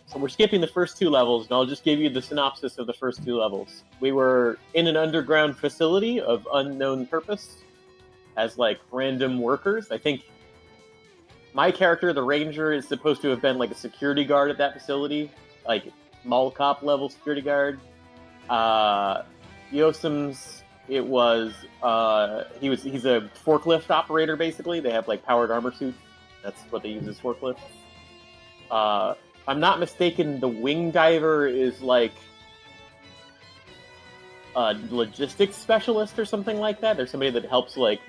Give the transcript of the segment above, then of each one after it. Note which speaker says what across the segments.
Speaker 1: So we're skipping the first 2 levels, and I'll just give you the synopsis of the first 2 levels. We were in an underground facility of unknown purpose as, like, random workers. I think my character, the ranger, is supposed to have been, like, a security guard at that facility, like, mall cop level security guard. Yosim's, he's a forklift operator, basically. They have, like, powered armor suits. That's what they use as forklifts. If I'm not mistaken, the wing diver is, like, a logistics specialist or something like that. There's somebody that helps, like,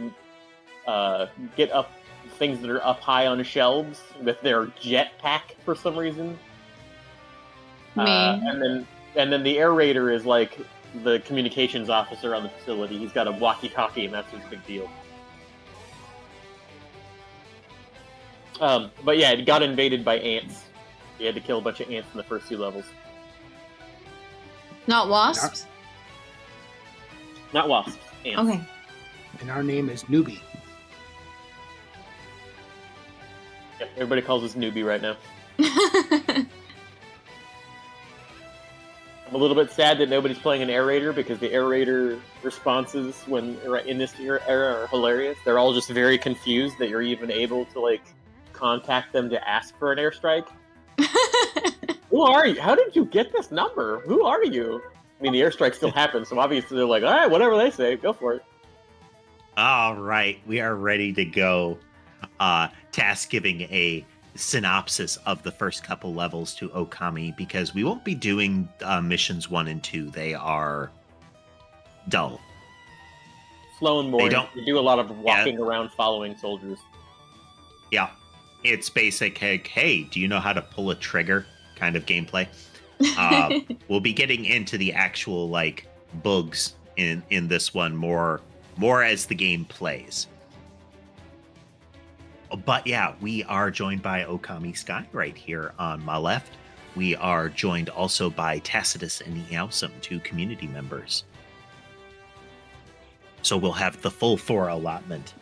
Speaker 1: get up things that are up high on shelves with their jetpack for some reason. And then the air raider is, like, the communications officer on the facility. He's got a walkie-talkie, and that's his big deal. But yeah, it got invaded by ants. You had to kill a bunch of ants in the first 2 levels.
Speaker 2: Not wasps?
Speaker 1: Not wasps. Ants.
Speaker 2: Okay.
Speaker 3: And our name is Newbie.
Speaker 1: Yep, everybody calls us Newbie right now. I'm a little bit sad that nobody's playing an air raider, because the air raider responses in this era are hilarious. They're all just very confused that you're even able to, like, contact them to ask for an airstrike. Who are you? How did you get this number? Who are you? I mean, the airstrike still happens, so obviously they're like, all right, whatever they say, go for it.
Speaker 4: All right, we are ready to go. Task giving a synopsis of the first couple levels to Okami, because we won't be doing missions 1 and 2. They are dull.
Speaker 1: Slow and boring. You do a lot of walking around following soldiers.
Speaker 4: Yeah. It's basic, hey, do you know how to pull a trigger kind of gameplay? We'll be getting into the actual, like, bugs in this one more as the game plays. But yeah, we are joined by Okami Sky right here on my left. We are joined also by Tacitus and Eosum, 2 community members. So we'll have the full 4 allotment.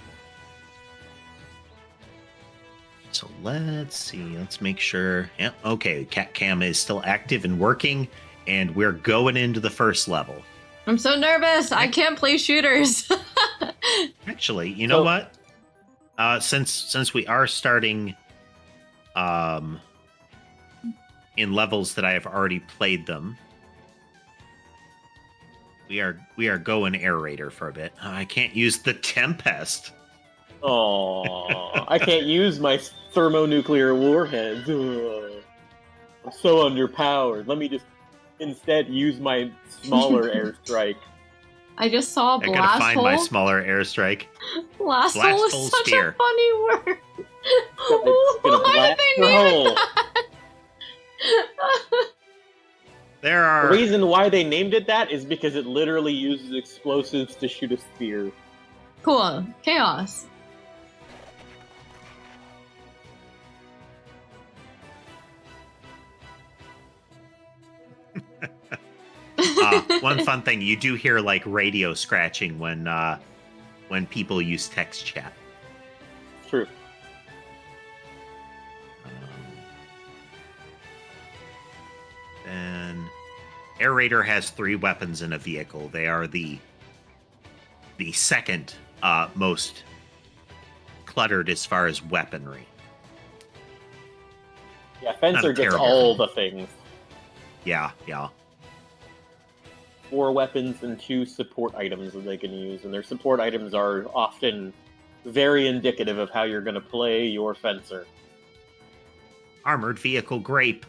Speaker 4: So let's see. Let's make sure. Yeah, okay. Cat Cam is still active and working, and we're going into the first level.
Speaker 2: I'm so nervous. I can't play shooters.
Speaker 4: Actually, you know what? Since we are starting in levels that I have already played them, we are going air raider for a bit. I can't use the Tempest.
Speaker 1: Oh, I can't use my thermonuclear warheads. Ugh. I'm so underpowered. Let me just instead use my smaller airstrike.
Speaker 2: I just saw blast hole.
Speaker 4: I gotta find my smaller airstrike.
Speaker 2: Blast hole is such a funny word.
Speaker 1: Why did they name it that? The reason why they named it that is because it literally uses explosives to shoot a spear.
Speaker 2: Cool. Chaos.
Speaker 4: One fun thing, you do hear, like, radio scratching when people use text chat.
Speaker 1: True.
Speaker 4: Then Air Raider has 3 weapons in a vehicle. They are the second most cluttered as far as weaponry.
Speaker 1: Yeah, Fencer gets all the things.
Speaker 4: Yeah.
Speaker 1: 4 weapons and 2 support items that they can use, and their support items are often very indicative of how you're going to play your Fencer.
Speaker 4: Armored vehicle grape.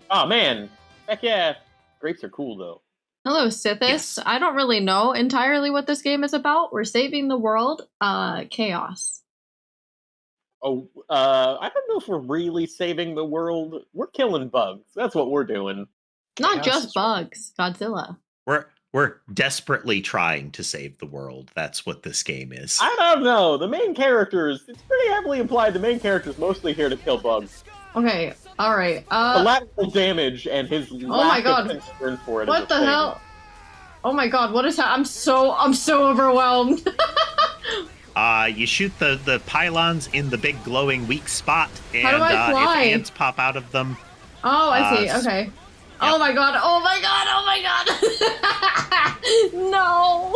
Speaker 1: Oh man, heck yeah! Grapes are cool though.
Speaker 2: Hello, Sithis. Yes. I don't really know entirely what this game is about. We're saving the world. Chaos.
Speaker 1: Oh, I don't know if we're really saving the world. We're killing bugs. That's what we're doing.
Speaker 2: Not just bugs. Godzilla.
Speaker 4: We're desperately trying to save the world. That's what this game is.
Speaker 1: I don't know. The main characters, it's pretty heavily implied the main character's mostly here to kill bugs.
Speaker 2: Okay, alright.
Speaker 1: Collateral damage and his lack of concern for it.
Speaker 2: What the hell? Oh my god, what is that? I'm so overwhelmed.
Speaker 4: You shoot the pylons in the big glowing weak spot, and
Speaker 2: How do I fly?
Speaker 4: if ants pop out of them,
Speaker 2: Oh, I see. Okay. Oh my god. Oh my god. Oh my god. No.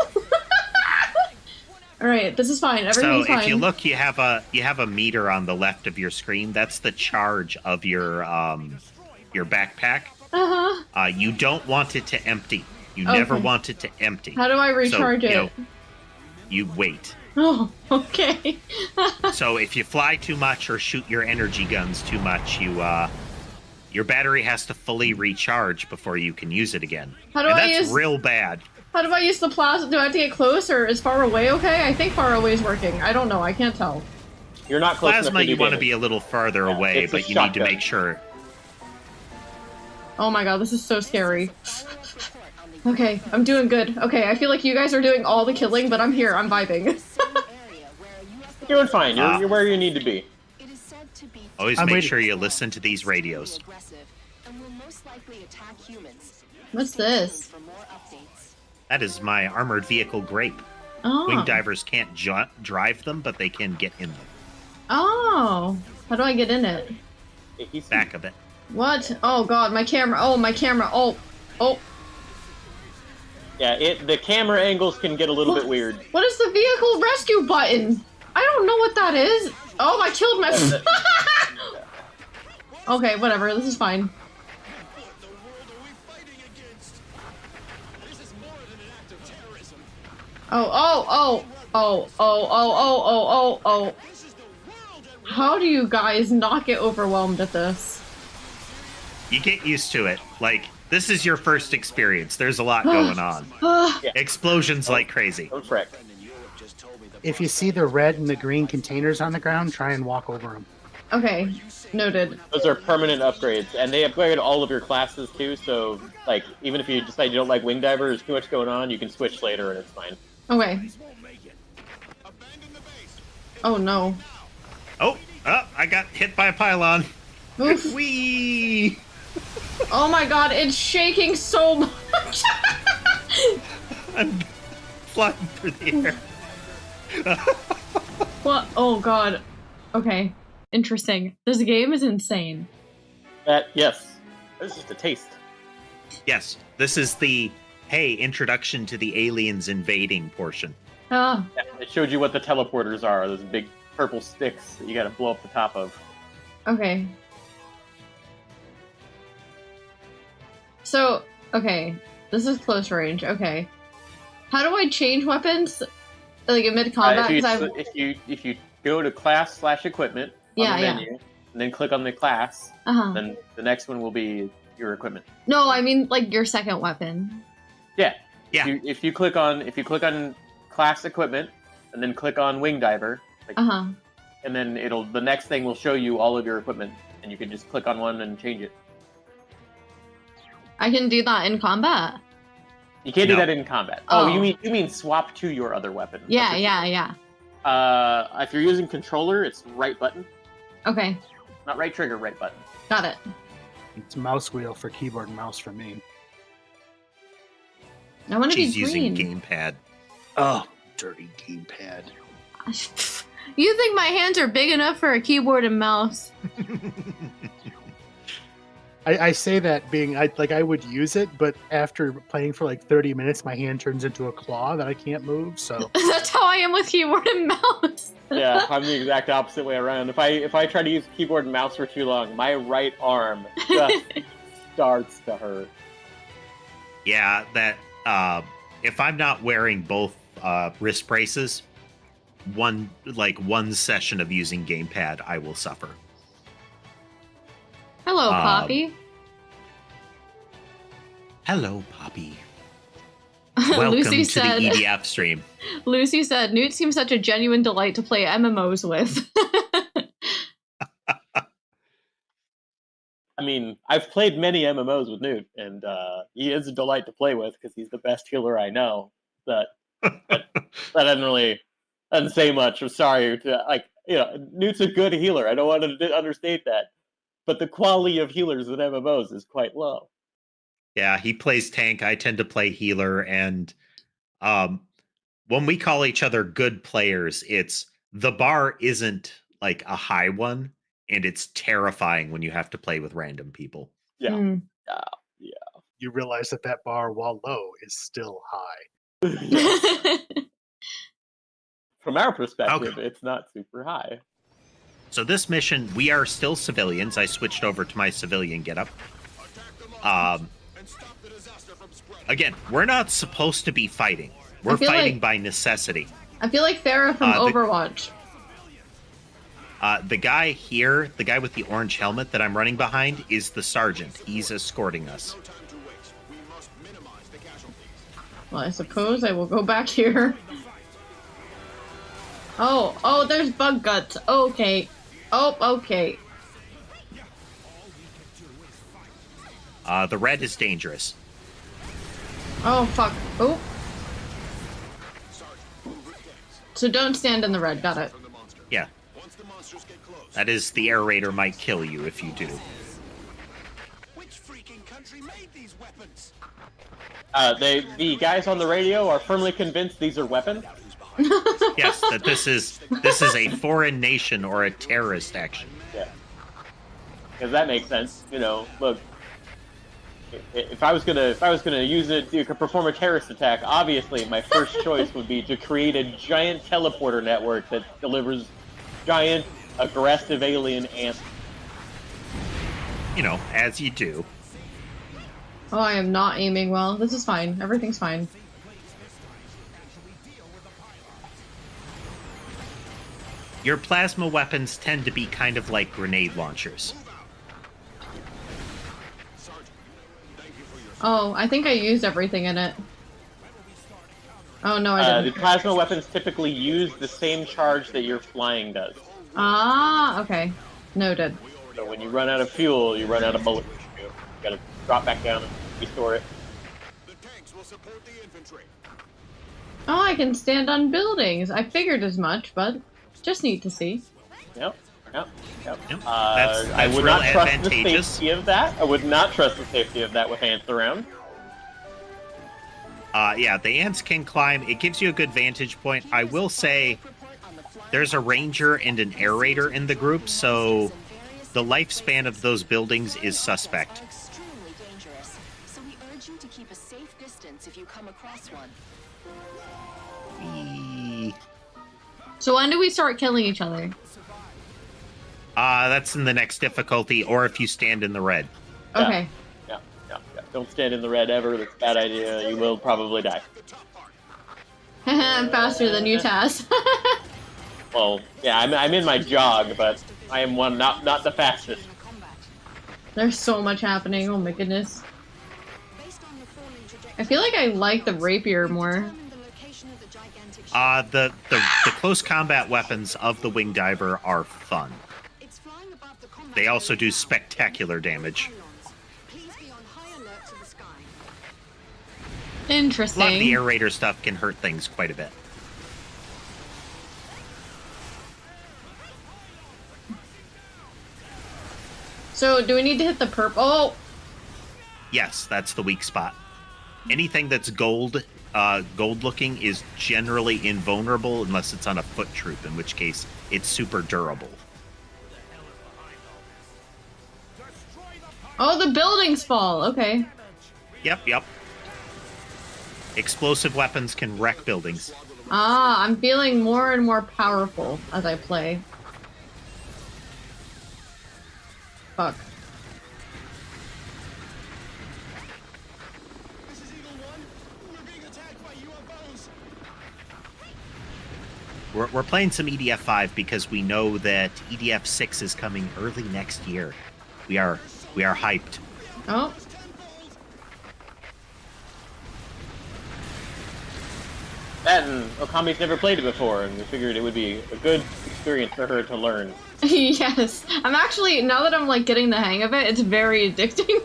Speaker 2: All right. This is fine. Everything's
Speaker 4: So
Speaker 2: fine.
Speaker 4: if you look, you have a meter on the left of your screen. That's the charge of your backpack. You don't want it to empty. You never want it to empty.
Speaker 2: How do I recharge it?
Speaker 4: You wait.
Speaker 2: Oh, okay.
Speaker 4: So if you fly too much or shoot your energy guns too much, your battery has to fully recharge before you can use it again. That's real bad.
Speaker 2: How do I use the plasma? Do I have to get close, or is far away okay? I think far away is working. I don't know. I can't tell.
Speaker 1: You're not close
Speaker 4: Plasma,
Speaker 1: enough to
Speaker 4: you want to be a little farther away, but you need to make sure.
Speaker 2: Oh my god, this is so scary. Okay, I'm doing good. Okay, I feel like you guys are doing all the killing, but I'm here. I'm vibing.
Speaker 1: You're doing fine. You're where you need to be.
Speaker 4: Always make sure you listen to these radios.
Speaker 2: What's this?
Speaker 4: That is my armored vehicle Grape.
Speaker 2: Oh.
Speaker 4: Wing divers can't drive them, but they can get in them.
Speaker 2: Oh. How do I get in it?
Speaker 4: Back of it.
Speaker 2: What? Oh god, my camera. Oh, my camera. Oh. Oh.
Speaker 1: Yeah, the camera angles can get a little bit weird.
Speaker 2: What is the vehicle rescue button? I don't know what that is. Oh, I killed my... Okay, whatever. This is fine. Oh. How do you guys not get overwhelmed at this?
Speaker 4: You get used to it. Like, this is your first experience. There's a lot going on. Explosions like crazy.
Speaker 1: Don't fret.
Speaker 3: If you see the red and the green containers on the ground, try and walk over them.
Speaker 2: Okay, noted.
Speaker 1: Those are permanent upgrades, and they upgrade all of your classes too, so, like, even if you decide you don't like Wing Diver, there's too much going on, you can switch later and it's fine.
Speaker 2: Okay. Oh no.
Speaker 4: Oh, I got hit by a pylon.
Speaker 2: Oof.
Speaker 4: Whee!
Speaker 2: Oh my god, it's shaking so much!
Speaker 4: I'm flying through the air.
Speaker 2: What? Oh god. Okay. Interesting. This game is insane.
Speaker 1: Yes. This is just a taste.
Speaker 4: Yes, this is the, hey, introduction to the aliens invading portion.
Speaker 2: Ah.
Speaker 1: Yeah, it showed you what the teleporters are, those big purple sticks that you gotta blow up the top of.
Speaker 2: Okay. So, okay. This is close range. Okay. How do I change weapons? Like in mid-combat?
Speaker 1: If you go to class/equipment on the menu, and then click on the class, then the next one will be your equipment.
Speaker 2: No, I mean like your second weapon.
Speaker 1: Yeah.
Speaker 4: Yeah.
Speaker 1: If you click on class equipment, and then click on Wing Diver, and then the next thing will show you all of your equipment, and you can just click on one and change it.
Speaker 2: I can do that in combat.
Speaker 1: You can't do that in combat. Oh, you mean swap to your other weapon?
Speaker 2: Yeah.
Speaker 1: If you're using controller, it's right button.
Speaker 2: Okay.
Speaker 1: Not right trigger, right button.
Speaker 2: Got it.
Speaker 3: It's mouse wheel for keyboard and mouse for me.
Speaker 2: I want to be
Speaker 4: She's
Speaker 2: green.
Speaker 4: using gamepad.
Speaker 3: Oh, dirty gamepad.
Speaker 2: You think my hands are big enough for a keyboard and mouse?
Speaker 3: I say that being I would use it, but after playing for like 30 minutes, my hand turns into a claw that I can't move. So
Speaker 2: That's how I am with keyboard and mouse.
Speaker 1: Yeah, I'm the exact opposite way around. If I try to use keyboard and mouse for too long, my right arm just starts to hurt.
Speaker 4: Yeah, that if I'm not wearing both wrist braces, one session of using gamepad, I will suffer.
Speaker 2: Hello, Poppy.
Speaker 4: Hello, Poppy. Welcome
Speaker 2: Lucy
Speaker 4: to
Speaker 2: said,
Speaker 4: the EDF stream.
Speaker 2: Lucy said, Newt seems such a genuine delight to play MMOs with.
Speaker 1: I mean, I've played many MMOs with Newt, and he is a delight to play with because he's the best healer I know. That doesn't say much. I'm sorry. Newt's a good healer. I don't want to understate that. But the quality of healers in MMOs is quite low.
Speaker 4: Yeah, he plays tank. I tend to play healer. And when we call each other good players, the bar isn't like a high one. And it's terrifying when you have to play with random people.
Speaker 1: Yeah.
Speaker 2: Mm.
Speaker 3: You realize that bar, while low, is still high.
Speaker 1: Yes. From our perspective,
Speaker 4: Okay.
Speaker 1: it's not super high.
Speaker 4: So this mission, we are still civilians. I switched over to my civilian getup. Again, we're not supposed to be fighting. We're fighting by necessity.
Speaker 2: I feel like Farah from Overwatch.
Speaker 4: The guy here, the guy with the orange helmet that I'm running behind, is the sergeant. He's escorting us.
Speaker 2: Well, I suppose I will go back here. Oh, there's bug guts. Okay. Oh, okay.
Speaker 4: The red is dangerous.
Speaker 2: Oh, fuck. Oh. So don't stand in the red. Got it.
Speaker 4: Yeah. That is, the air raider might kill you if you do.
Speaker 5: Which freaking country made these weapons?
Speaker 1: The guys on the radio are firmly convinced these are weapons.
Speaker 4: Yes, that this is a foreign nation or a terrorist action.
Speaker 1: Yeah. Because that makes sense. You know, look. If I was gonna use it to perform a terrorist attack, obviously my first choice would be to create a giant teleporter network that delivers giant, aggressive alien ants.
Speaker 4: You know, as you do.
Speaker 2: Oh, I am not aiming well. This is fine. Everything's fine.
Speaker 4: Your plasma weapons tend to be kind of like grenade launchers.
Speaker 2: Oh, I think I used everything in it. Oh, no, I
Speaker 1: The
Speaker 2: didn't.
Speaker 1: plasma weapons typically use the same charge that your flying does.
Speaker 2: Ah, okay. Noted.
Speaker 1: So when you run out of fuel, you run out of bullets. You gotta drop back down and restore it.
Speaker 5: The tanks will support the infantry.
Speaker 2: Oh, I can stand on buildings. I figured as much, but just neat to see.
Speaker 1: Yep. Yep.
Speaker 4: Yep.
Speaker 1: I
Speaker 4: That's
Speaker 1: would
Speaker 4: real
Speaker 1: not trust the
Speaker 4: advantageous.
Speaker 1: safety of that. I would not trust the safety of that with ants around.
Speaker 4: Yeah, the ants can climb. It gives you a good vantage point. I will say there's a ranger and an air raider in the group, so the lifespan of those buildings is suspect.
Speaker 6: Extremely dangerous, so we urge you to keep a safe distance if you come across one.
Speaker 2: So when do we start killing each other?
Speaker 4: That's in the next difficulty, or if you stand in the red.
Speaker 2: Okay.
Speaker 1: Yeah. Don't stand in the red ever. That's a bad idea. You will probably die.
Speaker 2: I'm faster than you, Taz.
Speaker 1: Well, yeah, I'm in my jog, but I am not the fastest.
Speaker 2: There's so much happening. Oh my goodness. I feel like I like the rapier more.
Speaker 4: The close combat weapons of the wing diver are fun. They also do spectacular damage. A lot of the
Speaker 2: Interesting.
Speaker 4: air raider stuff can hurt things quite a bit.
Speaker 2: So do we need to hit the purple? Oh,
Speaker 4: Yes, that's the weak spot. Anything that's gold looking is generally invulnerable unless it's on a foot troop, in which case it's super durable.
Speaker 2: oh, the buildings fall. Okay.
Speaker 4: Yep. Explosive weapons can wreck buildings.
Speaker 2: Ah, I'm feeling more and more powerful as I play. Fuck.
Speaker 5: This is Eagle 1. We're being attacked by UFOs.
Speaker 4: We're playing some EDF 5 because we know that EDF 6 is coming early next year. We are hyped.
Speaker 2: Oh.
Speaker 1: That and Okami's never played it before, and we figured it would be a good experience for her to learn.
Speaker 2: Yes. I'm actually, now that I'm like getting the hang of it, it's very addicting.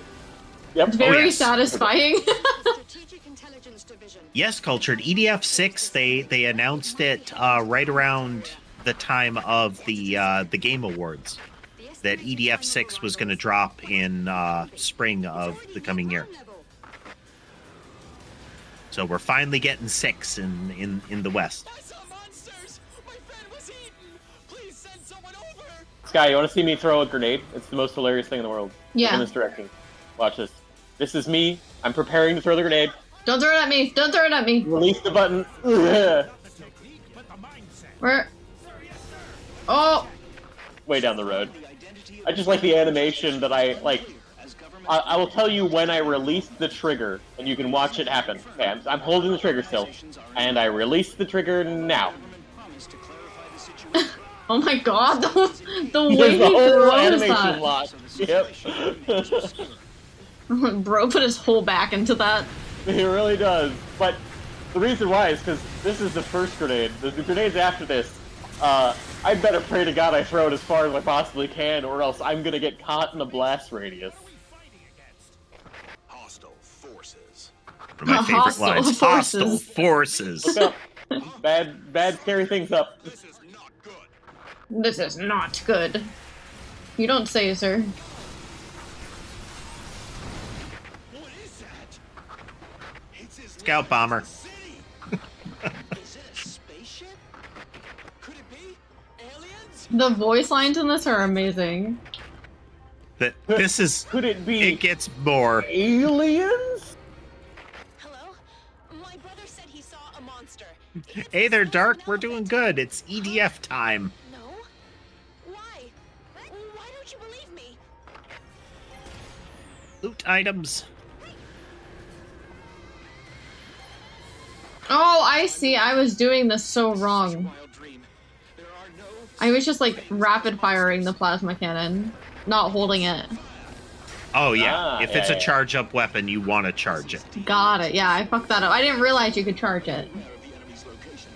Speaker 1: Yep.
Speaker 2: It's very
Speaker 4: yes.
Speaker 2: satisfying.
Speaker 6: Strategic Intelligence Division.
Speaker 4: Yes, Cultured. EDF 6, they announced it right around the time of the Game Awards, that EDF 6 was going to drop in spring of the coming year. So we're finally getting 6 in the West.
Speaker 5: I saw monsters. My friend was eaten. Please send someone over.
Speaker 1: Sky, you want to see me throw a grenade? It's the most hilarious thing in the world.
Speaker 2: Yeah.
Speaker 1: Look in this direction. Watch this. This is me. I'm preparing to throw the grenade.
Speaker 2: Don't throw it at me. Don't throw it at me.
Speaker 1: Release the button. Ugh.
Speaker 2: Where? Oh!
Speaker 1: Way down the road. I just like the animation that I like. I will tell you when I release the trigger, and you can watch it happen. Okay, I'm holding the trigger still, and I release the trigger now.
Speaker 2: Oh my god, the way
Speaker 1: There's
Speaker 2: he
Speaker 1: the whole
Speaker 2: throws
Speaker 1: animation
Speaker 2: that.
Speaker 1: lock. Yep.
Speaker 2: Bro put his whole back into that.
Speaker 1: He really does. But the reason why is because this is the first grenade. The grenades after this, I better pray to God I throw it as far as I possibly can, or else I'm gonna get caught in the blast radius.
Speaker 5: Hostile forces.
Speaker 4: One of my favorite
Speaker 2: Hostile
Speaker 4: lines.
Speaker 2: forces.
Speaker 4: Hostile forces.
Speaker 1: Look up. Bad, scary things up.
Speaker 5: This is not good.
Speaker 2: This is not good. You don't say, sir.
Speaker 5: What is that? It's his
Speaker 4: Scout bomber.
Speaker 5: city. Is it a spaceship? Could it be aliens?
Speaker 2: The voice lines in this are amazing.
Speaker 4: This is.
Speaker 1: Could it be
Speaker 4: It gets more.
Speaker 1: aliens?
Speaker 6: Hello? My brother said he saw a monster.
Speaker 4: Hey there, Dark. We're doing good. It's EDF time.
Speaker 6: No? Why? Why don't you believe me?
Speaker 4: Loot items.
Speaker 2: Oh, I see. I was doing this so wrong.
Speaker 5: Wild dream. There are no
Speaker 2: I was just like rapid firing the plasma cannon, not holding it.
Speaker 4: Oh, yeah.
Speaker 1: Ah,
Speaker 4: if
Speaker 1: yeah,
Speaker 4: it's a
Speaker 1: yeah.
Speaker 4: charge up weapon, you want to charge it.
Speaker 2: Got it. Yeah, I fucked that up. I didn't realize you could charge it.
Speaker 5: aware of the enemy's location.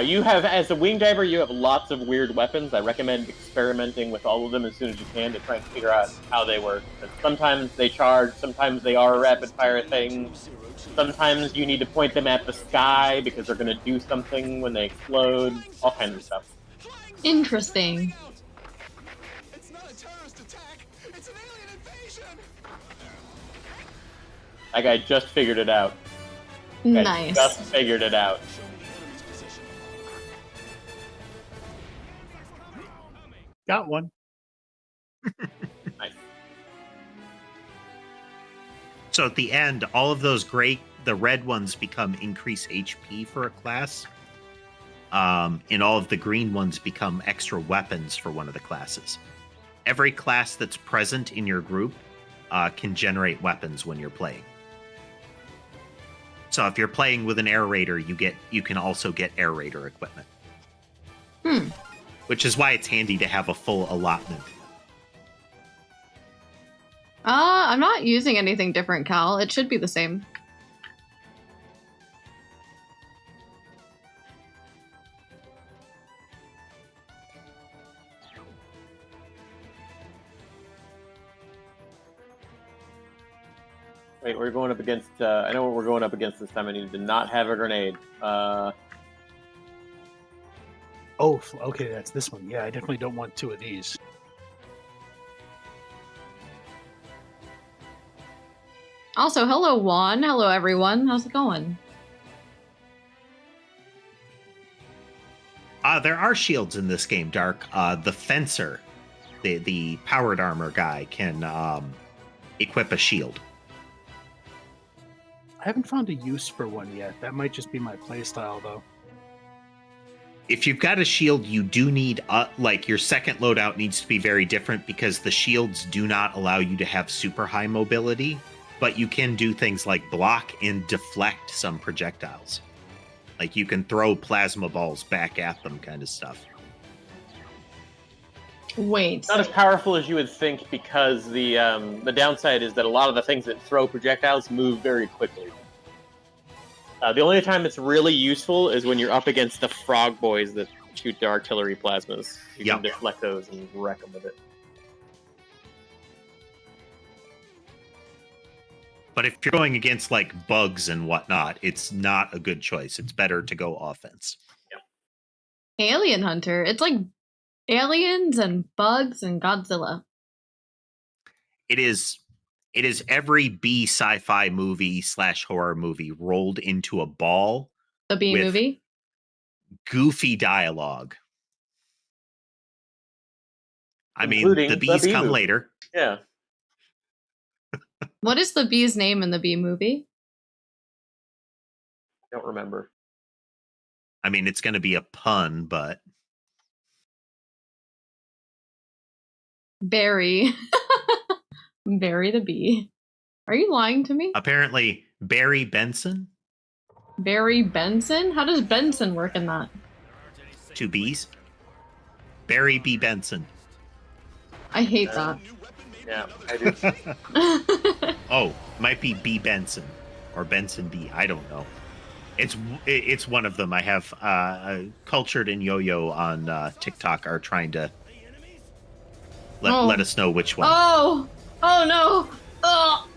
Speaker 1: You have, as a wing diver, you have lots of weird weapons. I recommend experimenting with all of them as soon as you can to try and figure out how they work. 'Cause sometimes they charge, sometimes they are rapid fire things. Sometimes you need to point them at the sky because they're going to do something when they explode. All kinds of stuff.
Speaker 2: Interesting.
Speaker 5: It's not a terrorist attack. It's an alien invasion.
Speaker 1: That guy just figured it out. Guy
Speaker 2: Nice.
Speaker 1: Just figured it out.
Speaker 5: Show me the enemy's position.
Speaker 3: Got one.
Speaker 1: Nice.
Speaker 4: So at the end, all of those the red ones become increase HP for a class. And all of the green ones become extra weapons for one of the classes. Every class that's present in your group can generate weapons when you're playing. So if you're playing with an air raider, you can also get air raider equipment. Which is why it's handy to have a full allotment.
Speaker 2: I'm not using anything different, Cal. It should be the same.
Speaker 1: Wait, we're going up against. I know what we're going up against this time. I need to not have a grenade.
Speaker 3: Oh, okay, that's this one. Yeah, I definitely don't want two of these.
Speaker 2: Also, hello, Juan. Hello, everyone. How's it going?
Speaker 4: There are shields in this game, Dark. The Fencer, the powered armor guy, can equip a shield.
Speaker 3: I haven't found a use for one yet. That might just be my playstyle, though.
Speaker 4: If you've got a shield, you do need, your second loadout needs to be very different because the shields do not allow you to have super high mobility, but you can do things like block and deflect some projectiles. Like you can throw plasma balls back at them kind of stuff.
Speaker 2: Wait.
Speaker 1: Not as powerful as you would think because the downside is that a lot of the things that throw projectiles move very quickly. The only time it's really useful is when you're up against the frog boys that shoot the artillery plasmas. You can deflect those and wreck them with it.
Speaker 4: But if you're going against like bugs and whatnot, it's not a good choice. It's better to go offense.
Speaker 2: Alien Hunter. It's like aliens and bugs and Godzilla.
Speaker 4: It is every B sci-fi movie / horror movie rolled into a ball.
Speaker 2: The B
Speaker 4: with
Speaker 2: movie.
Speaker 4: Goofy dialogue. I mean,
Speaker 1: Including
Speaker 4: the bees
Speaker 1: the B
Speaker 4: come
Speaker 1: movie.
Speaker 4: later.
Speaker 1: Yeah.
Speaker 2: What is the bee's name in the bee movie?
Speaker 1: Don't remember.
Speaker 4: I mean, it's going to be a pun, but
Speaker 2: Barry. Barry the bee. Are you lying to me?
Speaker 4: apparently Barry Benson,
Speaker 2: Barry Benson? How does Benson work in that?
Speaker 4: 2 B's. Barry B. Benson.
Speaker 2: I hate that.
Speaker 1: Yeah, I do.
Speaker 4: Oh, might be B. Benson or Benson B. I don't know. It's one of them. I have Cultured and Yo-Yo on TikTok are trying to let us know which one.
Speaker 2: Oh! Oh no! Ugh!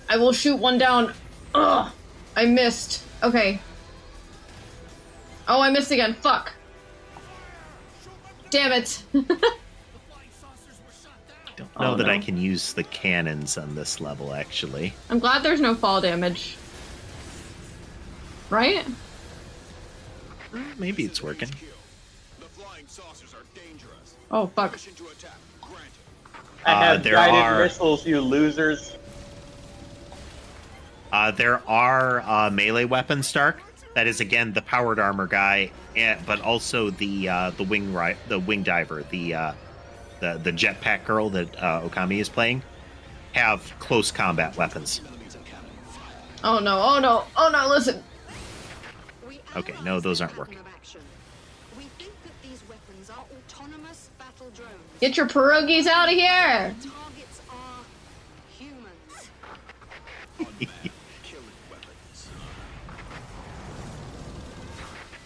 Speaker 2: I will shoot one down. Ugh! I missed. Okay. Oh, I missed again. Fuck. Damn it.
Speaker 4: Don't know
Speaker 2: Oh,
Speaker 4: that
Speaker 2: no.
Speaker 4: I can use the cannons on this level, actually.
Speaker 2: I'm glad there's no fall damage. Right?
Speaker 4: Maybe it's working.
Speaker 5: The flying saucers are dangerous.
Speaker 2: Oh, fuck.
Speaker 5: Permission to attack granted.
Speaker 1: I have
Speaker 4: there
Speaker 1: guided
Speaker 4: are-
Speaker 1: missiles, you losers.
Speaker 4: There are melee weapons, Stark. That is again the powered armor guy, but also the wing diver, the jetpack girl that Okami is playing, have close combat weapons.
Speaker 2: Oh no, oh no, oh no, listen.
Speaker 4: Okay, no, those aren't working.
Speaker 6: We think that these weapons are autonomous battle drones.
Speaker 2: Get your pierogies out of here!
Speaker 6: Targets are humans.
Speaker 5: Killing weapons.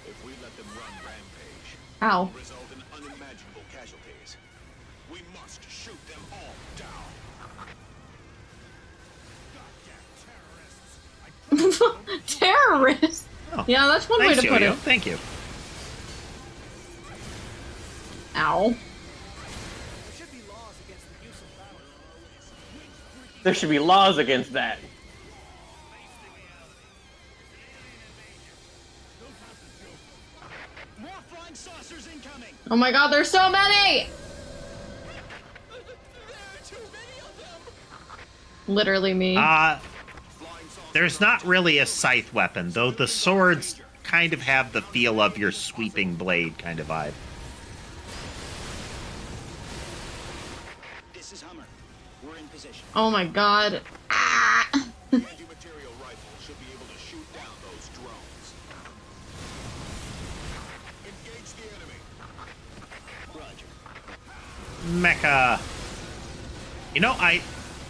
Speaker 5: If we let them run rampage,
Speaker 2: Ow.
Speaker 5: result in unimaginable casualties. We must shoot them all down.
Speaker 2: Terrorists!
Speaker 4: Oh,
Speaker 2: Yeah, that's one
Speaker 4: thanks,
Speaker 2: way to put
Speaker 4: Yo-Yo.
Speaker 2: it.
Speaker 4: Thank you.
Speaker 2: Ow.
Speaker 1: There should be laws against that.
Speaker 5: More flying saucers incoming.
Speaker 2: Oh my god, there's so many!
Speaker 5: There are too many of them.
Speaker 2: Literally me.
Speaker 5: Flying saucers
Speaker 4: There's not really a scythe weapon, though the swords kind of have the feel of your sweeping blade kind of vibe.
Speaker 5: This is Hummer. We're in position.
Speaker 2: Oh my god. Ah!
Speaker 5: Anti-material rifle should be able to shoot down those drones. Engage the enemy. Roger.
Speaker 4: Mecha. You know,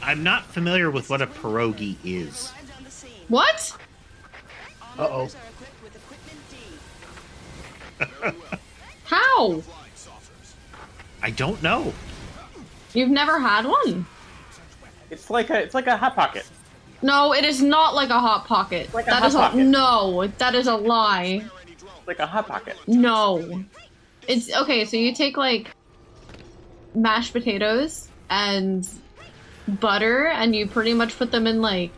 Speaker 4: I'm not familiar with what a pierogi is.
Speaker 6: Arrived on the scene.
Speaker 2: What?
Speaker 3: Uh-oh.
Speaker 6: Onlookers are equipped with equipment D.
Speaker 5: Very well.
Speaker 2: How?
Speaker 5: Flying saucers.
Speaker 4: I don't know.
Speaker 2: You've never had one?
Speaker 1: It's like a hot pocket.
Speaker 2: No, it is not like a hot pocket.
Speaker 1: Like a
Speaker 2: That
Speaker 1: Hot
Speaker 2: is
Speaker 1: Pocket.
Speaker 2: no, that is a lie.
Speaker 1: It's like a hot pocket.
Speaker 2: No. It's okay, so you take like mashed potatoes and butter and you pretty much put them in like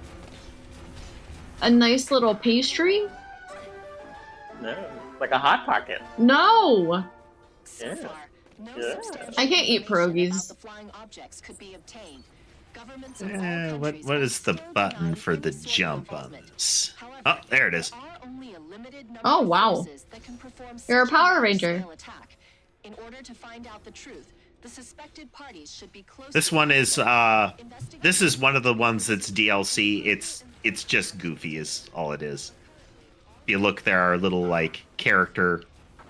Speaker 2: a nice little pastry?
Speaker 1: No, it's like a hot pocket.
Speaker 2: No.
Speaker 6: So
Speaker 1: Yeah.
Speaker 6: far, no
Speaker 1: Yeah.
Speaker 6: substantial
Speaker 2: I can't eat
Speaker 6: information
Speaker 2: pierogies.
Speaker 6: about the flying objects could be obtained. Governments of all
Speaker 4: What
Speaker 6: countries
Speaker 4: what
Speaker 6: are
Speaker 4: is the
Speaker 6: still
Speaker 4: button
Speaker 6: denying
Speaker 4: for the
Speaker 6: any sort of
Speaker 4: jump on
Speaker 6: involvement.
Speaker 4: this?
Speaker 6: However,
Speaker 4: Oh, there it is.
Speaker 6: there are only a limited number
Speaker 2: Oh,
Speaker 6: of
Speaker 2: wow.
Speaker 6: forces that can perform
Speaker 2: You're a
Speaker 6: such
Speaker 2: Power
Speaker 6: large-scale
Speaker 2: Ranger.
Speaker 6: attack. In order to find out the truth, the suspected parties should be close.
Speaker 4: This one is this is one of the ones that's DLC. It's just goofy is all it is. If you look, there are little like character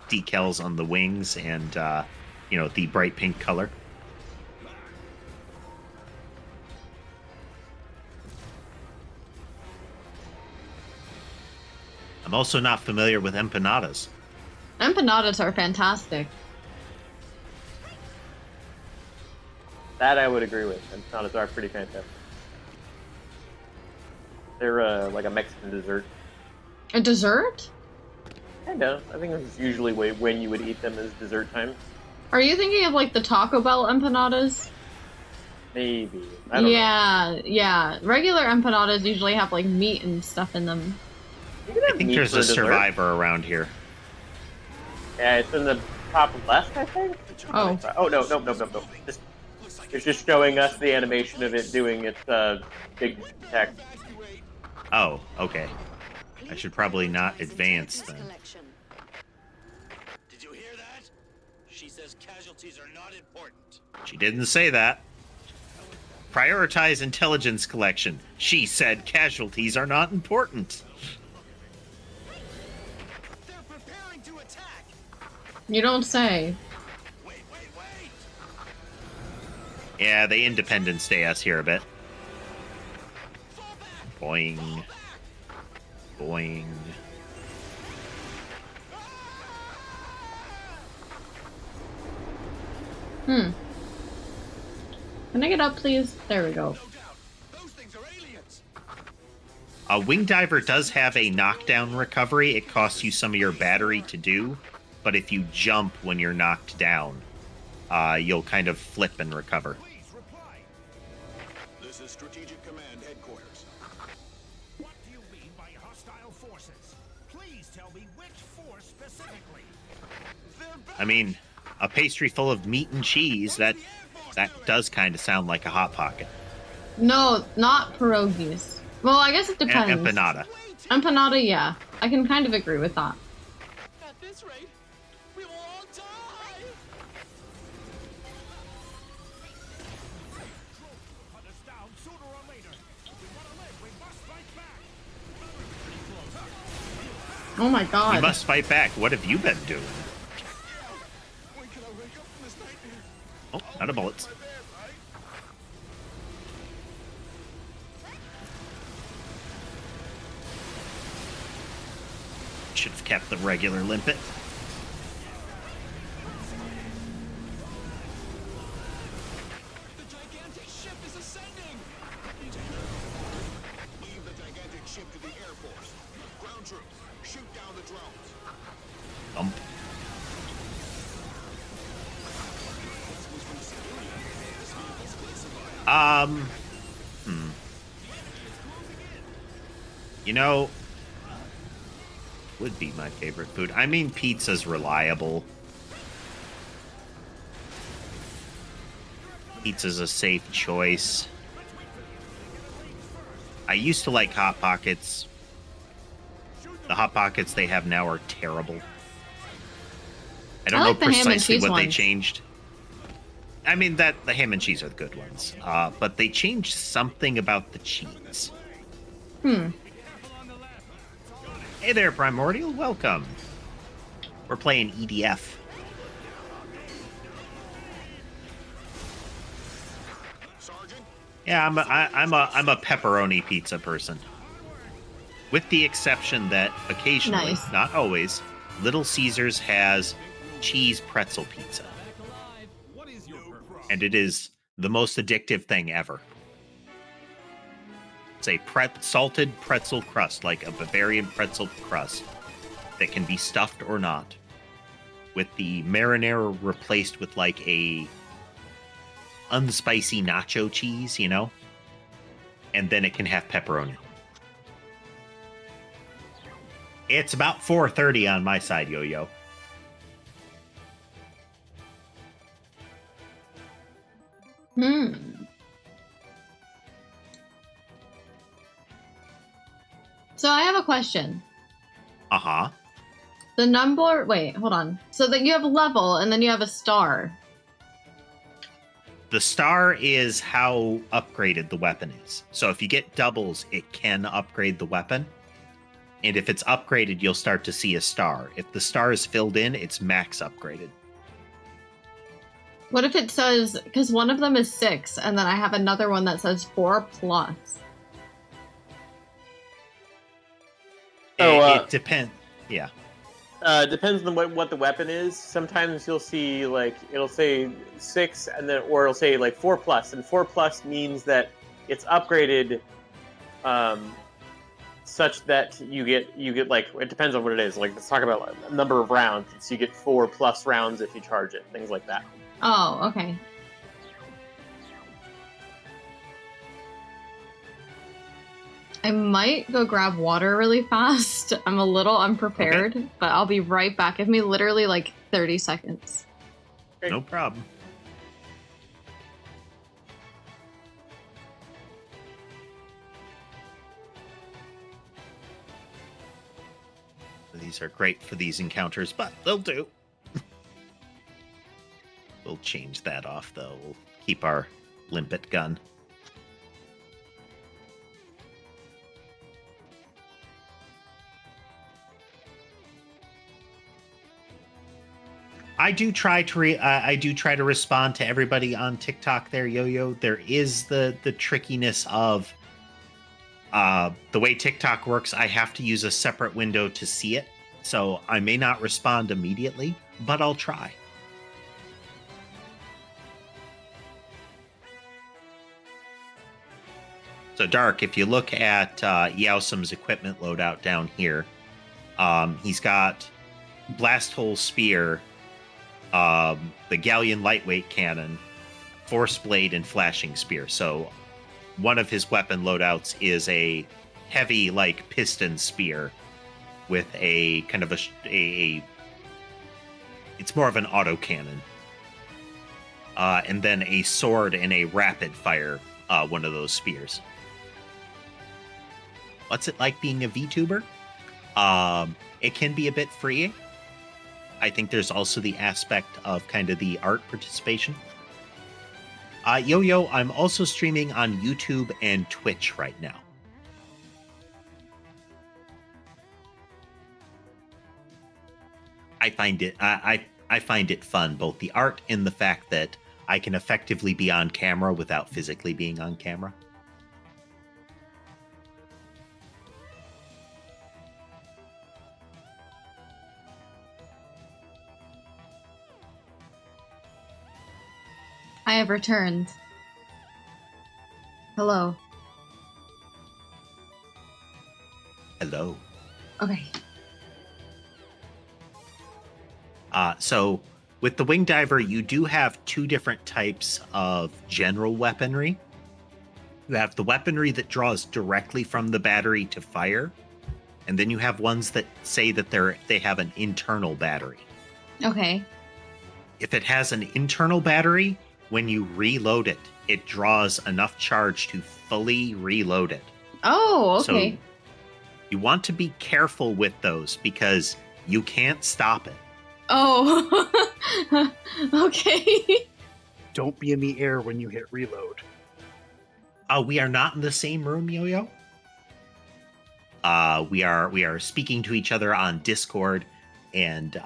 Speaker 4: decals on the wings and the bright pink color. I'm also not familiar with empanadas.
Speaker 2: Empanadas are fantastic.
Speaker 1: That I would agree with. Empanadas are pretty fantastic. They're like a Mexican dessert.
Speaker 2: A dessert?
Speaker 1: Kinda. I think this is usually when you would eat them is dessert time.
Speaker 2: Are you thinking of like the Taco Bell empanadas?
Speaker 1: Maybe. I don't know.
Speaker 2: Yeah. Regular empanadas usually have like meat and stuff in them.
Speaker 1: You can
Speaker 4: I
Speaker 1: have
Speaker 4: think
Speaker 1: meat
Speaker 4: there's
Speaker 1: for
Speaker 4: a
Speaker 1: dessert.
Speaker 4: survivor around here.
Speaker 1: Yeah, it's in the top left, I think.
Speaker 2: Oh.
Speaker 1: Oh no. Just It's just showing us the animation of it doing its big attack.
Speaker 4: Oh, okay. I should probably not advance then.
Speaker 5: Did you hear that? She says casualties are not important.
Speaker 4: She didn't say that. Prioritize intelligence collection. She said casualties are not important.
Speaker 5: They're preparing to attack.
Speaker 2: You don't say.
Speaker 5: Wait.
Speaker 4: Yeah, they Independence Day us here a bit. Boing. Boing.
Speaker 2: Can I get up, please? There we go.
Speaker 5: No doubt. Those things are aliens.
Speaker 4: A Wing Diver does have a knockdown recovery. It costs you some of your battery to do, but if you jump when you're knocked down, you'll kind of flip and recover.
Speaker 5: Please reply. This is Strategic Command Headquarters.
Speaker 7: What do you mean by hostile forces? Please tell me which force specifically.
Speaker 4: I mean, a pastry full of meat and cheese, that does kind of sound like a Hot Pocket.
Speaker 2: No, not pierogies. Well, I guess it depends.
Speaker 4: Empanada.
Speaker 2: Empanada, yeah. I can kind of agree with that.
Speaker 5: At this rate, we will all die.
Speaker 7: Hunt us down sooner or later. If we want to live, we must fight back.
Speaker 2: Oh my
Speaker 4: You
Speaker 2: god.
Speaker 4: must fight back. What have you been doing?
Speaker 5: When can I wake up from this nightmare?
Speaker 4: Oh, out of bullets.
Speaker 5: My bed, right?
Speaker 4: Should have kept the regular limpet.
Speaker 5: The gigantic ship is ascending. Leave the gigantic ship to the Air Force. Ground troops, shoot down the drones.
Speaker 4: Thump. You know, would be my favorite food. I mean, pizza's reliable. Pizza's a safe choice. I used to like Hot Pockets. The Hot Pockets they have now are terrible. I don't
Speaker 2: I
Speaker 4: know
Speaker 2: like the ham and
Speaker 4: precisely
Speaker 2: cheese
Speaker 4: what they
Speaker 2: ones.
Speaker 4: changed. I mean, that the ham and cheese are the good ones. But they changed something about the cheese. Hey there, Primordial. Welcome. We're playing EDF.
Speaker 5: Sergeant,
Speaker 4: Yeah, I'm a pepperoni pizza person. With the exception that occasionally,
Speaker 2: Nice.
Speaker 4: not always, Little Caesars has cheese pretzel pizza. And it is the most addictive thing ever. It's a salted pretzel crust, like a Bavarian pretzel crust, that can be stuffed or not, with the marinara replaced with like a unspicy nacho cheese, you know? And then it can have pepperoni. It's about 4:30 on my side, Yo-Yo.
Speaker 2: So I have a question.
Speaker 4: Uh-huh.
Speaker 2: The number, wait, hold on. So that you have a level and then you have a star.
Speaker 4: The star is how upgraded the weapon is. So if you get doubles, it can upgrade the weapon. And if it's upgraded, you'll start to see a star. If the star is filled in, it's max upgraded.
Speaker 2: What if it says, because one of them is 6, and then I have another one that says 4+.
Speaker 4: It depends. Yeah.
Speaker 1: Depends on what the weapon is. Sometimes you'll see like it'll say 6 and then or it'll say like 4+, and 4+ means that it's upgraded such that you get like, it depends on what it is. Like, let's talk about like, a number of rounds. So you get 4+ rounds if you charge it, things like that.
Speaker 2: Oh, okay. I might go grab water really fast. I'm a little unprepared, but I'll be right back. Give me literally like 30 seconds.
Speaker 4: No problem. These are great for these encounters, but they'll do. We'll change that off, though. We'll keep our limpet gun. I do try to respond to everybody on TikTok there, Yo-Yo. There is the trickiness of the way TikTok works. I have to use a separate window to see it, so I may not respond immediately, but I'll try. So, Dark, if you look at Yaosum's equipment loadout down here, he's got Blast Hole Spear, the Galleon Lightweight Cannon, Force Blade, and Flashing Spear. So one of his weapon loadouts is a heavy, like, piston spear with a kind of a it's more of an autocannon. And then a sword and a rapid fire, one of those spears. What's it like being a VTuber? It can be a bit freeing. I think there's also the aspect of kind of the art participation. Yo-Yo, I'm also streaming on YouTube and Twitch right now. I find it fun, both the art and the fact that I can effectively be on camera without physically being on camera.
Speaker 2: I have returned. Hello.
Speaker 4: Hello.
Speaker 2: Okay.
Speaker 4: So with the Wing Diver, you do have two different types of general weaponry. You have the weaponry that draws directly from the battery to fire, and then you have ones that say that they have an internal battery.
Speaker 2: Okay.
Speaker 4: If it has an internal battery, when you reload it, it draws enough charge to fully reload it.
Speaker 2: Oh, okay.
Speaker 4: So you want to be careful with those because you can't stop it.
Speaker 2: Oh, okay.
Speaker 3: Don't be in the air when you hit reload.
Speaker 4: We are not in the same room, Yo-Yo. We are speaking to each other on Discord, and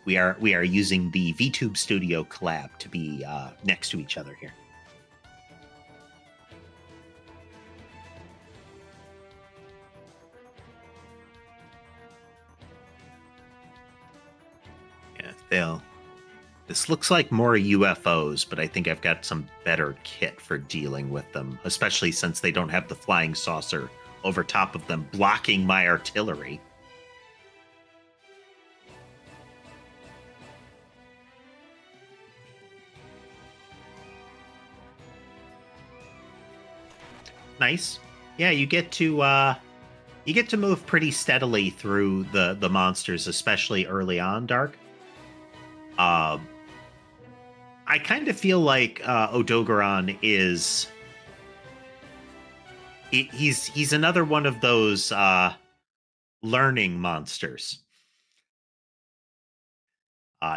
Speaker 4: we are using the VTube Studio collab to be next to each other here. Yeah, this looks like more UFOs, but I think I've got some better kit for dealing with them, especially since they don't have the flying saucer over top of them blocking my artillery. Nice. Yeah, you get to move pretty steadily through the monsters, especially early on, Dark. I kind of feel like Odogaron is he's another one of those learning monsters.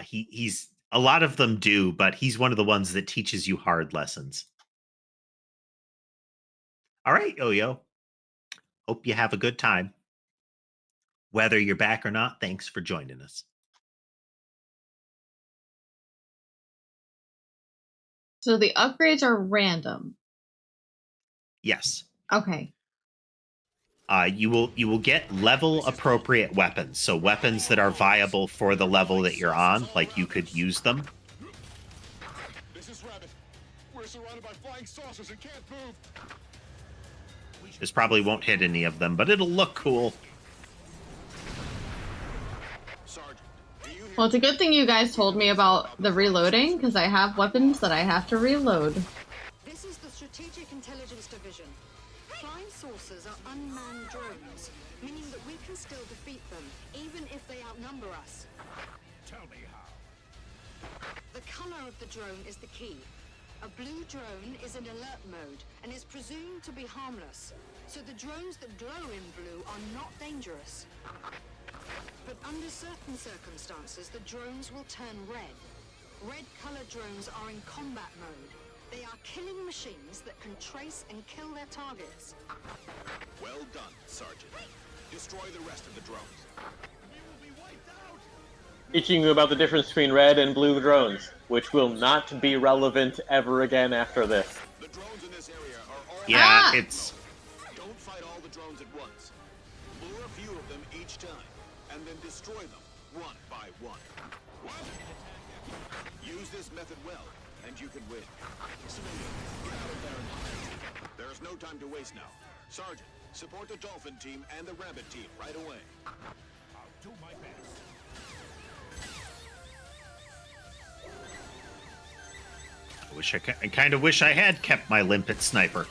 Speaker 4: He's a lot of them do, but he's one of the ones that teaches you hard lessons. All right, Yo-Yo. Hope you have a good time. Whether you're back or not, thanks for joining us.
Speaker 2: So the upgrades are random.
Speaker 4: Yes.
Speaker 2: Okay.
Speaker 4: You will get level appropriate weapons. So weapons that are viable for the level that you're on, like you could use them.
Speaker 5: This is Rabbit. We're surrounded by flying saucers and can't move.
Speaker 4: This probably won't hit any of them, but it'll look cool.
Speaker 5: Sergeant, do you hear
Speaker 2: Well, it's a good thing you guys told me about the reloading, because I have weapons that I have to reload.
Speaker 6: This is the Strategic Intelligence Division. Flying saucers are unmanned drones, meaning that we can still defeat them, even if they outnumber us.
Speaker 7: Tell me how.
Speaker 6: The color of the drone is the key. A blue drone is in alert mode and is presumed to be harmless, so the drones that glow in blue are not dangerous. But under certain circumstances, the drones will turn red. Red-colored drones are in combat mode. They are killing machines that can trace and kill their targets.
Speaker 5: Well done, Sergeant. Destroy the rest of the drones.
Speaker 1: Teaching you about the difference between red and blue drones, which will not be relevant ever again after this.
Speaker 5: The drones in this area are all...
Speaker 4: Yeah,
Speaker 2: Ah!
Speaker 4: it's
Speaker 5: Don't fight all the drones at once. Lure a few of them each time, and then destroy them, one by one. What? Use this method well, and you can win. Civilian, get out of there and hide. There's no time to waste now. Sergeant, support the Dolphin team and the Rabbit team right away.
Speaker 7: I'll do my best.
Speaker 4: I kind of wish I had kept my limpet sniper.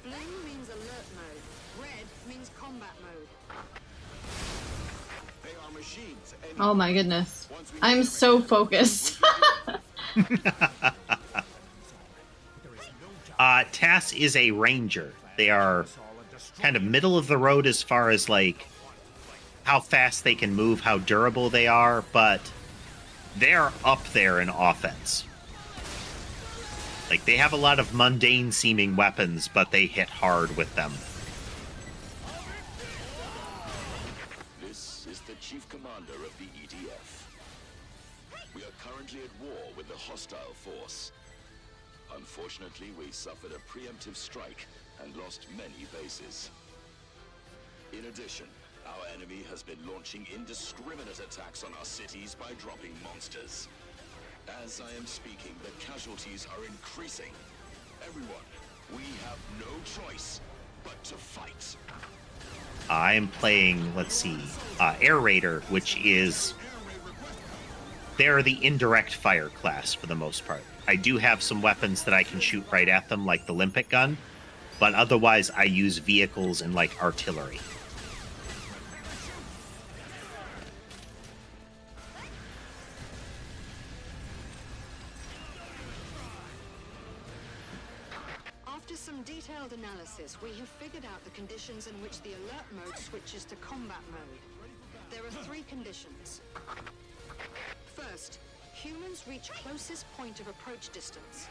Speaker 6: Blue means alert mode. Red means combat mode.
Speaker 5: They are machines. And
Speaker 2: Oh my goodness. I'm so focused.
Speaker 4: Tass is a ranger. They are kind of middle of the road as far as like how fast they can move, how durable they are, but they're up there in offense. Like, they have a lot of mundane seeming weapons, but they hit hard with them.
Speaker 5: This is the Chief Commander of the EDF. We are currently at war with the hostile force. Unfortunately, we suffered a preemptive strike and lost many bases. In addition, our enemy has been launching indiscriminate attacks on our cities by dropping monsters. As I am speaking, the casualties are increasing. Everyone, we have no choice but to fight.
Speaker 4: I am playing, let's see, Air Raider, which is... They're the indirect fire class for the most part. I do have some weapons that I can shoot right at them, like the limpet gun, but otherwise I use vehicles and, like, artillery.
Speaker 6: After some detailed analysis, we have figured out the conditions in which the alert mode switches to combat mode. There are 3 conditions. First, humans reach closest point of approach distance.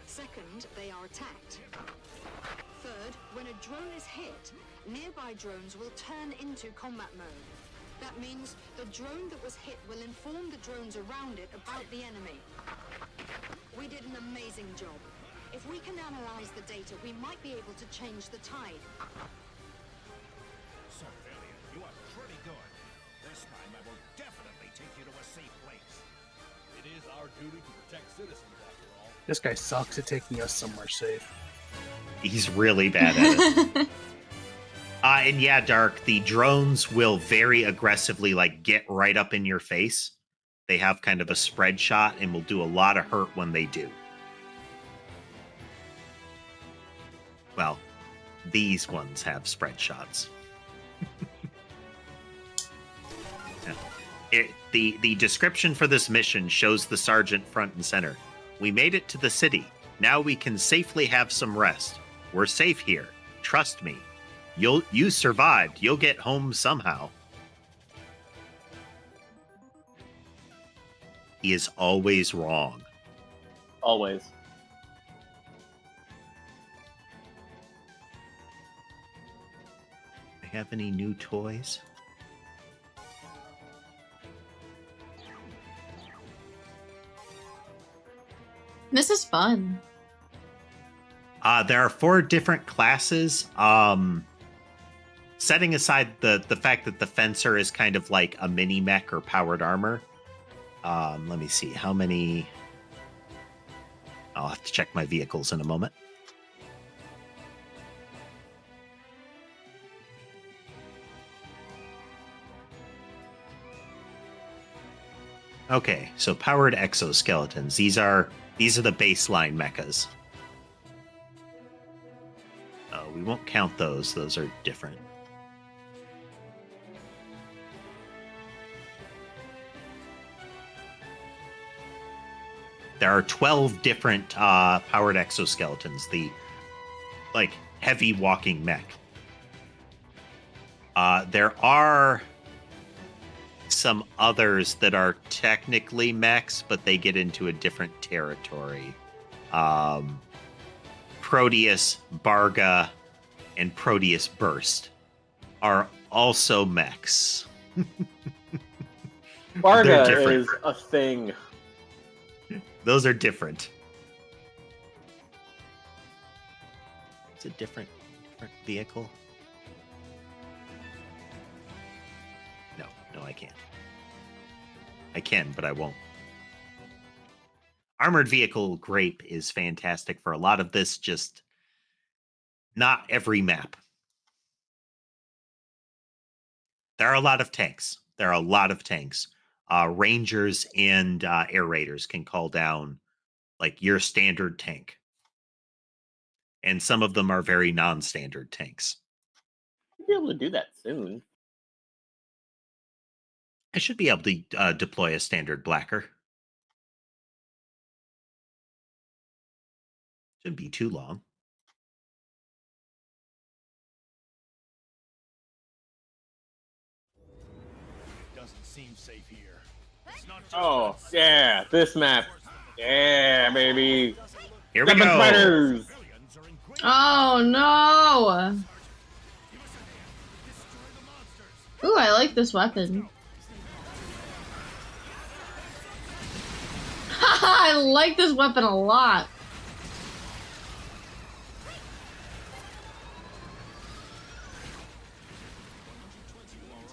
Speaker 6: Second, they are attacked. Third, when a drone is hit, nearby drones will turn into combat mode. That means the drone that was hit will inform the drones around it about the enemy. We did an amazing job. If we can analyze the data, we might be able to change the tide.
Speaker 7: Civilian, you are pretty good. This time I will definitely take you to a safe place. It is our duty to protect citizens, after all.
Speaker 3: This guy sucks at taking us somewhere safe.
Speaker 4: He's really bad at it. And yeah, Dark, the drones will very aggressively, like, get right up in your face. They have kind of a spread shot and will do a lot of hurt when they do. Well, these ones have spread shots. Yeah. The description for this mission shows the sergeant front and center. We made it to the city. Now we can safely have some rest. We're safe here. Trust me. You survived. You'll get home somehow. He is always wrong.
Speaker 1: Always.
Speaker 4: Have any new toys?
Speaker 2: This is fun.
Speaker 4: There are 4 different classes. Setting aside the fact that the fencer is kind of like a mini mech or powered armor. Let me see how many. I'll have to check my vehicles in a moment. Okay, so powered exoskeletons. These are the baseline mechas. We won't count those. Those are different. There are 12 different powered exoskeletons, the like heavy walking mech. There are some others that are technically mechs, but they get into a different territory. Proteus, Barga, and Proteus Burst are also mechs.
Speaker 1: Barga is a thing.
Speaker 4: Those are different. It's a different vehicle. No, I can't. I can, but I won't. Armored Vehicle Grape is fantastic for a lot of this, just not every map. There are a lot of tanks. Rangers and air raiders can call down like your standard tank. And some of them are very non-standard tanks.
Speaker 1: You'll be able to do that soon.
Speaker 4: I should be able to deploy a standard blacker. Shouldn't be too long.
Speaker 7: Doesn't seem safe here. It's not just
Speaker 1: Oh,
Speaker 7: us.
Speaker 1: yeah, this map. Yeah, baby.
Speaker 4: Here we
Speaker 1: Seven
Speaker 4: go.
Speaker 1: spiders.
Speaker 7: Civilians are in great
Speaker 2: Oh no! Ooh, I like this weapon. I like this weapon a lot.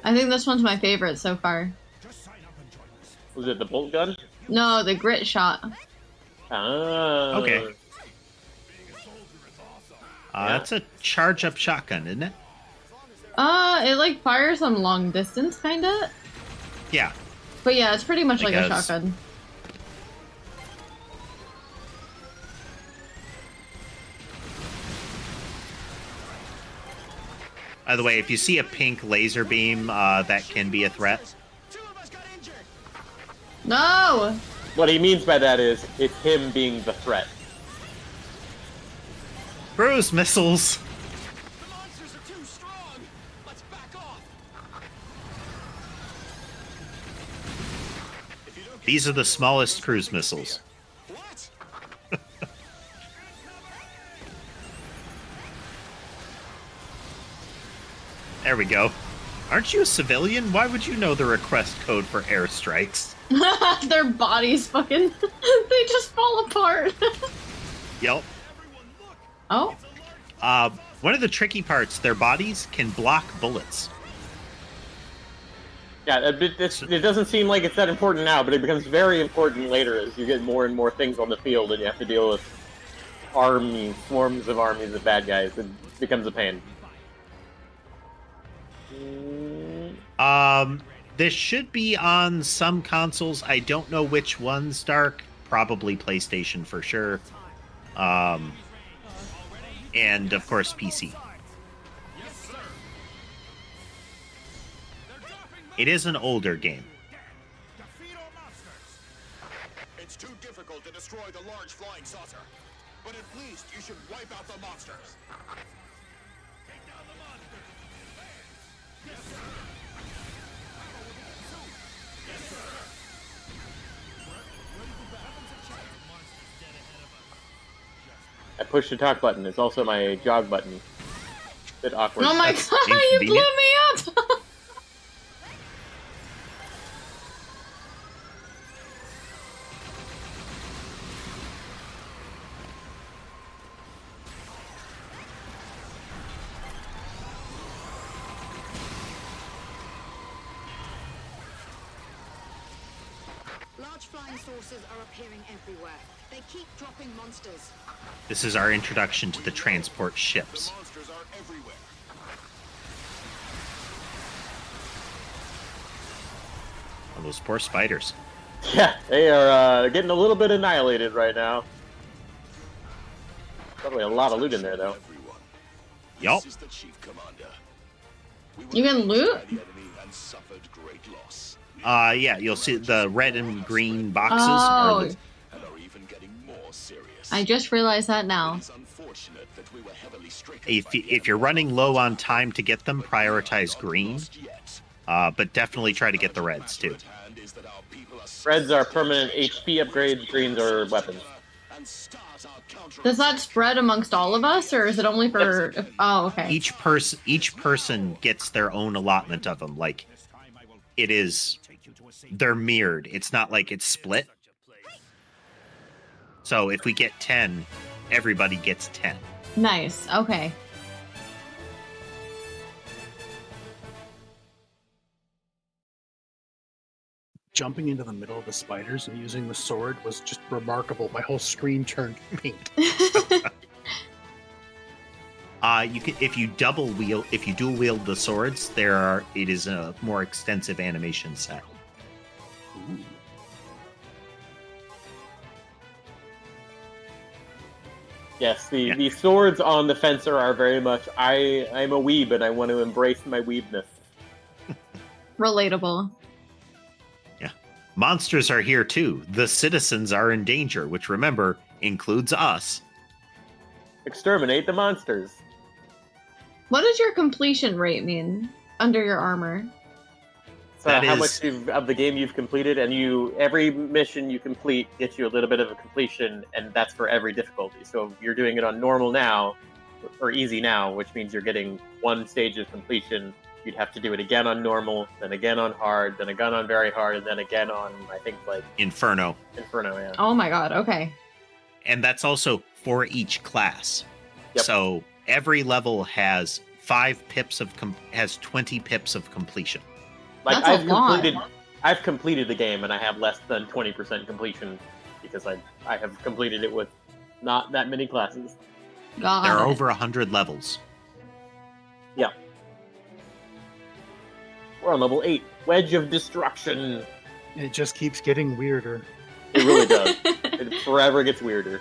Speaker 2: I think this one's my favorite so far.
Speaker 7: Just sign up and join us.
Speaker 1: Was it the bolt gun?
Speaker 2: No, the grit shot.
Speaker 1: Ah.
Speaker 4: Okay.
Speaker 7: Being a soldier is awesome.
Speaker 4: That's a charge-up shotgun, isn't it?
Speaker 2: It like fires some long distance, kinda.
Speaker 4: Yeah.
Speaker 2: But yeah, it's pretty much
Speaker 4: I
Speaker 2: like a
Speaker 4: guess.
Speaker 2: shotgun.
Speaker 4: By the way, if you see a pink laser beam, that can be a threat.
Speaker 2: No!
Speaker 1: What he means by that is it's him being the threat.
Speaker 4: Cruise missiles.
Speaker 5: The monsters are too strong. Let's back off. If you don't get
Speaker 4: These are the smallest cruise missiles.
Speaker 5: what?
Speaker 4: There we go. Aren't you a civilian? Why would you know the request code for airstrikes?
Speaker 2: Their bodies fucking... they just fall apart.
Speaker 4: Yep.
Speaker 2: Oh?
Speaker 4: One of the tricky parts, their bodies can block bullets.
Speaker 1: Yeah, it doesn't seem like it's that important now, but it becomes very important later as you get more and more things on the field and you have to deal with swarms of armies of bad guys. It becomes a pain.
Speaker 4: This should be on some consoles. I don't know which ones, Dark. Probably PlayStation for sure. And of course PC. It is an older game.
Speaker 7: Defeat all monsters.
Speaker 5: It's too difficult to destroy the large flying saucer. But at least you should wipe out the monsters.
Speaker 7: Take down the monsters. Yes, sir. Yes, sir.
Speaker 1: I pushed the talk button. It's also my jog button. Bit awkward.
Speaker 2: Oh my
Speaker 4: That's
Speaker 2: god, you blew
Speaker 4: inconvenient.
Speaker 2: me up!
Speaker 6: Large flying saucers are appearing everywhere. They keep dropping monsters.
Speaker 4: This is our introduction to the transport ships.
Speaker 5: Monsters are everywhere.
Speaker 4: Oh, those poor spiders.
Speaker 1: Yeah, they are getting a little bit annihilated right now. Probably a lot of loot in there, though.
Speaker 5: Everyone.
Speaker 4: Yup.
Speaker 5: This is the chief commander. We were
Speaker 2: You can loot?
Speaker 5: by the enemy and suffered great loss.
Speaker 4: Yeah, you'll see the red and green boxes. Are
Speaker 2: Oh.
Speaker 4: the,
Speaker 5: And are even serious.
Speaker 2: I just realized that now.
Speaker 5: It's unfortunate that we were heavily stricken
Speaker 4: If you're running low on time to get them, prioritize green. But definitely try to get the reds too.
Speaker 1: Reds are permanent HP upgrades, greens are weapons.
Speaker 2: Does that spread amongst all of us, or is it only for? Oh, okay.
Speaker 4: Each person gets their own allotment of them. Like, it is, they're mirrored. It's not like it's split. So if we get 10, everybody gets 10.
Speaker 2: Nice. Okay.
Speaker 3: Jumping into the middle of the spiders and using the sword was just remarkable. My whole screen turned pink.
Speaker 4: You can, if you dual wield the swords, it is a more extensive animation set.
Speaker 3: Ooh.
Speaker 1: Yes, the swords on the fencer are very much, I'm a weeb and I want to embrace my weebness.
Speaker 2: Relatable.
Speaker 4: Monsters are here too. The citizens are in danger, which, remember, includes us.
Speaker 1: Exterminate the monsters.
Speaker 2: What does your completion rate mean under your armor?
Speaker 1: So how much of the game you've completed, and every mission you complete gets you a little bit of a completion, and that's for every difficulty. So if you're doing it on normal now, or easy now, which means you're getting one stage of completion, you'd have to do it again on normal, then again on hard, then again on very hard, and then again on, I think, like...
Speaker 4: Inferno.
Speaker 1: Inferno, yeah.
Speaker 2: Oh my god, okay.
Speaker 4: And that's also for each class.
Speaker 1: Yep.
Speaker 4: So every level has 20 pips of completion.
Speaker 1: Like,
Speaker 2: That's a lot.
Speaker 1: I've completed the game, and I have less than 20% completion, because I have completed it with not that many classes.
Speaker 2: God.
Speaker 4: There are over 100 levels.
Speaker 1: Yeah. We're on level 8. Wedge of Destruction.
Speaker 3: It just keeps getting weirder.
Speaker 1: It really does. It forever gets weirder.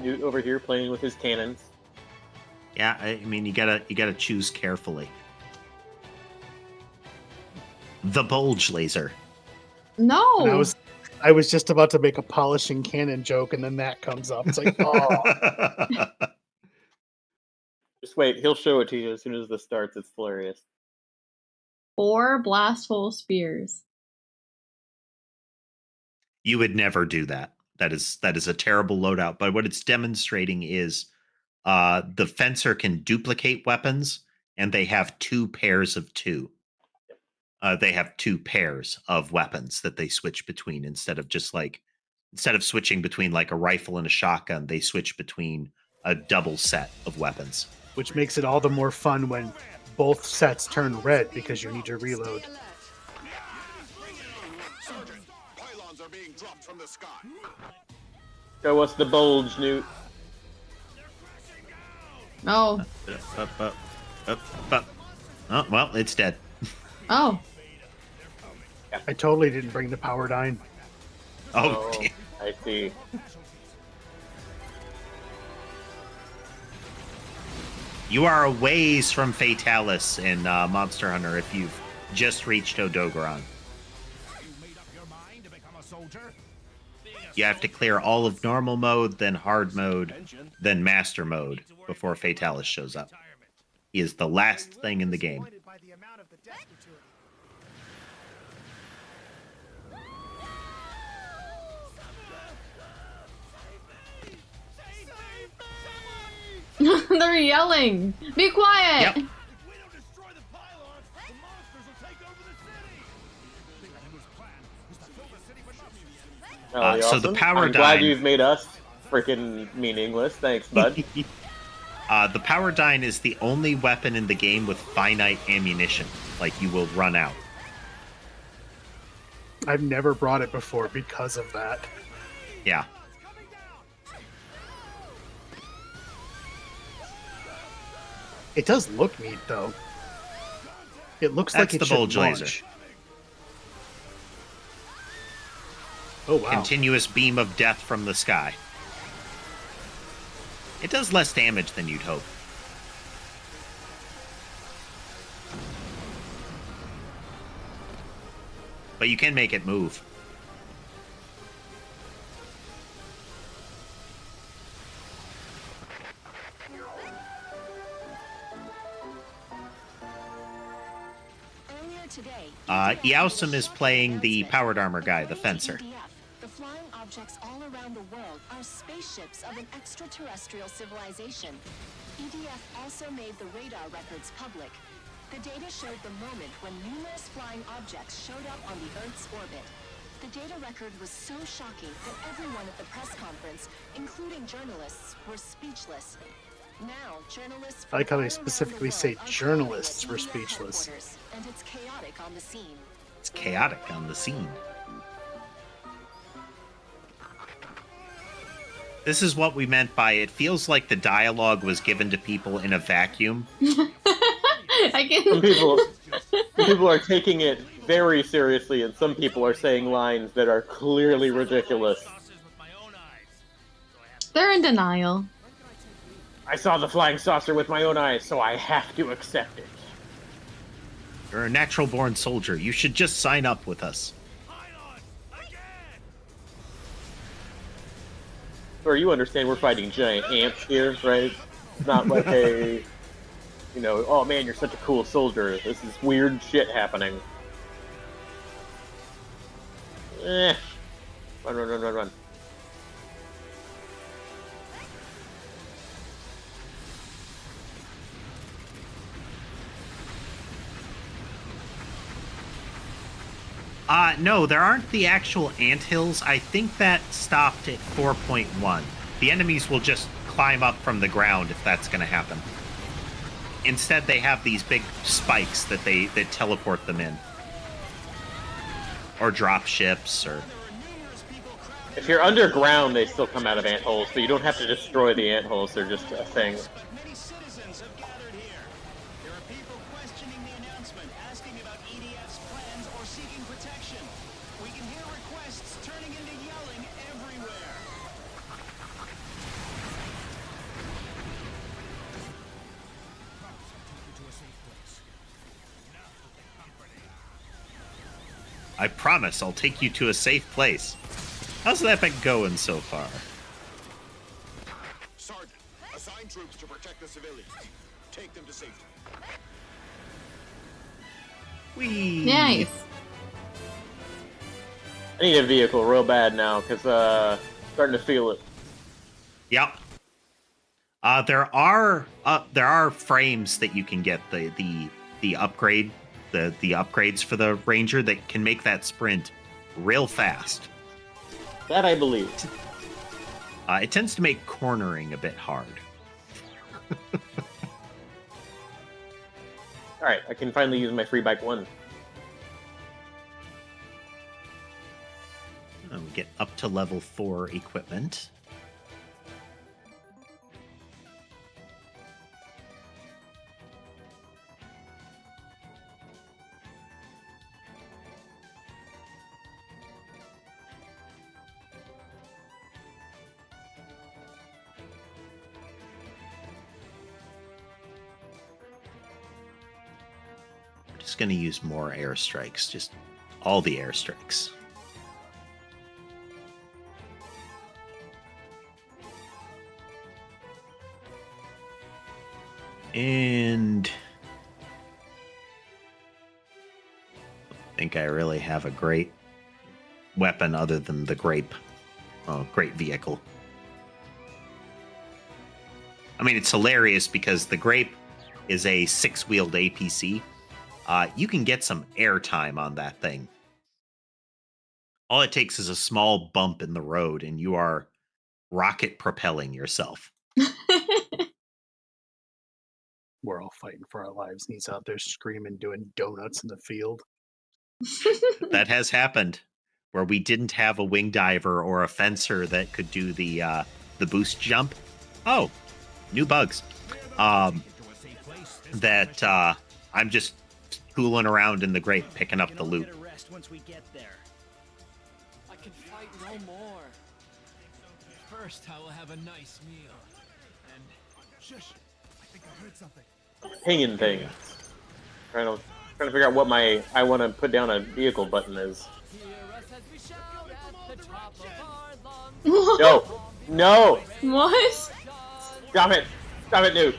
Speaker 1: Newt over here playing with his cannons.
Speaker 4: Yeah, I mean, you gotta choose carefully. The bulge laser.
Speaker 2: No.
Speaker 3: And I was just about to make a polishing cannon joke, and then that comes up. It's like, oh.
Speaker 1: Just wait, he'll show it to you as soon as this starts. It's hilarious.
Speaker 2: 4 blast-hole spears.
Speaker 4: You would never do that. That is a terrible loadout. But what it's demonstrating is the fencer can duplicate weapons, and they have 2 pairs of 2. They have 2 pairs of weapons that they switch between instead of switching between like a rifle and a shotgun. They switch between a double set of weapons,
Speaker 3: Which makes it all the more fun when both sets turn red because you need to reload.
Speaker 5: Sergeant, pylons are being dropped from the sky.
Speaker 1: Show us the bulge, Newt.
Speaker 2: Oh.
Speaker 4: Oh, well, it's dead.
Speaker 2: Oh.
Speaker 3: I totally didn't bring the power dine.
Speaker 4: Oh, damn.
Speaker 1: I see.
Speaker 4: You are a ways from Fatalis in Monster Hunter if you've just reached Odogaron.
Speaker 7: You made up your mind to become a soldier?
Speaker 4: You have to clear all of normal mode, then hard mode, then master mode before Fatalis shows up. He is the last thing in the game.
Speaker 2: They're yelling. Be quiet.
Speaker 4: Yep.
Speaker 7: If we don't destroy the pylons, the monsters will take over the city! His plan is to fill the city with monsters.
Speaker 1: Oh,
Speaker 4: So the power
Speaker 1: I'm glad
Speaker 4: dine-
Speaker 1: you've made us freaking meaningless. Thanks, bud.
Speaker 4: The power dine is the only weapon in the game with finite ammunition. Like, you will run out.
Speaker 3: I've never brought it before because of that.
Speaker 4: Yeah.
Speaker 3: It does look neat, though. It looks
Speaker 4: That's
Speaker 3: like it
Speaker 4: the
Speaker 3: should
Speaker 4: bulge
Speaker 3: launch.
Speaker 4: laser.
Speaker 3: Oh, wow.
Speaker 4: Continuous beam of death from the sky. It does less damage than you'd hope. but you can make it move.
Speaker 6: Earlier today,
Speaker 4: Yaosum is playing the powered armor guy, the fencer.
Speaker 6: The flying objects all around the world are spaceships of an extraterrestrial civilization. EDF also made the radar records public. The data showed the moment when numerous flying objects showed up on the Earth's orbit. The data record was so shocking that everyone at the press conference, including journalists, were speechless. Now, journalists
Speaker 3: I like how they
Speaker 6: from all around
Speaker 3: specifically
Speaker 6: the
Speaker 3: say
Speaker 6: world are
Speaker 3: journalists
Speaker 6: calling
Speaker 3: were
Speaker 6: at EDF
Speaker 3: speechless.
Speaker 6: headquarters, and it's chaotic on the scene.
Speaker 4: It's chaotic on the scene. This is what we meant by it feels like the dialogue was given to people in a vacuum.
Speaker 2: I can.
Speaker 1: Some people are taking it very seriously, and some people are saying lines that are clearly ridiculous.
Speaker 2: They're in denial.
Speaker 1: I saw the flying saucer with my own eyes, so I have to accept it.
Speaker 4: You're a natural-born soldier. You should just sign up with us.
Speaker 1: Or you understand we're fighting giant ants here, right? It's not like a, oh man, you're such a cool soldier. This is weird shit happening. Run, run, run, run, run.
Speaker 4: No, there aren't the actual anthills. I think that stopped at 4.1. The enemies will just climb up from the ground if that's going to happen. Instead, they have these big spikes that teleport them in. Or drop ships, or...
Speaker 1: If you're underground, they still come out of ant holes, so you don't have to destroy the ant holes. They're just a thing.
Speaker 8: Many citizens have gathered here. There are people questioning the announcement, asking about EDF's plans or seeking protection. We can hear requests turning into yelling everywhere.
Speaker 4: I promise I'll take you to a safe place. How's that been going so far?
Speaker 7: Sergeant, assign troops to protect the civilians. Take them to safety.
Speaker 4: Whee!
Speaker 2: Nice.
Speaker 1: I need a vehicle real bad now, because starting to feel it.
Speaker 4: Yep. There are frames that you can get the upgrade the upgrades for the Ranger that can make that sprint real fast.
Speaker 1: That I believe.
Speaker 4: It tends to make cornering a bit hard.
Speaker 1: Alright, I can finally use my free bike 1.
Speaker 4: We get up to level 4 equipment. Just going to use more airstrikes, just all the airstrikes. And I think I really have a great weapon other than the grape. Oh, great vehicle. I mean, it's hilarious because the grape is a 6-wheeled APC. You can get some airtime on that thing. All it takes is a small bump in the road and you are rocket propelling yourself.
Speaker 3: We're all fighting for our lives, and he's out there screaming, doing donuts in the field.
Speaker 4: That has happened, where we didn't have a wing diver or a fencer that could do the boost jump. Oh, new bugs. I'm just fooling around in the grape, picking up the loot.
Speaker 8: Once we get there. I can fight no more. First, I will have a nice meal. And
Speaker 7: Shush! I think I heard something.
Speaker 1: Pinging things. Trying Trying to figure out what I want to put down a vehicle button is. No! No!
Speaker 2: What?
Speaker 1: Stop it! Stop it, Newt!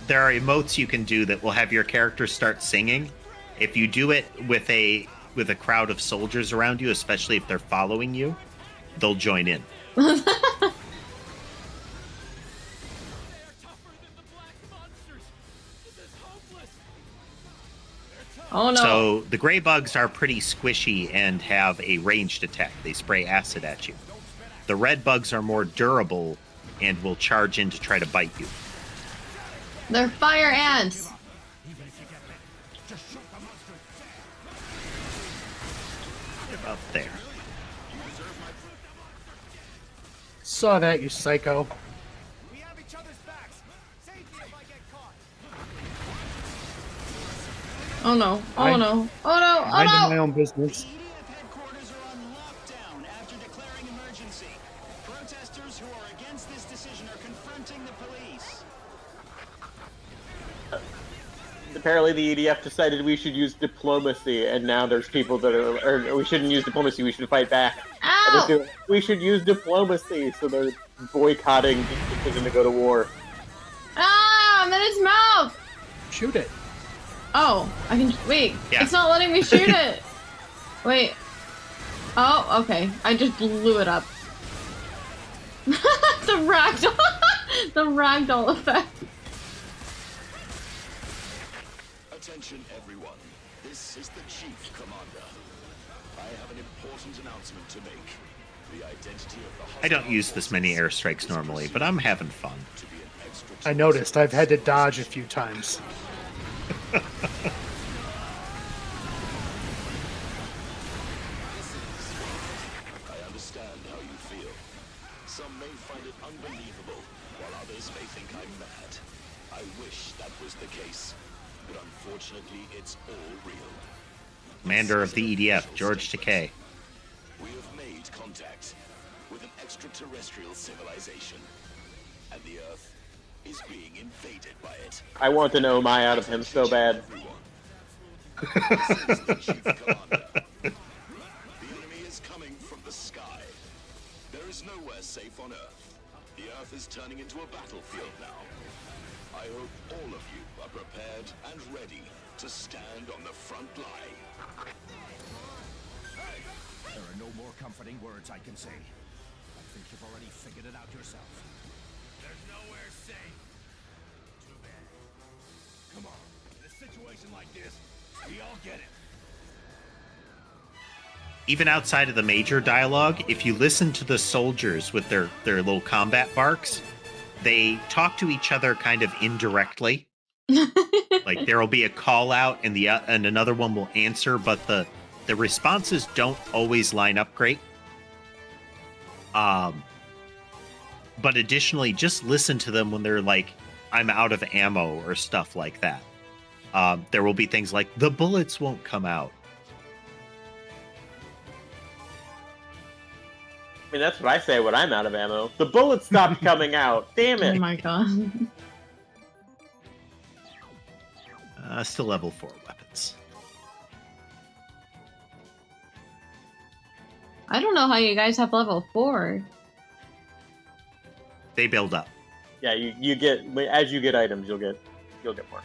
Speaker 4: There are emotes you can do that will have your character start singing. If you do it with a crowd of soldiers around you, especially if they're following you, they'll join in.
Speaker 2: Oh no.
Speaker 4: So the gray bugs are pretty squishy and have a ranged attack. They spray acid at you. The red bugs are more durable and will charge in to try to bite you.
Speaker 2: They're fire ants.
Speaker 4: Up there.
Speaker 3: Saw that, you psycho.
Speaker 7: We have each other's backs. Safety if I get caught.
Speaker 2: Oh no. Oh no. Oh no. Oh
Speaker 3: Minding my
Speaker 2: no.
Speaker 3: own business.
Speaker 8: EDF headquarters are on lockdown after declaring emergency. Protesters who are against this decision are confronting the police.
Speaker 1: Apparently the EDF decided we should use diplomacy, and now there's people that are, or we shouldn't use diplomacy, we should fight back.
Speaker 2: Ow!
Speaker 1: We should use diplomacy, so they're boycotting the decision to go to war.
Speaker 2: Ah! I'm in its mouth!
Speaker 3: Shoot it.
Speaker 2: Oh, I can. Wait,
Speaker 4: Yeah.
Speaker 2: it's not letting me shoot it! Wait. Oh, okay. I just blew it up. The ragdoll! The ragdoll effect.
Speaker 5: Attention everyone, this is the Chief Commander. I have an important announcement to make. The identity of the
Speaker 4: I don't use this many airstrikes normally, but I'm having fun.
Speaker 5: to be an extra
Speaker 3: I noticed. I've had to dodge a few times.
Speaker 5: I understand how you feel. Some may find it unbelievable, while others may think I'm mad. I wish that was the case, but unfortunately it's all real.
Speaker 4: Commander of the EDF, George Takei.
Speaker 5: We have made contact with an extraterrestrial civilization, and the Earth is being invaded by it.
Speaker 1: I want to know my out of him so bad.
Speaker 5: This is the Chief Commander. The enemy is coming from the sky. There is nowhere safe on Earth. The Earth is turning into a battlefield now. I hope all of you are prepared and ready to stand on the front line.
Speaker 7: There are no more comforting words I can say. I think you've already figured it out yourself. There's nowhere safe. Too bad. Come on. In a situation like this, we all get it.
Speaker 4: Even outside of the major dialogue, if you listen to the soldiers with their little combat barks, they talk to each other kind of indirectly. Like there will be a call out and another one will answer, but the responses don't always line up great. But additionally, just listen to them when they're like, I'm out of ammo or stuff like that. There will be things like, the bullets won't come out.
Speaker 1: I mean, that's what I say when I'm out of ammo. The bullets stopped coming out. Damn
Speaker 2: Oh
Speaker 1: it.
Speaker 2: my god.
Speaker 4: Still level 4 weapons.
Speaker 2: I don't know how you guys have level 4.
Speaker 4: They build up.
Speaker 1: Yeah, you get, as you get items, you'll get more.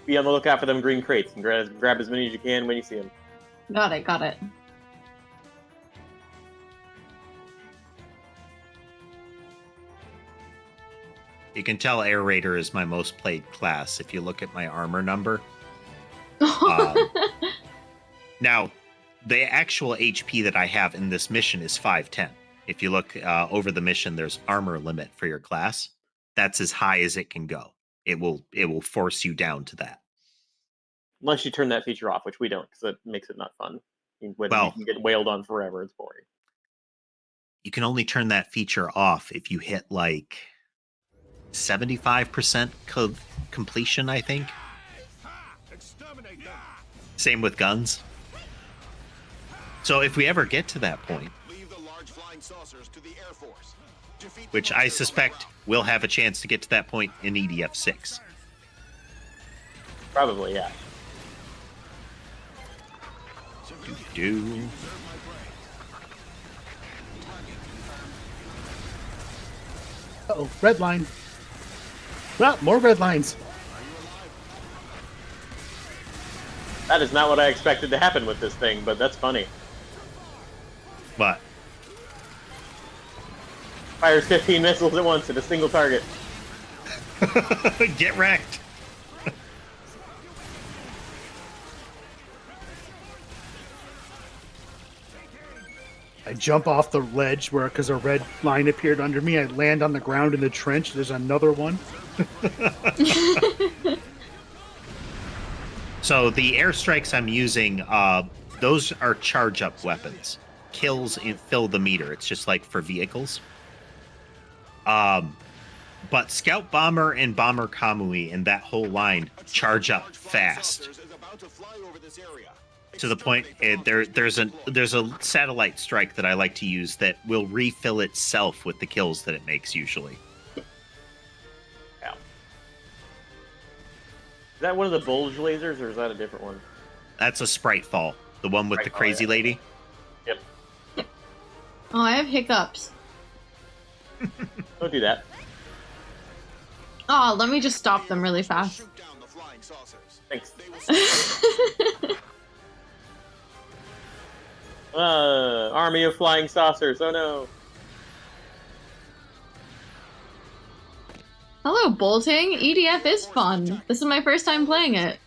Speaker 1: Be on the lookout for them green crates and grab as many as you can when you see them.
Speaker 2: Got it, got it.
Speaker 4: You can tell Air Raider is my most played class if you look at my armor number. Now, the actual HP that I have in this mission is 510. If you look over the mission, there's armor limit for your class. That's as high as it can go. It will force you down to that.
Speaker 1: Unless you turn that feature off, which we don't, because it makes it not fun. When
Speaker 4: Well-
Speaker 1: you can get wailed on forever, it's boring.
Speaker 4: You can only turn that feature off if you hit like 75% completion, I think.
Speaker 7: Exterminate them.
Speaker 4: Same with guns. So if we ever get to that point,
Speaker 5: Leave the large flying saucers to the Air Force. Defeat the
Speaker 4: which I
Speaker 5: monsters
Speaker 4: suspect
Speaker 5: on
Speaker 4: we'll have a chance to get to that point in EDF 6.
Speaker 1: Probably, yeah.
Speaker 4: Do.
Speaker 3: Uh-oh, red line. Well, more red lines.
Speaker 1: That is not what I expected to happen with this thing, but that's funny.
Speaker 4: What?
Speaker 1: Fires 15 missiles at once at a single target.
Speaker 4: Get wrecked.
Speaker 3: I jump off the ledge because a red line appeared under me. I land on the ground in the trench. There's another one.
Speaker 4: So the airstrikes I'm using, those are charge-up weapons. Kills fill the meter. It's just like for vehicles. But Scout Bomber and Bomber Kamui and that whole line charge up fast. To the point, there's a satellite strike that I like to use that will refill itself with the kills that it makes usually.
Speaker 1: Yeah. Is that one of the bulge lasers, or is that a different one?
Speaker 4: That's a Sprite Fall, the one with the crazy lady.
Speaker 1: Yep.
Speaker 2: Oh, I have hiccups.
Speaker 1: Don't do that.
Speaker 2: Oh, let me just stop them really fast.
Speaker 1: Thanks. Army of flying saucers. Oh no.
Speaker 2: Hello, bolting. EDF is fun. This is my first time playing it.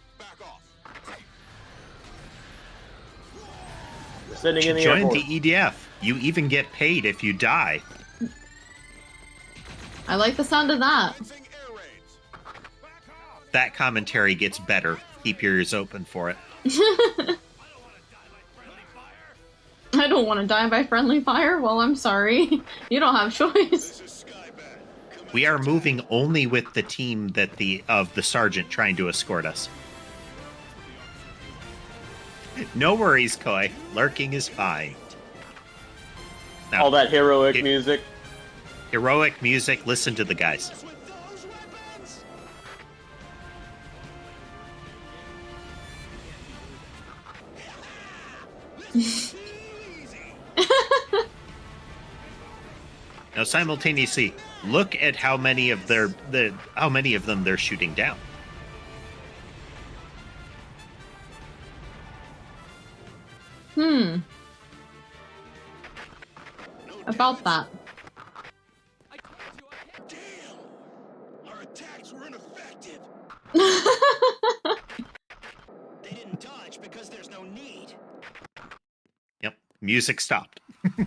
Speaker 1: We're sending in the
Speaker 4: Join
Speaker 1: airport.
Speaker 4: the EDF. You even get paid if you die.
Speaker 2: I like the sound of that.
Speaker 4: That commentary gets better. Keep your ears open for it.
Speaker 2: I don't want to die by friendly fire. Well, I'm sorry. You don't have choice.
Speaker 4: We are moving only with the team that of the sergeant trying to escort us. No worries, Koi. Lurking is fine. Now,
Speaker 1: All that heroic music.
Speaker 4: heroic music. Listen to the guys. Now, simultaneously, look at how many of them they're shooting down.
Speaker 2: About that.
Speaker 5: Damn! Our attacks were ineffective.
Speaker 8: They didn't dodge because there's no need.
Speaker 4: Yep, music stopped.
Speaker 7: Large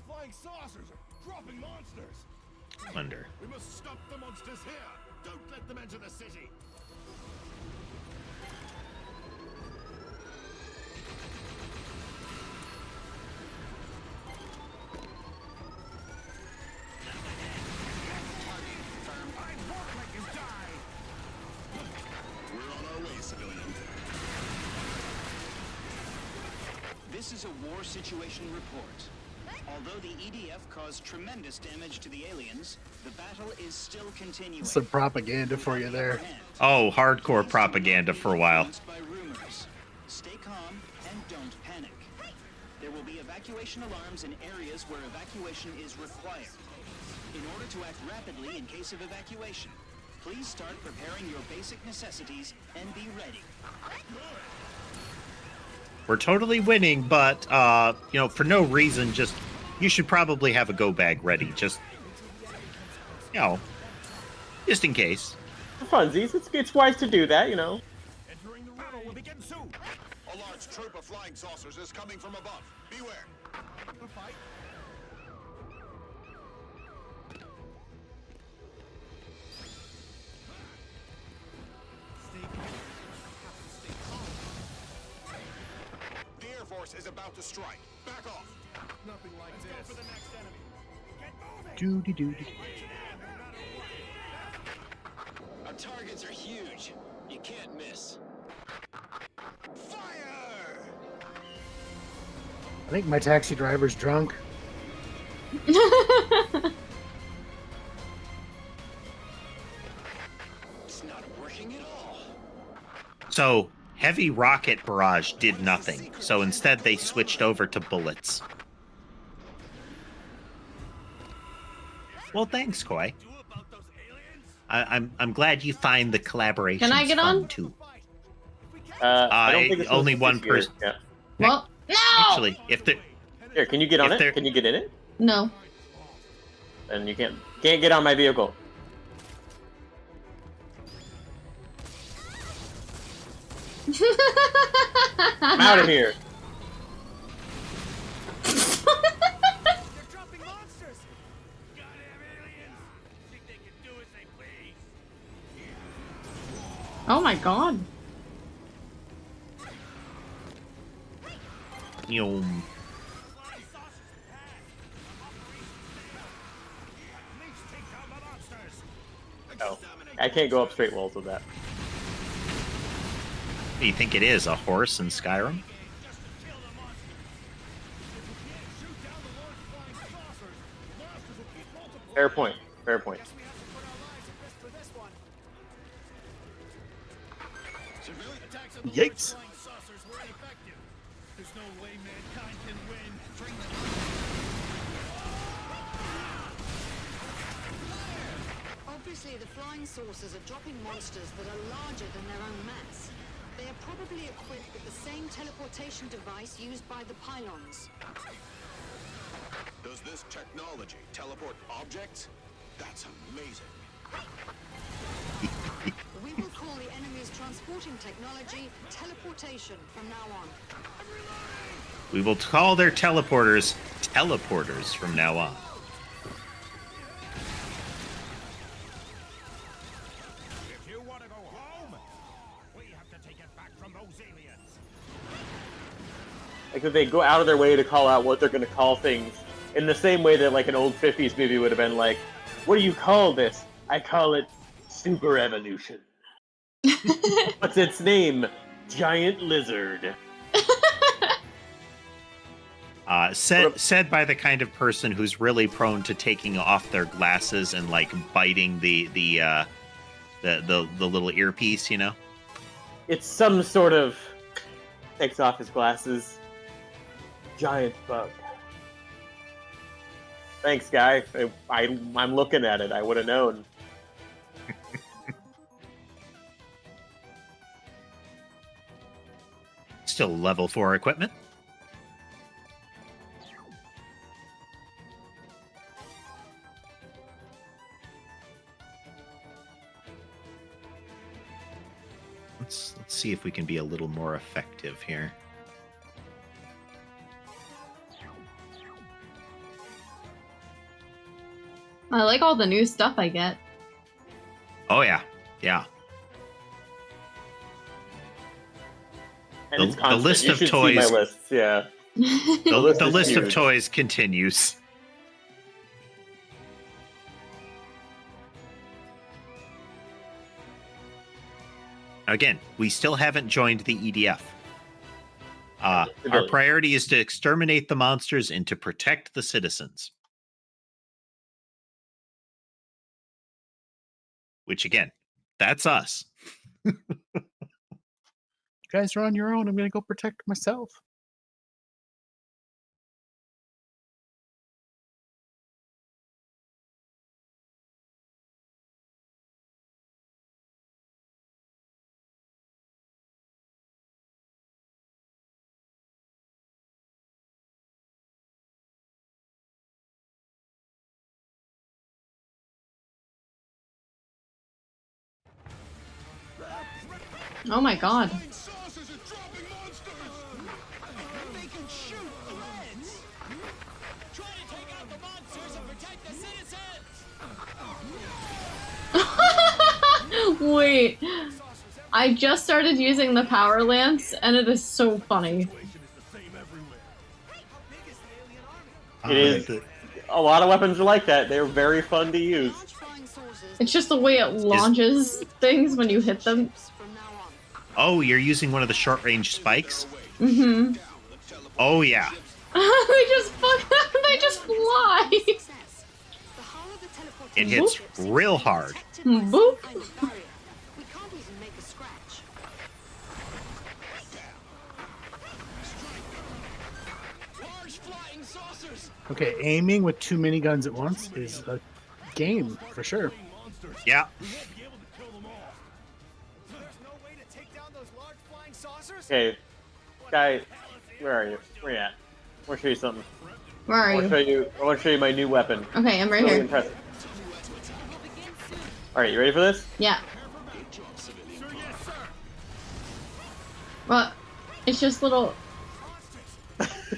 Speaker 7: flying saucers are dropping monsters.
Speaker 4: Wonder.
Speaker 7: We must stop the monsters here. Don't let them enter the city.
Speaker 5: We're on our way, civilian.
Speaker 8: This is a war situation report. Although the EDF caused tremendous damage to the aliens, the battle is still continuing.
Speaker 3: Some propaganda for you there.
Speaker 4: Oh, hardcore propaganda for a while.
Speaker 8: By rumors. Stay calm and don't panic. There will be evacuation alarms in areas where evacuation is required. In order to act rapidly in case of evacuation, please start preparing your basic necessities and be ready.
Speaker 4: We're totally winning, but, for no reason, you should probably have a go bag ready. Just in case.
Speaker 1: For funsies, it's wise to do that, you know.
Speaker 7: Entering the river will begin soon.
Speaker 5: A large troop of flying saucers is coming from above. Beware.
Speaker 7: The fight.
Speaker 5: The Air Force is about to strike. Back off.
Speaker 7: Nothing like this. Go for the next enemy. Get moving.
Speaker 3: Doody doody.
Speaker 8: Our targets are huge. You can't miss.
Speaker 5: Fire!
Speaker 3: I think my taxi driver's drunk.
Speaker 4: So heavy rocket barrage did nothing. So instead they switched over to bullets. Well, thanks, Koi. I'm glad you find the collaboration
Speaker 2: Can I get
Speaker 4: fun
Speaker 2: on?
Speaker 4: too.
Speaker 1: I don't think it's
Speaker 4: only one person.
Speaker 1: Yeah.
Speaker 2: Well, no!
Speaker 4: Actually, if there,
Speaker 1: Here, can you get on
Speaker 4: If
Speaker 1: it?
Speaker 4: there-
Speaker 1: Can you get in it?
Speaker 2: No.
Speaker 1: Then you can't get on my vehicle. I'm out of here.
Speaker 8: They're dropping monsters! Goddamn aliens! Think they can do as they please?
Speaker 2: Oh my god.
Speaker 4: you
Speaker 8: Flying saucers attack! Leech, take down the monsters!
Speaker 1: Oh, I can't go up straight walls with that.
Speaker 4: you think it is a horse in Skyrim?
Speaker 8: Just to kill the monsters! If we can't shoot down the large flying saucers, the monsters will keep multiplying!
Speaker 1: Fair point. Fair point.
Speaker 8: Guess we have to put our lives at risk for this one. Civilian attacks of the large
Speaker 3: Yikes.
Speaker 8: flying saucers were ineffective. There's no way mankind can win. Bring them.
Speaker 6: Obviously, the flying saucers are dropping monsters that are larger than their own mass. They are probably equipped with the same teleportation device used by the pylons.
Speaker 5: Does this technology teleport objects? That's amazing.
Speaker 6: We will call the enemy's transporting technology teleportation from now on.
Speaker 4: We will call their teleporters from now on.
Speaker 7: If you want to go home, we have to take it back from those aliens.
Speaker 1: Like, if they go out of their way to call out what they're going to call things in the same way that, like, an old 50s movie would have been like, what do you call this? I call it super evolution. What's its name? Giant lizard.
Speaker 4: Said by the kind of person who's really prone to taking off their glasses and like biting the little earpiece, you know.
Speaker 1: It's some sort of takes off his glasses. Giant bug. Thanks, guy. I'm looking at it. I would have known.
Speaker 4: Still level 4 equipment. Let's see if we can be a little more effective here.
Speaker 2: I like all the new stuff I get.
Speaker 4: Oh yeah, yeah.
Speaker 1: And it's
Speaker 4: The
Speaker 1: constant.
Speaker 4: list
Speaker 1: You
Speaker 4: of
Speaker 1: should
Speaker 4: toys-
Speaker 1: See my lists, yeah.
Speaker 4: The
Speaker 1: is
Speaker 4: list of
Speaker 1: huge.
Speaker 4: toys continues. Again, we still haven't joined the EDF. Our
Speaker 1: Civilian.
Speaker 4: priority is to exterminate the monsters and to protect the citizens. Which, again, that's us.
Speaker 3: You guys are on your own. I'm gonna go protect myself.
Speaker 2: Oh my god.
Speaker 8: Flying saucers are dropping monsters! They can shoot threads! Try to take out the monsters and protect the citizens!
Speaker 2: Wait. I just started using the power lance and it is so funny.
Speaker 1: It is. A lot of weapons are like that. They're very fun to use.
Speaker 6: Large flying saucers
Speaker 2: It's just the way it launches things when you hit them.
Speaker 6: from now on.
Speaker 4: Oh, you're using one of the short-range spikes?
Speaker 2: Mm-hmm.
Speaker 4: Oh, yeah.
Speaker 2: They just fly.
Speaker 6: Success. The hull of the teleportation
Speaker 4: It hits
Speaker 6: ship seems
Speaker 4: real
Speaker 6: to be
Speaker 4: hard.
Speaker 6: protected by some
Speaker 2: Boop.
Speaker 6: kind of barrier. We can't even make a scratch.
Speaker 3: Okay, aiming with too many guns at once is a game for sure.
Speaker 4: Yeah.
Speaker 1: Okay, guy, where are you? Where you at? I want to show you something.
Speaker 2: Where are
Speaker 1: I want to show
Speaker 2: you?
Speaker 1: you. I want to show you my new weapon.
Speaker 2: Okay, I'm right
Speaker 1: Really
Speaker 2: here.
Speaker 1: impressive. All right, you ready for this?
Speaker 2: Yeah. Well, it's just little.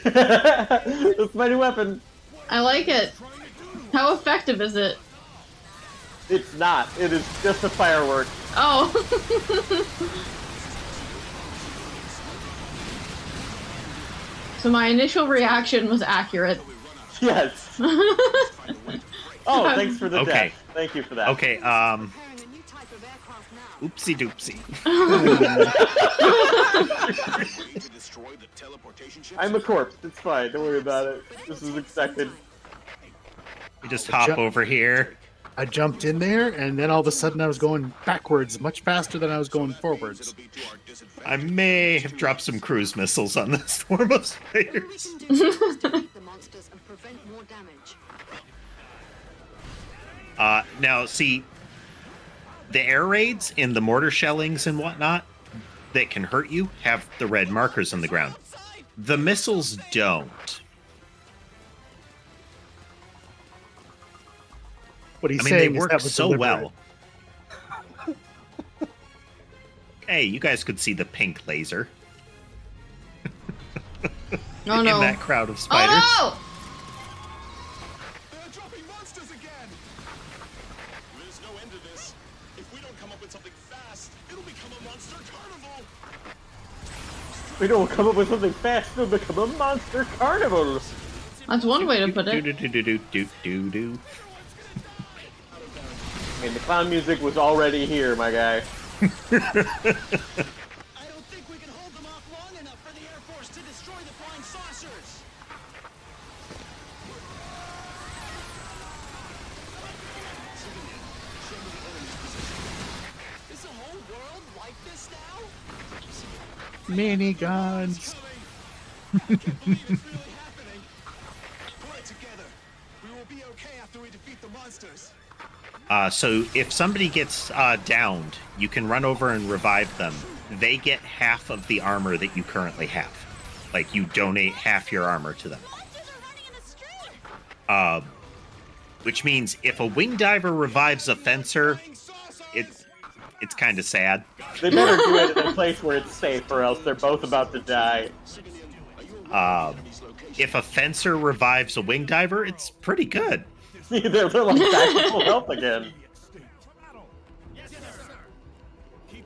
Speaker 1: It's my new weapon.
Speaker 2: I like it. How effective is it?
Speaker 1: It's not. It is just a firework.
Speaker 2: Oh. So my initial reaction was accurate.
Speaker 1: Yes. Oh, thanks for the
Speaker 4: Okay.
Speaker 1: death. Thank you for that.
Speaker 4: Okay.
Speaker 6: Preparing a new type of aircraft now.
Speaker 4: Oopsie doopsie.
Speaker 1: I'm a corpse. It's fine. Don't worry about it. This is expected.
Speaker 4: We just hop over here.
Speaker 3: I jumped in there, and then all of a sudden I was going backwards much faster than I was going forwards.
Speaker 4: I may have dropped some cruise missiles on this swarm of
Speaker 6: We
Speaker 4: spiders.
Speaker 6: can do is defeat the monsters and prevent more damage.
Speaker 4: Now, see, the air raids and the mortar shellings and whatnot that can hurt you have the red markers on the ground. The missiles don't.
Speaker 3: What he's
Speaker 4: I mean, they
Speaker 3: saying is
Speaker 4: work
Speaker 3: that was
Speaker 4: so
Speaker 3: deliberate.
Speaker 4: well. Hey, you guys could see the pink laser
Speaker 2: Oh
Speaker 4: in
Speaker 2: no.
Speaker 4: that crowd of spiders.
Speaker 2: Oh
Speaker 7: They're dropping monsters again! There's no end to this. If we don't come up with something fast, it'll become a monster carnival!
Speaker 1: We don't come up with something fast. It'll become a monster carnival.
Speaker 2: no! That's one way to put
Speaker 4: Do
Speaker 2: it.
Speaker 4: do do do do do do.
Speaker 1: I mean, the clown music was already here, my guy.
Speaker 8: I don't think we can hold them off long enough for the Air Force to destroy the flying saucers. Is the whole world like this now?
Speaker 3: Mini guns.
Speaker 7: Can't believe it's really happening! Pull it together. We will be okay after we defeat the monsters.
Speaker 4: So if somebody gets downed, you can run over and revive them. They get half of the armor that you currently have. Like, you donate half your armor to them. Which means if a wing diver revives a fencer, it's kind of sad.
Speaker 1: They better do it in a place where it's safe, or else they're both about to die.
Speaker 4: If a fencer revives a wing diver, it's pretty good.
Speaker 1: they're like back to full health again.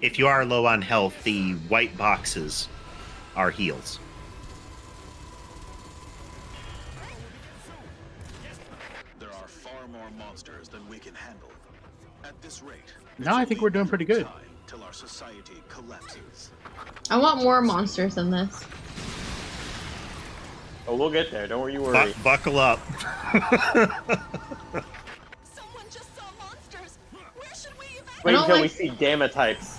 Speaker 4: If you are low on health, the white boxes are heals.
Speaker 5: There are far more monsters than we can handle. At this rate,
Speaker 3: Now I think we're doing pretty good.
Speaker 5: till our society collapses.
Speaker 2: I want more monsters than this.
Speaker 1: Oh, we'll get there. Don't you worry.
Speaker 4: Buckle up.
Speaker 6: Someone just saw monsters. Where should we evacuate?
Speaker 1: Wait
Speaker 2: don't
Speaker 1: until we
Speaker 2: like-
Speaker 1: see gamma types.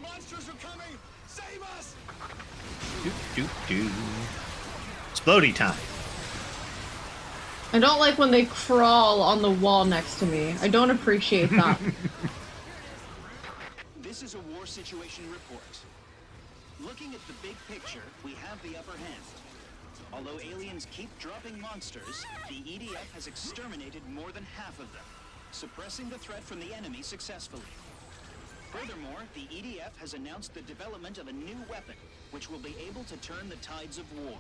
Speaker 7: Monsters are coming! Save us!
Speaker 4: Doop, doop, doop. Explodey time.
Speaker 2: I don't like when they crawl on the wall next to me. I don't appreciate that.
Speaker 8: This is a war situation report. Looking at the big picture, we have the upper hand. Although aliens keep dropping monsters, the EDF has exterminated more than half of them, suppressing the threat from the enemy successfully. Furthermore, the EDF has announced the development of a new weapon, which will be able to turn the tides of war.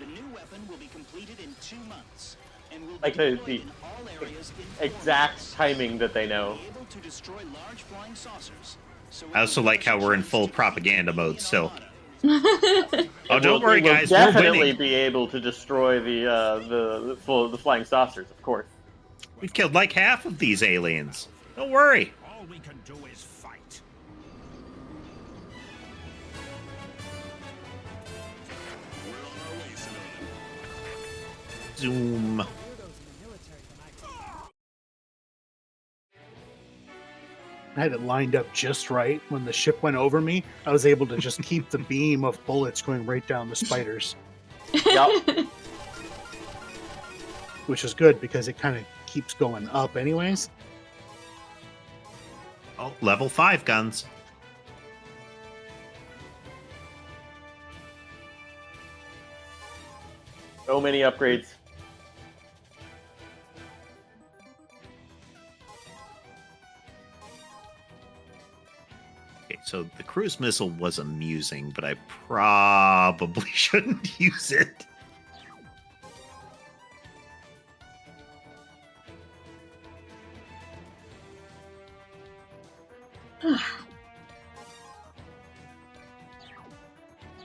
Speaker 8: The new weapon will be completed in 2 months, and will be
Speaker 1: Like the
Speaker 8: deployed in all areas in 4
Speaker 1: Exact
Speaker 8: months.
Speaker 1: timing that they know.
Speaker 8: Be able to destroy large flying saucers. So
Speaker 4: I also like how we're in full propaganda mode still. Oh,
Speaker 1: And
Speaker 4: don't worry,
Speaker 1: we'll
Speaker 4: guys. We're
Speaker 1: definitely
Speaker 4: winning.
Speaker 1: be able to destroy the flying saucers, of course.
Speaker 4: We've killed like half of these aliens. Don't worry.
Speaker 7: All we can do is fight. We're on our way, civilian.
Speaker 4: Zoom.
Speaker 3: I had it lined up just right. When the ship went over me, I was able to just keep the beam of bullets going right down the spiders,
Speaker 1: Yep.
Speaker 3: which is good because it kind of keeps going up anyways.
Speaker 4: Oh, level 5 guns.
Speaker 1: So many upgrades.
Speaker 4: Okay, so the cruise missile was amusing, but I probably shouldn't use it.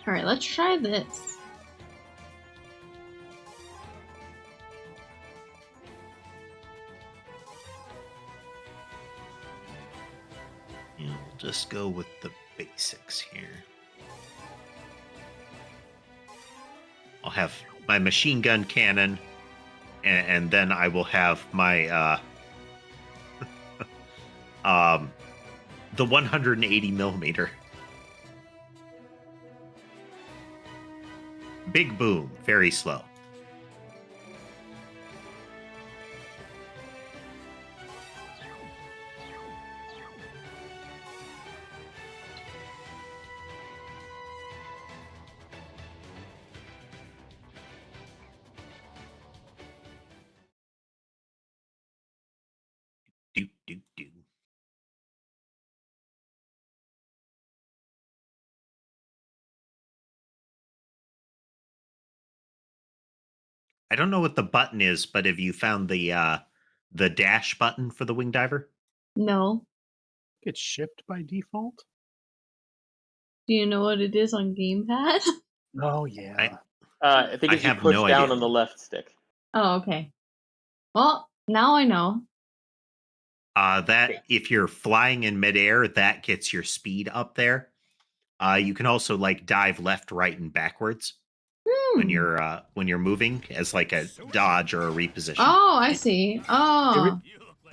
Speaker 2: All right, let's try this.
Speaker 4: Yeah, we'll just go with the basics here. I'll have my machine gun cannon, and then I will have my the 180 millimeter. Big boom, very slow. Do, do, do. I don't know what the button is, but have you found the dash button for the wing diver?
Speaker 2: No.
Speaker 3: It's shipped by default.
Speaker 2: Do you know what it is on gamepad?
Speaker 3: Oh yeah.
Speaker 1: I think
Speaker 4: I
Speaker 1: if you
Speaker 4: have
Speaker 1: push
Speaker 4: no
Speaker 1: down
Speaker 4: idea.
Speaker 1: on the left stick.
Speaker 2: Oh, okay. Well, now I know.
Speaker 4: That if you're flying in midair, that gets your speed up there. You can also like dive left, right, and backwards when you're moving as like a dodge or a reposition.
Speaker 2: Oh, I see. Oh.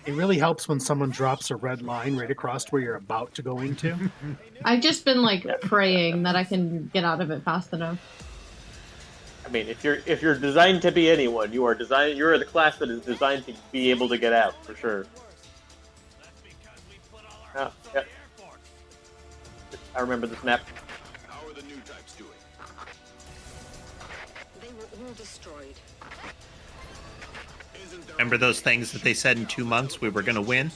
Speaker 3: It really helps when someone drops a red line right across where you're about to go into.
Speaker 2: I've just been like praying that I can get out of it fast enough.
Speaker 1: I mean, if you're designed to be anyone, you are the class that is designed to be able to get out for sure. Oh, yeah. I remember this map.
Speaker 5: How are the new types doing?
Speaker 6: They were all destroyed.
Speaker 5: Isn't there
Speaker 4: Remember those things that they said in 2 months we were going to win?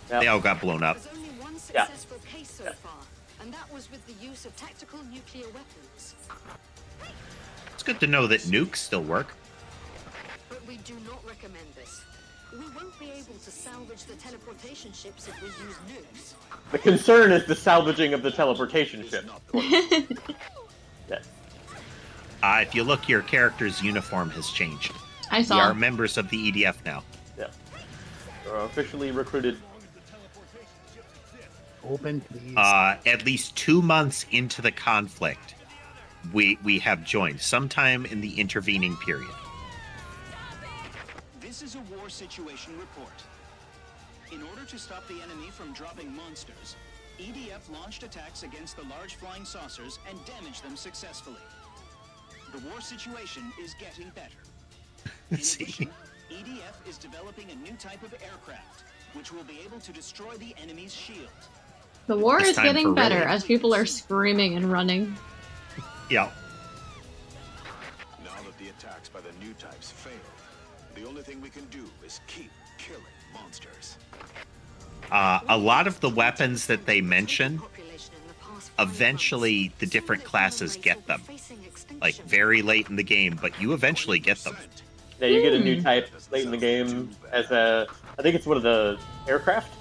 Speaker 1: Yep.
Speaker 4: They all got blown up.
Speaker 6: There's only one
Speaker 1: Yeah.
Speaker 6: successful case so far, and that was with the use of tactical nuclear weapons.
Speaker 4: It's good to know that nukes still work.
Speaker 6: But we do not recommend this. We won't be able to salvage the teleportation ships if we use nukes.
Speaker 1: The concern is the salvaging of the teleportation ship. Yes.
Speaker 4: If you look, your character's uniform has changed.
Speaker 2: I
Speaker 4: We
Speaker 2: saw.
Speaker 4: are members of the EDF now.
Speaker 1: Yeah. We're officially recruited.
Speaker 3: Open, please.
Speaker 4: At least 2 months into the conflict, we have joined sometime in the intervening period.
Speaker 8: This is a war situation report. In order to stop the enemy from dropping monsters, EDF launched attacks against the large flying saucers and damaged them successfully. The war situation is getting better. In
Speaker 4: See?
Speaker 8: addition, EDF is developing a new type of aircraft, which will be able to destroy the enemy's shield.
Speaker 2: The war
Speaker 4: It's
Speaker 2: is
Speaker 4: time
Speaker 2: getting
Speaker 4: for
Speaker 2: better
Speaker 4: real.
Speaker 2: as people are screaming and running.
Speaker 4: Yeah.
Speaker 5: Now that the attacks by the new types failed, the only thing we can do is keep killing monsters.
Speaker 4: A lot of the weapons that they mention,
Speaker 6: Population in the past 5
Speaker 4: eventually
Speaker 6: months.
Speaker 4: the different
Speaker 6: Some of
Speaker 4: classes
Speaker 6: human
Speaker 4: get
Speaker 6: race
Speaker 4: them.
Speaker 6: will be facing extinction.
Speaker 4: Like very late in the game, but you eventually get them.
Speaker 1: Yeah, you get a new type late in the game as I think it's one of the aircraft.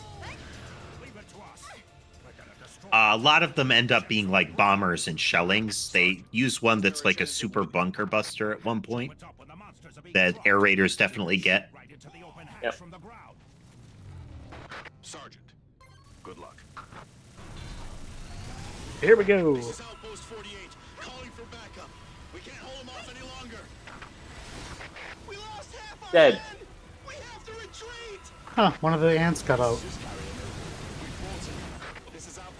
Speaker 4: A lot of them end up being like bombers and shellings. They use one that's like a super bunker buster at one point that air raiders definitely get.
Speaker 1: Yep.
Speaker 5: Sergeant, good luck.
Speaker 3: Here we go.
Speaker 5: This is Outpost 48, calling for backup. We can't hold them off any longer. We lost half our
Speaker 1: Dead.
Speaker 5: men. We have to retreat.
Speaker 3: Huh, one of the ants got out.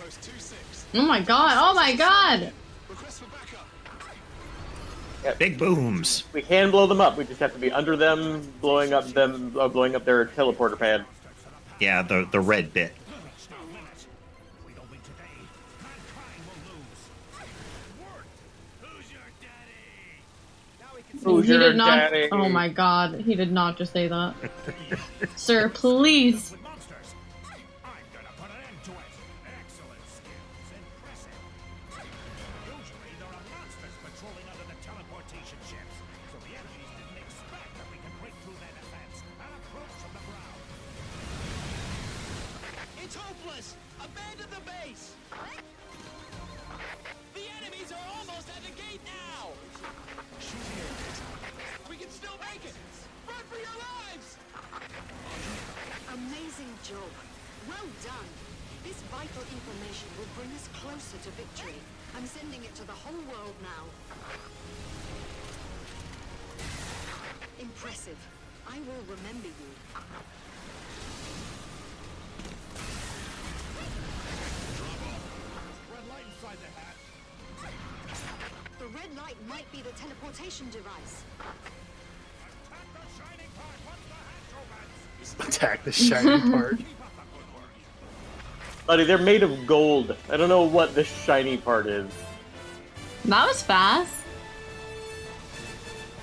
Speaker 8: Outpost 2-6.
Speaker 2: Oh my god! Oh my god!
Speaker 8: Request for backup.
Speaker 4: Big booms.
Speaker 1: We can blow them up. We just have to be under them, blowing up their teleporter pad.
Speaker 4: Yeah, the red bit.
Speaker 7: We don't win today. Mankind will lose. Word. Who's your daddy? Now we can
Speaker 1: Who's
Speaker 2: He
Speaker 1: your
Speaker 2: did not.
Speaker 1: daddy?
Speaker 2: Oh my god! He did not just say that. Sir, please.
Speaker 7: with monsters. I'm gonna put an end to it. Excellent skills. Impressive. Usually there are monsters patrolling under the teleportation ships, so the enemies didn't expect that we can break through their defense and approach from the ground.
Speaker 8: It's hopeless. Abandon the base. The enemies are almost at the gate now. We can still make it. Run for your lives.
Speaker 6: Amazing job. Well done. This vital information will bring us closer to victory. I'm sending it to the whole world now. Impressive. I will remember you.
Speaker 7: Red light inside the hat.
Speaker 6: The red light might be the teleportation device.
Speaker 7: Attack the shining part. What's the hat, romance?
Speaker 3: Attack the shiny part.
Speaker 7: Keep up the good work.
Speaker 1: Buddy, they're made of gold. I don't know what this shiny part is.
Speaker 2: That was fast.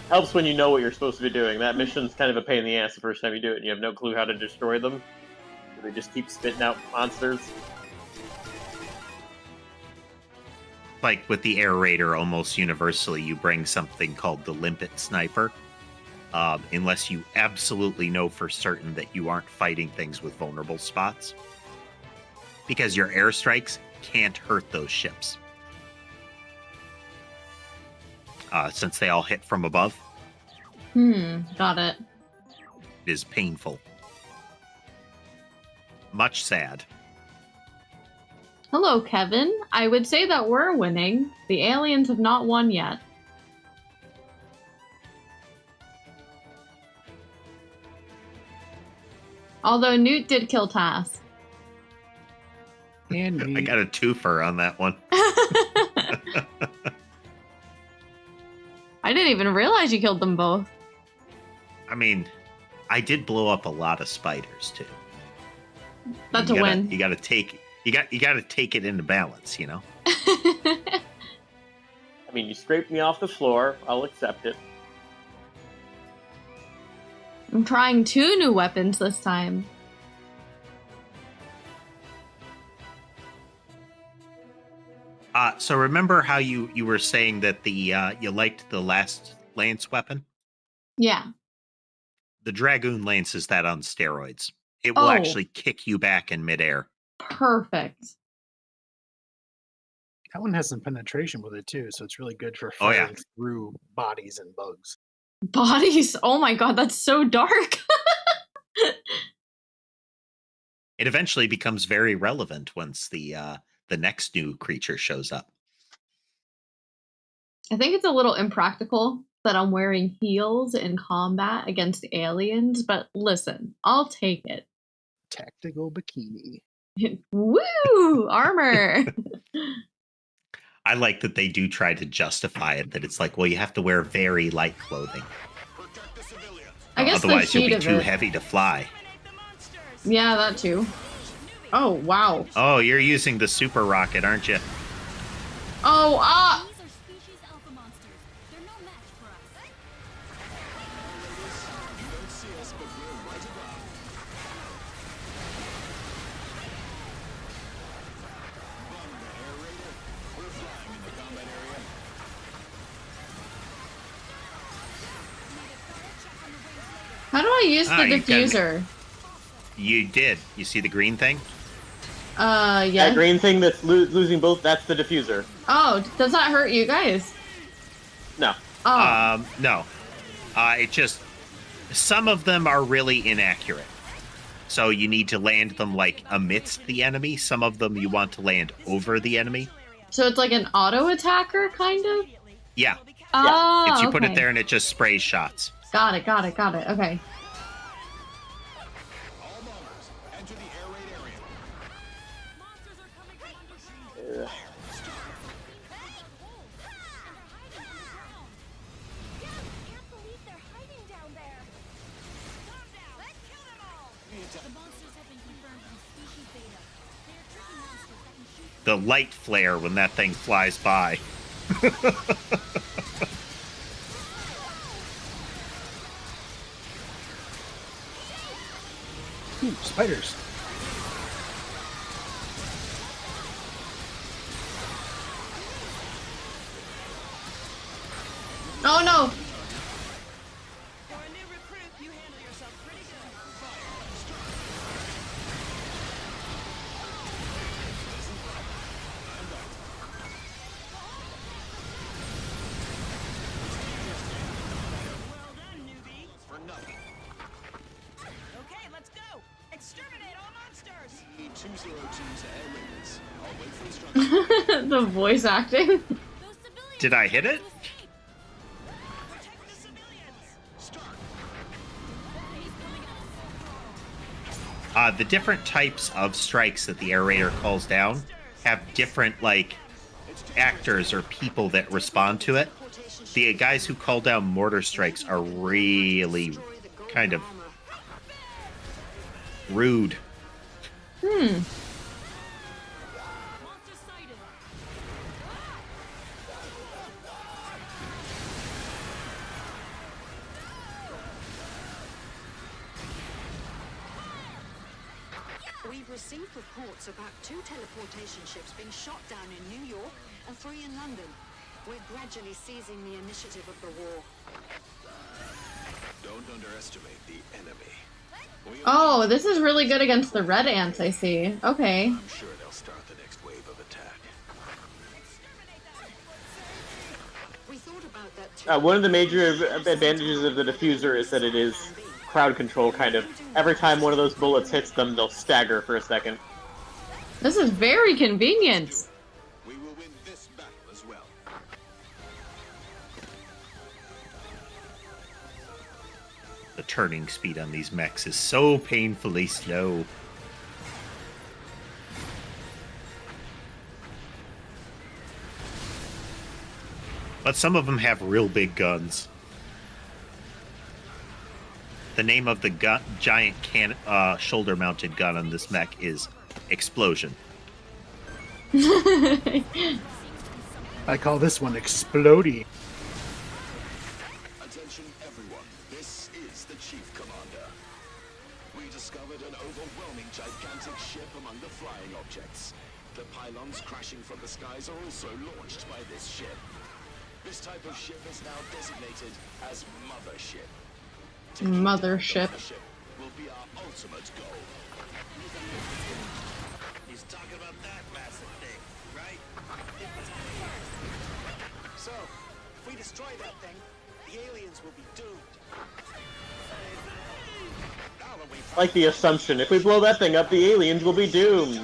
Speaker 1: Helps when you know what you're supposed to be doing. That mission's kind of a pain in the ass the first time you do it, and you have no clue how to destroy them. They just keep spitting out monsters.
Speaker 4: Like with the air raider, almost universally, you bring something called the limpet sniper. Unless you absolutely know for certain that you aren't fighting things with vulnerable spots. Because your airstrikes can't hurt those ships. Since they all hit from above,
Speaker 2: Got it.
Speaker 4: it is painful. Much sad.
Speaker 2: Hello, Kevin. I would say that we're winning. The aliens have not won yet. Although Newt did kill Tass.
Speaker 3: And me.
Speaker 4: I got a twofer on that one.
Speaker 2: I didn't even realize you killed them both.
Speaker 4: I mean, I did blow up a lot of spiders too.
Speaker 2: That's
Speaker 4: You
Speaker 2: a
Speaker 4: gotta-
Speaker 2: win.
Speaker 4: You gotta take it into balance, you know?
Speaker 1: I mean, you scraped me off the floor. I'll accept it.
Speaker 2: I'm trying 2 new weapons this time.
Speaker 4: So remember how you were saying that the you liked the last lance weapon?
Speaker 2: Yeah.
Speaker 4: The Dragoon Lance is that on steroids. It will
Speaker 2: Oh.
Speaker 4: actually kick you back in midair.
Speaker 2: Perfect.
Speaker 3: That one has some penetration with it too, so it's really good for
Speaker 4: Oh, yeah.
Speaker 3: firing through bodies and bugs.
Speaker 2: Bodies. Oh my god, that's so dark.
Speaker 4: It eventually becomes very relevant once the next new creature shows up.
Speaker 2: I think it's a little impractical that I'm wearing heels in combat against aliens, but listen, I'll take it.
Speaker 3: Tactical bikini.
Speaker 2: Woo! Armor!
Speaker 4: I like that they do try to justify it, that it's like, well, you have to wear very light clothing.
Speaker 5: Protect the civilians.
Speaker 2: I guess
Speaker 4: Otherwise,
Speaker 2: the
Speaker 4: you'll
Speaker 2: heat
Speaker 4: be
Speaker 2: of
Speaker 4: too
Speaker 2: it.
Speaker 4: heavy to fly.
Speaker 2: Yeah, that too. Oh, wow.
Speaker 4: Oh, you're using the super rocket, aren't you?
Speaker 2: Oh, ah!
Speaker 9: These are species alpha monsters. They're no match for us.
Speaker 5: You don't see us, but we're right above. Bomb the air raider. We're flying in the combat area.
Speaker 2: How do I use the
Speaker 4: You can-
Speaker 2: diffuser?
Speaker 4: You did. You see the green thing?
Speaker 1: That
Speaker 2: Yeah.
Speaker 1: green thing that's losing both, that's the diffuser.
Speaker 2: Oh, does that hurt you guys?
Speaker 1: No.
Speaker 2: Oh.
Speaker 4: No. It just, some of them are really inaccurate. So you need to land them like amidst the enemy. Some of them you want to land over the enemy.
Speaker 2: So it's like an auto attacker, kind of?
Speaker 4: Yeah.
Speaker 2: Oh,
Speaker 4: It's you put it
Speaker 2: okay.
Speaker 4: there and it just sprays shots.
Speaker 2: Got it. Okay.
Speaker 5: All bombers, enter the air raid area.
Speaker 9: Monsters are coming from under
Speaker 4: the light flare when that thing flies by.
Speaker 3: Ooh, spiders.
Speaker 2: Oh no!
Speaker 8: For a new recruit, you handle yourself pretty good. Well done, newbie.
Speaker 5: For nothing.
Speaker 8: Okay, let's go. Exterminate all monsters.
Speaker 5: E202 to air raiders. I'll wait for instructions.
Speaker 2: The voice acting.
Speaker 9: Those civilians
Speaker 4: Did I hit
Speaker 9: are
Speaker 4: it?
Speaker 9: trying to escape.
Speaker 8: Protect the civilians.
Speaker 5: Start.
Speaker 9: He's coming at us.
Speaker 4: The different types of strikes that the air raider calls down have different, like, actors or people that respond to it. The guys who call down mortar strikes are really kind of rude.
Speaker 9: Monster sighted.
Speaker 6: We've received reports about 2 teleportation ships being shot down in New York and 3 in London. We're gradually seizing the initiative of the war.
Speaker 5: Don't underestimate the enemy.
Speaker 2: Oh, this is really good against the red ants, I see. Okay.
Speaker 5: I'm sure they'll start the next wave of attack.
Speaker 6: We thought about that too.
Speaker 1: One of the major advantages of the diffuser is that it is crowd control, kind of. Every time one of those bullets hits them, they'll stagger for a second.
Speaker 2: This is very convenient.
Speaker 5: We will win this battle as well.
Speaker 4: The turning speed on these mechs is so painfully slow. But some of them have real big guns. The name of the giant shoulder-mounted gun on this mech is Explosion.
Speaker 3: I call this one Explodey.
Speaker 5: Attention everyone, this is the Chief Commander. We discovered an overwhelming gigantic ship among the flying objects. The pylons crashing from the skies are also launched by this ship. This type of ship is now designated as Mothership.
Speaker 2: Mothership.
Speaker 5: Mothership will be our ultimate goal.
Speaker 7: He's talking about that massive thing, right?
Speaker 8: So, if we destroy that thing, the aliens will be doomed. Now that we've
Speaker 1: Like the assumption, if we blow that thing up, the aliens will be doomed.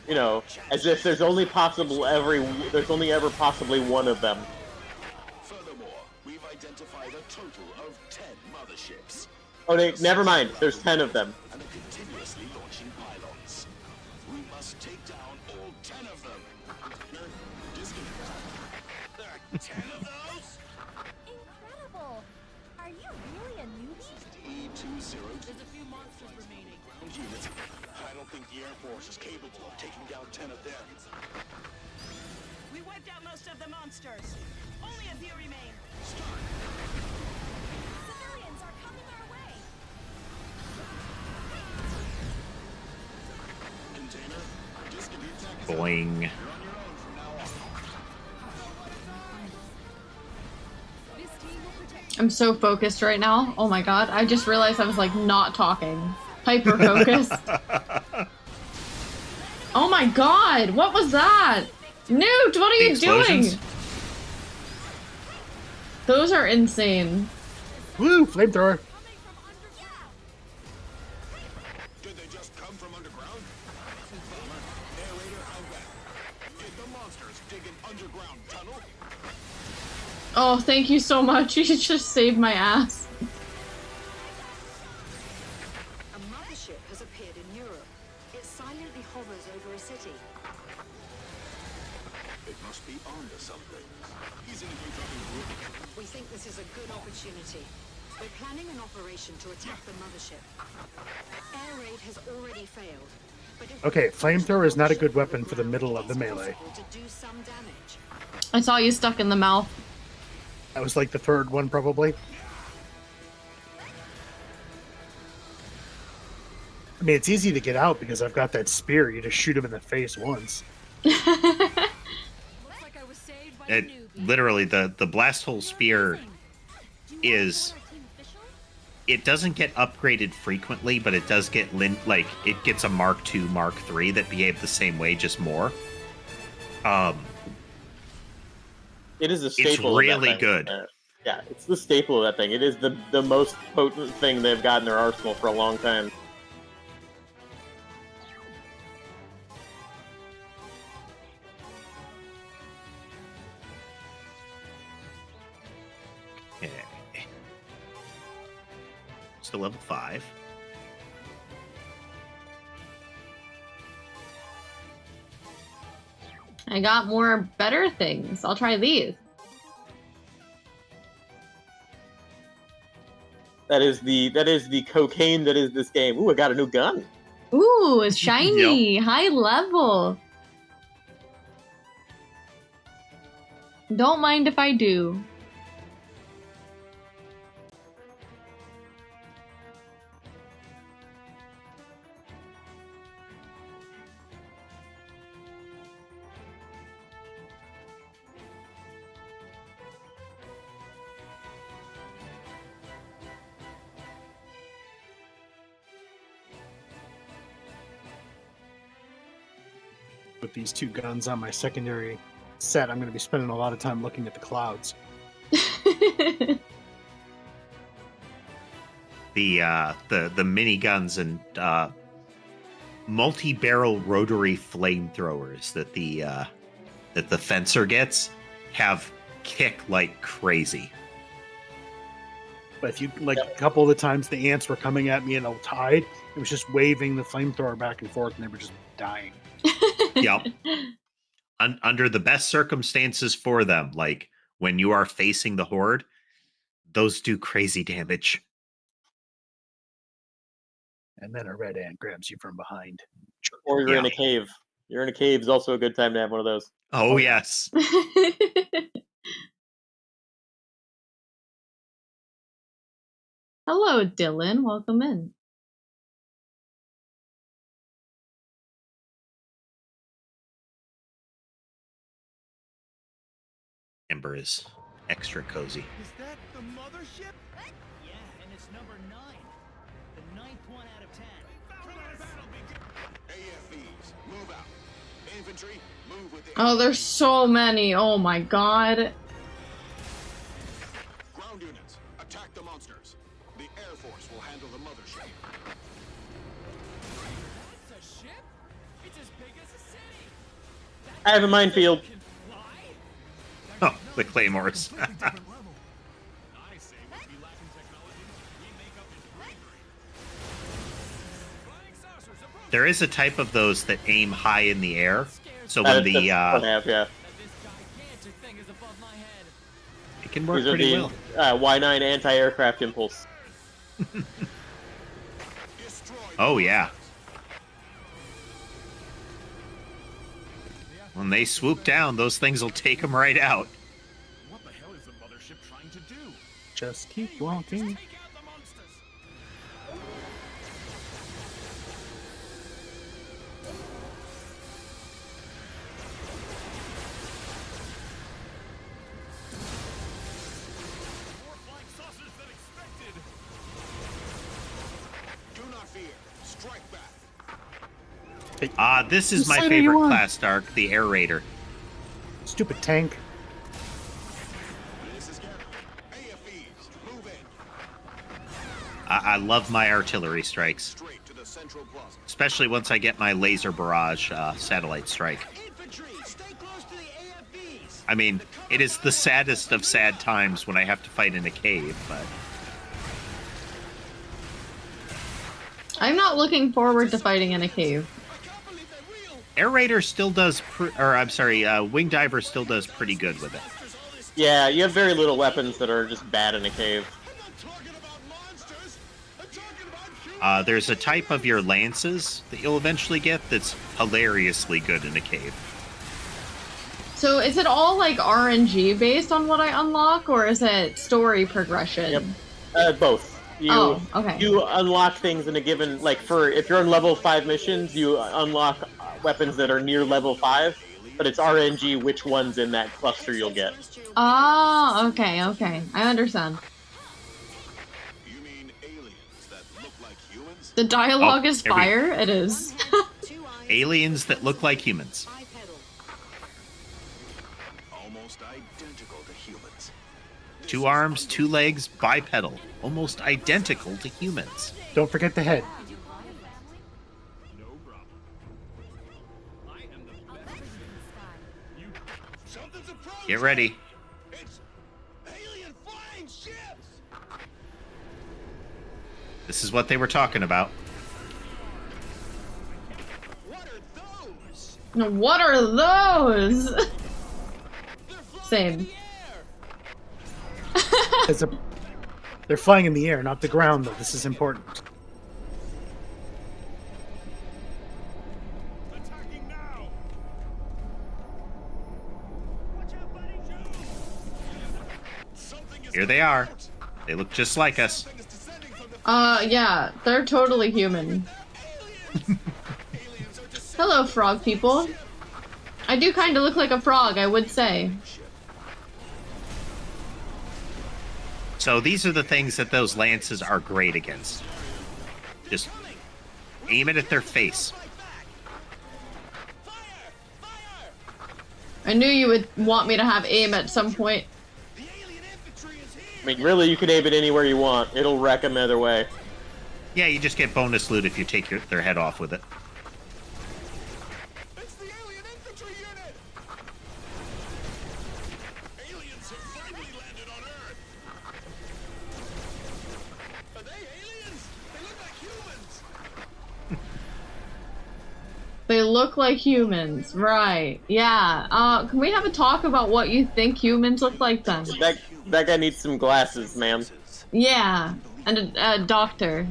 Speaker 1: You know, as if there's only ever possibly one of them.
Speaker 5: Furthermore, we've identified a total of 10 motherships.
Speaker 1: Oh, never mind. There's 10 of them.
Speaker 5: And are continuously launching pylons. We must take down all 10 of them.
Speaker 7: There are 10 of those?
Speaker 9: Incredible. Are you really a newbie?
Speaker 5: E202
Speaker 9: There's a few monsters remaining.
Speaker 5: units. I don't think the Air Force is capable of taking down 10 of them.
Speaker 8: We wiped out most of the monsters. Only a few remain.
Speaker 9: Civilians are coming our way.
Speaker 5: Container, just give the attack is
Speaker 4: Boing.
Speaker 5: You're on your own from now on.
Speaker 9: This team will protect
Speaker 2: I'm so focused right now. Oh my god. I just realized I was like not talking. Hyper focused. Oh my god. What was that? Newt, what are
Speaker 4: The
Speaker 2: you
Speaker 4: explosions?
Speaker 2: doing? Those are insane.
Speaker 3: Woo! Flamethrower.
Speaker 5: Did they just come from underground? Air Raider out back. Did the monsters dig an underground tunnel?
Speaker 2: Oh, thank you so much. You just saved my ass.
Speaker 6: A mothership has appeared in Europe. It silently hovers over a city.
Speaker 5: It must be onto something. He's in a new trouble group.
Speaker 6: We think this is a good opportunity. We're planning an operation to attack the mothership. Air raid has already failed,
Speaker 3: Okay, flamethrower is not a good weapon for the middle of the melee.
Speaker 2: I saw you stuck in the mouth.
Speaker 3: That was like the third one, probably. I mean, it's easy to get out because I've got that spear. You just shoot him in the face once.
Speaker 4: It literally the blast hole spear is. It doesn't get upgraded frequently, but it does get it gets a Mark II, Mark III that behave the same way, just more.
Speaker 1: It is a
Speaker 4: It's
Speaker 1: staple.
Speaker 4: really
Speaker 1: of that thing.
Speaker 4: good.
Speaker 1: Yeah, it's the staple of that thing. It is the most potent thing they've got in their arsenal for a long time.
Speaker 4: Okay. Still level 5.
Speaker 2: I got more better things. I'll try these.
Speaker 1: That is the cocaine that is this game. Ooh, I got a new gun.
Speaker 2: Ooh, it's shiny.
Speaker 4: Yep.
Speaker 2: High level. Don't mind if I do.
Speaker 3: With these two guns on my secondary set, I'm going to be spending a lot of time looking at the clouds.
Speaker 4: The miniguns and multi-barrel rotary flamethrowers that the fencer gets have kick like crazy.
Speaker 3: But if you a couple of the times the ants were coming at me in a tide, it was just waving the flamethrower back and forth, and they were just dying.
Speaker 4: Yep. Under the best circumstances for them, like when you are facing the horde, those do crazy damage.
Speaker 3: And then a red ant grabs you from behind.
Speaker 1: Or you're in a cave. You're in a cave is also a good time to have one of those.
Speaker 4: Oh, yes.
Speaker 2: Hello, Dylan. Welcome in.
Speaker 4: Ember is extra cozy.
Speaker 7: Is that the mothership? Yeah, and it's number 9. The 9th one out of 10.
Speaker 5: AFVs, move out. Infantry, move with the
Speaker 2: Oh, there's so many. Oh my god.
Speaker 5: ground units. Attack the monsters. The Air Force will handle the mothership.
Speaker 7: That's a ship? It's as big as a city.
Speaker 1: I have a minefield.
Speaker 7: Can fly?
Speaker 4: Oh, the claymores.
Speaker 7: I say we'd be lacking technology. We make up in bravery. Flying saucers approach.
Speaker 4: There is a type of those that aim high in the air. So when
Speaker 1: That's what I have, yeah.
Speaker 7: This gigantic thing is above my head.
Speaker 4: it can work
Speaker 1: These are
Speaker 4: pretty
Speaker 1: the
Speaker 4: well.
Speaker 1: Y9 anti-aircraft impulse.
Speaker 5: Destroy
Speaker 4: Oh, yeah. When they swoop down, those things will take them right out.
Speaker 7: What the hell is the mothership trying to do?
Speaker 3: Just keep walking.
Speaker 7: Take out the monsters. More flying saucers than expected.
Speaker 5: Do not fear. Strike back.
Speaker 4: This is
Speaker 3: Whose
Speaker 4: my
Speaker 3: side are you
Speaker 4: favorite
Speaker 3: on?
Speaker 4: class, Dark, the Air Raider.
Speaker 3: Stupid tank.
Speaker 5: This is Captain. AFVs, move in.
Speaker 4: I love my artillery strikes,
Speaker 5: Straight to the central plaza.
Speaker 4: especially once I get my laser barrage satellite strike.
Speaker 8: Infantry, stay close to the AFVs.
Speaker 4: I mean, it is the saddest of sad times when I have to fight in a cave, but
Speaker 2: I'm not looking forward to fighting in a cave.
Speaker 4: Air Raider still does, Wing Diver still does pretty good with it.
Speaker 1: Yeah, you have very little weapons that are just bad in a cave.
Speaker 5: I'm not talking about monsters. I'm talking about
Speaker 4: There's a type of your lances that you'll eventually get that's hilariously good in a cave.
Speaker 2: So is it all like RNG based on what I unlock, or is it story progression?
Speaker 1: Yep. Both.
Speaker 2: Okay.
Speaker 1: You unlock things in a given, like if you're on level 5 missions, you unlock weapons that are near level 5, but it's RNG which ones in that cluster you'll get.
Speaker 2: Oh, okay. I understand.
Speaker 5: You mean aliens that look like humans?
Speaker 2: The dialogue is
Speaker 4: here we-
Speaker 2: fire. It is.
Speaker 4: Aliens that look like humans.
Speaker 5: Almost identical to humans.
Speaker 4: 2 arms, 2 legs, bipedal. Almost identical to humans.
Speaker 3: Don't forget the head.
Speaker 7: No problem. I am the best.
Speaker 5: Something's approaching.
Speaker 4: Get ready.
Speaker 5: It's alien flying ships.
Speaker 4: This is what they were talking about.
Speaker 5: What are those?
Speaker 2: Now, what are those?
Speaker 5: They're flying
Speaker 2: Same.
Speaker 5: in the air.
Speaker 3: As a, they're flying in the air, not the ground, though. This is important.
Speaker 7: Attacking now. Watch out, buddy.
Speaker 5: Something is
Speaker 4: Here they are. They look just like us.
Speaker 5: Something is descending from the
Speaker 2: Yeah, they're totally human.
Speaker 5: aliens are descending.
Speaker 2: Hello, frog people. I do kind of look like a frog, I would say.
Speaker 4: So these are the things that those lances are great against. Just aim it at their face.
Speaker 2: I knew you would want me to have aim at some point.
Speaker 5: The alien infantry is here.
Speaker 1: I mean, really, you can aim it anywhere you want. It'll wreck them either way.
Speaker 4: Yeah, you just get bonus loot if you take their head off with it.
Speaker 5: It's the alien infantry unit. Aliens have finally landed on Earth. Are they aliens? They look like humans.
Speaker 2: They look like humans, right? Yeah. Can we have a talk about what you think humans look like then?
Speaker 1: That guy needs some glasses, ma'am.
Speaker 2: Yeah, and a doctor.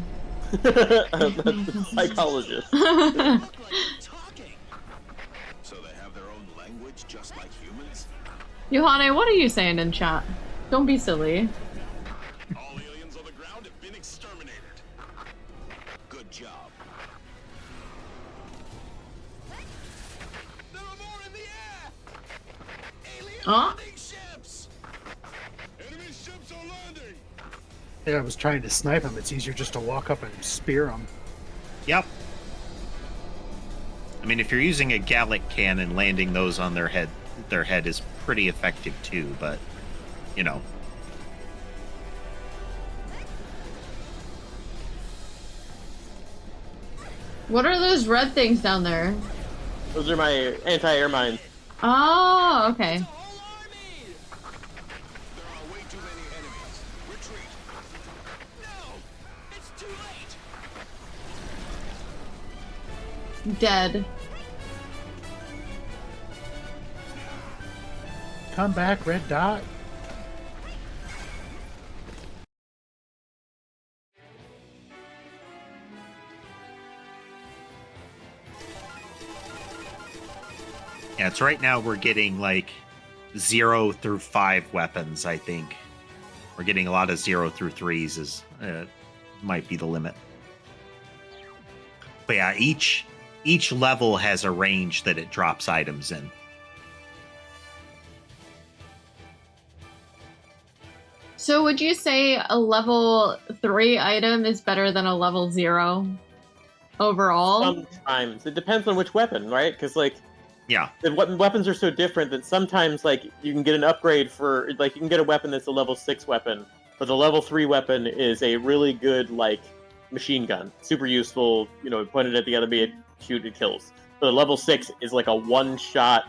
Speaker 1: A psychologist.
Speaker 5: Talking. So they have their own language, just like humans.
Speaker 2: Johanne, what are you saying in chat? Don't be silly.
Speaker 5: All aliens on the ground have been exterminated. Good job. There are more in the air. Alien
Speaker 2: Huh?
Speaker 5: landing ships. Enemy ships are landing.
Speaker 3: Yeah, I was trying to snipe him. It's easier just to walk up and spear him.
Speaker 4: Yep. I mean, if you're using a Gallic cannon, landing those on their head is pretty effective too, but, you know.
Speaker 2: What are those red things down there?
Speaker 1: Those are my anti-air mines.
Speaker 2: Oh, okay.
Speaker 5: Whole army. There are way too many enemies. Retreat. No, it's too late.
Speaker 2: Dead.
Speaker 3: Come back, red dot.
Speaker 4: Yeah, it's right now we're getting like 0 through 5 weapons, I think. We're getting a lot of 0 through 3s is might be the limit. But yeah, each level has a range that it drops items in.
Speaker 2: So would you say a level 3 item is better than a level 0 overall?
Speaker 1: Sometimes it depends on which weapon, right? Because like
Speaker 4: Yeah.
Speaker 1: the weapons are so different that sometimes like you can get an upgrade for like you can get a weapon that's a level 6 weapon, but the level 3 weapon is a really good like machine gun, super useful. You know, point it at the enemy and shoot, it kills. But the level 6 is like a one-shot,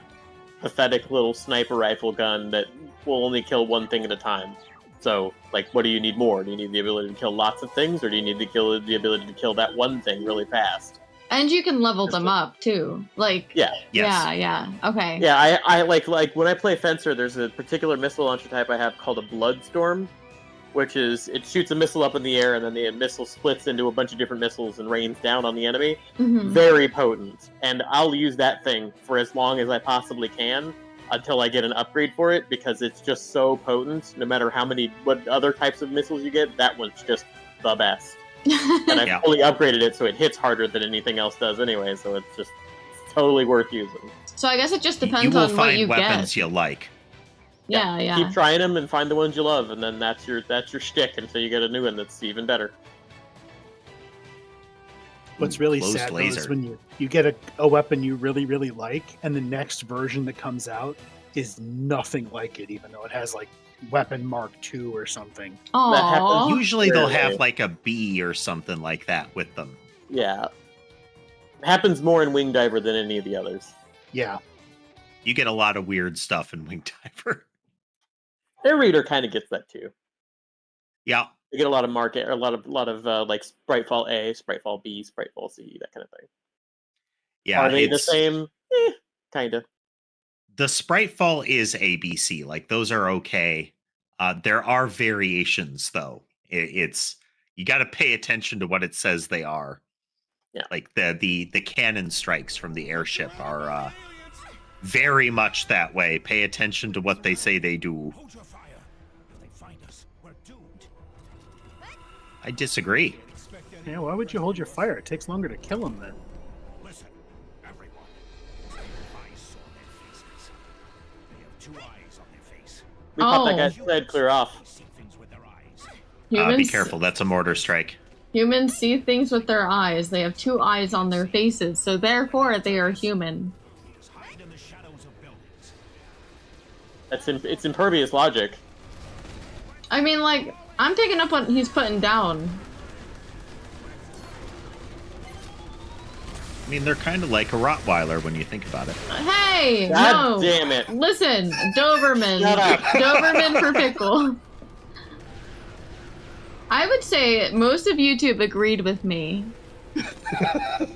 Speaker 1: pathetic little sniper rifle gun that will only kill one thing at a time. So, like, what do you need more? Do you need the ability to kill lots of things, or do you need the ability to kill that one thing really fast?
Speaker 2: And you can level them up too. Like,
Speaker 1: Yeah.
Speaker 4: Yes.
Speaker 2: yeah. Okay.
Speaker 1: Yeah, I like when I play Fencer, there's a particular missile launcher type I have called a Bloodstorm, which is it shoots a missile up in the air and then the missile splits into a bunch of different missiles and rains down on the enemy. Very potent. And I'll use that thing for as long as I possibly can until I get an upgrade for it, because it's just so potent. No matter what other types of missiles you get, that one's just the best. And I fully upgraded it so it hits harder than anything else does anyway, so it's totally worth using.
Speaker 2: So I guess it just depends
Speaker 4: you will
Speaker 2: on what you
Speaker 4: find weapons
Speaker 2: get.
Speaker 4: you like.
Speaker 2: Yeah.
Speaker 1: Keep trying them and find the ones you love, and then that's your shtick until you get a new one that's even better.
Speaker 3: What's really
Speaker 4: Closed
Speaker 3: sad though,
Speaker 4: laser.
Speaker 3: is when you get a weapon you really, really like, and the next version that comes out is nothing like it, even though it has like Weapon Mark II or something.
Speaker 2: Aww.
Speaker 4: Usually they'll
Speaker 1: Rarely.
Speaker 4: have like a B or something like that with them.
Speaker 1: Yeah. It happens more in Wing Diver than any of the others.
Speaker 3: Yeah.
Speaker 4: You get a lot of weird stuff in Wing Diver.
Speaker 1: Air Raider kind of gets that too.
Speaker 4: Yeah.
Speaker 1: You get a lot of market, or a lot of like Spritefall A, Spritefall B, Spritefall C, that kind of thing.
Speaker 4: Yeah.
Speaker 1: Are they the
Speaker 4: it's-
Speaker 1: same? Kind of.
Speaker 4: The Spritefall is ABC. Like those are okay. There are variations though. It's you got to pay attention to what it says they are.
Speaker 1: Yeah.
Speaker 4: Like the cannon strikes from the airship are very much that way. Pay attention to what they say they do.
Speaker 7: Hold your fire. If they find us, we're doomed.
Speaker 4: I disagree.
Speaker 3: Yeah, why would you hold your fire? It takes longer to kill them then.
Speaker 7: Listen, everyone. I saw their faces. They have 2 eyes on their face.
Speaker 1: We pop that
Speaker 2: Oh.
Speaker 1: guy's head clear off.
Speaker 7: They see things with their eyes.
Speaker 4: Be
Speaker 2: Humans,
Speaker 4: careful. That's a mortar strike.
Speaker 2: humans see things with their eyes. They have 2 eyes on their faces, so therefore they are human.
Speaker 7: Just hide in the shadows of buildings.
Speaker 1: It's impervious logic.
Speaker 2: I mean, like, I'm picking up what he's putting down.
Speaker 4: I mean, they're kind of like a Rottweiler when you think about it.
Speaker 2: Hey,
Speaker 1: God
Speaker 2: no.
Speaker 1: damn it.
Speaker 2: Listen, Doberman.
Speaker 1: Shut up.
Speaker 2: Doberman for pickle. I would say most of YouTube agreed with me.
Speaker 1: That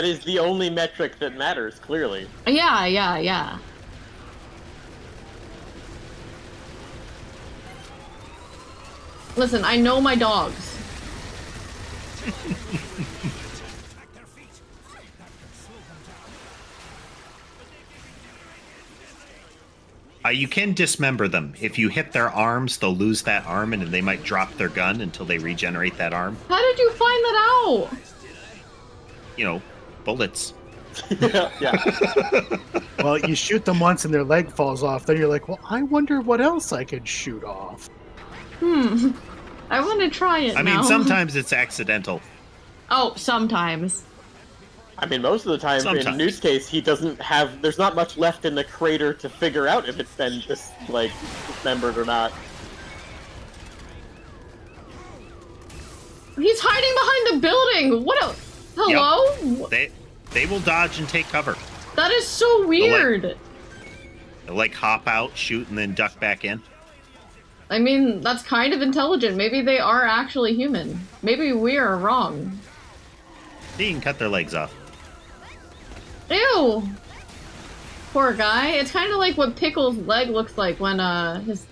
Speaker 1: is the only metric that matters, clearly.
Speaker 2: Yeah. Listen, I know my dogs.
Speaker 7: Attack their feet. That could slow them down.
Speaker 4: You can dismember them. If you hit their arms, they'll lose that arm, and they might drop their gun until they regenerate that arm.
Speaker 2: How did you find that out?
Speaker 4: You know, bullets.
Speaker 1: Yeah.
Speaker 3: Well, you shoot them once and their leg falls off, then you're like, well, I wonder what else I could shoot off.
Speaker 2: I want to try it
Speaker 4: I
Speaker 2: now.
Speaker 4: mean, sometimes it's accidental.
Speaker 2: Oh, sometimes.
Speaker 1: I mean, most of the time, in
Speaker 4: Sometimes.
Speaker 1: Newt's case, he doesn't have. There's not much left in the crater to figure out if it's been dismembered or not.
Speaker 2: He's hiding behind the building. What a... Hello?
Speaker 4: They will dodge and take cover.
Speaker 2: That is so weird.
Speaker 4: They'll like hop out, shoot, and then duck back in.
Speaker 2: I mean, that's kind of intelligent. Maybe they are actually human. Maybe we are wrong.
Speaker 4: You can cut their legs off.
Speaker 2: Ew. Poor guy. It's kind of like what Pickle's leg looks like when his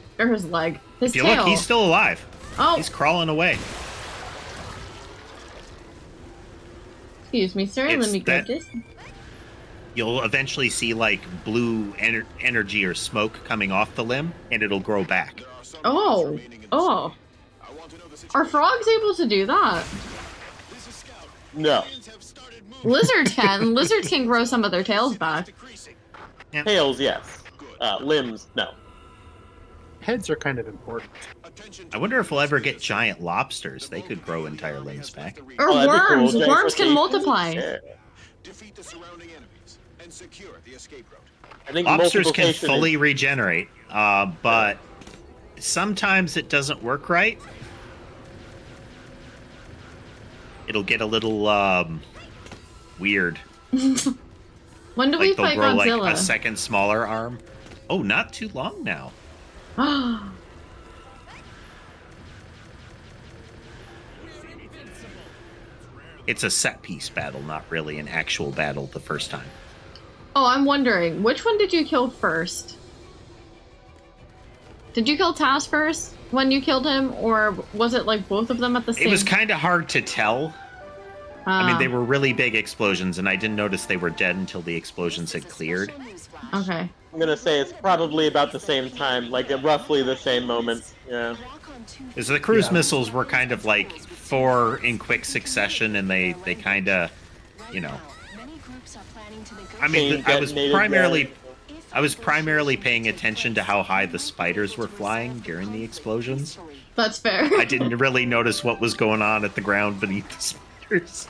Speaker 2: leg, his
Speaker 4: If you
Speaker 2: tail.
Speaker 4: look, he's still alive.
Speaker 2: Oh,
Speaker 4: He's crawling away.
Speaker 2: excuse me, sir.
Speaker 4: It's
Speaker 2: Let me grab
Speaker 4: that-
Speaker 2: this.
Speaker 4: You'll eventually see like blue energy or smoke coming off the limb, and it'll grow back.
Speaker 2: Oh, oh. Are frogs able to do that?
Speaker 1: No.
Speaker 2: Lizards can. Lizards can grow some of their tails back.
Speaker 1: Tails, yes. Limbs, no.
Speaker 3: Heads are kind of important.
Speaker 4: I wonder if we'll ever get giant lobsters. They could grow entire limbs back.
Speaker 2: Or
Speaker 1: Oh, that'd be cool.
Speaker 2: worms.
Speaker 1: Giant
Speaker 2: Worms can
Speaker 1: crustaceans?
Speaker 2: multiply.
Speaker 1: Yeah.
Speaker 5: Defeat the surrounding enemies and secure the escape route.
Speaker 1: I think
Speaker 4: Lobsters can
Speaker 1: multiplication
Speaker 4: fully regenerate, but sometimes it doesn't work right. It'll get a little weird.
Speaker 2: When do we
Speaker 4: Like they'll
Speaker 2: fight
Speaker 4: grow like
Speaker 2: Godzilla?
Speaker 4: a second smaller arm. Oh, not too long now. It's a set piece battle, not really an actual battle the first time.
Speaker 2: Oh, I'm wondering, which one did you kill first? Did you kill Taz first when you killed him, or was it like both of them at the same?
Speaker 4: It was kind of hard to tell. I mean, they
Speaker 2: Ah,
Speaker 4: were really big explosions, and I didn't notice they were dead until the explosions had cleared.
Speaker 2: okay.
Speaker 1: I'm gonna say it's probably about the same time, like at roughly the same moment. Yeah.
Speaker 4: Because the cruise missiles were kind of like 4 in quick succession, and they kind of, you know. I mean, I was primarily paying attention to how high the spiders were flying during the explosions.
Speaker 2: That's fair.
Speaker 4: I didn't really notice what was going on at the ground beneath the spiders.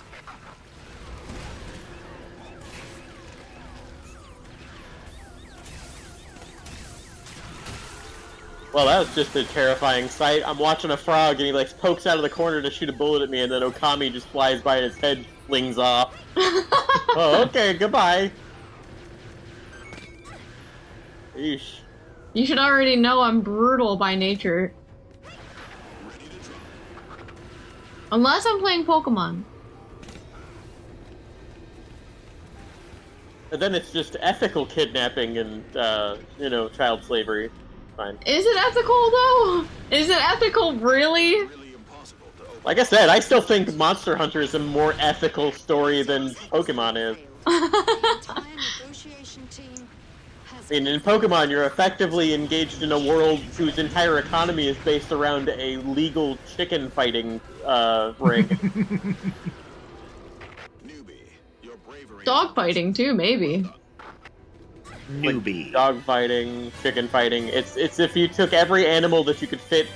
Speaker 1: Well, that was just a terrifying sight. I'm watching a frog and he like pokes out of the corner to shoot a bullet at me, and then Okami just flies by and his head flings off. Oh, okay, goodbye. Eesh.
Speaker 2: You should already know I'm brutal by nature. Unless I'm playing Pokemon.
Speaker 1: And then it's just ethical kidnapping and, child slavery. Fine.
Speaker 2: Is it ethical though? Is it ethical really?
Speaker 1: Like I said, I still think Monster Hunter is a more ethical story than Pokemon is. I mean, in Pokemon, you're effectively engaged in a world whose entire economy is based around a legal chicken fighting ring.
Speaker 2: Dog fighting too, maybe.
Speaker 4: Newbie.
Speaker 1: Like dog fighting, chicken fighting. It's if you took every animal that you could fit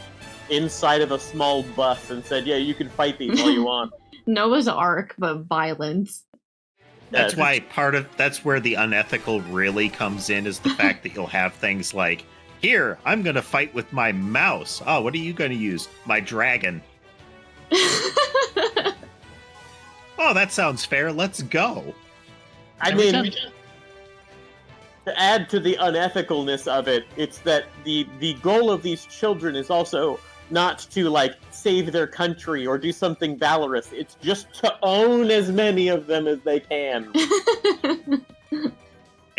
Speaker 1: inside of a small bus and said, yeah, you can fight these all you want.
Speaker 2: Noah's Ark, but violence.
Speaker 4: That's why that's where the unethical really comes in, is the fact that you'll have things like, here, I'm going to fight with my mouse. Oh, what are you going to use? My dragon. Oh, that sounds fair. Let's go.
Speaker 1: I mean, to add to the unethicalness of it, it's that the goal of these children is also not to, like, save their country or do something valorous. It's just to own as many of them as they can.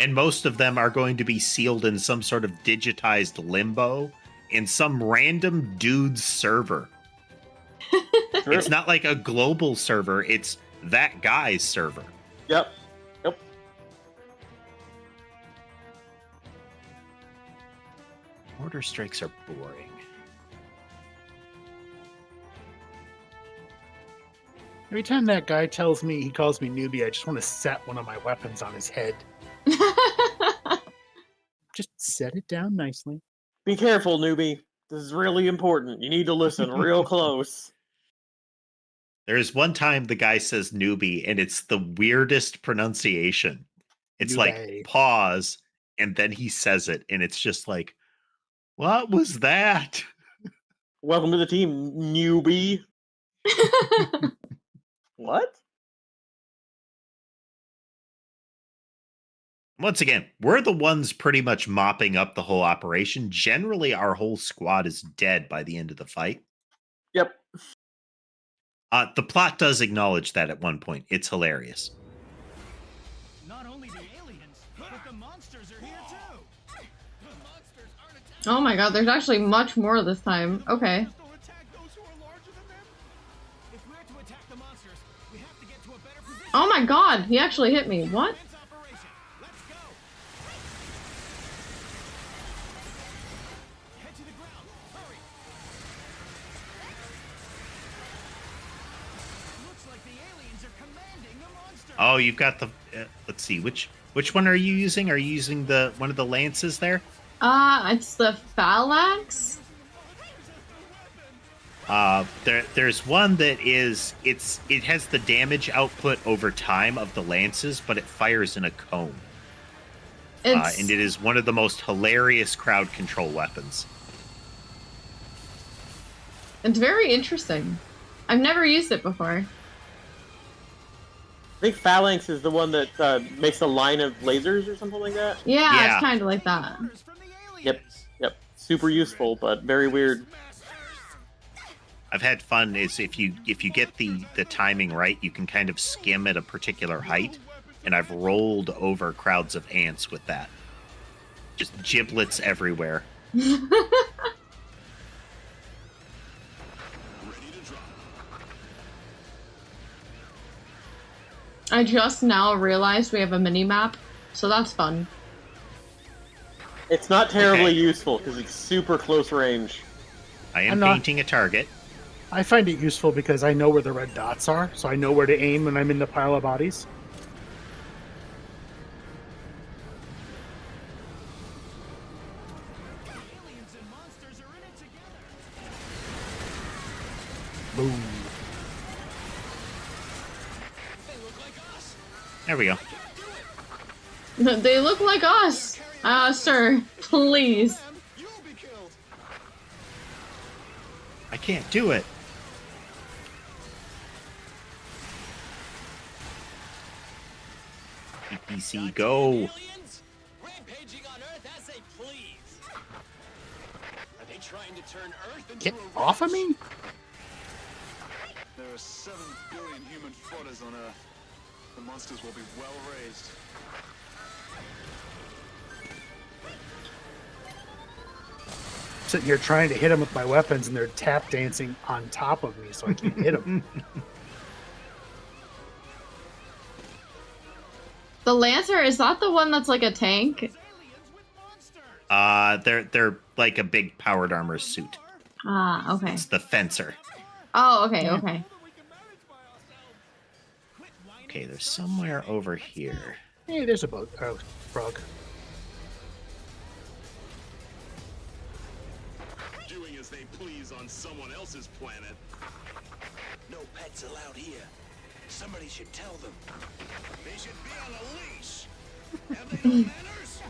Speaker 4: And most of them are going to be sealed in some sort of digitized limbo in some random dude's server. It's not like a global server, it's that guy's server.
Speaker 1: Yep.
Speaker 4: Order strikes are boring.
Speaker 3: Every time that guy tells me he calls me newbie, I just want to set one of my weapons on his head. Just set it down nicely.
Speaker 1: Be careful, newbie. This is really important. You need to listen real close.
Speaker 4: There's one time the guy says newbie, and it's the weirdest pronunciation. It's
Speaker 3: Newbie.
Speaker 4: like pause, and then he says it, and it's just like, what was that?
Speaker 1: Welcome to the team, newbie. What?
Speaker 4: Once again, we're the ones pretty much mopping up the whole operation. Generally, our whole squad is dead by the end of the fight.
Speaker 1: Yep.
Speaker 4: The plot does acknowledge that at one point. It's hilarious.
Speaker 8: Not only the aliens, but the monsters are here too. The monsters aren't attacking.
Speaker 2: Oh my god, there's actually much more this time. Okay.
Speaker 8: Don't attack those who are larger than them. If we're to attack the monsters, we have to get to a better position.
Speaker 2: Oh my god, he actually hit me. What?
Speaker 8: Operation. Let's go. Head to the ground. Hurry. Looks like the aliens are commanding the monster.
Speaker 4: Oh, you've got the... let's see, which one are you using? Are you using the one of the lances there?
Speaker 2: It's the phalanx?
Speaker 4: There's one that is... It has the damage output over time of the lances, but it fires in a cone. And it is one of the most hilarious crowd control weapons.
Speaker 2: It's very interesting. I've never used it before.
Speaker 1: I think Phalanx is the one that makes a line of lasers or something like that.
Speaker 2: Yeah. It's kind of like that.
Speaker 1: Yep. Super useful, but very weird.
Speaker 4: I've had fun is if you get the timing right, you can kind of skim at a particular height, and I've rolled over crowds of ants with that. Just giblets everywhere.
Speaker 2: I just now realized we have a mini map, so that's fun.
Speaker 1: It's not terribly
Speaker 4: Okay.
Speaker 1: useful because it's super close range.
Speaker 4: I am
Speaker 3: I'm not-
Speaker 4: painting a target.
Speaker 3: I find it useful because I know where the red dots are, so I know where to aim when I'm in the pile of bodies.
Speaker 7: Aliens and monsters are in it together.
Speaker 3: Boom.
Speaker 7: They look like us.
Speaker 4: There we go.
Speaker 2: They look like us! Sir, please.
Speaker 7: You'll be killed.
Speaker 4: I can't do it. EPC, go.
Speaker 8: Aliens? Rampaging on Earth as they please. Are they trying to turn Earth into
Speaker 3: Get
Speaker 8: a
Speaker 3: off of
Speaker 8: ranch?
Speaker 3: me!
Speaker 10: There are 7 billion human fodders on Earth. The monsters will be well raised.
Speaker 3: Sitting here trying to hit them with my weapons, and they're tap dancing on top of me, so I can't hit them.
Speaker 2: The Lancer, is that the one that's like a tank?
Speaker 7: Aliens with monsters.
Speaker 4: They're like a big powered armor suit.
Speaker 2: Ah, okay.
Speaker 4: It's the fencer.
Speaker 2: Oh, okay,
Speaker 3: Yeah.
Speaker 2: okay.
Speaker 7: We can manage by ourselves. Quit whining.
Speaker 4: Okay, there's somewhere over here.
Speaker 3: Hey, there's a boat. Oh, frog.
Speaker 5: Doing as they please on someone else's planet.
Speaker 8: No pets allowed here. Somebody should tell them.
Speaker 7: They should be on a leash. Have they no manners?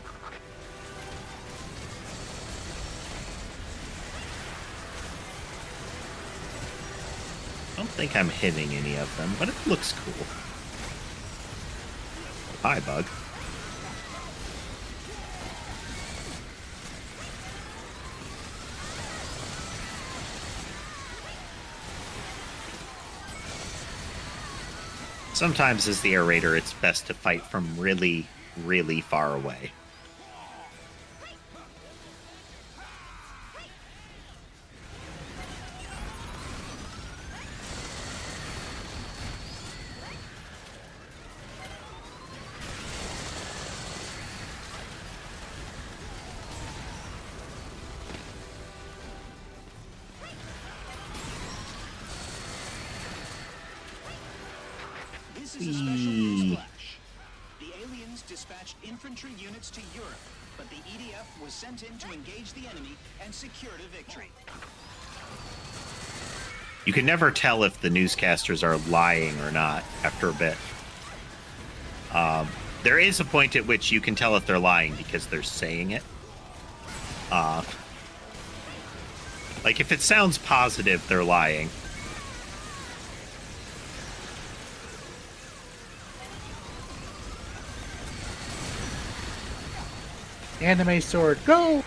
Speaker 4: I don't think I'm hitting any of them, but it looks cool. Hi, bug. Sometimes as the aerator, it's best to fight from really, really far away.
Speaker 8: This is a special
Speaker 4: Whee!
Speaker 8: newsflash. The aliens dispatched infantry units to Europe, but the EDF was sent in to engage the enemy and secured a victory.
Speaker 4: You can never tell if the newscasters are lying or not after a bit. There is a point at which you can tell if they're lying because they're saying it. Like if it sounds positive, they're lying.
Speaker 3: Anime sword, go!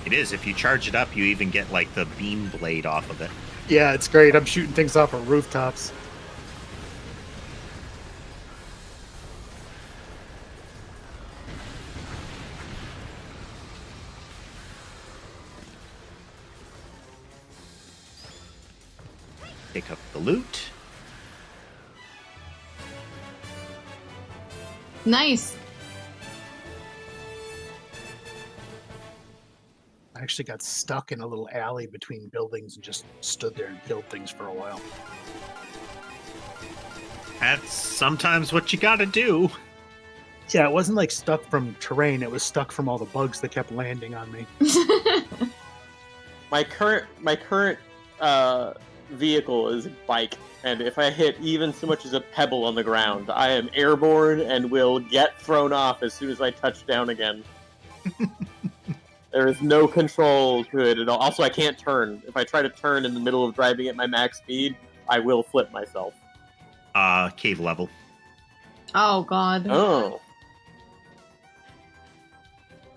Speaker 4: It is. If you charge it up, you even get like the beam blade off of it.
Speaker 3: Yeah, it's great. I'm shooting things off of rooftops.
Speaker 4: Pick up the loot.
Speaker 2: Nice.
Speaker 3: I actually got stuck in a little alley between buildings and just stood there and killed things for a while.
Speaker 4: That's sometimes what you gotta do.
Speaker 3: Yeah, it wasn't like stuck from terrain. It was stuck from all the bugs that kept landing on me.
Speaker 1: My current vehicle is a bike, and if I hit even so much as a pebble on the ground, I am airborne and will get thrown off as soon as I touch down again. There is no control to it at all. Also, I can't turn. If I try to turn in the middle of driving at my max speed, I will flip myself.
Speaker 4: Cave level.
Speaker 2: Oh, God.
Speaker 1: Oh.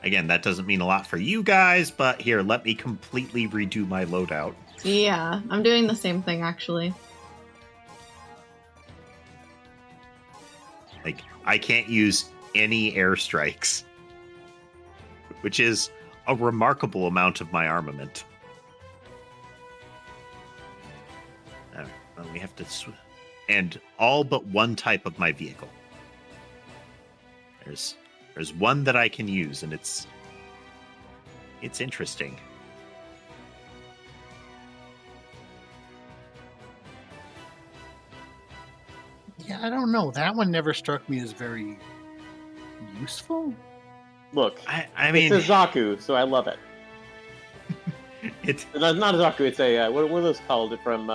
Speaker 4: Again, that doesn't mean a lot for you guys, but here, let me completely redo my loadout.
Speaker 2: Yeah, I'm doing the same thing, actually.
Speaker 4: Like, I can't use any airstrikes, which is a remarkable amount of my armament. we have to, and all but one type of my vehicle. There's one that I can use, and it's interesting.
Speaker 3: Yeah, I don't know. That one never struck me as very useful.
Speaker 1: Look,
Speaker 4: I mean,
Speaker 1: it's a Zaku, so I love it.
Speaker 4: It's
Speaker 1: not a Zaku. It's a what are those called from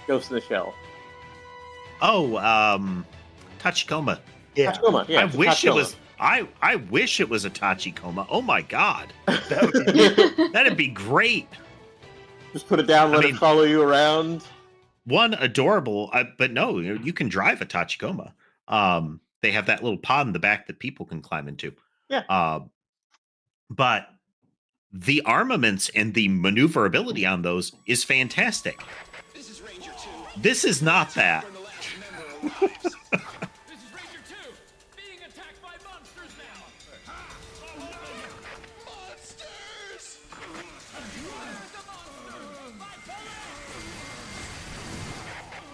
Speaker 1: Ghost in the Shell?
Speaker 4: Tachikoma.
Speaker 3: Yeah.
Speaker 1: Tachikoma. Yeah,
Speaker 4: I
Speaker 1: it's a
Speaker 4: wish it
Speaker 1: Tachikoma.
Speaker 4: was. I wish it was a Tachikoma. Oh my god, that'd be great.
Speaker 1: Just put it down, let
Speaker 4: I mean,
Speaker 1: it follow you around.
Speaker 4: One, adorable, but no, you can drive a Tachikoma. They have that little pod in the back that people can climb into.
Speaker 1: Yeah.
Speaker 4: But the armaments and the maneuverability on those is fantastic.
Speaker 8: This is Ranger 2.
Speaker 4: This is not that.
Speaker 8: From the last member arrives.
Speaker 7: This is Ranger 2, being attacked by monsters now.
Speaker 5: Monsters!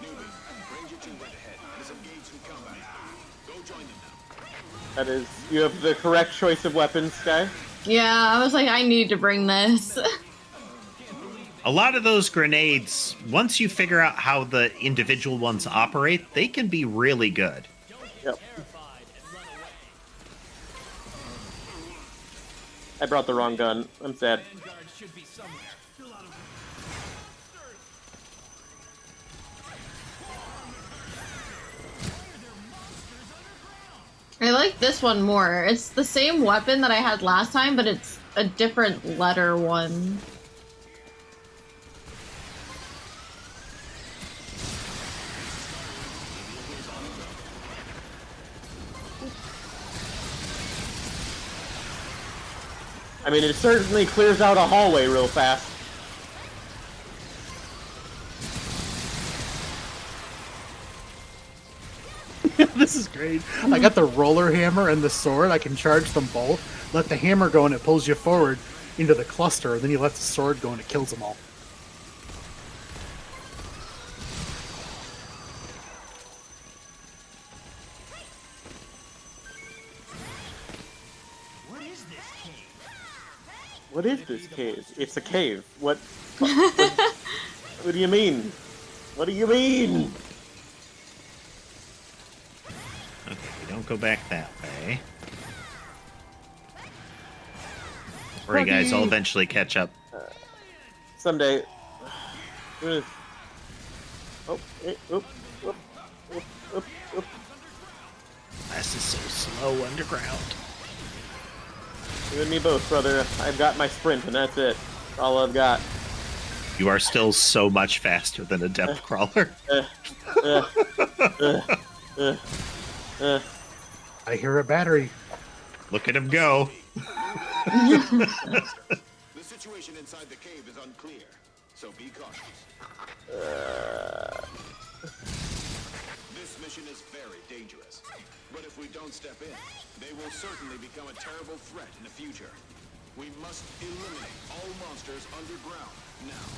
Speaker 5: Newbie, Ranger 2 went ahead and is engaged in combat. Go join them now.
Speaker 1: That is, you have the correct choice of weapons, Sky.
Speaker 2: Yeah, I was like, I need to bring this.
Speaker 4: A lot of those grenades, once you figure out how the individual ones operate, they can be really good.
Speaker 1: Yep. I brought the wrong gun. I'm sad.
Speaker 7: Should be somewhere.
Speaker 2: I like this one more. It's the same weapon that I had last time, but it's a different letter one.
Speaker 1: I mean, it certainly clears out a hallway real fast.
Speaker 3: This is great. I got the roller hammer and the sword. I can charge them both. Let the hammer go and it pulls you forward into the cluster. Then you let the sword go and it kills them all.
Speaker 8: What is this cave?
Speaker 1: What is this cave? It's a cave. What do you mean? What do you mean?
Speaker 4: Okay, we don't go back that way. Or you guys will eventually catch up.
Speaker 1: Someday. Oh, hey, oop, oop, oop, oop, oop.
Speaker 4: This is so slow underground.
Speaker 1: You and me both, brother. I've got my sprint, and that's it. That's all I've got.
Speaker 4: You are still so much faster than a depth crawler.
Speaker 3: I hear a battery.
Speaker 4: Look at him go.
Speaker 5: The situation inside the cave is unclear, so be cautious. This mission is very dangerous, but if we don't step in, they will certainly become a terrible threat in the future. We must eliminate all monsters underground now.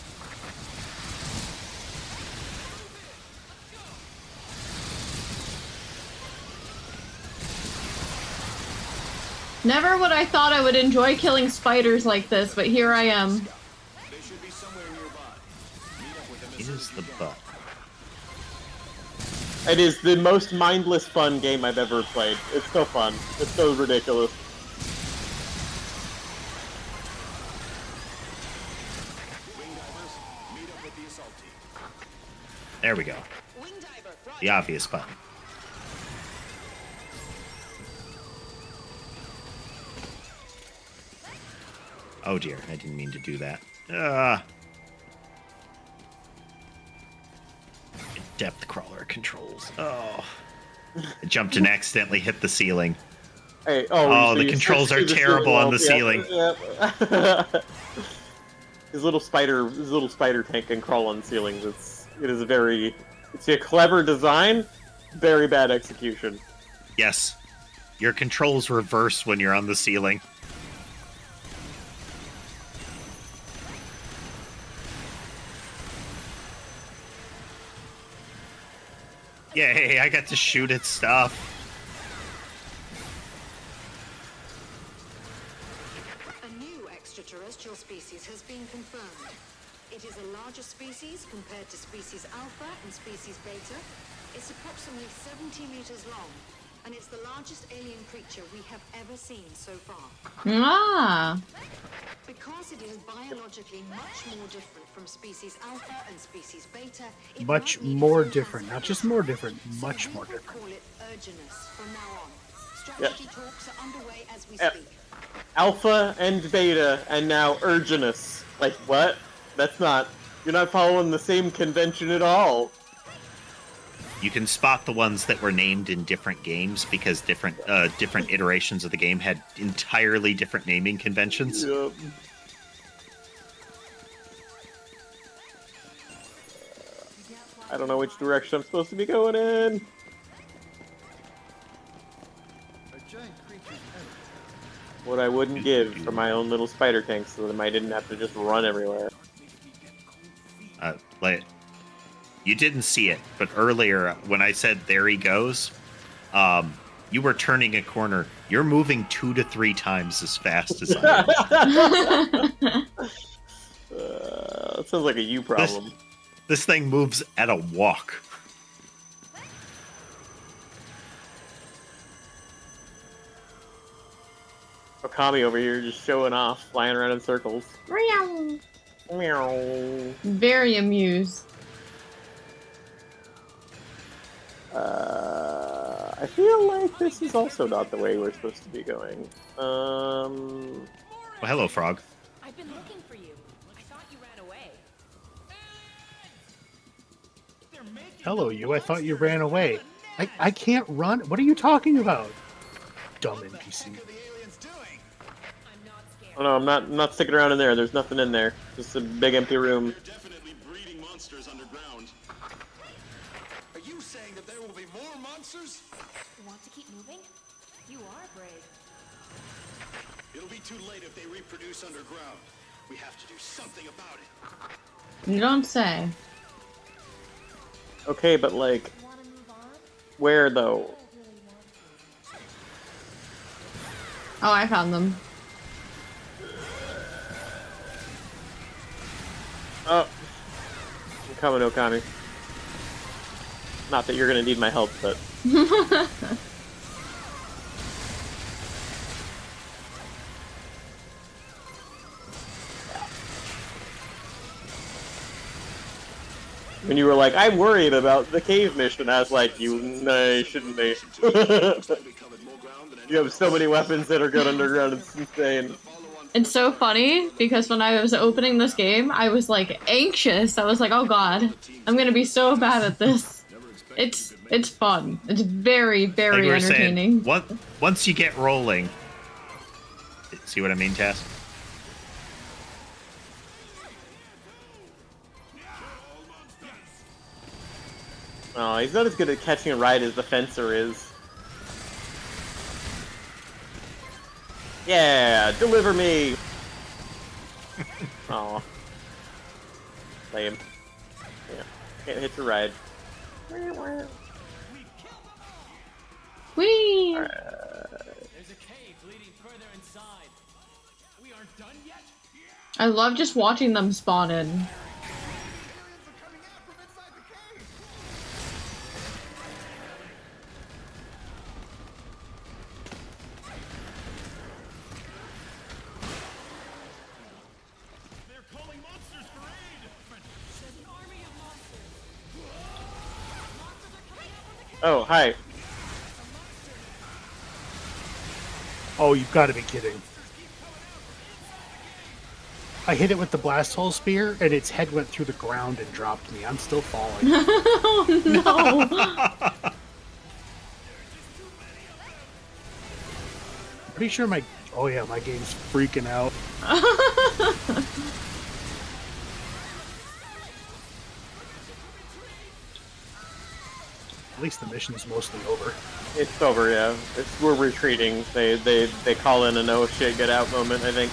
Speaker 2: Never would I thought I would enjoy killing spiders like this, but here I am.
Speaker 5: They should be somewhere nearby. Meet up with them as
Speaker 4: It is the butt.
Speaker 1: It is the most mindless fun game I've ever played. It's so fun. It's so ridiculous.
Speaker 5: Wing divers, meet up with the assault team.
Speaker 4: There we go.
Speaker 6: Wing diver,
Speaker 4: The obvious button. Oh dear, I didn't mean to do that. Depth crawler controls. Oh. I jumped and accidentally hit the ceiling.
Speaker 1: Hey,
Speaker 4: Oh,
Speaker 1: so
Speaker 4: the
Speaker 1: you
Speaker 4: controls
Speaker 1: switched
Speaker 4: are
Speaker 1: to
Speaker 4: terrible on the
Speaker 1: ceiling.
Speaker 4: ceiling.
Speaker 1: Yeah. His little spider tank can crawl on ceilings. It's a clever design, very bad execution.
Speaker 4: Yes. Your controls reverse when you're on the ceiling. Yay, I got to shoot at stuff.
Speaker 6: A new extraterrestrial species has been confirmed. It is a larger species compared to species Alpha and species Beta. It's approximately 70 meters long, and it's the largest alien creature we have ever seen so far.
Speaker 2: Ah.
Speaker 6: Because it is biologically much more different from species Alpha and species Beta, it
Speaker 3: Much
Speaker 6: might need
Speaker 3: more
Speaker 6: some
Speaker 3: different. Not just more different,
Speaker 6: So
Speaker 3: much
Speaker 6: we
Speaker 3: more
Speaker 6: will
Speaker 3: different.
Speaker 6: call it Urginus from now on. Strategy talks are underway as we
Speaker 1: Yeah.
Speaker 6: speak.
Speaker 1: Alpha and Beta, and now Urginus. Like, what? That's not... You're not following the same convention at all.
Speaker 4: You can spot the ones that were named in different games because different iterations of the game had entirely different naming conventions.
Speaker 1: Yep. I don't know which direction I'm supposed to be going in. What I wouldn't give for my own little spider tank so that I didn't have to just run everywhere.
Speaker 4: Like, you didn't see it, but earlier when I said there he goes, you were turning a corner. You're moving 2 to 3 times as fast as I am.
Speaker 1: That sounds like a you problem.
Speaker 4: This thing moves at a walk.
Speaker 1: Okami over here just showing off, flying around in circles.
Speaker 2: Meow.
Speaker 1: Meow.
Speaker 2: Very amused.
Speaker 1: I feel like this is also not the way we're supposed to be going.
Speaker 4: Well, hello, Frog.
Speaker 9: I've been looking for you. I thought you ran away.
Speaker 3: Hello, you. I thought you ran away. I can't run. What are you talking about? Dumb NPC.
Speaker 9: I'm not scared.
Speaker 1: Oh no, I'm not sticking around in there. There's nothing in there. Just a big empty room.
Speaker 5: They're definitely breeding monsters underground. Are you saying that there will be more monsters?
Speaker 9: Want to keep moving? You are brave.
Speaker 5: It'll be too late if they reproduce underground. We have to do something about it.
Speaker 2: You don't say.
Speaker 1: Okay, but like,
Speaker 9: Want to move on?
Speaker 1: where though?
Speaker 9: I don't really want to.
Speaker 2: Oh, I found them.
Speaker 1: Oh, I'm coming, Okami. Not that you're gonna need my help, but when you were like, I'm worried about the cave mission, I was like, shouldn't be. You have so many weapons that are good underground, it's insane.
Speaker 2: It's so funny because when I was opening this game, I was like anxious. I was like, oh god, I'm gonna be so bad at this. It's fun. It's very,
Speaker 4: Like
Speaker 2: very
Speaker 4: we were
Speaker 2: entertaining.
Speaker 4: saying, once you get rolling, see what I mean, Tess?
Speaker 1: Oh, he's not as good at catching a ride as the fencer is. Yeah, deliver me! Aw. Lame. Yeah, can't hit your ride.
Speaker 2: Whee!
Speaker 8: There's a cave leading further inside. We aren't done yet?
Speaker 2: I love just watching them spawn in.
Speaker 8: They're calling monsters for aid! There's an army of monsters.
Speaker 1: Oh, hi.
Speaker 3: Oh, you've got to be kidding. I hit it with the blast hole spear, and its head went through the ground and dropped me. I'm still falling.
Speaker 2: Oh no!
Speaker 3: Pretty sure my... Oh yeah, my game's freaking out. At least the mission's mostly over.
Speaker 1: It's over, yeah. We're retreating. They call in a no shit, get out moment, I think.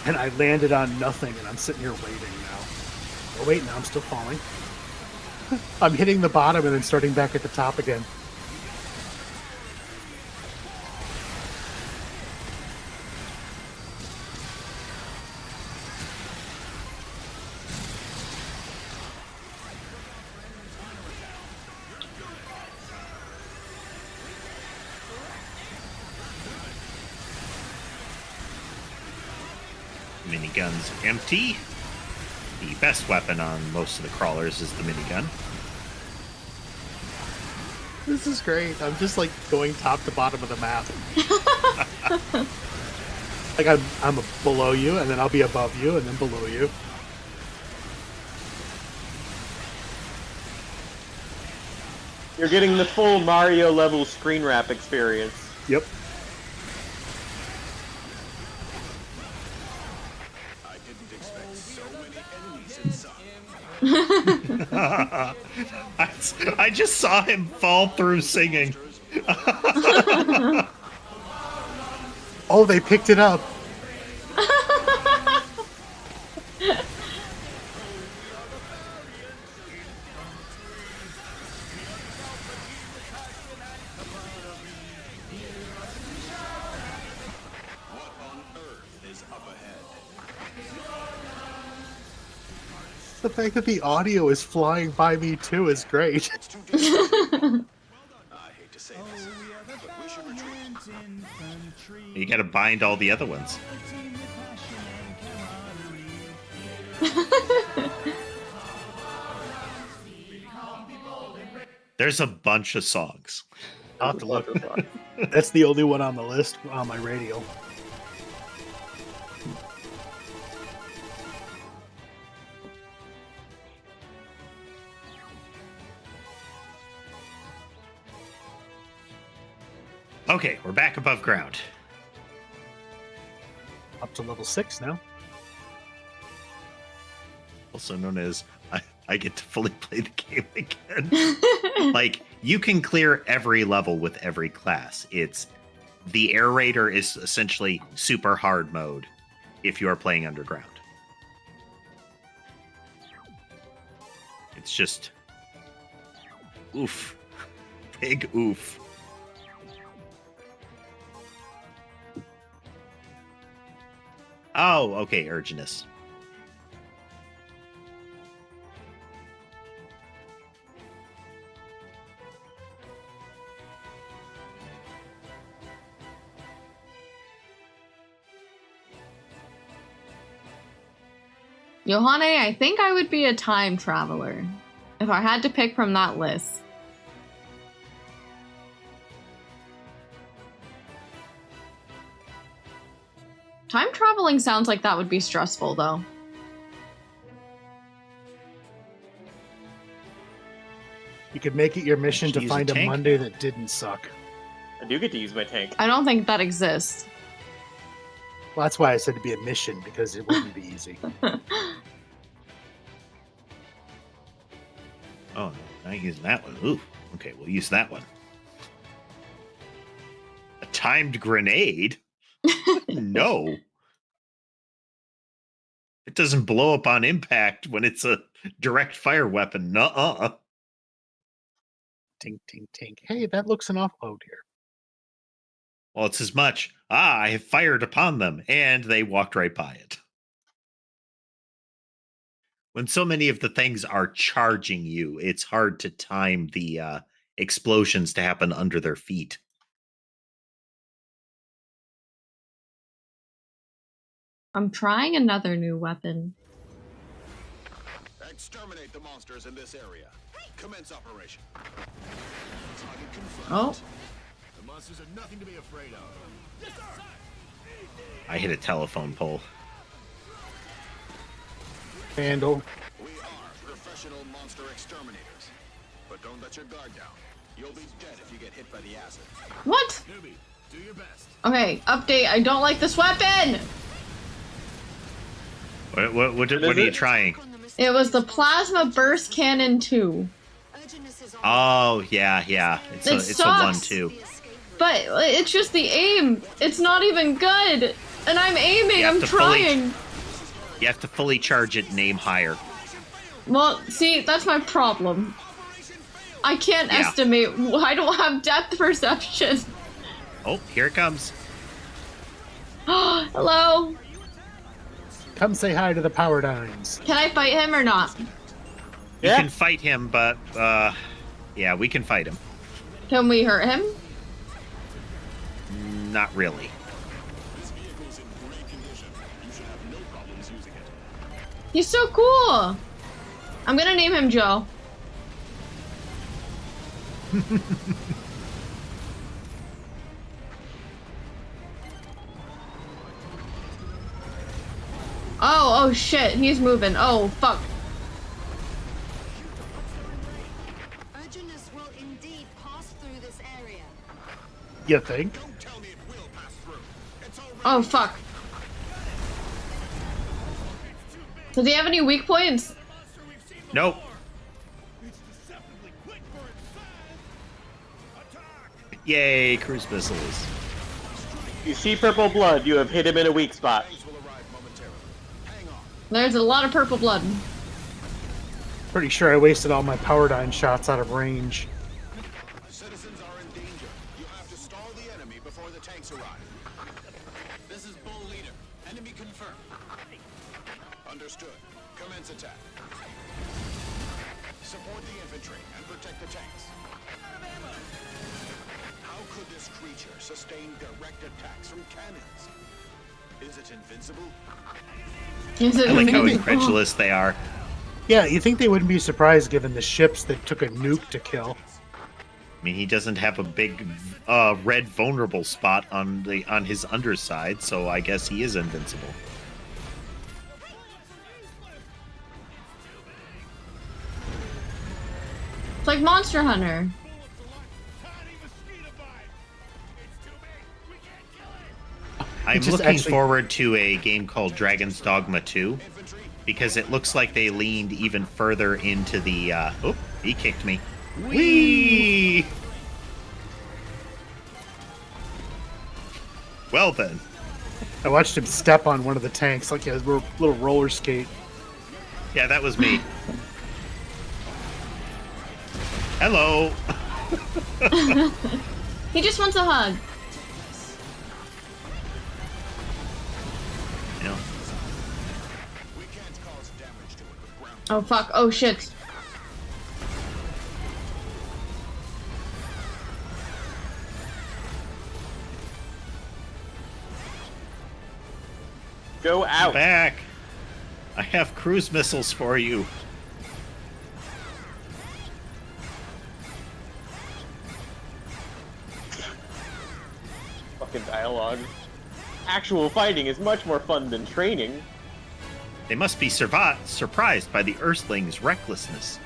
Speaker 3: And I landed on nothing, and I'm sitting here waiting now. Oh wait, now I'm still falling. I'm hitting the bottom and then starting back at the top again.
Speaker 4: Minigun's empty. The best weapon on most of the crawlers is the minigun.
Speaker 3: This is great. I'm just like going top to bottom of the map. Like I'm below you, and then I'll be above you, and then below you.
Speaker 1: You're getting the full Mario level screen wrap experience.
Speaker 3: Yep.
Speaker 5: I didn't expect so many enemies inside.
Speaker 4: I just saw him fall through singing.
Speaker 3: Oh, they picked it up.
Speaker 5: What on earth is up ahead?
Speaker 3: The fact that the audio is flying by me too is great.
Speaker 5: It's too distant. I hate to say this, but we should retreat.
Speaker 4: You gotta bind all the other ones. There's a bunch of songs.
Speaker 3: I'll have to look. That's the only one on the list on my radio.
Speaker 4: Okay, we're back above ground.
Speaker 3: Up to level 6 now.
Speaker 4: Also known as I get to fully play the game again. Like, you can clear every level with every class. It's the air raider is essentially super hard mode if you are playing underground. It's just oof. Big oof. Oh, okay, Urginus.
Speaker 2: Johanne, I think I would be a time traveler if I had to pick from that list. Time traveling sounds like that would be stressful, though.
Speaker 3: You could make it your mission to
Speaker 4: Use
Speaker 3: find
Speaker 4: a
Speaker 3: a
Speaker 4: tank?
Speaker 3: Monday that didn't suck.
Speaker 1: I do get to use my tank.
Speaker 2: I don't think that exists.
Speaker 3: Well, that's why I said to be a mission, because it wouldn't be easy.
Speaker 4: Oh, not using that one. Ooh, okay, we'll use that one. A timed grenade? No. It doesn't blow up on impact when it's a direct fire weapon. Nuh-uh.
Speaker 3: Tink, tink, tink. Hey, that looks an offload here.
Speaker 4: Well, it's as much, I have fired upon them, and they walked right by it. When so many of the things are charging you, it's hard to time the explosions to happen under their feet.
Speaker 2: I'm trying another new weapon.
Speaker 5: Exterminate the monsters in this area. Commence operation. Target confirmed.
Speaker 2: Oh,
Speaker 7: The monsters are nothing to be afraid of.
Speaker 4: I hit a telephone pole.
Speaker 3: Handle.
Speaker 5: We are professional monster exterminators. But don't let your guard down. You'll be dead if you get hit by the acid.
Speaker 2: what?
Speaker 7: Newbie, do your best.
Speaker 2: Okay, update. I don't like this weapon!
Speaker 4: What are you trying?
Speaker 2: It was the Plasma Burst Cannon 2.
Speaker 4: Oh, yeah. It's
Speaker 2: It
Speaker 4: a
Speaker 2: sucks.
Speaker 4: 1-2.
Speaker 2: But it's just the aim. It's not even good. And I'm aiming.
Speaker 4: You have
Speaker 2: I'm
Speaker 4: to
Speaker 2: trying.
Speaker 4: You have to fully charge it and aim higher.
Speaker 2: Well, see, that's my problem. I can't estimate. I don't have depth perception.
Speaker 4: Oh, here it comes.
Speaker 2: Hello.
Speaker 3: Come say hi to the power dines.
Speaker 2: Can I fight him or not?
Speaker 4: You can fight him, but yeah, we can fight him.
Speaker 2: Can we hurt him?
Speaker 4: Not really.
Speaker 5: This vehicle's in great condition. You should have no problems using it.
Speaker 2: He's so cool. I'm gonna name him Joe. Oh shit, he's moving. Oh, fuck.
Speaker 6: Urginus will indeed pass through this area.
Speaker 3: You think?
Speaker 5: Don't tell me it will pass through. It's already
Speaker 2: Oh, fuck. Does he have any weak points?
Speaker 4: Nope. Yay, cruise missiles.
Speaker 1: You see purple blood, you have hit him in a weak spot.
Speaker 5: will arrive momentarily. Hang on.
Speaker 2: There's a lot of purple blood.
Speaker 3: Pretty sure I wasted all my power dine shots out of range.
Speaker 5: Citizens are in danger. You have to stall the enemy before the tanks arrive.
Speaker 8: This is Bull Leader. Enemy confirmed.
Speaker 5: Understood. Commence attack. Support the infantry and protect the tanks. How could this creature sustain direct attacks from cannons? Is it invincible?
Speaker 2: Is it
Speaker 4: I like how
Speaker 2: amazing?
Speaker 4: incredulous they are.
Speaker 3: Yeah, you think they wouldn't be surprised given the ships that took a nuke to kill.
Speaker 4: I mean, he doesn't have a big red vulnerable spot on his underside, so I guess he is invincible.
Speaker 2: It's like Monster Hunter.
Speaker 4: I'm
Speaker 3: just
Speaker 4: looking
Speaker 3: actually-
Speaker 4: forward to a game called Dragon's Dogma 2, because it looks like they leaned even further into the... oh, he kicked me. Whee! Well then.
Speaker 3: I watched him step on one of the tanks like he has a little roller skate.
Speaker 4: Yeah, that was me. Hello.
Speaker 2: He just wants a hug.
Speaker 4: You know,
Speaker 5: We can't cause damage to it with ground.
Speaker 2: Oh, fuck. Oh, shit.
Speaker 1: Go out.
Speaker 4: back. I have cruise missiles for you.
Speaker 1: Fucking dialogue. Actual fighting is much more fun than training.
Speaker 4: They must be surprised by the Earthlings' recklessness.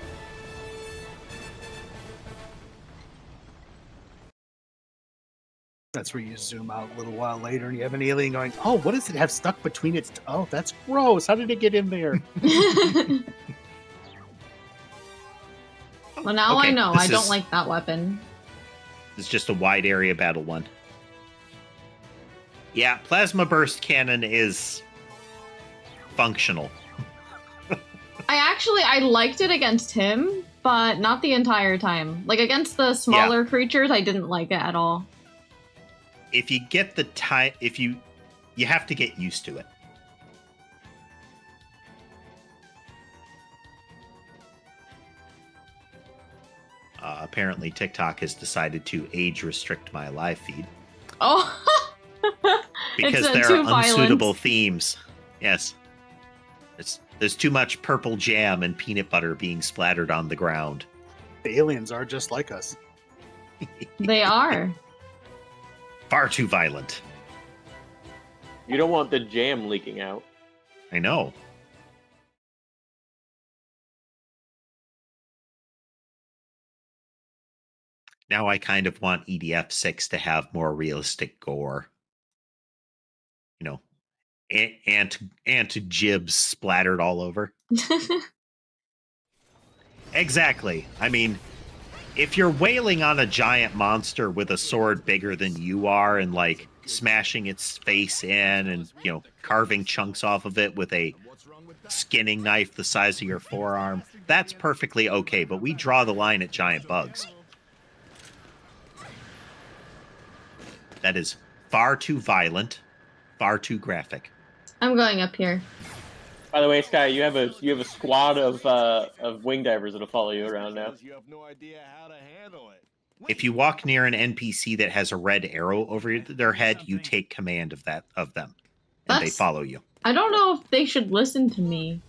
Speaker 3: That's where you zoom out a little while later and you have an alien going, oh, what does it have stuck between its... Oh, that's gross. How did it get in there?
Speaker 2: Well, now
Speaker 4: Okay,
Speaker 2: I know.
Speaker 4: this
Speaker 2: I don't
Speaker 4: is-
Speaker 2: like that weapon.
Speaker 4: It's just a wide area battle one. Yeah, plasma burst cannon is functional.
Speaker 2: I liked it against him, but not the entire time. Like, against the smaller creatures, I didn't like it at all.
Speaker 4: If you get the time, you have to get used to it. Apparently, TikTok has decided to age restrict my live feed
Speaker 2: Oh!
Speaker 4: because
Speaker 2: It's,
Speaker 4: there
Speaker 2: too
Speaker 4: are unsuitable
Speaker 2: violent.
Speaker 4: themes. Yes, there's too much purple jam and peanut butter being splattered on the ground.
Speaker 3: The aliens are just like us.
Speaker 2: They are.
Speaker 4: Far too violent.
Speaker 1: You don't want the jam leaking out.
Speaker 4: I know. Now I kind of want EDF 6 to have more realistic gore. You know, ant jibs splattered all over. Exactly. I mean, if you're wailing on a giant monster with a sword bigger than you are and like smashing its face in and, you know, carving chunks off of it with a skinning knife the size of your forearm, that's perfectly okay, but we draw the line at giant bugs. That is far too violent, far too graphic.
Speaker 2: I'm going up here.
Speaker 1: By the way, Sky, you have a squad of wing divers that'll follow you around now.
Speaker 7: You have no idea how to handle it.
Speaker 4: If you walk near an NPC that has a red arrow over their head, you take command of them, and they
Speaker 2: That's-
Speaker 4: follow you.
Speaker 2: I don't know if they should listen to me.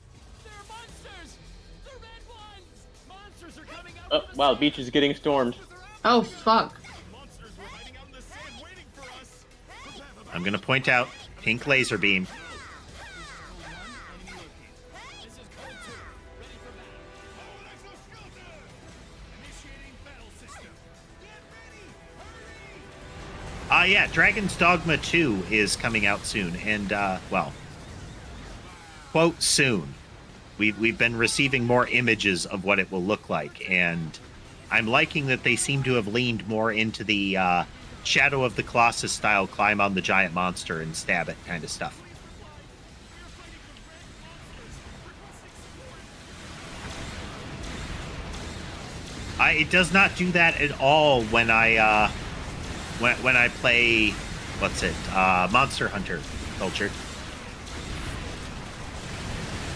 Speaker 1: Oh, wow, the beach is getting stormed.
Speaker 2: Oh, fuck.
Speaker 4: I'm going to point out pink laser beam. Yeah, Dragon's Dogma 2 is coming out soon, and, well, quote, soon. We've been receiving more images of what it will look like, and I'm liking that they seem to have leaned more into the Shadow of the Colossus style climb on the giant monster and stab it kind of stuff. It does not do that at all when I when I play, what's it, Monster Hunter Culture.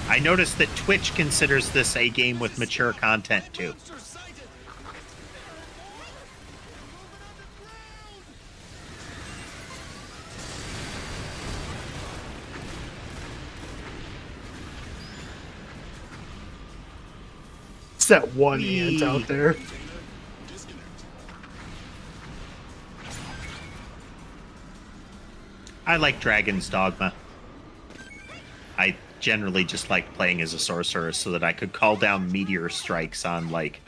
Speaker 4: I noticed that Twitch considers this a game with mature content too.
Speaker 3: It's that one ant out there.
Speaker 4: I like Dragon's Dogma. I generally just like playing as a sorcerer so that I could call down meteor strikes on, like,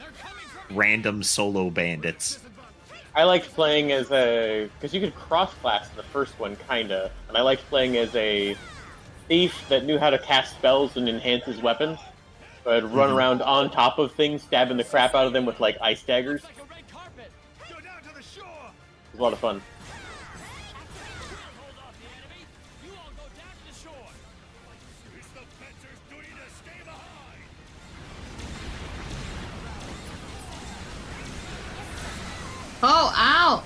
Speaker 4: random solo bandits.
Speaker 1: I liked playing as a... because you could cross-class in the first one, kinda. And I liked playing as a thief that knew how to cast spells and enhance his weapons. So I'd run around on top of things, stabbing the crap out of them with, like, ice daggers. It was a lot of fun.
Speaker 2: Oh, ow!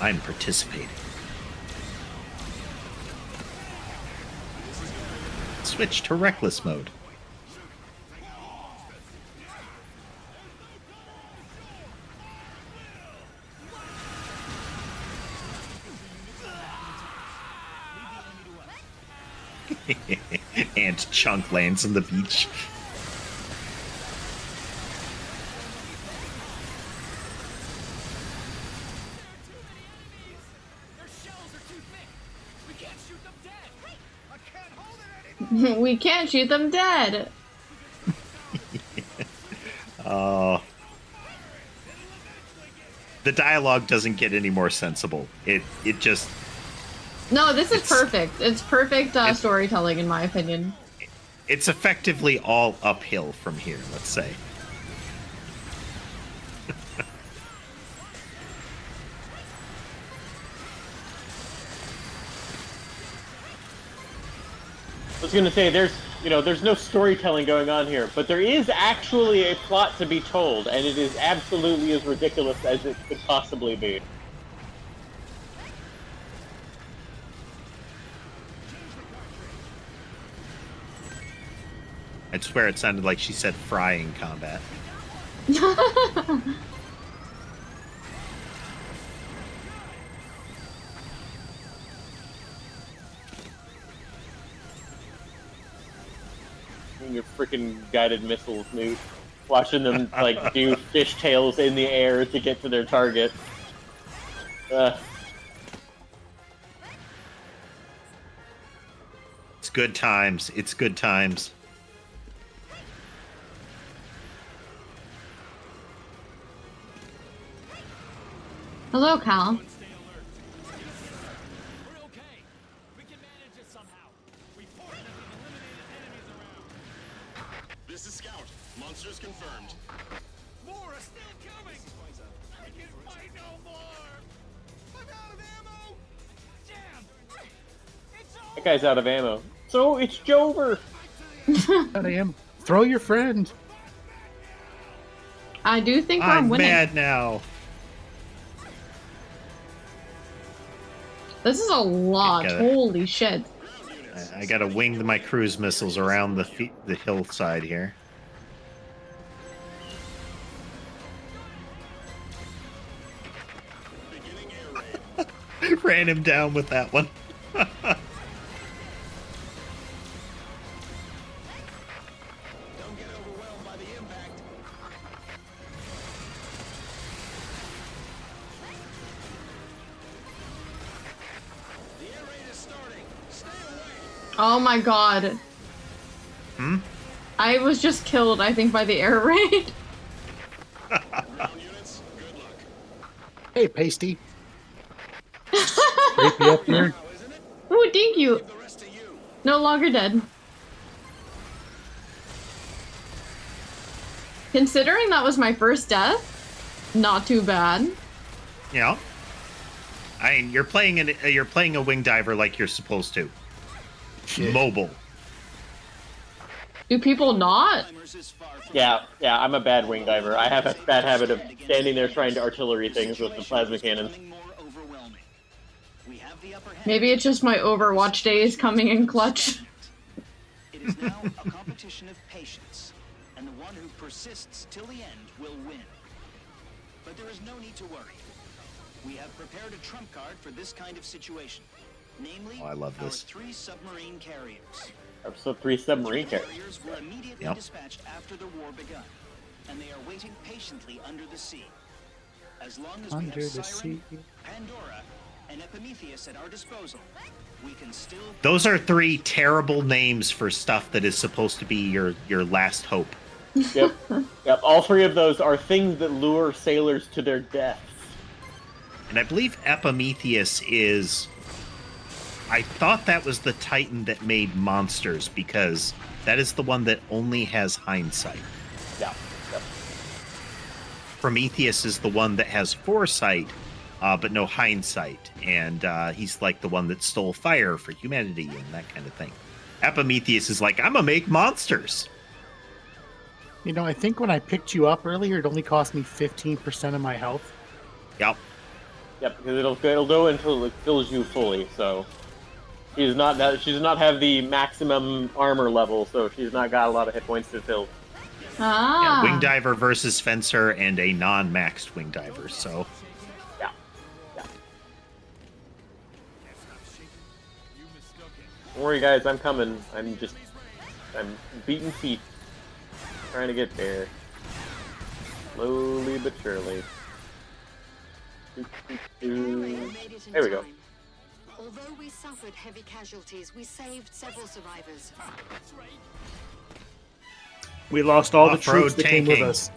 Speaker 4: I'm participating. Switch to reckless mode. And chunk lands on the beach.
Speaker 2: We can't shoot them dead.
Speaker 4: Oh. The dialogue doesn't get any more sensible. It just...
Speaker 2: No, this is perfect. It's perfect storytelling, in my opinion.
Speaker 4: It's effectively all uphill from here, let's say.
Speaker 1: I was going to say, there's no storytelling going on here, but there is actually a plot to be told, and it is absolutely as ridiculous as it could possibly be.
Speaker 4: I swear it sounded like she said frying combat.
Speaker 1: Your freaking guided missiles, Newt. Watching them, like, do fishtails in the air to get to their target.
Speaker 4: It's good times. It's good times.
Speaker 2: Hello, Cal.
Speaker 5: This is Scout. Monsters confirmed.
Speaker 7: More are still coming! I can fight no more! I'm out of ammo!
Speaker 1: That guy's out of ammo. So it's Jover.
Speaker 3: I am. Throw your friend.
Speaker 2: I do think
Speaker 4: I'm
Speaker 2: we're winning.
Speaker 4: mad now.
Speaker 2: This is a lot.
Speaker 4: Gotta-
Speaker 2: Holy shit.
Speaker 4: I gotta wing my cruise missiles around the hillside here. Ran him down with that one.
Speaker 8: Don't get overwhelmed by the impact. The air raid is starting. Stay away.
Speaker 2: Oh my god.
Speaker 4: Hmm?
Speaker 2: I was just killed, I think, by the air raid.
Speaker 5: Ground units, good luck.
Speaker 3: Hey, Pasty. Rape you up here.
Speaker 2: Ooh, thank you.
Speaker 5: The rest of you.
Speaker 2: No longer dead. Considering that was my first death, not too bad.
Speaker 4: Yeah. I mean, you're playing a wing diver like you're supposed to.
Speaker 3: Shit.
Speaker 4: Mobile.
Speaker 2: Do people not?
Speaker 8: Climbers is far from
Speaker 1: Yeah, I'm a bad wing diver. I have a bad habit of standing there trying to artillery things with the plasma cannons.
Speaker 8: becoming more overwhelming. We have the upper hand.
Speaker 2: Maybe it's just my Overwatch days coming in clutch.
Speaker 8: It is now a competition of patience, and the one who persists till the end will win. But there is no need to worry. We have prepared a trump card for this kind of situation. Namely,
Speaker 4: Oh, I love
Speaker 8: our
Speaker 4: this.
Speaker 8: 3 submarine carriers.
Speaker 1: Episode 3 submarine
Speaker 8: The
Speaker 1: carriers.
Speaker 8: carriers were immediately
Speaker 4: Yep.
Speaker 8: dispatched after the war begun, and they are waiting patiently under the sea. As long as we
Speaker 3: Under
Speaker 8: have
Speaker 3: the
Speaker 8: Siren,
Speaker 3: sea.
Speaker 8: Pandora, and Epimetheus at our disposal, we can still...
Speaker 4: Those are 3 terrible names for stuff that is supposed to be your last hope.
Speaker 1: Yep. Yep. All 3 of those are things that lure sailors to their deaths.
Speaker 4: And I believe Epimetheus is... I thought that was the Titan that made monsters, because that is the one that only has hindsight.
Speaker 1: Yeah. Yep.
Speaker 4: Prometheus is the one that has foresight, but no hindsight. And he's like the one that stole fire for humanity and that kind of thing. Epimetheus is like, I'm gonna make monsters.
Speaker 3: You know, I think when I picked you up earlier, it only cost me 15% of my health.
Speaker 4: Yep.
Speaker 1: Yep. Because it'll go until it fills you fully. So she does not have the maximum armor level, so she's not got a lot of hit points to fill.
Speaker 2: Ah.
Speaker 4: Yeah, wing diver versus fencer and a non-maxed wing diver. So
Speaker 1: Yeah. Yeah. Don't worry, guys. I'm coming. I'm beating feet. Trying to get there. Slowly but surely. There we go.
Speaker 6: Although we suffered heavy casualties, we saved several survivors.
Speaker 3: We lost all the
Speaker 4: Off-road
Speaker 3: troops that came with
Speaker 4: tanking.
Speaker 3: us.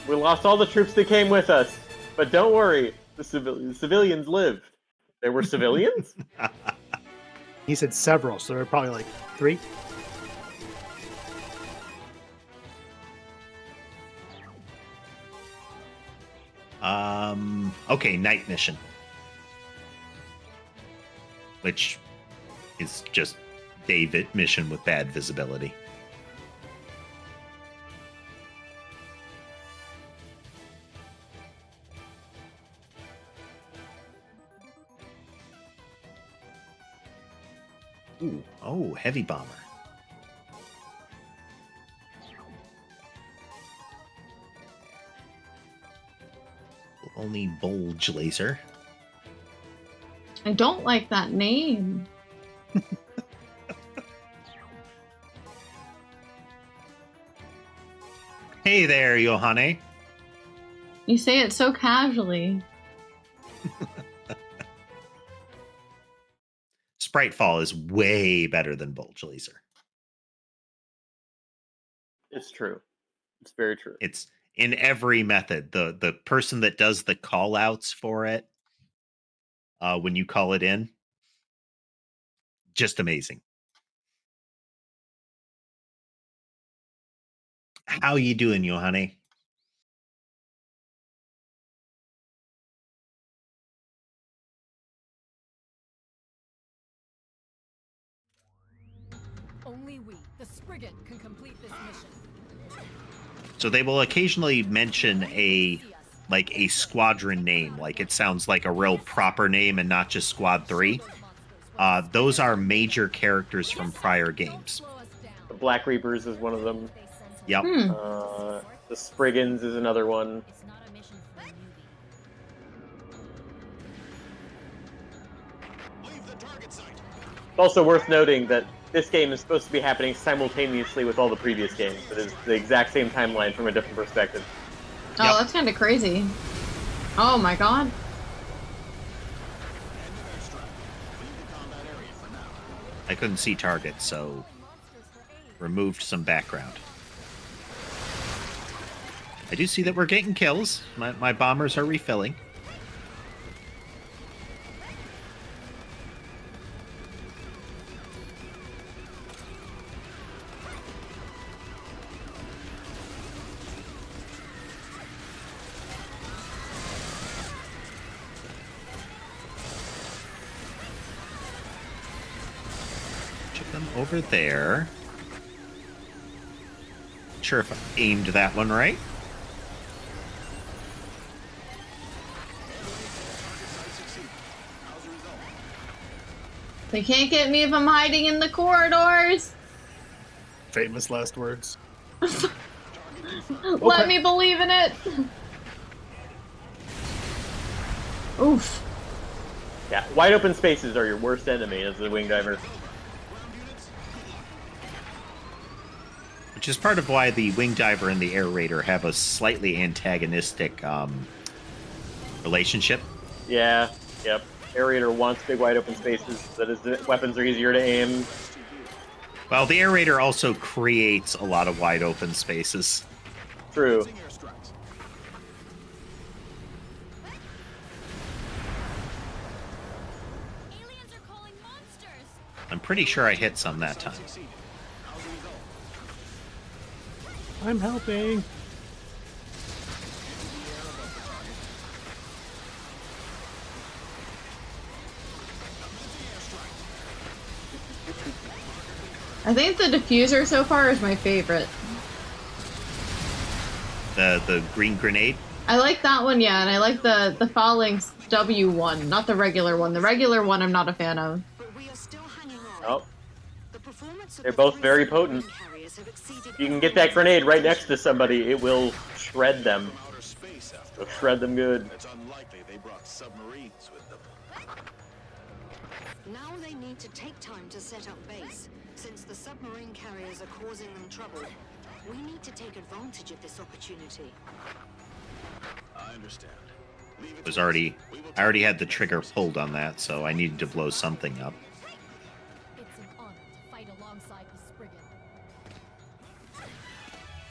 Speaker 1: We lost all the troops that came with us, but don't worry, the civilians lived. There were civilians?
Speaker 3: He said several, so there were probably like 3.
Speaker 4: Okay, night mission. Which is just David mission with bad visibility. Ooh, oh, heavy bomber. Only bulge laser.
Speaker 2: I don't like that name.
Speaker 4: Hey there, Johanne.
Speaker 2: You say it so casually.
Speaker 4: Spritefall is way better than bulge laser.
Speaker 1: It's true. It's very true.
Speaker 4: It's in every method. The person that does the call outs for it, when you call it in, just amazing. How you doing, Johanne?
Speaker 9: Spriggan can complete this mission.
Speaker 4: So they will occasionally mention a squadron name, like it sounds like a real proper name and not just Squad 3. Those are major characters from prior games.
Speaker 1: The Black Reapers is one of them.
Speaker 4: Yep.
Speaker 1: The Spriggans is another one. It's also worth noting that this game is supposed to be happening simultaneously with all the previous games. It is the exact same timeline from a different perspective.
Speaker 2: Oh,
Speaker 4: Yep.
Speaker 2: that's kind of crazy. Oh my god.
Speaker 4: I couldn't see targets, so removed some background. I do see that we're getting kills. My bombers are refilling. Them over there. Not sure if I aimed that one right.
Speaker 2: They can't get me if I'm hiding in the corridors.
Speaker 3: Famous last words.
Speaker 2: Let me believe in it. Oof.
Speaker 1: Yeah, wide open spaces are your worst enemy as the wing diver.
Speaker 4: Which is part of why the Wing Diver and the Air Raider have a slightly antagonistic relationship.
Speaker 1: Yeah, yep. Air Raider wants big wide open spaces, that is, the weapons are easier to aim.
Speaker 4: Well, the Air Raider also creates a lot of wide open spaces.
Speaker 1: True.
Speaker 9: Aliens are calling monsters.
Speaker 4: I'm pretty sure I hit some that time.
Speaker 3: I'm helping.
Speaker 2: I think the diffuser so far is my favorite.
Speaker 4: The green grenade.
Speaker 2: I like that one, yeah, and I like the Phalanx W one, not the regular one. The regular one I'm not a fan of.
Speaker 6: But we are still hanging on.
Speaker 1: Oh,
Speaker 6: The performance of
Speaker 1: they're
Speaker 6: the
Speaker 1: both
Speaker 6: three
Speaker 1: very
Speaker 6: submarine
Speaker 1: potent.
Speaker 6: carriers have exceeded
Speaker 1: If you can get that grenade right next to somebody, it will shred them.
Speaker 5: Outer space, after
Speaker 1: It'll shred them good.
Speaker 5: It's unlikely they brought submarines with them.
Speaker 6: Now they need to take time to set up base. Since the submarine carriers are causing them trouble, we need to take advantage of this opportunity.
Speaker 5: I understand. Leave it
Speaker 4: Was
Speaker 5: to us.
Speaker 4: already
Speaker 5: We will
Speaker 4: I already
Speaker 5: take
Speaker 4: had the
Speaker 5: care of
Speaker 4: trigger
Speaker 5: business.
Speaker 4: pulled on that, so I needed to blow something up.
Speaker 9: It's an honor to fight alongside the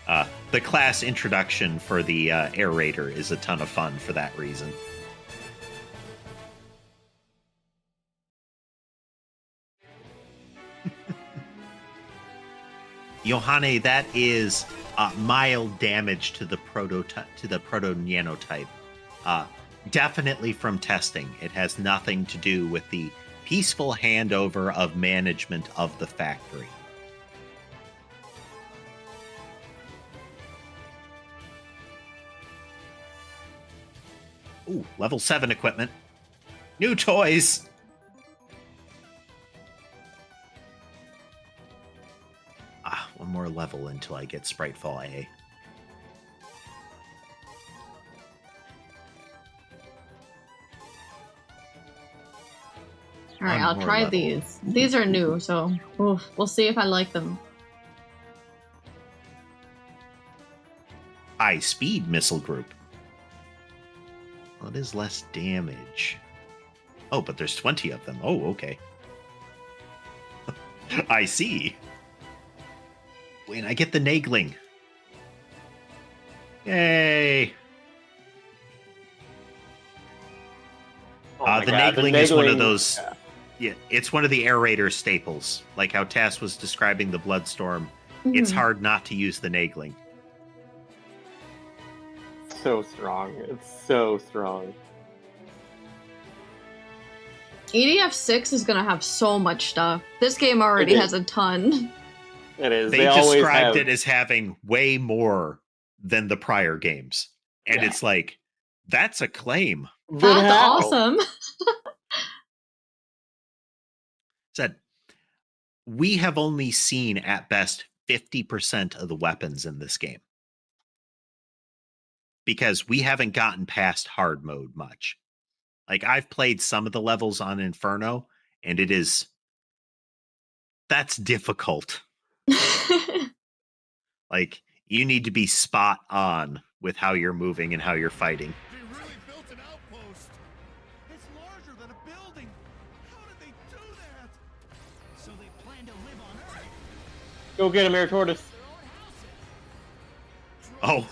Speaker 9: Spriggan.
Speaker 4: The class introduction for the Air Raider is a ton of fun for that reason. Yohane, that is mild damage to the proto-nanotype. Definitely from testing. It has nothing to do with the peaceful handover of management of the factory. Ooh, level 7 equipment. New toys! One more level until I get Spritefall A.
Speaker 2: Alright,
Speaker 4: One
Speaker 2: I'll
Speaker 4: more
Speaker 2: try
Speaker 4: level.
Speaker 2: these. These are new, so oof, we'll see if I like them.
Speaker 4: High speed missile group. Well, it is less damage. Oh, but there's 20 of them. Oh, okay. I see. Wait, I get the Nagling. Yay.
Speaker 1: Oh my
Speaker 4: The
Speaker 1: God,
Speaker 4: Nagling is one of
Speaker 1: Nagling-
Speaker 4: those. Yeah, it's one of the Air Raider staples. Like how Tass was describing the Bloodstorm. It's
Speaker 2: Mhm.
Speaker 4: hard not to use the Nagling.
Speaker 1: So strong. It's so strong.
Speaker 2: EDF 6 is gonna have so much stuff. This game already
Speaker 1: It is.
Speaker 2: has a ton.
Speaker 1: It is.
Speaker 4: They
Speaker 1: always
Speaker 4: described
Speaker 1: have.
Speaker 4: it as having way more than the prior games. And
Speaker 1: Yeah.
Speaker 4: it's like, that's a claim.
Speaker 1: But
Speaker 2: That's
Speaker 1: how?
Speaker 2: awesome.
Speaker 4: Said, we have only seen at best 50% of the weapons in this game. Because we haven't gotten past hard mode much. Like, I've played some of the levels on Inferno, and that's difficult. Like, you need to be spot on with how you're moving and how you're fighting.
Speaker 7: They really built an outpost. It's larger than a building. How did they do that?
Speaker 8: So they plan to live on Earth.
Speaker 1: Go get him, Air Tortoise.
Speaker 4: Oh.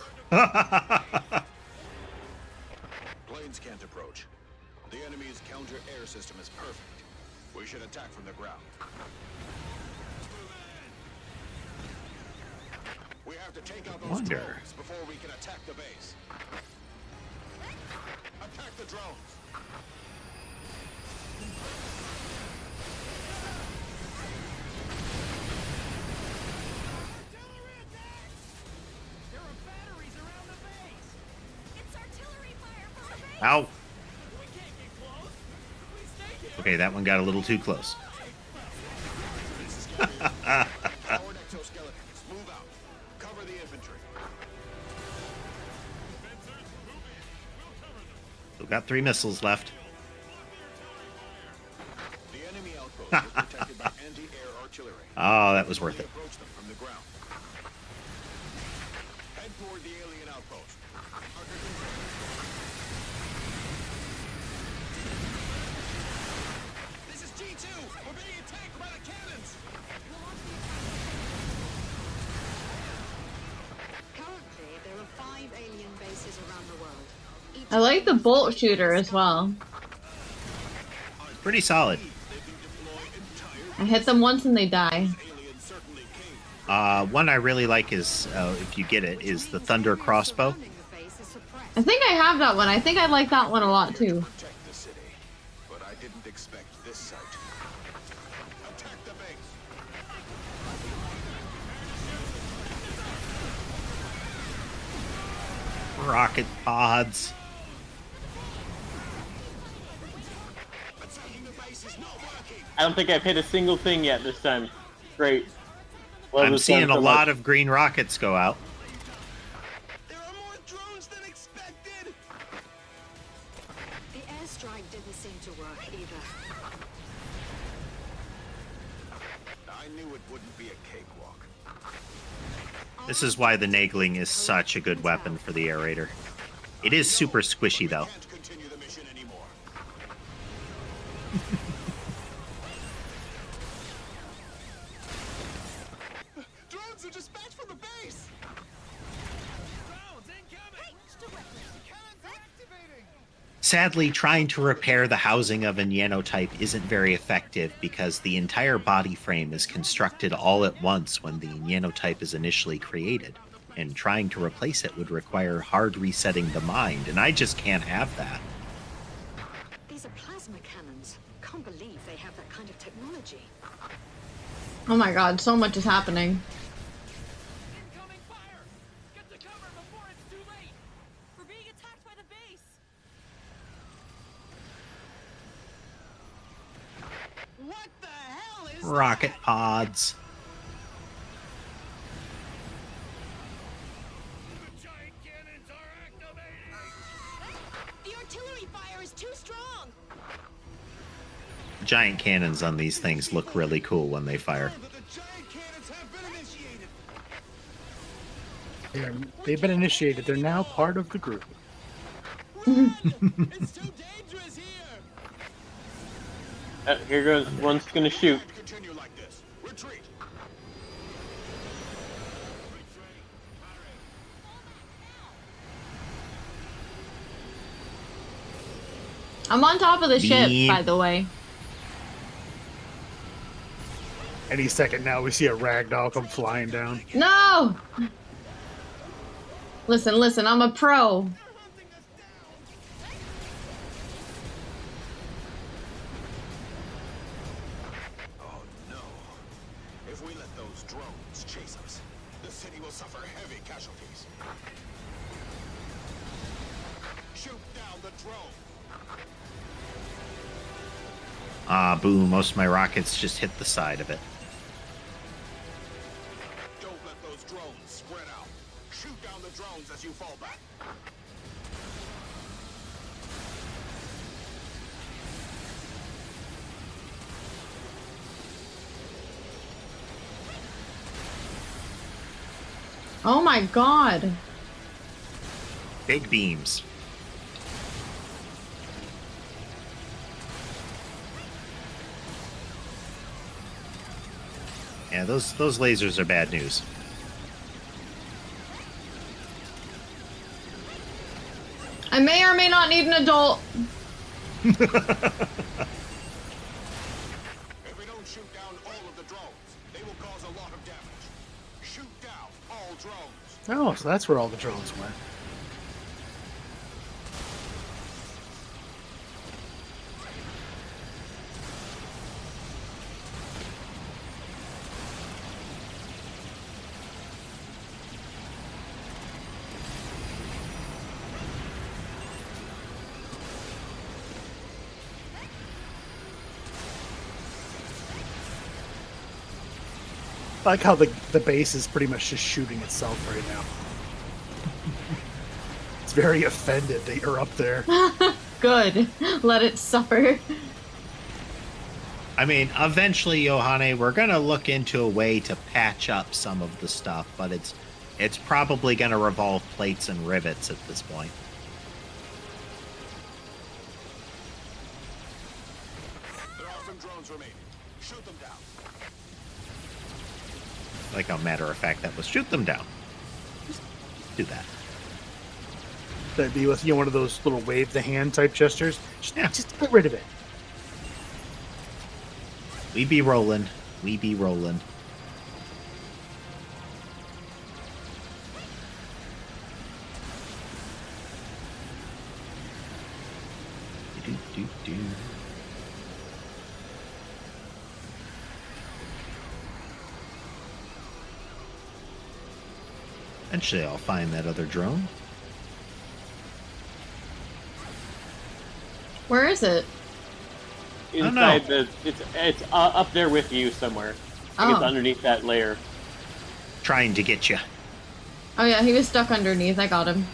Speaker 5: Planes can't approach. The enemy's counter-air system is perfect. We should attack from the ground. We have to take out those drones before we can attack the base. Attack the drones.
Speaker 8: Artillery attack! There are batteries around the base.
Speaker 9: It's artillery fire from the base.
Speaker 4: Ow.
Speaker 8: We can't get close. If we stay here.
Speaker 4: Okay, that one got a little too close.
Speaker 5: Powered exoskeletons, move out. Cover the infantry.
Speaker 4: We've got 3 missiles left.
Speaker 5: The enemy outpost is protected by anti-air artillery.
Speaker 4: Oh, that was worth it.
Speaker 5: Approach them from the ground. Head toward the alien outpost.
Speaker 8: This is G2. We're being attacked by the cannons.
Speaker 6: Currently, there are 5 alien bases around the world. Each
Speaker 2: I like the bolt shooter as well.
Speaker 4: Pretty solid.
Speaker 2: I hit them once and they die.
Speaker 4: One I really like is, if you get it, is the Thunder crossbow.
Speaker 6: surrounding the base is suppressed.
Speaker 2: I think I have that one. I think I like that one a lot too.
Speaker 5: Protect the city. But I didn't expect this sight. Attack the base.
Speaker 4: Rocket pods.
Speaker 5: Attacking the base is not working.
Speaker 1: I don't think I've hit a single thing yet this time. Great. Love
Speaker 4: I'm
Speaker 1: this
Speaker 4: seeing
Speaker 1: gun
Speaker 4: a
Speaker 1: so
Speaker 4: lot
Speaker 1: much.
Speaker 4: of green rockets go out.
Speaker 8: There are more drones than expected.
Speaker 6: The airstrike didn't seem to work either.
Speaker 5: I knew it wouldn't be a cakewalk.
Speaker 4: This is why the Nagling is such a good weapon for the aerator. It is super squishy, though.
Speaker 5: Can't continue the mission anymore.
Speaker 8: Drones are dispatched from the base. Drones incoming. Cannons are activating.
Speaker 4: Sadly, trying to repair the housing of a Nyanotype isn't very effective because the entire body frame is constructed all at once when the Nyanotype is initially created, and trying to replace it would require hard resetting the mind, and I just can't have that.
Speaker 6: These are plasma cannons. Can't believe they have that kind of technology.
Speaker 2: Oh my god, so much is happening.
Speaker 8: Incoming fire. Get to cover before it's too late.
Speaker 9: We're being attacked by the base.
Speaker 8: What the hell is
Speaker 4: Rocket pods.
Speaker 8: The giant cannons are activating.
Speaker 9: The artillery fire is too strong.
Speaker 4: Giant cannons on these things look really cool when they fire.
Speaker 8: That the giant cannons have been initiated.
Speaker 3: They've been initiated. They're now part of the group.
Speaker 8: It's too dangerous here.
Speaker 1: Here goes. One's gonna shoot.
Speaker 5: Can't continue like this. Retreat.
Speaker 2: I'm on top of the ship,
Speaker 4: Beep.
Speaker 2: by the way.
Speaker 3: Any second now, we see a ragdoll come flying down.
Speaker 2: No! Listen, I'm a pro.
Speaker 5: Oh no. If we let those drones
Speaker 7: city will suffer heavy casualties. Shoot down the drone.
Speaker 4: Ah, boo, most of my rockets just hit the side of it.
Speaker 7: Don't let those drones spread out. Shoot down the drones as you fall back.
Speaker 2: Oh my god.
Speaker 4: Big beams. Yeah, those lasers are bad news.
Speaker 2: I may or may not need an adult.
Speaker 7: If we don't shoot down all of the drones, they will cause a lot of damage. Shoot down all drones.
Speaker 3: Oh, so that's where all the drones went. I like how the base is pretty much just shooting itself right now. It's very offended that you're up there.
Speaker 2: Good. Let it suffer.
Speaker 4: I mean, eventually, Yohane, we're gonna look into a way to patch up some of the stuff, but it's probably gonna revolve plates and rivets at this point.
Speaker 7: There are some drones remaining. Shoot them down.
Speaker 4: Like a matter of fact, that was shoot them down. Just do that.
Speaker 3: That'd be with one of those little wave the hand type gestures. Just get rid of it.
Speaker 4: We be rolling. We be rolling. Do. Eventually, I'll find that other drone.
Speaker 2: Where is it?
Speaker 1: Inside it's up there with you somewhere. I think it's underneath that layer.
Speaker 4: Trying to get you.
Speaker 2: Oh yeah, he was stuck underneath. I got him.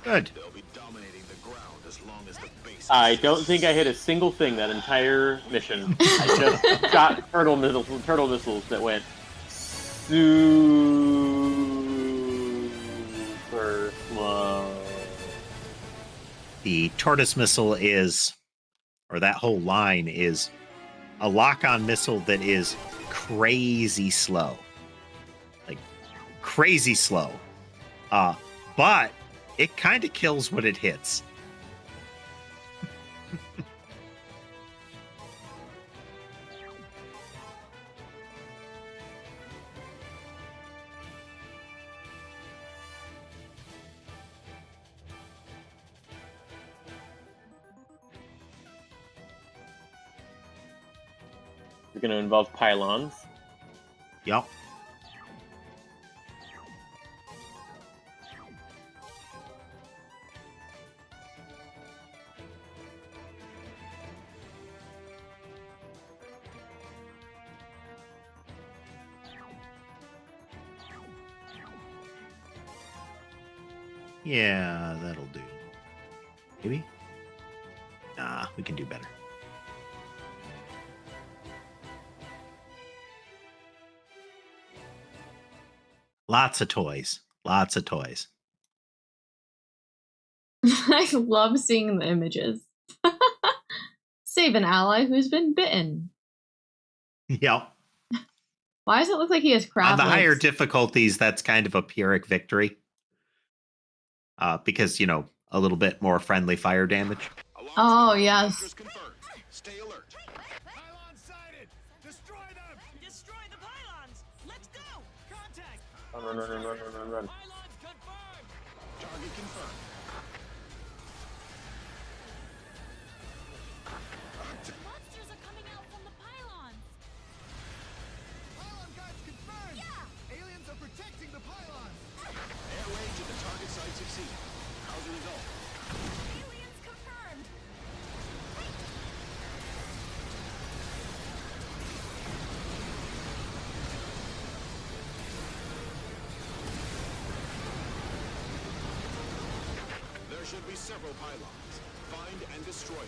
Speaker 4: Good.
Speaker 7: They'll be dominating the ground as long as the base.
Speaker 1: I don't think I hit a single thing that entire mission. I just shot turtle missiles that went super slow.
Speaker 4: The tortoise missile is, or that whole line is, a lock-on missile that is crazy slow. Like, crazy slow. But it kind of kills what it hits.
Speaker 1: It's going to involve pylons.
Speaker 4: Yup. Yeah, that'll do. Maybe? Nah, we can do better. Lots of toys. Lots of toys.
Speaker 2: I love seeing the images. Save an ally who's been bitten.
Speaker 4: Yep.
Speaker 2: Why does it look like he has crab
Speaker 4: On the
Speaker 2: legs?
Speaker 4: higher difficulties, that's kind of a Pyrrhic victory. Because, a little bit more friendly fire damage.
Speaker 2: Oh, yes.
Speaker 7: Stay alert.
Speaker 8: Pylons sighted! Destroy them! Destroy the pylons! Let's go! Contact!
Speaker 1: Run.
Speaker 8: Pylons confirmed!
Speaker 7: Target confirmed.
Speaker 9: Monsters are coming out from the pylons.
Speaker 8: Pylon guards confirmed! Yeah! Aliens are protecting
Speaker 7: should be several pylons. Find and destroy them.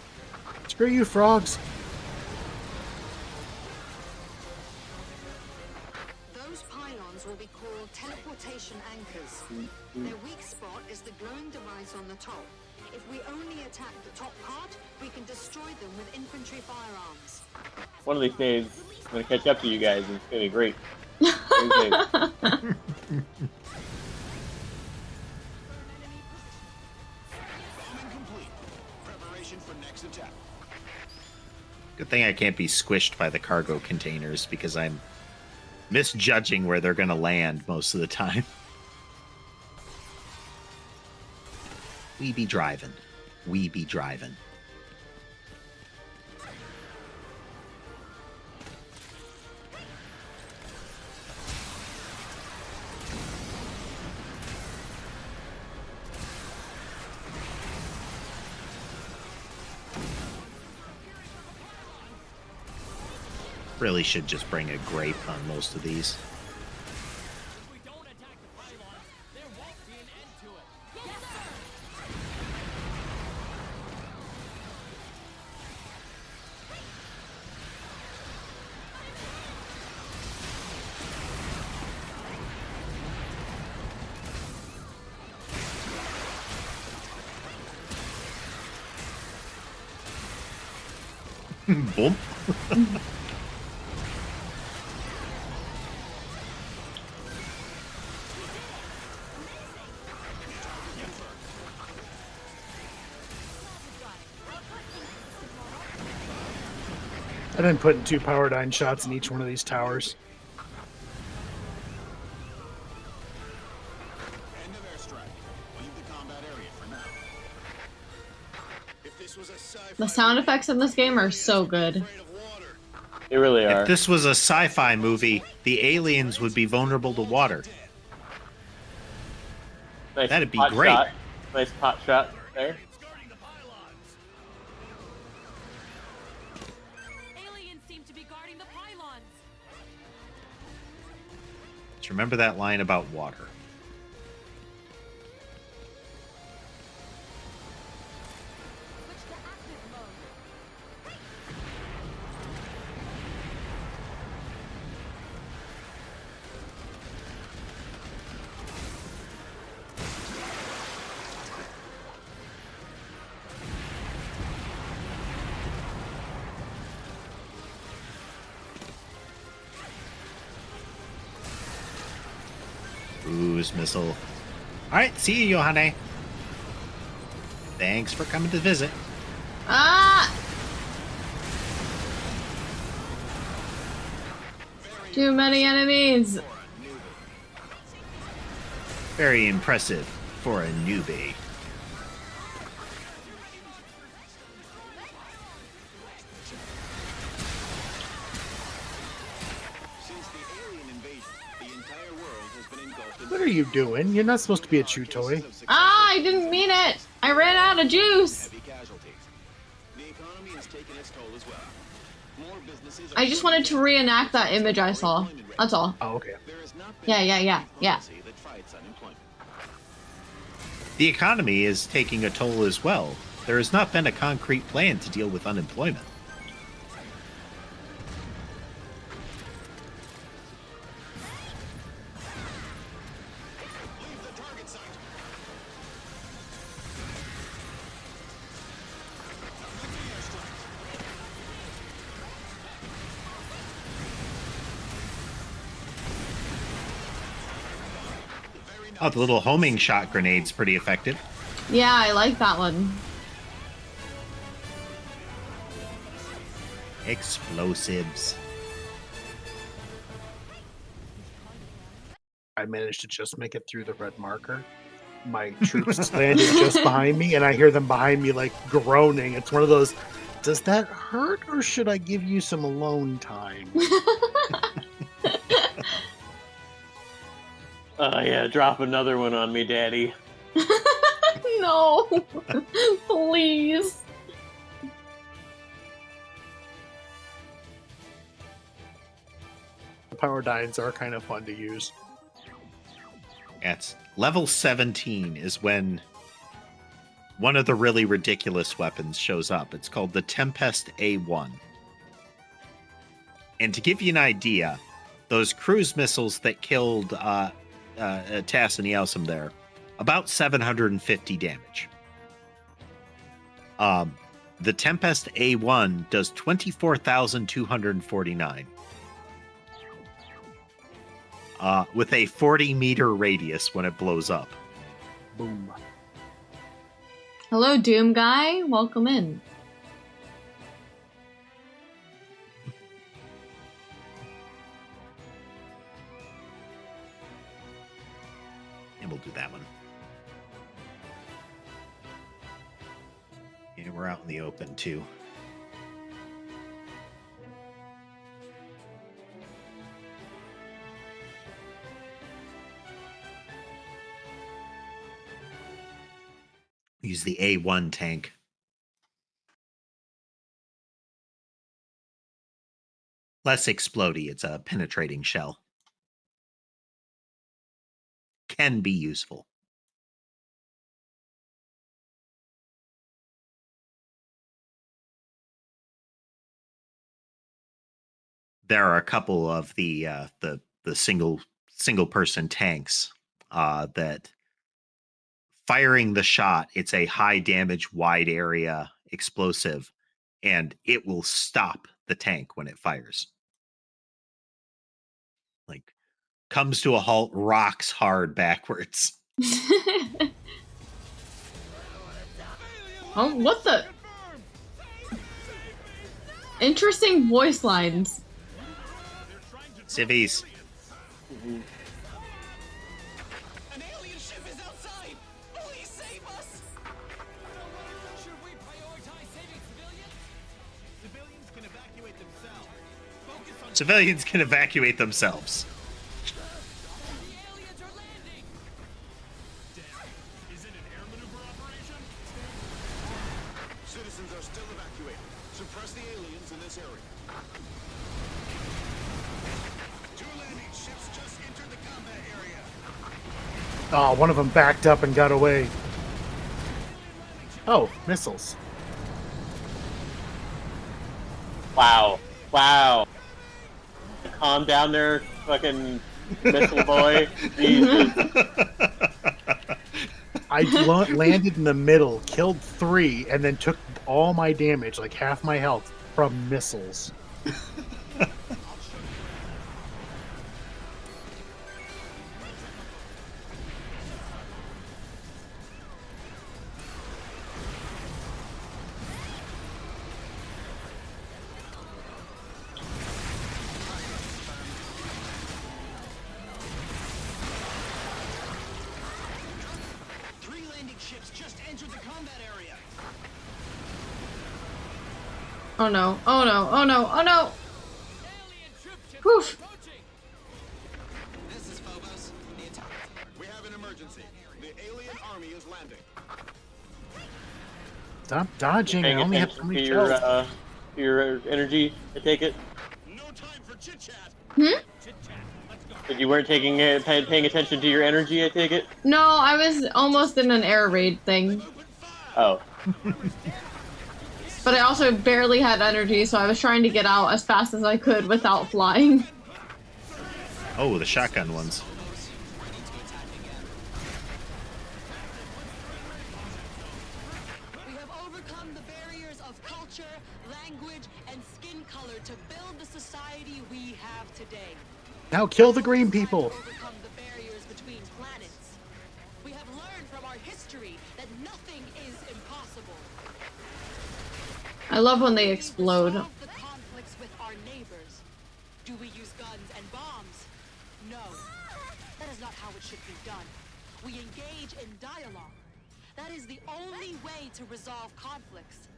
Speaker 3: Screw you, frogs.
Speaker 6: Those pylons will be called teleportation anchors. Their weak spot is the glowing device on the top. If we only attack the top part, we can destroy them with infantry firearms.
Speaker 1: One of these days, I'm gonna catch up to you guys, and it's gonna be great. One of these days.
Speaker 7: Bombing complete. Preparation for next attack.
Speaker 4: Good thing I can't be squished by the cargo containers because I'm misjudging where they're going to land most of the time. We be driving. We be driving. Really should just bring a grape on most of these.
Speaker 8: If we don't attack the pylons, there won't be an end to it. Yes, sir!
Speaker 4: Boom.
Speaker 3: I've been putting 2 Powerdyne shots in each one of these towers.
Speaker 7: End of airstrike. Leave the combat area for now. If this was a sci-fi
Speaker 2: The sound effects in this game are so good.
Speaker 7: afraid of water.
Speaker 1: They really are.
Speaker 4: If this was a sci-fi movie, the aliens would be vulnerable to water.
Speaker 1: Nice
Speaker 4: That'd be
Speaker 1: pot
Speaker 4: great.
Speaker 1: Shot. Nice pot shot there.
Speaker 8: Guarding the pylons.
Speaker 9: Aliens seem to be guarding the pylons.
Speaker 4: Just remember that line about water.
Speaker 9: Switch to active mode.
Speaker 4: Cruise missile. Alright, see you, Yohane. Thanks for coming to visit.
Speaker 2: Ah! Too many enemies.
Speaker 4: Very impressive for a newbie.
Speaker 7: Since the alien invasion, the entire world has been engulfed in
Speaker 3: What are you doing? You're not supposed to be a chew toy.
Speaker 2: Ah, I didn't mean it. I ran out of juice.
Speaker 7: heavy casualties. The economy has taken its toll as well. More businesses are
Speaker 2: I just wanted to reenact that image I saw. That's all.
Speaker 3: Oh, okay.
Speaker 7: There has not been
Speaker 2: Yeah.
Speaker 7: policy that fights unemployment.
Speaker 4: The economy is taking a toll as well. There has not been a concrete plan to deal with unemployment.
Speaker 7: Leave the target site.
Speaker 4: Oh, the little homing shot grenade's pretty effective.
Speaker 2: Yeah, I like that one.
Speaker 4: Explosives.
Speaker 3: I managed to just make it through the red marker. My troops landed just behind me, and I hear them behind me like groaning. It's one of those, does that hurt, or should I give you some alone time?
Speaker 1: Oh yeah, drop another one on me, Daddy.
Speaker 2: No. Please.
Speaker 3: The Powerdynes are kind of fun to use.
Speaker 4: It's level 17 is when one of the really ridiculous weapons shows up. It's called the Tempest A1. And to give you an idea, those cruise missiles that killed Tass and Eosum there, about 750 damage. The Tempest A1 does 24,249. With a 40-meter radius when it blows up.
Speaker 3: Boom.
Speaker 2: Hello, Doom Guy. Welcome in.
Speaker 4: And we'll do that one. Yeah, we're out in the open, too. Use the A1 tank. Less explodey. It's a penetrating shell. Can be useful. There are a couple of the single person tanks that firing the shot, it's a high damage, wide area explosive, and it will stop the tank when it fires. Like, comes to a halt, rocks hard backwards.
Speaker 2: Oh, what the? Interesting voice lines.
Speaker 4: Civvies.
Speaker 8: An alien ship is outside! Please save us! Should we prioritize saving civilians? Civilians can evacuate themselves. Focus on
Speaker 4: Civilians can evacuate themselves.
Speaker 8: the aliens are landing! Damn. Is it an air maneuver operation?
Speaker 5: Citizens are still evacuated. Suppress the aliens in this area. Two landing ships just entered the combat area.
Speaker 3: Oh, one of them backed up and got away. Oh, missiles.
Speaker 1: Wow. Wow. Calm down there, fucking missile boy. Jesus.
Speaker 3: I landed in the middle, killed 3, and then took all my damage, like half my health, from missiles.
Speaker 8: Three landing ships just entered the combat area.
Speaker 2: Oh no, oh no, oh no, oh no!
Speaker 8: Alien troop
Speaker 2: Whew.
Speaker 8: approaching. This is Phobos. The attack.
Speaker 5: We have an emergency. The alien army is landing.
Speaker 3: Stop dodging. I
Speaker 1: Paying
Speaker 3: only have
Speaker 1: attention
Speaker 3: 3
Speaker 1: to
Speaker 3: kills.
Speaker 1: your energy, I take it.
Speaker 5: No time for chit chat.
Speaker 2: Hmm?
Speaker 8: Chit chat. Let's go.
Speaker 1: If you weren't paying attention to your energy, I take it.
Speaker 2: No, I was almost in an air raid thing.
Speaker 1: Oh.
Speaker 2: But I also barely had energy, so I was trying to get out as fast as I could without flying.
Speaker 4: Oh, the shotgun ones.
Speaker 6: We have overcome the barriers of culture, language, and skin color to build the society we have today.
Speaker 3: Now kill the green people.
Speaker 6: Overcome the barriers between planets. We have learned from our history that nothing is impossible.
Speaker 2: I love when they explode.
Speaker 6: Resolve the conflicts with our neighbors. Do we use guns and bombs? No. That is not how it should be done. We engage in dialogue. That is the only way to resolve conflicts.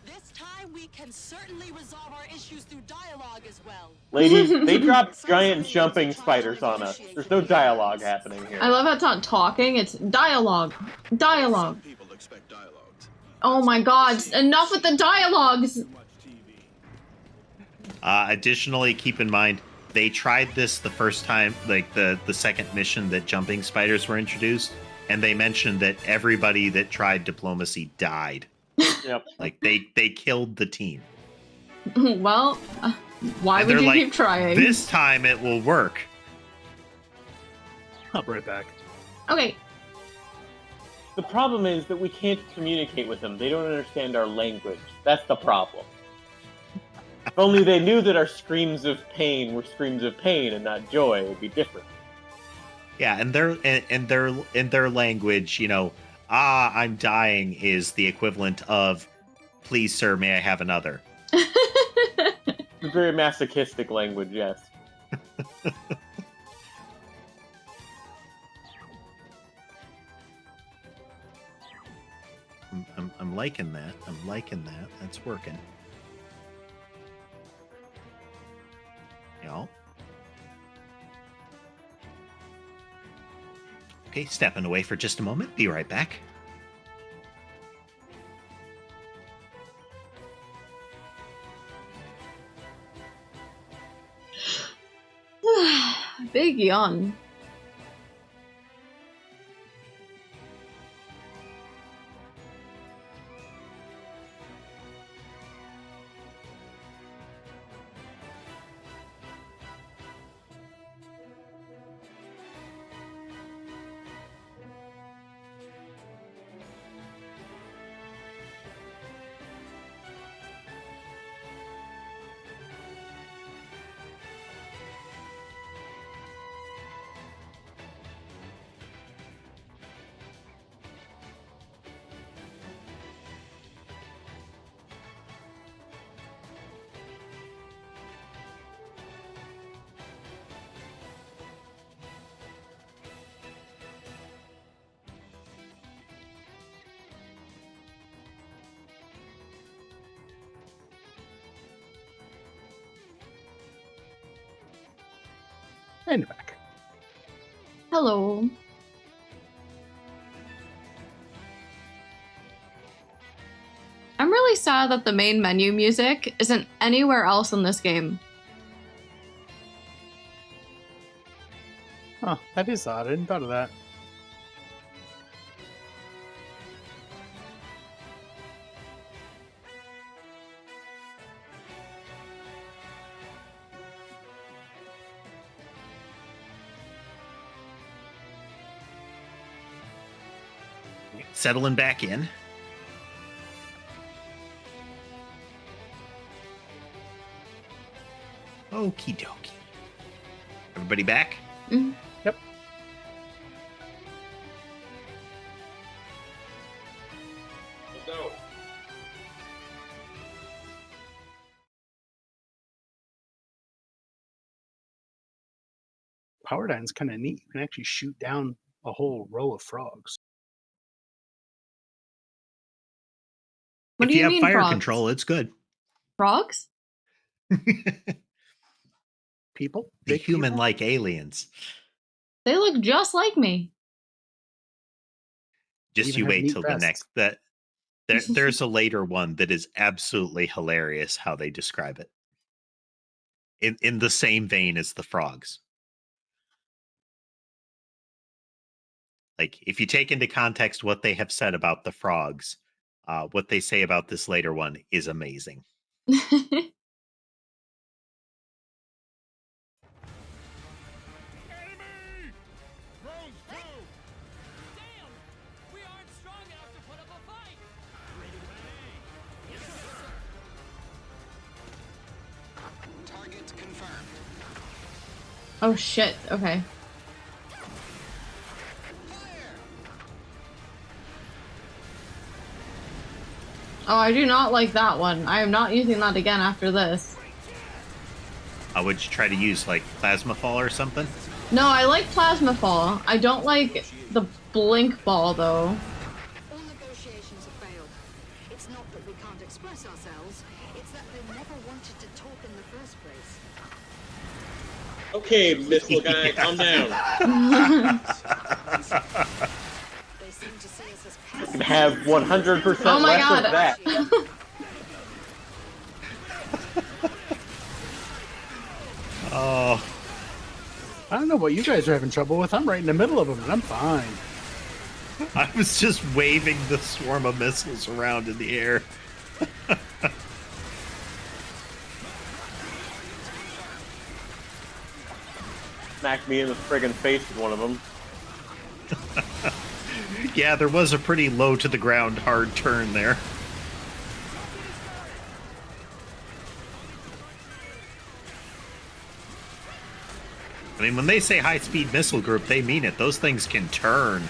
Speaker 6: This time we can certainly resolve our issues through dialogue as well.
Speaker 1: Ladies, they dropped giant jumping spiders on us. There's no dialogue happening here.
Speaker 2: I love how it's not talking, it's dialogue. Dialogue.
Speaker 5: People expect dialogues.
Speaker 2: Oh my god, enough with the dialogues!
Speaker 4: Additionally, keep in mind, they tried this the first time, like the second mission that jumping spiders were introduced. And they mentioned that everybody that tried diplomacy died.
Speaker 1: Yep.
Speaker 4: Like they killed the team.
Speaker 2: Well, why
Speaker 4: And
Speaker 2: would
Speaker 4: they're
Speaker 2: you
Speaker 4: like,
Speaker 2: keep trying?
Speaker 4: This time it will work.
Speaker 3: I'll be right back.
Speaker 2: Okay.
Speaker 1: The problem is that we can't communicate with them. They don't understand our language. That's the problem. If only they knew that our screams of pain were screams of pain and not joy, it would be different.
Speaker 4: Yeah, and their language, you know, I'm dying is the equivalent of, please, sir, may I have another?
Speaker 1: It's a very masochistic language, yes.
Speaker 4: I'm liking that. I'm liking that. That's working. Y'all. Okay, stepping away for just a moment. Be right back.
Speaker 2: Big yawn.
Speaker 3: And you're back.
Speaker 2: Hello. I'm really sad that the main menu music isn't anywhere else in this game.
Speaker 3: Oh, that is odd. I didn't thought of that.
Speaker 4: Settling back in. Okie dokie. Everybody back?
Speaker 2: Mhm.
Speaker 3: Yep.
Speaker 1: Let's go.
Speaker 3: Power Dine's kind of neat. You can actually shoot down a whole row of frogs.
Speaker 2: What
Speaker 4: If
Speaker 2: do
Speaker 4: you have
Speaker 2: mean,
Speaker 4: fire
Speaker 2: frogs?
Speaker 4: control, it's good.
Speaker 2: Frogs?
Speaker 3: People?
Speaker 4: The
Speaker 3: Big people?
Speaker 4: human-like aliens.
Speaker 2: They look just like me.
Speaker 4: Just
Speaker 3: Even
Speaker 4: you
Speaker 3: have
Speaker 4: wait
Speaker 3: neat
Speaker 4: till
Speaker 3: vests.
Speaker 4: the next. There's a later one that is absolutely hilarious how they describe it. In the same vein as the frogs. Like, if you take into context what they have said about the frogs, what they say about this later one is amazing.
Speaker 7: Enemy! Drones too! Damn! We aren't strong enough to put up a fight! Ready away! Yes, sir!
Speaker 8: Target confirmed.
Speaker 2: Oh shit, okay. Oh, I do not like that one. I am not using that again after this.
Speaker 4: Would you try to use, like, plasma fall or something?
Speaker 2: No, I like Plasma Fall. I don't like the Blink Ball, though.
Speaker 6: All negotiations have failed. It's not that we can't express ourselves, it's that they never wanted to talk in the first place.
Speaker 1: Okay, missile guy, calm down.
Speaker 6: They seem to see us as
Speaker 1: You
Speaker 6: pests.
Speaker 1: have 100%
Speaker 2: Oh my
Speaker 1: less
Speaker 2: god.
Speaker 1: of that.
Speaker 4: Oh,
Speaker 3: I don't know what you guys are having trouble with. I'm right in the middle of them, and I'm fine.
Speaker 4: I was just waving the swarm of missiles around in the air.
Speaker 1: Smacked me in the friggin' face with one of them.
Speaker 4: Yeah, there was a pretty low to the ground hard turn there. I mean, when they say high-speed missile group, they mean it. Those things can turn.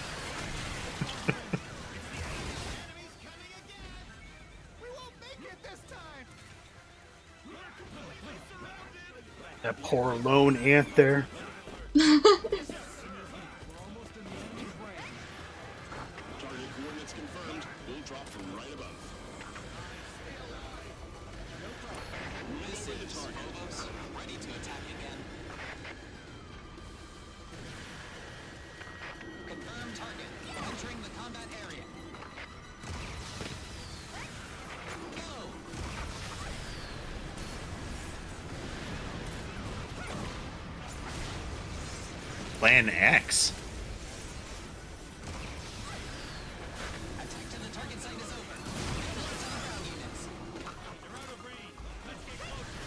Speaker 3: That poor lone ant there.
Speaker 5: Target coordinates confirmed. We'll drop from right above.
Speaker 8: This is Phobos, ready to attack again. Confirm target. Entering the combat area. Go!
Speaker 4: Plan X.
Speaker 8: Attack to the target site is over. Lots of ground units. You're out of range. Let's get closer.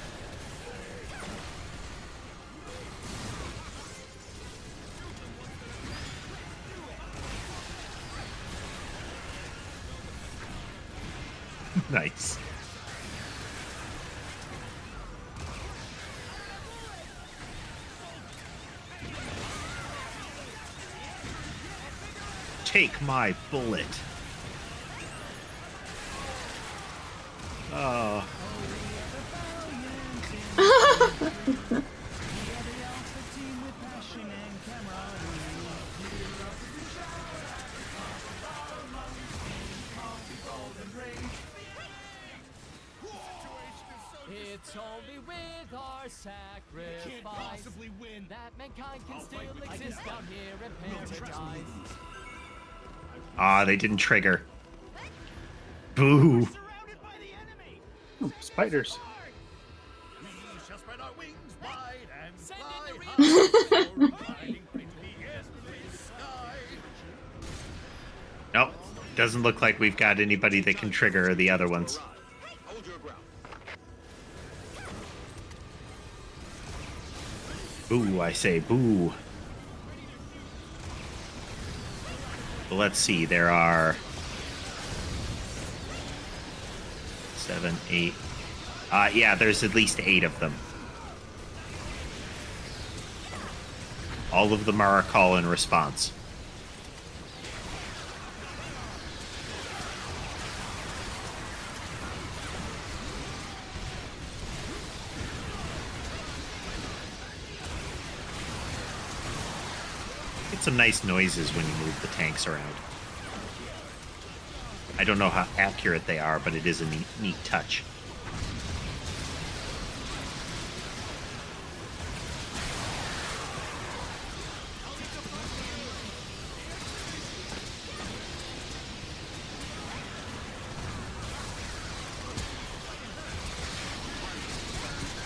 Speaker 4: Nice. Take my bullet. Oh.
Speaker 11: It's only with our sacrifice
Speaker 7: Can't possibly win.
Speaker 11: that mankind can still exist out here in paradise.
Speaker 4: Ah, they didn't trigger. Boo.
Speaker 7: Surrounded by the enemy.
Speaker 3: Ooh, spiders.
Speaker 7: We shall spread our wings wide and
Speaker 11: Send
Speaker 7: fly
Speaker 11: in the
Speaker 7: high. Riding into the endless sky.
Speaker 4: Nope. Doesn't look like we've got anybody that can trigger the other ones.
Speaker 5: Hold your ground.
Speaker 4: Boo, I say boo. Well, let's see. There are 7, 8. Yeah, there's at least 8 of them. All of them are a call and response. Get some nice noises when you move the tanks around. I don't know how accurate they are, but it is a neat touch.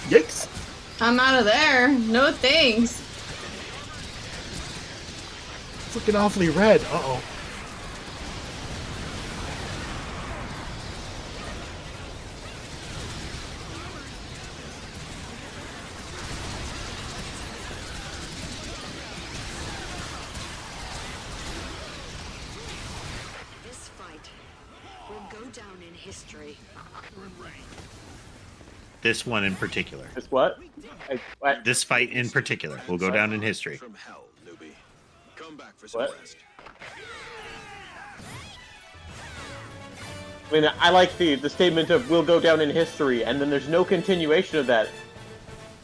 Speaker 3: Yikes!
Speaker 2: I'm out of there. No thanks.
Speaker 3: It's looking awfully red. Uh-oh.
Speaker 6: This fight will go down in history.
Speaker 4: This one in particular.
Speaker 1: Just what? What?
Speaker 4: This fight in particular will go down in history.
Speaker 5: From hell, newbie. Come back for some
Speaker 1: What?
Speaker 5: rest.
Speaker 1: I mean, I like the statement of "will go down in history," and then there's no continuation of that.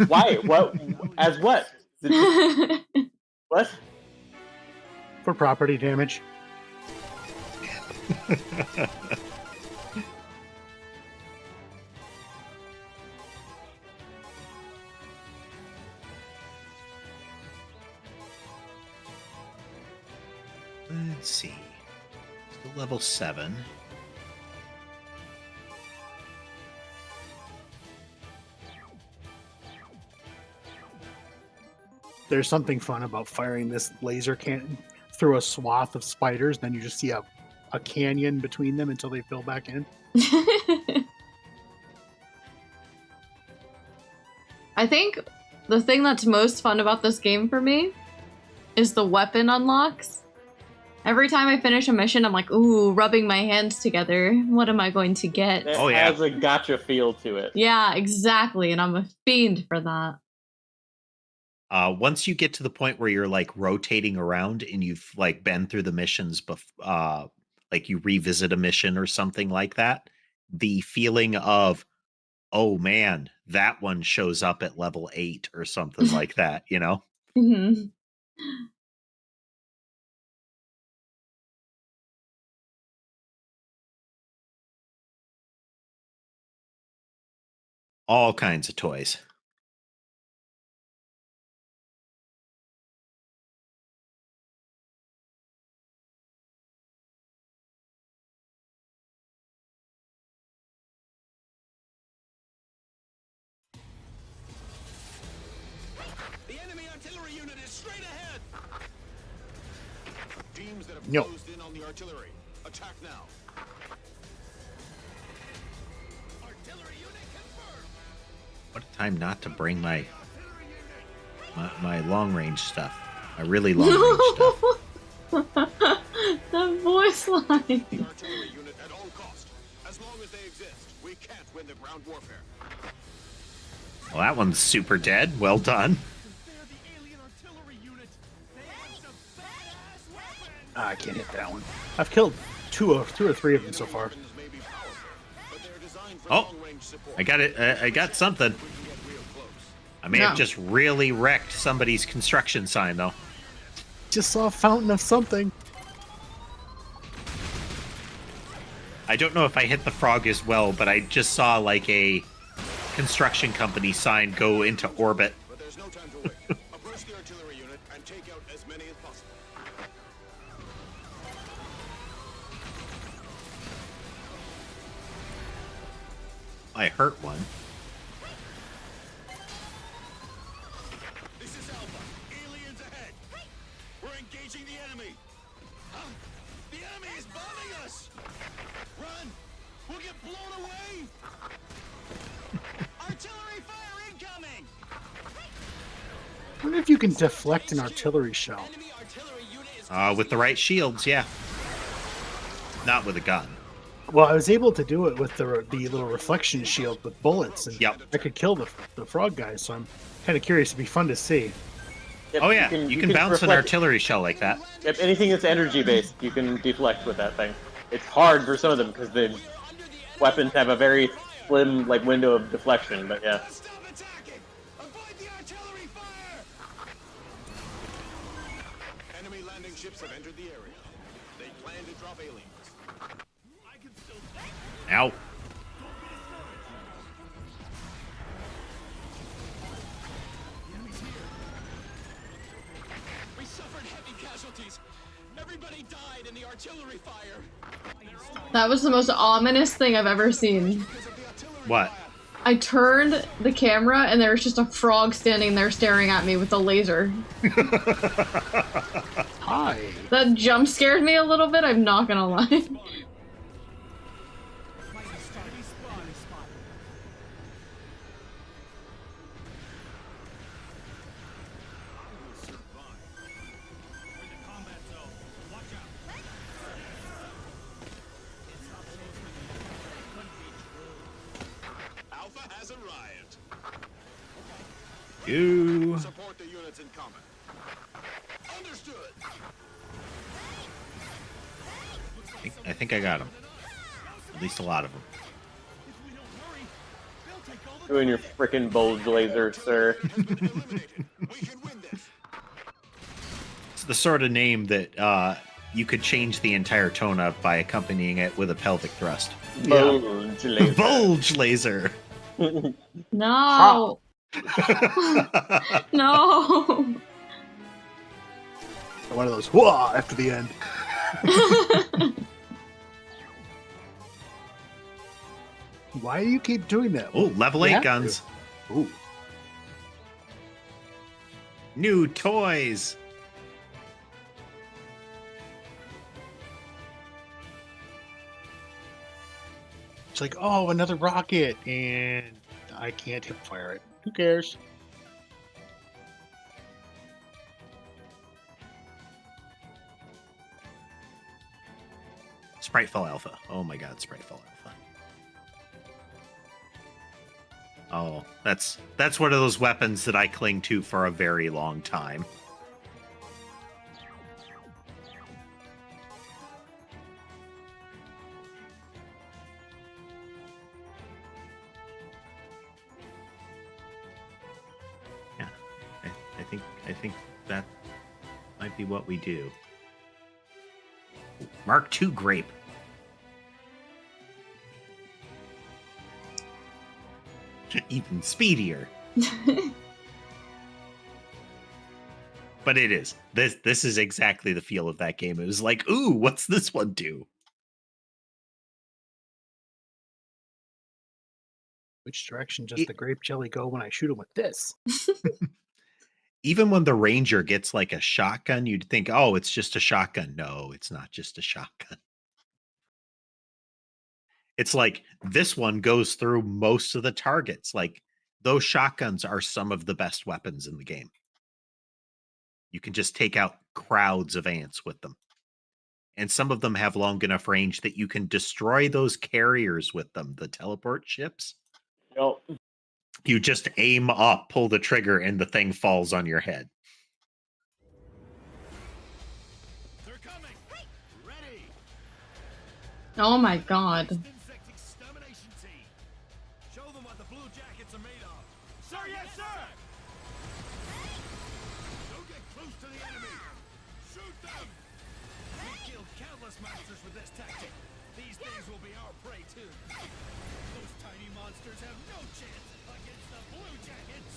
Speaker 1: Why? What? As what? What?
Speaker 3: For property damage.
Speaker 4: Let's see. Still level 7.
Speaker 3: There's something fun about firing this laser cannon through a swath of spiders, then you just see a canyon between them until they fill back in.
Speaker 2: I think the thing that's most fun about this game for me is the weapon unlocks. Every time I finish a mission, I'm like, ooh, rubbing my hands together. What am I going to get?
Speaker 1: It has a gotcha feel to it.
Speaker 2: Yeah, exactly. And I'm a fiend for that.
Speaker 4: Once you get to the point where you're like rotating around and you've like been through the missions, like you revisit a mission or something like that, the feeling of, oh man, that one shows up at level 8 or something like that, you know?
Speaker 2: Mm-hmm.
Speaker 4: All kinds of toys.
Speaker 8: The enemy artillery unit is straight ahead. Teams that have
Speaker 3: No.
Speaker 8: closed in on the artillery. Attack now. Artillery unit confirmed.
Speaker 4: What a time not to bring my long range stuff. My really long range stuff.
Speaker 2: That voice line.
Speaker 8: The artillery unit at all cost. As long as they exist, we can't win the ground warfare.
Speaker 4: Well, that one's super dead. Well done.
Speaker 7: They're the alien artillery unit. They have some badass weapons.
Speaker 3: I can't hit that one. I've killed two or three of them so far.
Speaker 8: Weapons may be powerful, but they're designed for
Speaker 4: Oh,
Speaker 8: long-range support.
Speaker 4: I got it. I got something.
Speaker 8: We can get real close.
Speaker 4: I may have just really wrecked somebody's construction sign, though.
Speaker 3: Just saw a fountain of something.
Speaker 4: I don't know if I hit the frog as well, but I just saw like a construction company sign go into orbit.
Speaker 8: But there's no time to wait. Approach the artillery unit and take out as many as possible.
Speaker 4: I hurt one.
Speaker 8: This is Alpha. Aliens ahead. We're engaging the enemy. Huh? The enemy is bombing us. Run. We'll get blown away. Artillery fire incoming.
Speaker 3: I wonder if you can deflect an artillery shell.
Speaker 8: Enemy artillery unit is
Speaker 4: With the right shields, yeah. Not with a gun.
Speaker 3: Well, I was able to do it with the little reflection shield with bullets, and
Speaker 4: Yep.
Speaker 3: I could kill the frog guys. So I'm kind of curious. It'd be fun to see.
Speaker 1: Yep,
Speaker 4: Oh yeah, you can bounce an
Speaker 1: reflect-
Speaker 4: artillery shell like that.
Speaker 1: Yep, anything that's energy based, you can deflect with that thing. It's hard for some of them because the weapons have a very slim like window of deflection. But yeah,
Speaker 8: Stop attacking. Avoid the artillery fire. Enemy landing ships have entered the area. They plan to drop aliens.
Speaker 4: Ow.
Speaker 8: We suffered heavy casualties. Everybody died in the artillery fire.
Speaker 2: That was the most ominous thing I've ever seen.
Speaker 4: What?
Speaker 2: I turned the camera and there was just a frog standing there staring at me with a laser.
Speaker 3: Hi.
Speaker 2: That jump scared me a little bit, I'm not gonna lie.
Speaker 8: Alpha has arrived.
Speaker 4: You.
Speaker 8: Support the units in combat. Understood.
Speaker 4: I think I got them. At least a lot of them.
Speaker 1: doing your frickin' bulge laser, sir.
Speaker 4: It's the sort of name that you could change the entire tone of by accompanying it with a pelvic thrust.
Speaker 1: Bulge laser.
Speaker 4: Bulge laser.
Speaker 2: No. No.
Speaker 3: One of those whoa after the end. Why do you keep doing that?
Speaker 4: Oh, level 8
Speaker 3: have to.
Speaker 4: guns.
Speaker 3: Ooh.
Speaker 4: New toys.
Speaker 3: It's like, oh, another rocket, and I can't hip fire it. Who cares?
Speaker 4: Spriteful Alpha. Oh my god, Spriteful Alpha. Oh, that's one of those weapons that I cling to for a very long time. Yeah, I think that might be what we do. Mark II grape. Even speedier. But it is. This is exactly the feel of that game. It was like, ooh, what's this one do?
Speaker 3: Which direction does the grape jelly go when I shoot him with this?
Speaker 4: Even when the ranger gets like a shotgun, you'd think, oh, it's just a shotgun. No, it's not just a shotgun. It's like this one goes through most of the targets. Like those shotguns are some of the best weapons in the game. You can just take out crowds of ants with them. And some of them have long enough range that you can destroy those carriers with them, the teleport ships.
Speaker 1: Yep.
Speaker 4: You just aim up, pull the trigger, and the thing falls on your head.
Speaker 8: They're coming. Ready.
Speaker 2: Oh my god.
Speaker 8: Insect extermination team. Show them what the blue jackets are made of. Sir, yes, sir. Don't get close to the enemy. Shoot them. We've killed countless monsters with this tactic. These things will be our prey too. Those tiny monsters have no chance against the blue jackets.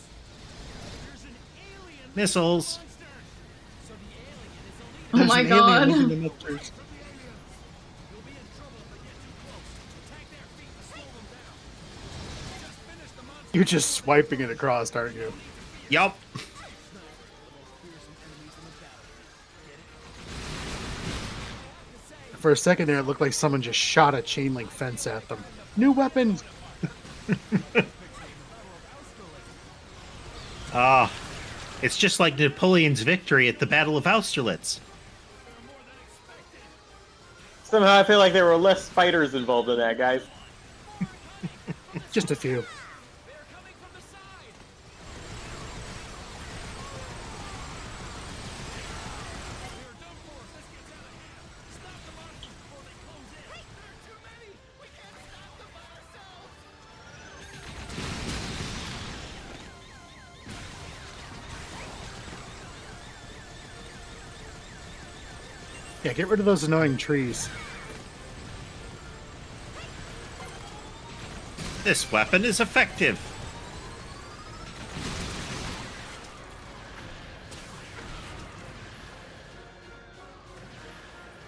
Speaker 8: There's an alien
Speaker 4: Missiles.
Speaker 8: monster. So the alien is a leader.
Speaker 2: Oh my
Speaker 3: There's an alien
Speaker 2: god.
Speaker 3: in the mixers.
Speaker 8: From the aliens. You'll be in trouble if they get too close. Attack their feet to slow them down. Just finish the monster.
Speaker 3: You're just swiping it across, aren't you?
Speaker 4: Yup.
Speaker 3: For a second there, it looked like someone just shot a chain link fence at them. New weapon!
Speaker 4: Ah, it's just like Napoleon's victory at the Battle of Austerlitz.
Speaker 1: Somehow I feel like there were less fighters involved in that, guys.
Speaker 3: Just a few. Yeah, get rid of those annoying trees.
Speaker 4: This weapon is effective.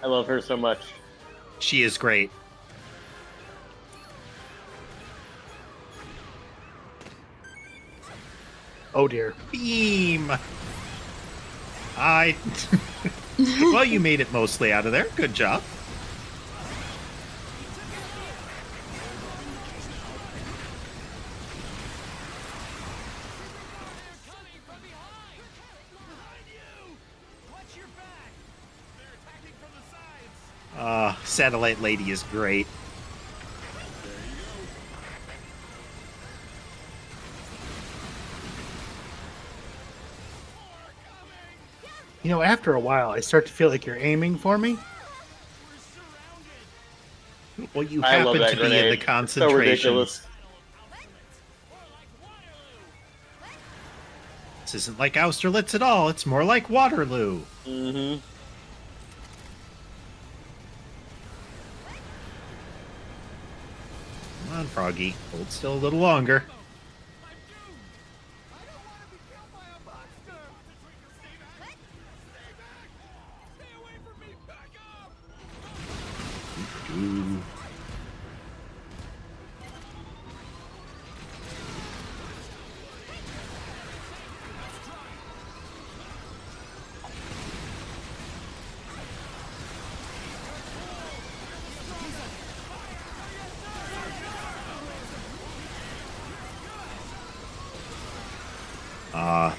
Speaker 1: I love her so much.
Speaker 4: She is great.
Speaker 3: Oh dear.
Speaker 4: Beam. Well, you made it mostly out of there. Good job. Satellite Lady is great.
Speaker 3: You know, after a while, I start to feel like you're aiming for me.
Speaker 4: Well, you
Speaker 1: I love
Speaker 4: happen
Speaker 1: that
Speaker 4: to be in
Speaker 1: grenade.
Speaker 4: the
Speaker 1: It's so
Speaker 4: concentration.
Speaker 1: ridiculous.
Speaker 4: This isn't like Austerlitz at all. It's more like Waterloo.
Speaker 1: Mm-hmm.
Speaker 4: Come on, Froggy. Hold still a little longer. Ooh.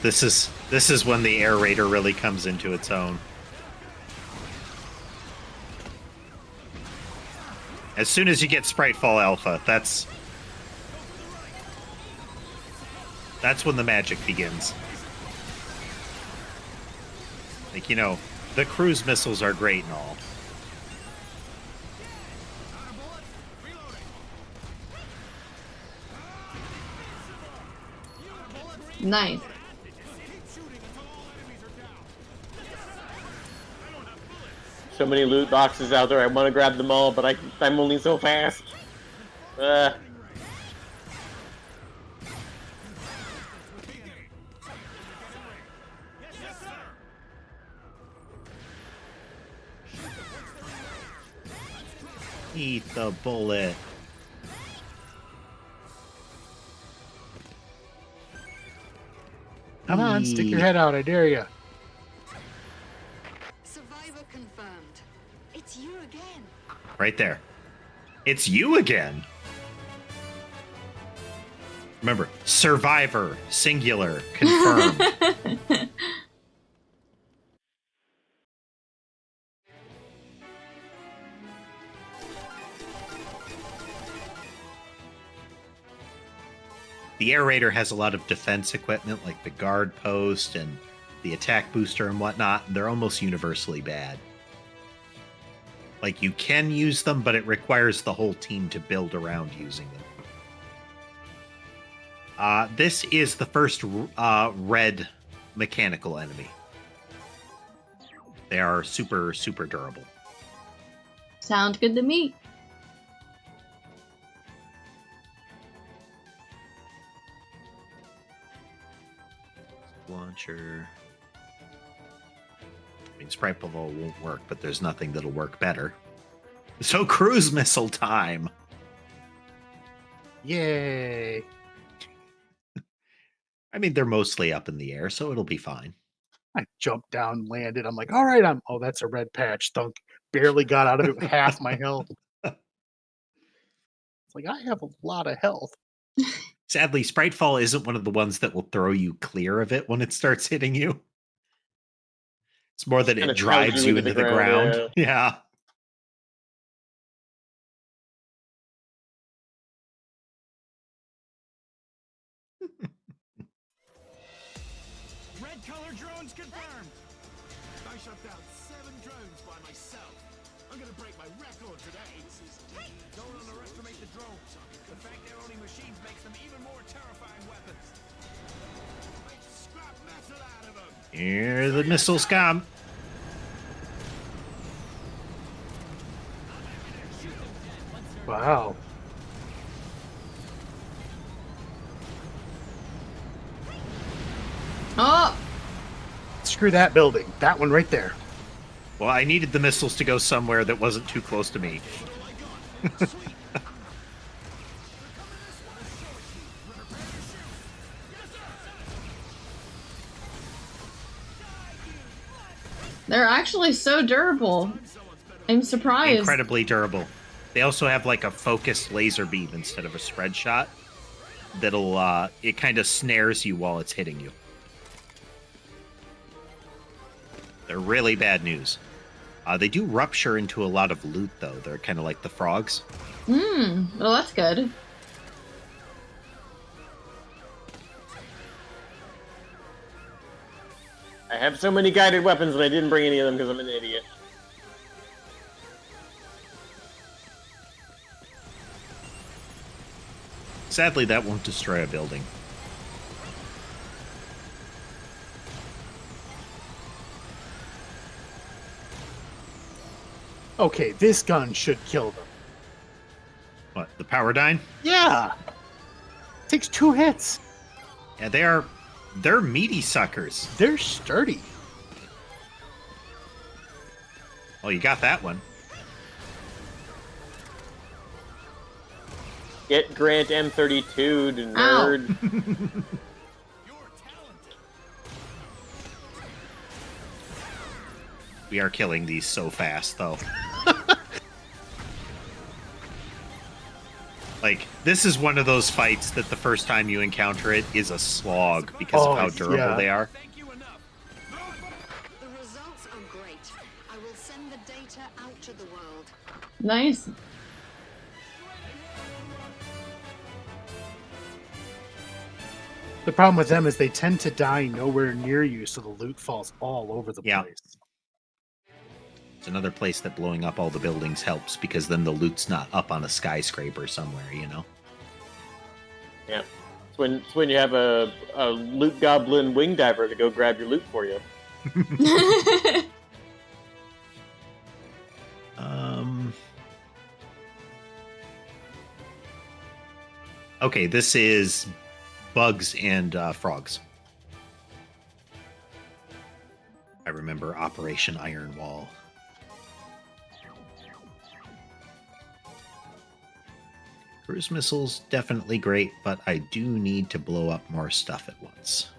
Speaker 4: This is when the air raider really comes into its own. As soon as you get Spritefall Alpha, that's when the magic begins. Like, you know, the cruise missiles are great and all.
Speaker 2: Nice.
Speaker 1: So many loot boxes out there. I want to grab them all, but I'm only so fast.
Speaker 4: Eat the bullet.
Speaker 3: Come on, stick your head out, I dare you.
Speaker 6: Survivor confirmed. It's you again.
Speaker 4: Right there. It's you again. Remember, survivor, singular, confirmed. The air raider has a lot of defense equipment like the guard post and the attack booster and whatnot. They're almost universally bad. Like, you can use them, but it requires the whole team to build around using them. This is the first red mechanical enemy. They are super, super durable.
Speaker 2: Sounds good to me.
Speaker 4: Launcher. I mean, Sprite Ball won't work, but there's nothing that'll work better. So cruise missile time.
Speaker 3: Yay.
Speaker 4: I mean, they're mostly up in the air, so it'll be fine.
Speaker 3: I jumped down, landed. I'm like, all right, oh, that's a red patch. Thunk. Barely got out of it with half my health. It's like, I have a lot of health.
Speaker 4: Sadly, Spritefall isn't one of the ones that will throw you clear of it when it starts hitting you. It's more that it drives you into the ground. Yeah.
Speaker 7: Red color drones confirmed. I shot down 7 drones by myself. I'm gonna break my record today. Don't underestimate the drones. The fact they're only machines makes them even more terrifying weapons. Make scrap metal out of them.
Speaker 4: Here the missiles come.
Speaker 3: Wow.
Speaker 2: Oh!
Speaker 3: Screw that building. That one right there.
Speaker 4: Well, I needed the missiles to go somewhere that wasn't too close to me.
Speaker 2: They're actually so durable. I'm surprised.
Speaker 4: Incredibly durable. They also have like a focused laser beam instead of a spread shot. That'll, it kind of snares you while it's hitting you. They're really bad news. They do rupture into a lot of loot, though. They're kind of like the frogs.
Speaker 2: Well, that's good.
Speaker 1: I have so many guided weapons, and I didn't bring any of them because I'm an idiot.
Speaker 4: Sadly, that won't destroy a building.
Speaker 3: Okay, this gun should kill them.
Speaker 4: What, the Powerdyne?
Speaker 3: Yeah. Takes 2 hits.
Speaker 4: Yeah, they're meaty suckers.
Speaker 3: They're sturdy.
Speaker 4: Oh, you got that one.
Speaker 1: Get Grant M32, nerd.
Speaker 4: We are killing these so fast, though. Like, this is one of those fights that the first time you encounter it is a slog because of how durable they are.
Speaker 6: The results are great. I will send the data out to the world.
Speaker 2: Nice.
Speaker 3: The problem with them is they tend to die nowhere near you, so the loot falls all over the
Speaker 4: Yeah.
Speaker 3: place.
Speaker 4: It's another place that blowing up all the buildings helps because then the loot's not up on a skyscraper somewhere, you know?
Speaker 1: Yeah. It's when you have a loot goblin wing diver to go grab your loot for you.
Speaker 4: Okay, this is bugs and frogs. I remember Operation Iron Wall. Cruise missiles, definitely great, but I do need to blow up more stuff at once.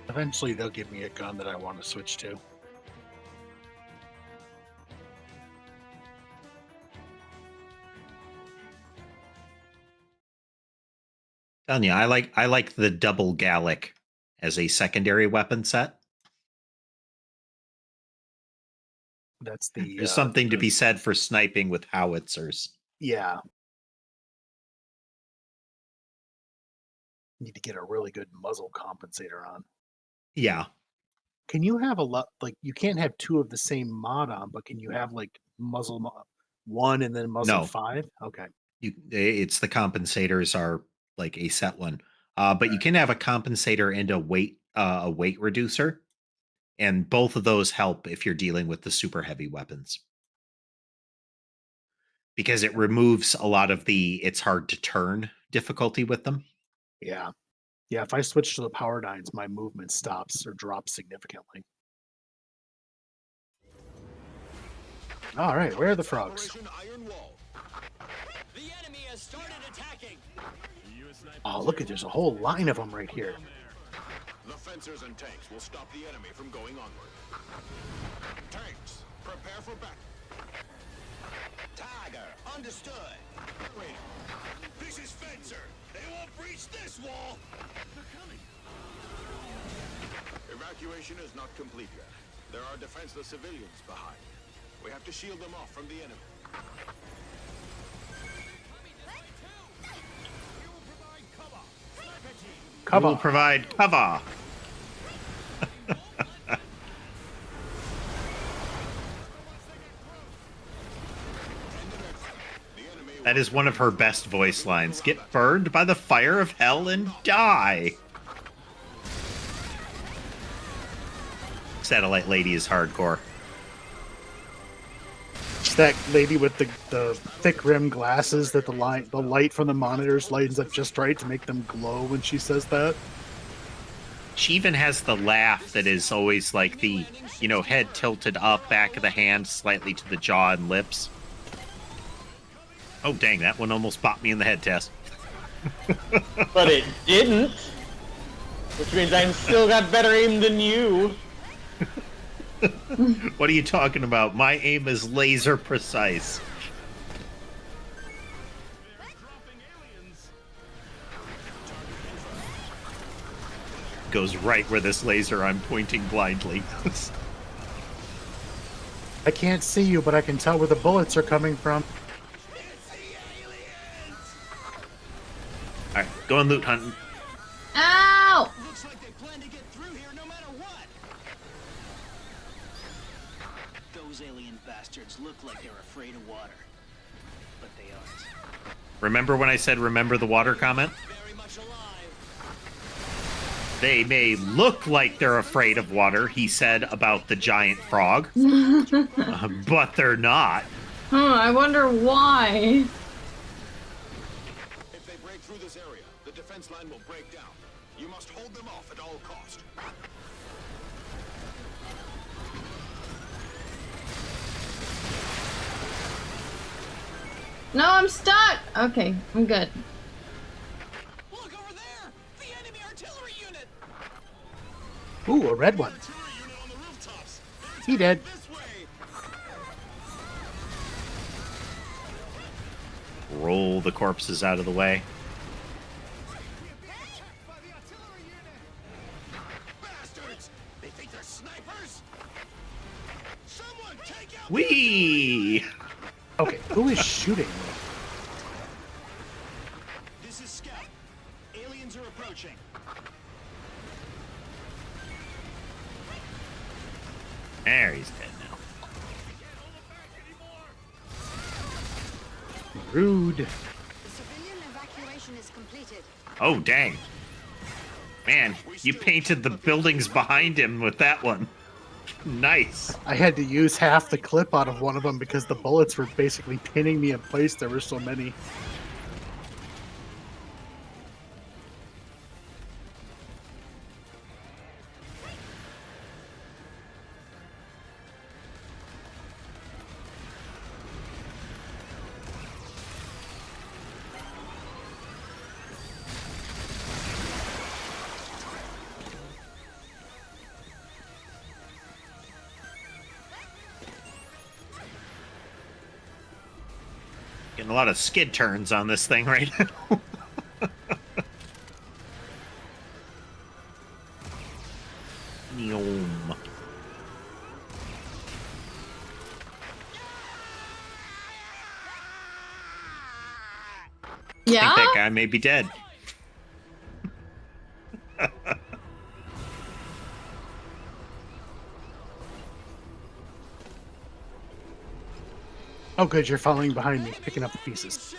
Speaker 3: Eventually, they'll give me a gun that I want to switch to.
Speaker 4: Telling you, I like the double Gallic as a secondary weapon set.
Speaker 3: That's the.
Speaker 4: There's something to be said for sniping with howitzers.
Speaker 3: Yeah. Need to get a really good muzzle compensator on.
Speaker 4: Yeah.
Speaker 3: Can you have a lot, like, you can't have two of the same mod on, but can you have, like, muzzle 1 and then muzzle
Speaker 4: No.
Speaker 3: 5? Okay.
Speaker 4: It's the compensators are like a set one. But you can have a compensator and a weight reducer. And both of those help if you're dealing with the super heavy weapons. Because it removes a lot of the it's hard to turn difficulty with them.
Speaker 3: Yeah. Yeah, if I switch to the power nines, my movement stops or drops significantly. All right, where are the frogs?
Speaker 8: The enemy has started attacking.
Speaker 3: Oh, look at there's a whole line of them right here.
Speaker 5: The fencers and tanks will stop the enemy from going onward. Tanks, prepare for battle.
Speaker 8: Tiger, understood.
Speaker 5: Wait, this is Fencer. They won't breach this wall. They're coming. Evacuation is not complete yet. There are defenseless civilians behind. We have to shield them off from the enemy.
Speaker 4: We will provide cover. That is one of her best voice lines. Get burned by the fire of hell and die. Satellite Lady is hardcore.
Speaker 3: It's that lady with the thick rim glasses that the light from the monitors lightens up just right to make them glow when she says that.
Speaker 4: She even has the laugh that is always like the, head tilted up, back of the hand, slightly to the jaw and lips. Oh, dang, that one almost popped me in the head, Tess.
Speaker 1: But it didn't. Which means I've still got better aim than you.
Speaker 4: What are you talking about? My aim is laser precise. Goes right where this laser I'm pointing blindly.
Speaker 3: I can't see you, but I can tell where the bullets are coming from.
Speaker 4: Alright, go and loot hunting.
Speaker 2: Ow!
Speaker 8: Looks like they plan to get through here no matter what. Those alien bastards look like they're afraid of water. But they aren't.
Speaker 4: Remember when I said remember the water comment?
Speaker 8: Very much alive.
Speaker 4: They may look like they're afraid of water, he said about the giant frog. But they're not.
Speaker 2: I wonder why.
Speaker 5: If they break through this area, the defense line will break down. You must hold them off at all cost.
Speaker 2: No, I'm stuck. Okay, I'm good.
Speaker 8: Look over there! The enemy artillery unit!
Speaker 3: Ooh, a red one.
Speaker 8: Artillery unit on the rooftops.
Speaker 3: He dead.
Speaker 8: This way!
Speaker 4: roll the corpses out of the way.
Speaker 5: Bastards! They think they're snipers? Someone take out
Speaker 4: Whee!
Speaker 3: Okay, who is shooting me?
Speaker 8: This is Scout. Aliens are approaching.
Speaker 4: There, he's dead now.
Speaker 3: Rude.
Speaker 6: The civilian evacuation is completed.
Speaker 4: Oh, dang. Man, you painted the buildings behind him with that one. Nice.
Speaker 3: I had to use half the clip out of one of them because the bullets were basically pinning me in place. There were so many.
Speaker 4: Getting a lot of skid turns on this thing right now. Neom. I
Speaker 2: Yeah?
Speaker 4: think that guy may be dead.
Speaker 3: Oh, good, you're following behind me, picking up the pieces.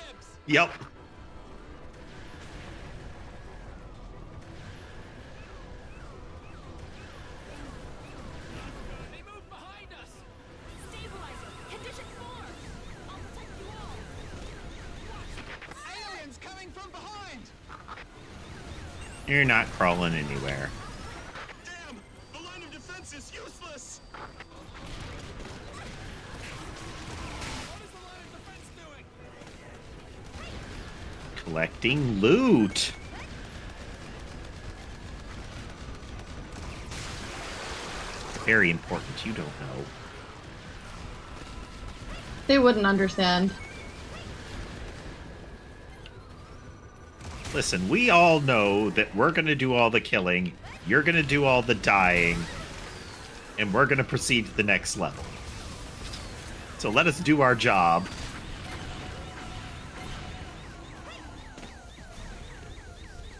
Speaker 4: Yep.
Speaker 11: They move behind us! Stabilizer! Condition 4! I'll protect you all!
Speaker 8: Aliens coming from behind!
Speaker 4: You're not crawling anywhere.
Speaker 5: Damn! The line of defense is useless!
Speaker 11: What is the line of defense doing?
Speaker 4: Collecting loot. Very important, you don't know.
Speaker 2: They wouldn't understand.
Speaker 4: Listen, we all know that we're gonna do all the killing, you're gonna do all the dying, and we're gonna proceed to the next level. So let us do our job.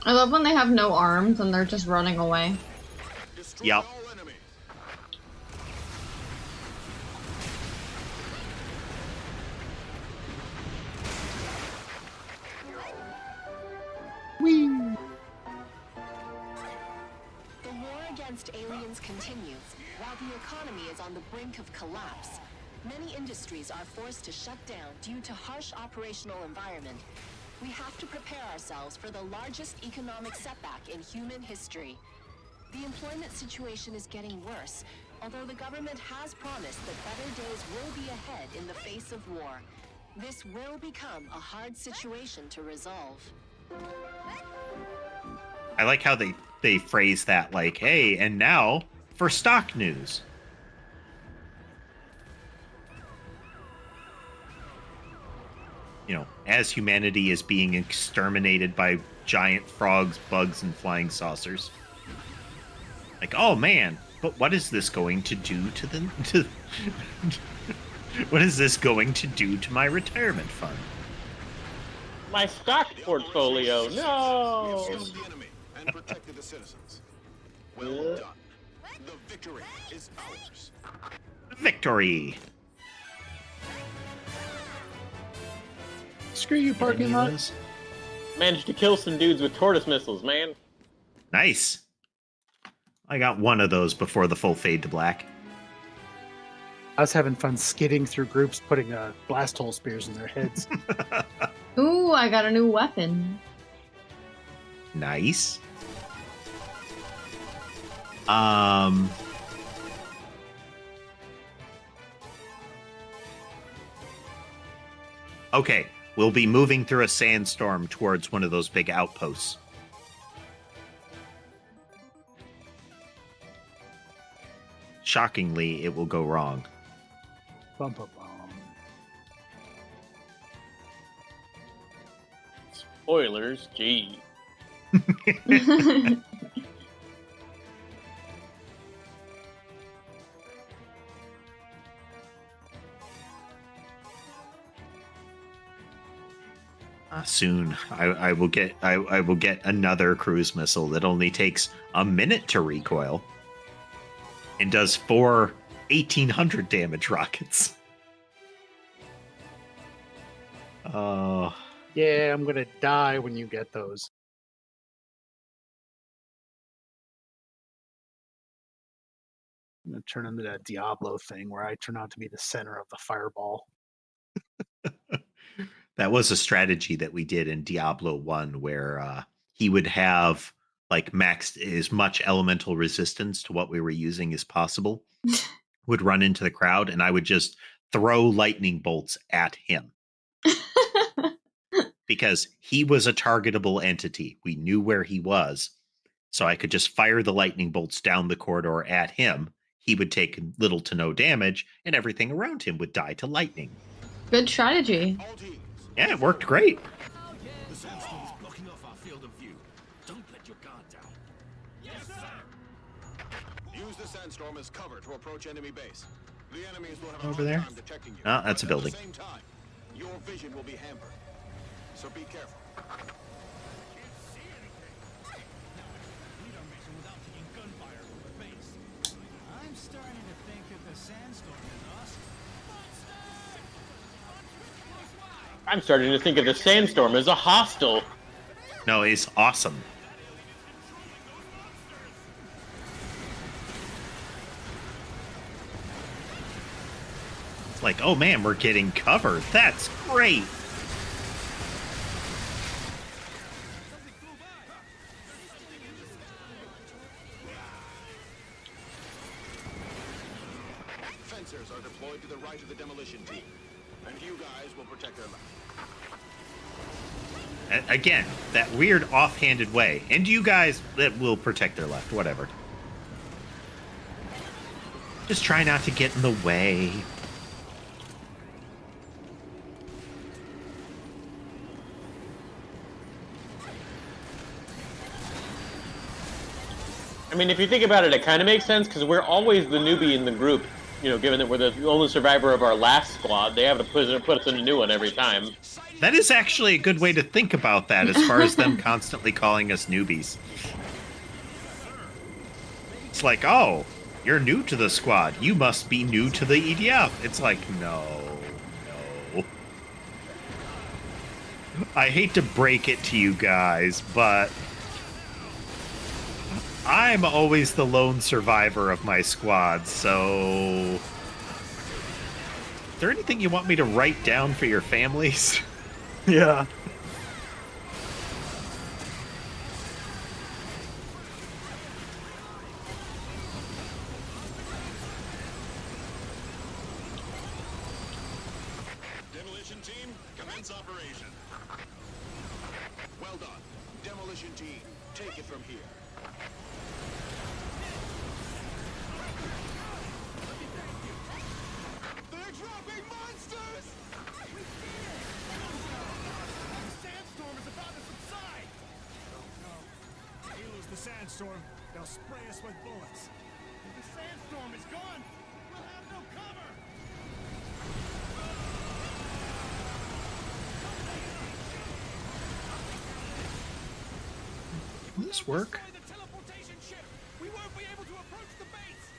Speaker 2: I love when they have no arms and they're just running away.
Speaker 5: Destroy
Speaker 4: Yep.
Speaker 5: all enemies.
Speaker 12: The war against aliens continues, while the economy is on the brink of collapse. Many industries are forced to shut down due to harsh operational environment. We have to prepare ourselves for the largest economic setback in human history. The employment situation is getting worse, although the government has promised that better days will be ahead in the face of war. This will become a hard situation to resolve.
Speaker 4: I like how they phrase that like, hey, and now for stock news. You know, as humanity is being exterminated by giant frogs, bugs, and flying saucers. Like, oh man, but what is this going to do to the... what is this going to do to my retirement fund?
Speaker 1: My stock portfolio, no!
Speaker 5: Killed the enemy and protected the citizens. Well done. The victory is ours.
Speaker 4: Victory!
Speaker 3: Screw you, parking lot.
Speaker 4: Liz?
Speaker 1: Managed to kill some dudes with tortoise missiles, man.
Speaker 4: Nice. I got one of those before the full fade to black.
Speaker 3: I was having fun skidding through groups, putting blast hole spears in their heads.
Speaker 2: Ooh, I got a new weapon.
Speaker 4: Nice. Okay, we'll be moving through a sandstorm towards one of those big outposts. Shockingly, it will go wrong.
Speaker 3: Bum, bum, bum.
Speaker 1: Spoilers, gee.
Speaker 4: Soon, I will get I will get another cruise missile that only takes a minute to recoil and does 4 1,800 damage rockets. Oh,
Speaker 3: Yeah, I'm gonna die when you get those. I'm gonna turn into that Diablo thing where I turn out to be the center of the fireball.
Speaker 4: that was a strategy that we did in Diablo 1 where he would have like maxed as much elemental resistance to what we were using as possible, would run into the crowd, and I would just throw lightning bolts at him. Because he was a targetable entity. We knew where he was. So I could just fire the lightning bolts down the corridor at him. He would take little to no damage, and everything around him would die to lightning.
Speaker 2: Good strategy.
Speaker 4: Yeah, it worked great.
Speaker 7: The sandstorm is blocking off our field of view. Don't let your guard down.
Speaker 8: Yes, sir. Use the sandstorm as cover to approach enemy base. The enemies will have a
Speaker 3: Over
Speaker 8: hard
Speaker 3: there?
Speaker 8: time detecting you.
Speaker 4: Oh, that's a building.
Speaker 8: At the same time, your vision will be hampered. So be careful.
Speaker 7: I'm starting to think that the sandstorm is us.
Speaker 1: I'm starting to think of the sandstorm as a hostile.
Speaker 4: No, he's awesome. It's like, oh man, we're getting covered. That's great.
Speaker 8: Fencers are deployed to the right of the demolition team, and you guys will protect their left.
Speaker 4: Again, that weird offhanded way. And you guys that will protect their left, whatever. Just try not to get in the way.
Speaker 1: I mean, if you think about it, it kind of makes sense because we're always the newbie in the group. You know, given that we're the only survivor of our last squad, they have to put us in a new one every time.
Speaker 4: That is actually a good way to think about that as far as them constantly calling us newbies. It's like, oh, you're new to the squad. You must be new to the EDF. It's like, no. I hate to break it to you guys, but I'm always the lone survivor of my squad, so... Is there anything you want me to write down for your families?
Speaker 3: Yeah.
Speaker 8: Demolition team, commence operation. Well done. Demolition team, take it from here. They're dropping monsters!
Speaker 7: The sandstorm is about to subside. Oh no. They lose the sandstorm, they'll spray us with bullets. If the sandstorm is gone, we'll have no cover.
Speaker 4: Will this work?
Speaker 7: Destroy the teleportation ship. We won't be able to approach the base.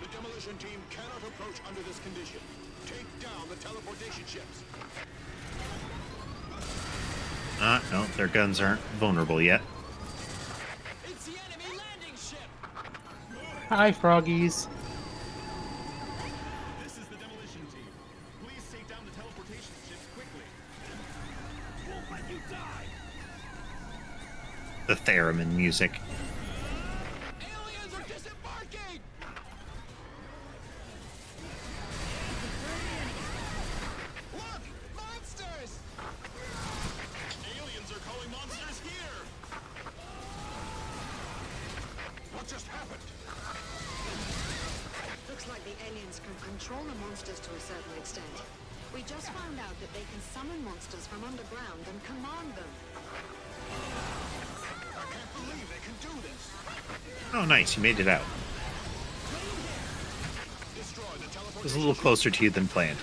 Speaker 8: The demolition team cannot approach under this condition. Take down the teleportation ships.
Speaker 4: No, their guns aren't vulnerable yet.
Speaker 8: It's the enemy landing ship!
Speaker 3: Hi, froggies.
Speaker 7: This is the demolition team. Please take down the teleportation ships quickly. Won't let you die.
Speaker 4: The theremin music.
Speaker 8: Aliens are disembarking! Look! Monsters! Aliens are calling monsters here! What just happened?
Speaker 6: Looks like the aliens can control the monsters to a certain extent. We just found out that they can summon monsters from underground and command them.
Speaker 7: I can't believe they can do this.
Speaker 4: Oh, nice. You made it out.
Speaker 7: Destroy the
Speaker 4: It
Speaker 7: teleportation.
Speaker 4: was a little closer to you than planned.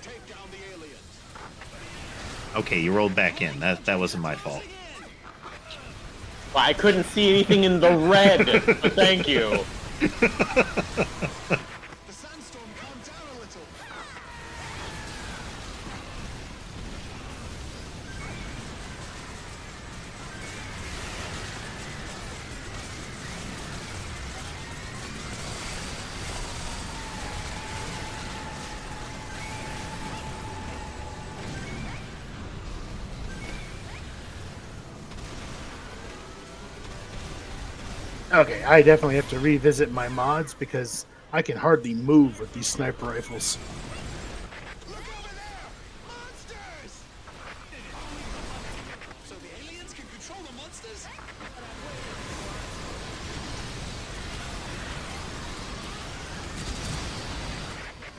Speaker 7: Take down the aliens.
Speaker 4: Okay, you rolled back in. That wasn't my fault.
Speaker 1: Well, I couldn't see anything in the red, but thank you.
Speaker 7: The sandstorm calmed down a little.
Speaker 3: Okay, I definitely have to revisit my mods because I can hardly move with these sniper rifles.
Speaker 7: Look over there! Monsters! So the aliens can control the monsters?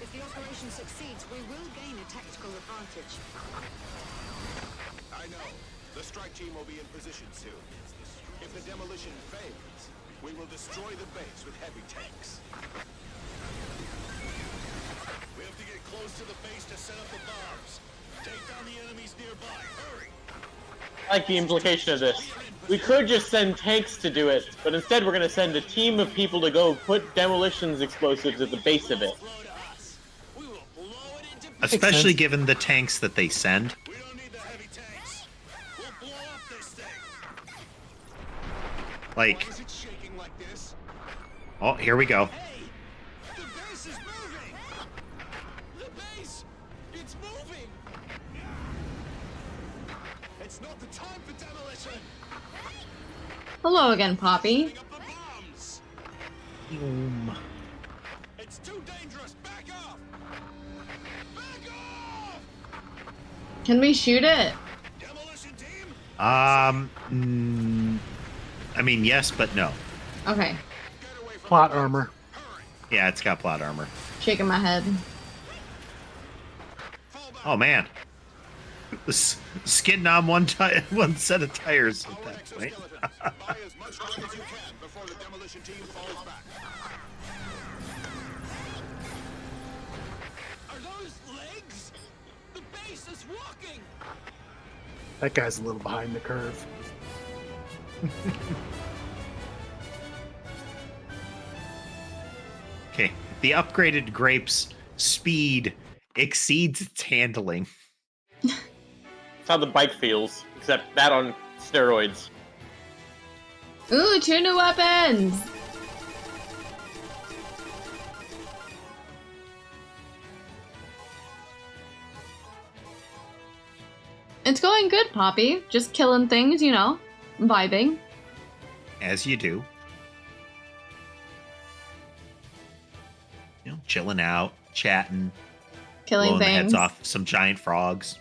Speaker 6: If the operation succeeds, we will gain a tactical advantage.
Speaker 7: I know. The strike team will be in position soon. If the demolition fails, we will destroy the base with heavy tanks. We have to get close to the base to set up the bombs. Take down the enemies nearby. Hurry!
Speaker 1: I like the implication of this. We could just send tanks to do it, but instead we're going to send a team of people to go put demolitions explosives at the base of it.
Speaker 7: We will blow it into
Speaker 4: Especially given the tanks that they send.
Speaker 7: We don't need the heavy tanks. We'll blow up this thing.
Speaker 4: Like,
Speaker 7: Why is it shaking like this?
Speaker 4: oh, here we go.
Speaker 7: Hey! The base is moving! The base! It's moving! It's not the time for demolition!
Speaker 2: Hello again, Poppy.
Speaker 7: Up the bombs! It's too dangerous! Back off! Back off!
Speaker 2: Can we shoot it?
Speaker 7: Demolition team!
Speaker 4: I mean, yes, but no.
Speaker 2: Okay.
Speaker 7: Get away from
Speaker 3: Plot armor.
Speaker 7: Hurry!
Speaker 4: Yeah, it's got plot armor.
Speaker 2: Shaking my head.
Speaker 7: Fall back!
Speaker 4: Oh man, skidding on one set of tires at
Speaker 7: Our
Speaker 4: that point.
Speaker 7: exoskeletons. Buy as much time as you can before the demolition team falls back. Are those legs? The base is walking!
Speaker 3: That guy's a little behind the curve.
Speaker 4: Okay, the upgraded grape's speed exceeds its handling.
Speaker 1: That's how the bike feels, except that on steroids.
Speaker 2: Ooh, 2 new weapons! It's going good, Poppy. Just killing things, you know, vibing.
Speaker 4: As you do. You know, chilling out, chatting,
Speaker 2: Killing
Speaker 4: blowing the
Speaker 2: things.
Speaker 4: heads off some giant frogs.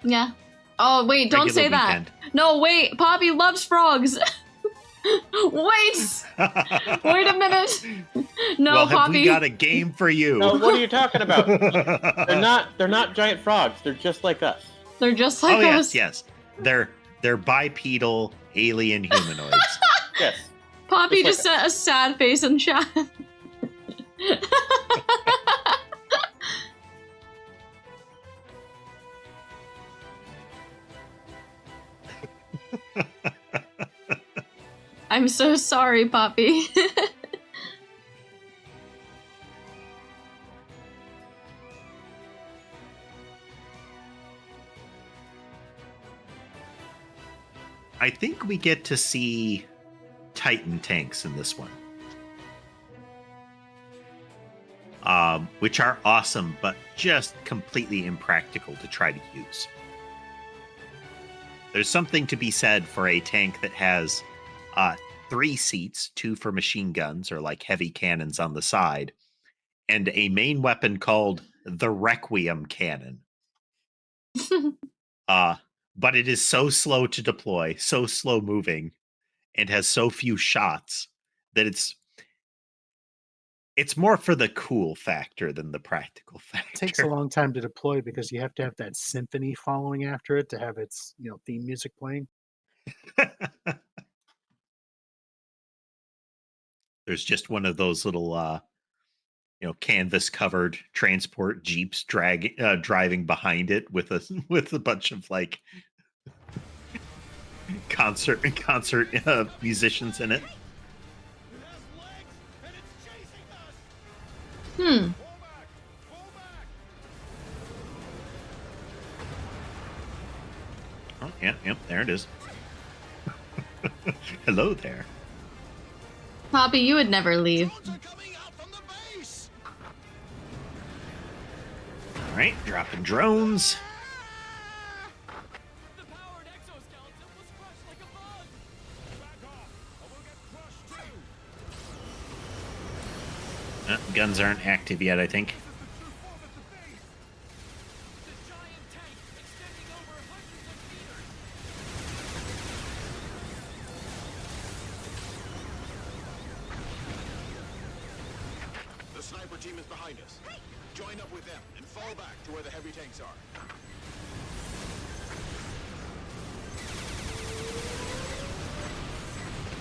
Speaker 2: Yeah. Oh, wait, don't
Speaker 4: Regular
Speaker 2: say that.
Speaker 4: weekend.
Speaker 2: No, wait, Poppy loves frogs. Wait! Wait a minute. No,
Speaker 4: well, have
Speaker 2: Poppy.
Speaker 4: we got a game for you?
Speaker 1: No, what are you talking about? They're not giant frogs. They're just like us.
Speaker 2: They're just like
Speaker 4: Oh
Speaker 2: us.
Speaker 4: yes, yes. They're bipedal alien humanoids.
Speaker 1: Yes.
Speaker 2: Poppy
Speaker 1: Just
Speaker 2: just sent a sad face in chat. I'm so sorry, Poppy.
Speaker 4: I think we get to see Titan tanks in this one. Which are awesome, but just completely impractical to try to use. There's something to be said for a tank that has 3 seats, 2 for machine guns or like heavy cannons on the side, and a main weapon called the Requiem Cannon. But it is so slow to deploy, so slow moving, and has so few shots that It's more for the cool factor than the practical factor.
Speaker 3: It takes a long time to deploy because you have to have that symphony following after it to have its theme music playing.
Speaker 4: There's just one of those little canvas covered transport jeeps driving behind it with a bunch of like concert musicians in it.
Speaker 2: Hmm.
Speaker 4: Oh, yeah, yep, there it is. Hello there.
Speaker 2: Poppy, you would never leave.
Speaker 4: All right, dropping drones. Guns aren't active yet, I think.
Speaker 5: The sniper team is behind us. Join up with them and fall back to where the heavy tanks are.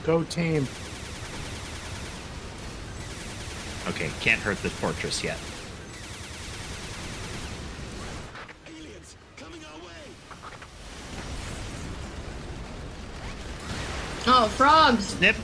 Speaker 3: Go team.
Speaker 4: Okay, can't hurt the fortress yet.
Speaker 5: Aliens coming our way.
Speaker 2: Oh, frogs!
Speaker 4: Snip.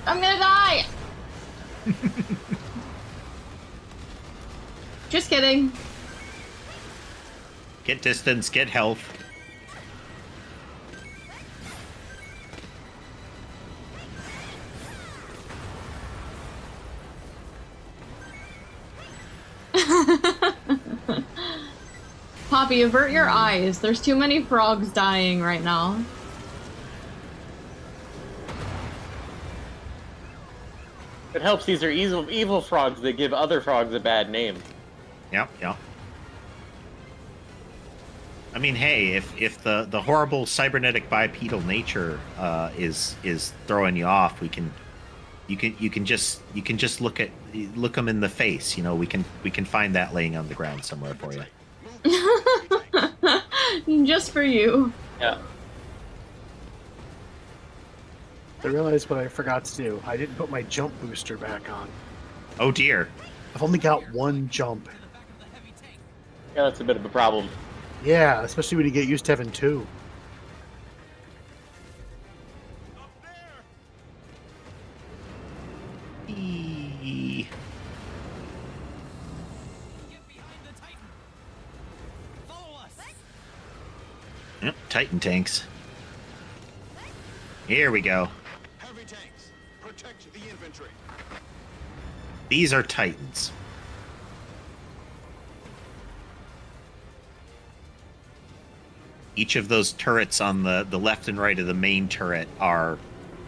Speaker 2: I'm gonna die! Just kidding.
Speaker 4: Get distance, get health.
Speaker 2: Poppy, avert your eyes. There's too many frogs dying right now.
Speaker 1: It helps these are evil frogs that give other frogs a bad name.
Speaker 4: Yep. I mean, hey, if the horrible cybernetic bipedal nature is throwing you off, you can just look them in the face. We can find that laying on the ground somewhere for you.
Speaker 2: Just for you.
Speaker 1: Yeah.
Speaker 3: I realized what I forgot to do. I didn't put my jump booster back on.
Speaker 4: Oh dear.
Speaker 3: I've only got one jump.
Speaker 1: Yeah, that's a bit of a problem.
Speaker 3: Yeah, especially when you get used to having two.
Speaker 4: Yep, Titan tanks. Here we go.
Speaker 5: Heavy tanks, protect the infantry.
Speaker 4: These are Titans. Each of those turrets on the left and right of the main turret are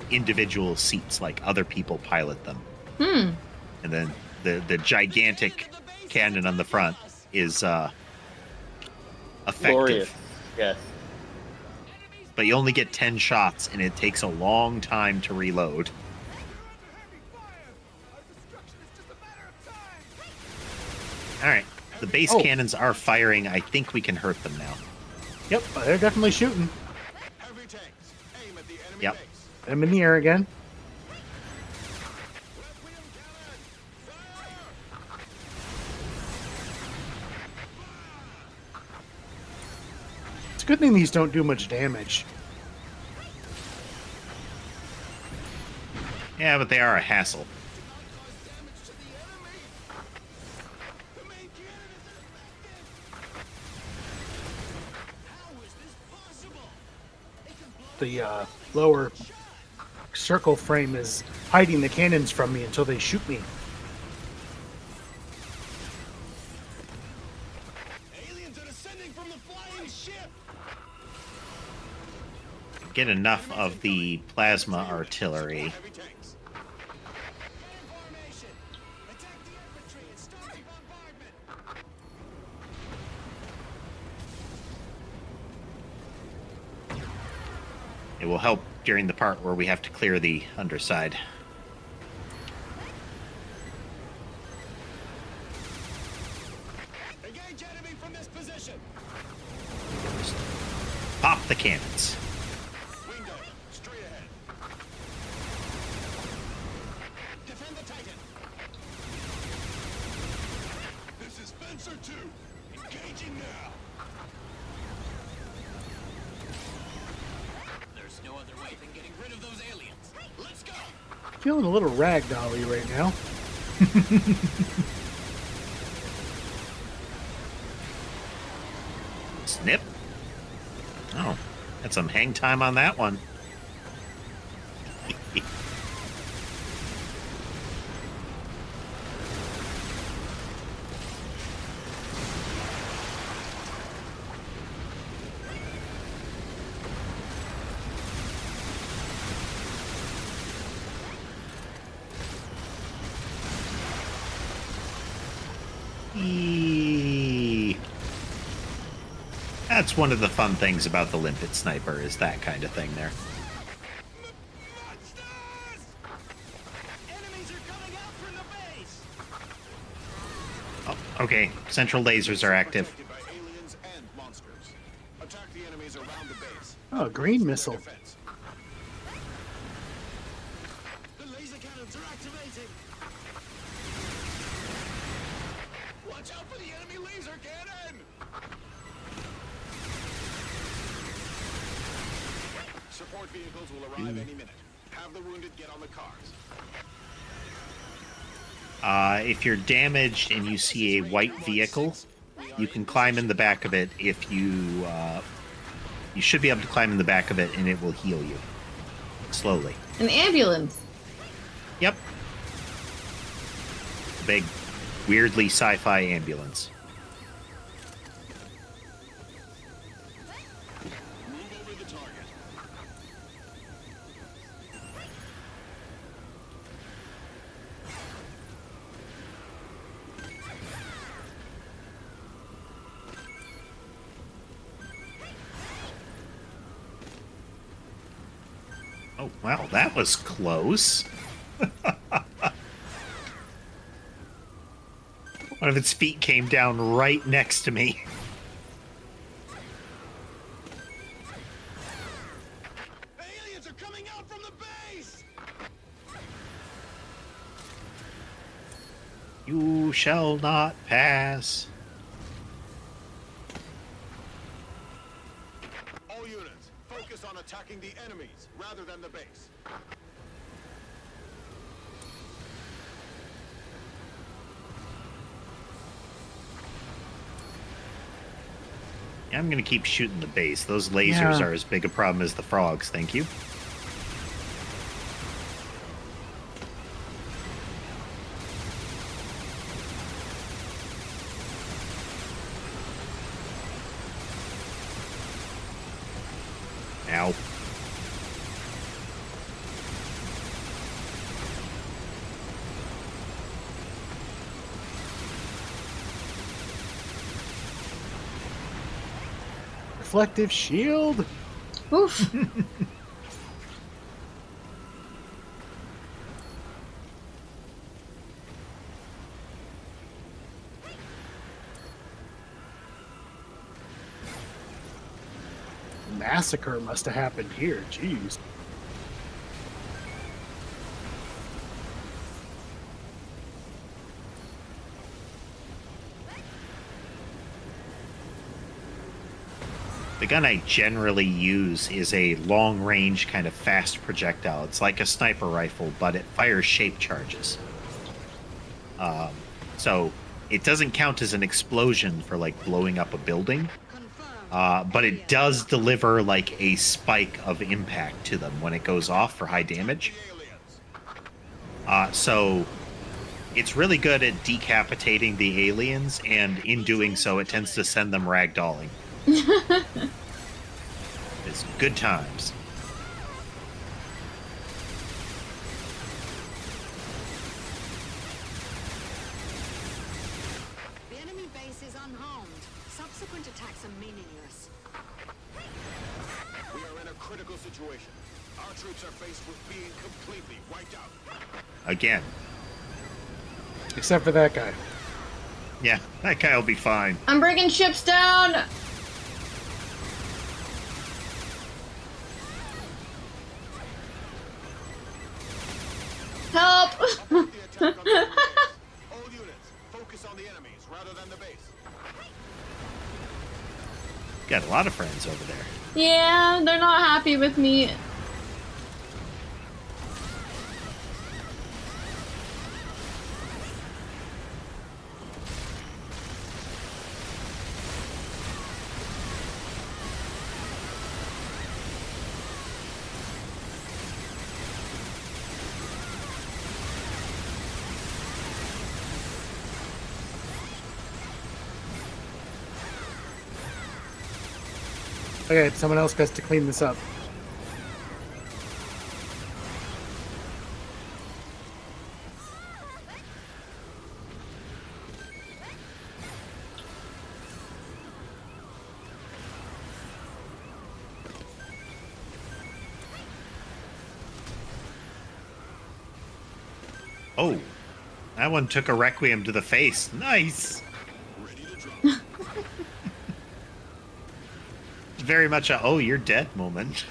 Speaker 4: individual seats, like other people pilot them. And then the gigantic cannon on the front is effective.
Speaker 1: Glorious. Yes.
Speaker 4: But you only get 10 shots, and it takes a long time to reload. Alright, the base cannons are firing. I think we can hurt them now.
Speaker 3: Yep, they're definitely shooting.
Speaker 5: Heavy tanks, aim at the enemy
Speaker 4: Yep.
Speaker 5: base.
Speaker 3: I'm in the air again. It's a good thing these don't do much damage.
Speaker 4: Yeah, but they are a hassle.
Speaker 3: The lower circle frame is hiding the cannons from me until they shoot me.
Speaker 8: Aliens are descending from the flying ship.
Speaker 4: Get enough of the plasma artillery.
Speaker 8: Heavy tanks. In formation. Attack the infantry and start the bombardment.
Speaker 4: It will help during the part where we have to clear the underside.
Speaker 8: Engage enemy from this position.
Speaker 4: Pop the cannons.
Speaker 8: Wing diver, straight ahead. Defend the Titan.
Speaker 5: This is Fencer 2. Engaging now.
Speaker 8: There's no other way than getting rid of those aliens. Let's go.
Speaker 3: Feeling a little ragdolly right now.
Speaker 4: Snip. Oh, had some hang time on that one. Eee. That's one of the fun things about the limpet sniper, is that kind of thing there.
Speaker 8: Monsters! Enemies are coming out from the base.
Speaker 4: Oh, okay, central lasers are active.
Speaker 8: Protected by aliens and monsters. Attack the enemies around the base.
Speaker 3: Oh, green missile.
Speaker 8: Defense. The laser cannons are activating. Watch out for the enemy laser cannon! Support vehicles will arrive any minute. Have the wounded get on the cars.
Speaker 4: If you're damaged and you see a white vehicle, you can climb in the back of it. If you should be able to climb in the back of it, and it will heal you slowly.
Speaker 2: An ambulance.
Speaker 4: Yep. Big, weirdly sci-fi ambulance.
Speaker 8: Move over the target.
Speaker 4: Oh, wow, that was close. One of its feet came down right next to me.
Speaker 8: Aliens are coming out from the base!
Speaker 4: You shall not pass.
Speaker 8: All units, focus on attacking the enemies rather than the base.
Speaker 4: I'm going to keep shooting the base. Those lasers
Speaker 3: Yeah.
Speaker 4: are as big a problem as the frogs, thank you. Ow.
Speaker 3: Reflective shield.
Speaker 2: Oof.
Speaker 3: Massacre must have happened here. Jeez.
Speaker 4: The gun I generally use is a long-range kind of fast projectile. It's like a sniper rifle, but it fires shape charges. So it doesn't count as an explosion for like blowing up a building, but it does deliver like a spike of impact to them when it goes off for high damage. So it's really good at decapitating the aliens, and in doing so, it tends to send them ragdolling. It's good times.
Speaker 6: The enemy base is unharmed. Subsequent attacks are meaningless.
Speaker 7: We are in a critical situation. Our troops are faced with being completely wiped out.
Speaker 4: Again.
Speaker 3: Except for that guy.
Speaker 4: Yeah, that guy will be fine.
Speaker 2: I'm bringing ships down! Help!
Speaker 7: Abort the attack on the enemy base. All units, focus on the enemies rather than the base.
Speaker 4: Got a lot of friends over there.
Speaker 2: Yeah, they're not happy with me.
Speaker 3: Okay, someone else has to clean this up.
Speaker 4: Oh, that one took a requiem to the face. Nice. Very much a "oh, you're dead" moment.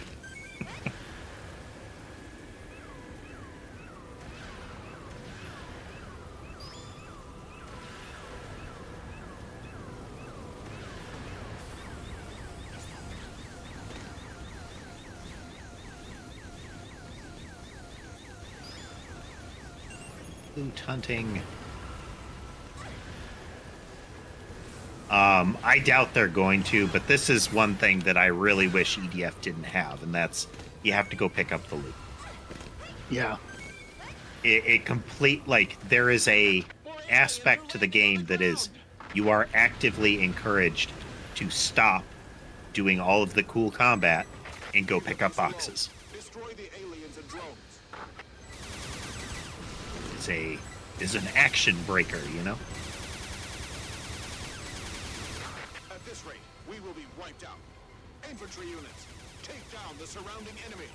Speaker 4: Loot hunting. I doubt they're going to, but this is one thing that I really wish EDF didn't have, and that's you have to go pick up the loot.
Speaker 3: Yeah.
Speaker 4: It complete, like, there is a aspect to the game that is you are actively encouraged to stop doing all of the cool combat and go pick up boxes.
Speaker 7: Destroy the aliens and drones.
Speaker 4: It's an action breaker, you know?
Speaker 7: At this rate, we will be wiped out. Infantry units, take down the surrounding enemies.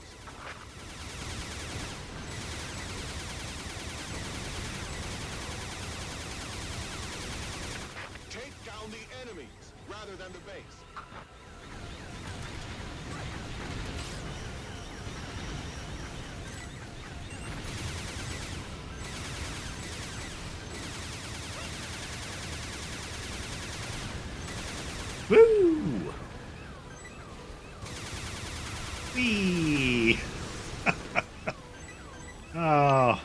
Speaker 7: Take down the enemies rather than the base.
Speaker 4: Woo! Whee! Oh,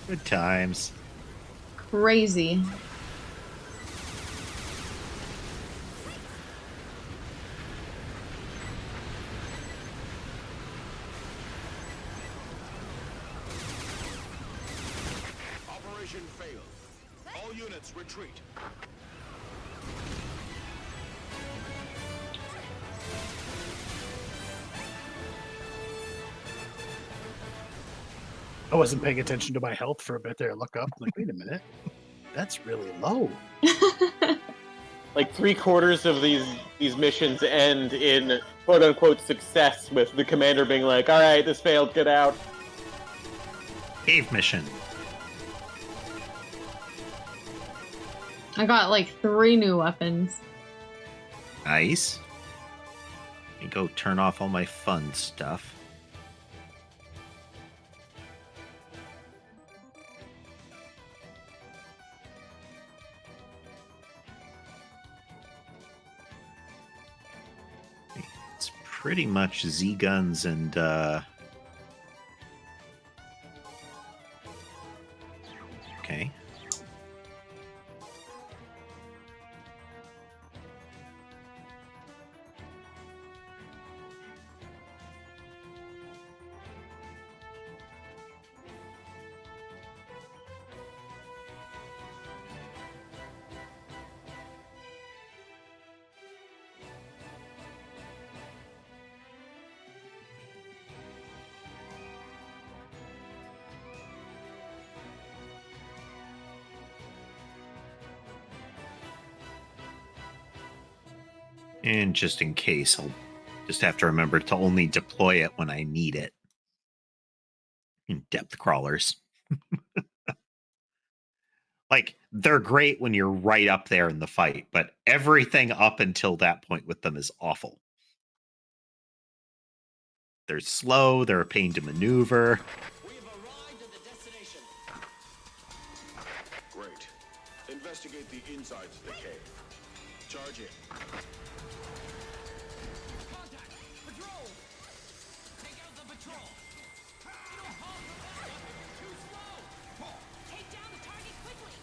Speaker 4: good times.
Speaker 2: Crazy.
Speaker 7: Operation failed. All units retreat.
Speaker 3: I wasn't paying attention to my health for a bit there. I look up, like, wait a minute. That's really low.
Speaker 1: Like 3/4 of these missions end in quote unquote success, with the commander being like, "All right, this failed. Get out."
Speaker 4: Cave mission.
Speaker 2: I got like 3 new weapons.
Speaker 4: Nice. Let me go turn off all my fun stuff. It's pretty much Z-guns and okay. And just in case, I'll just have to remember to only deploy it when I need it. Depth crawlers. Like, they're great when you're right up there in the fight, but everything up until that point with them is awful. They're slow, they're a pain to maneuver.
Speaker 8: We've arrived at the destination.
Speaker 5: Great. Investigate the insides of the cave. Charge it.
Speaker 11: Contact! Patrol! Take out the patrol! You don't hold the line! Too slow! Take down the target quickly!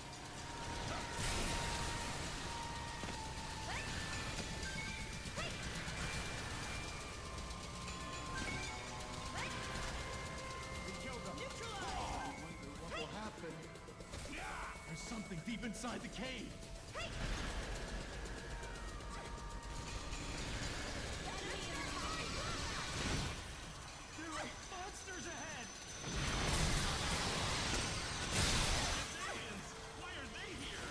Speaker 7: What will happen? There's something deep inside the cave. There are monsters ahead. Aliens, why are they here?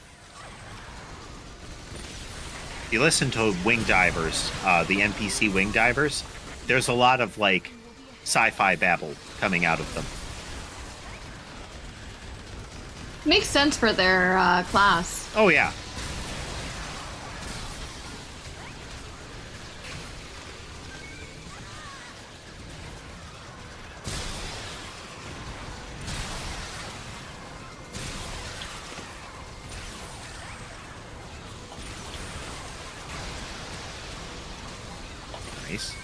Speaker 4: If you listen to wing divers, the NPC wing divers, there's a lot of, like, sci-fi babble coming out of them.
Speaker 2: Makes sense for their class.
Speaker 4: Oh, yeah. Nice.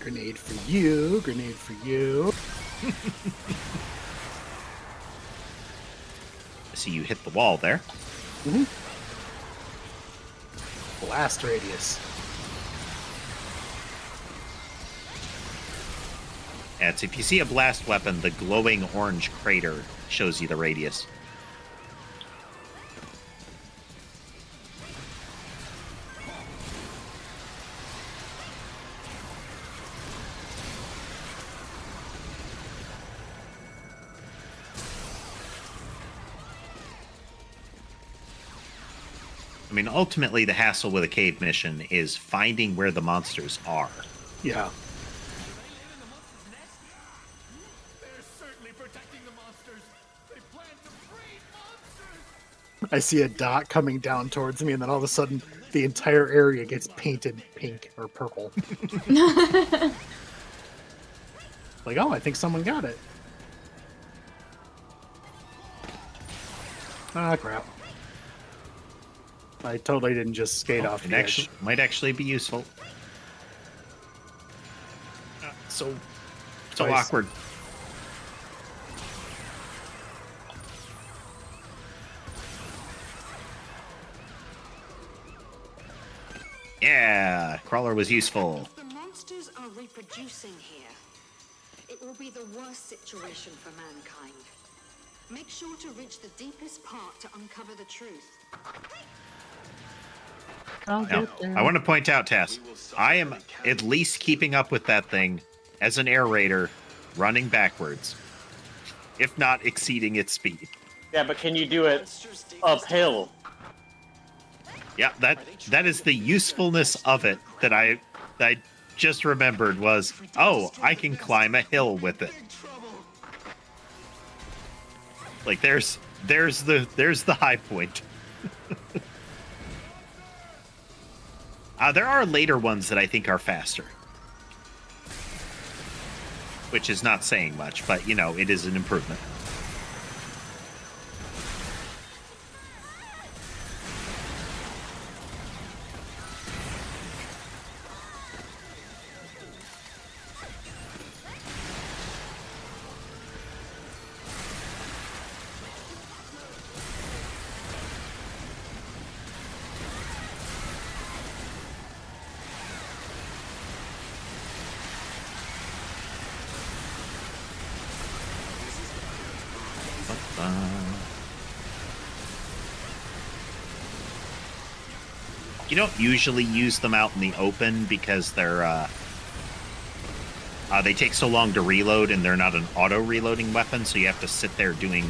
Speaker 3: Grenade for you, grenade for you.
Speaker 4: I see you hit the wall there.
Speaker 3: Mm-hmm. Blast radius.
Speaker 4: And if you see a blast weapon, the glowing orange crater shows you the radius. I mean, ultimately, the hassle with a cave mission is finding where the monsters are.
Speaker 3: Yeah.
Speaker 7: They're certainly protecting the monsters. They plan to breed monsters.
Speaker 3: I see a dot coming down towards me, and then all of a sudden, the entire area gets painted pink or purple. Like, oh, I think someone got it. Ah, crap. I totally didn't just skate off the edge.
Speaker 4: Might actually be useful. So
Speaker 3: Nice.
Speaker 4: awkward. Yeah, crawler was useful.
Speaker 6: If the monsters are reproducing here, it will be the worst situation for mankind. Make sure to reach the deepest part to uncover the truth.
Speaker 4: Now, I want to point out, Tess, I am at least keeping up with that thing as an air raider running backwards, if not exceeding its speed.
Speaker 1: Yeah, but can you do it uphill?
Speaker 4: Yeah, that is the usefulness of it that I just remembered was, oh, I can climb a hill with it. Like there's the high point. There are later ones that I think are faster. Which is not saying much, but, you know, it is an improvement. You don't usually use them out in the open because they're They take so long to reload, and they're not an auto-reloading weapon, so you have to sit there doing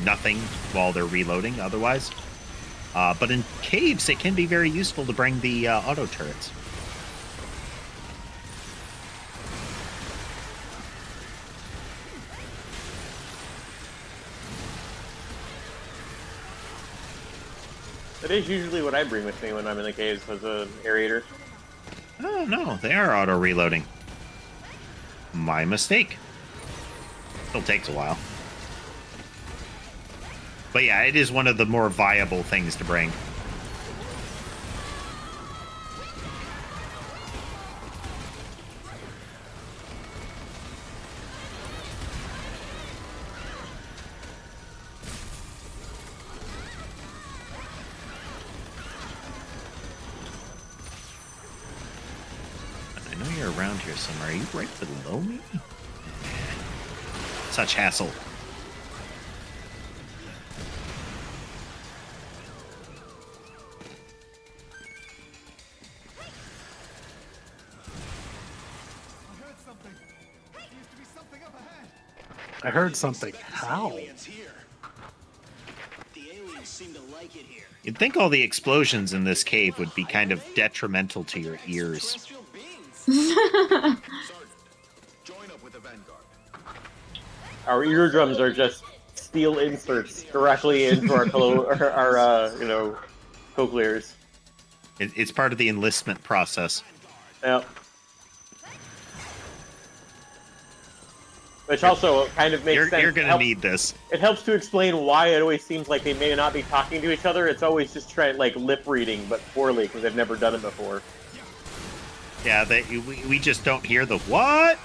Speaker 4: nothing while they're reloading otherwise. But in caves, it can be very useful to bring the auto turrets.
Speaker 1: That is usually what I bring with me when I'm in the caves as an aerator.
Speaker 4: Oh, no, they are auto-reloading. My mistake. Still takes a while. But yeah, it is one of the more viable things to bring. I know you're around here somewhere. Are you right below me? Such hassle.
Speaker 3: I heard something. How?
Speaker 8: Aliens here. The aliens seem to like it here.
Speaker 4: You'd think all the explosions in this cave would be kind of detrimental to your ears.
Speaker 10: Sergeant, join up with the Vanguard.
Speaker 1: Our eardrums are just steel inserts directly into our cochlears.
Speaker 4: It's part of the enlistment process.
Speaker 1: Yeah. Which also kind of makes sense.
Speaker 4: You're going to need this.
Speaker 1: It helps to explain why it always seems like they may not be talking to each other. It's always just trying like lip reading, but poorly because they've never done it before.
Speaker 4: Yeah, we just don't hear the what?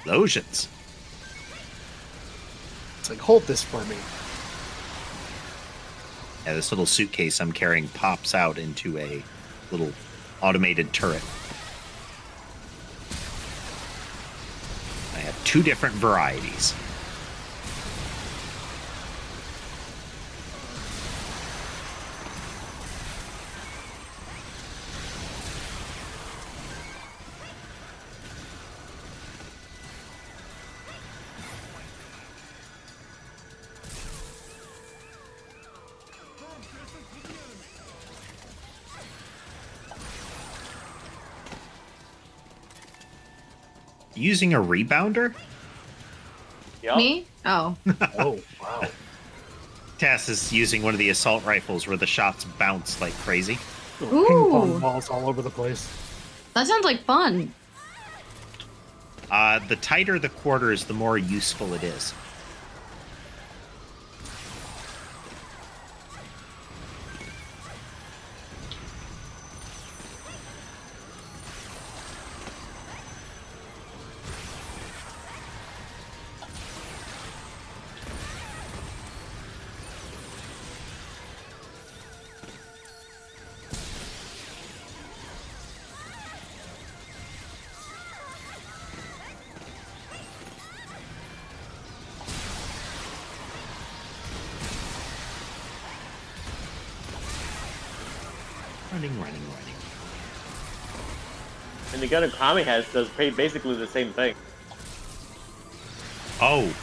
Speaker 4: Lotions.
Speaker 3: It's like, hold this for me.
Speaker 4: Yeah, this little suitcase I'm carrying pops out into a little automated turret. I have 2 different varieties. Using a rebounder?
Speaker 1: Yep.
Speaker 2: Me? Oh.
Speaker 3: Oh, wow.
Speaker 4: Tass is using one of the assault rifles where the shots bounce like crazy.
Speaker 3: Little ping pong
Speaker 2: Ooh.
Speaker 3: balls all over the place.
Speaker 2: That sounds like fun.
Speaker 4: The tighter the quarters, the more useful it is. Running.
Speaker 1: And the gun Kami has does basically the same thing.
Speaker 4: Oh,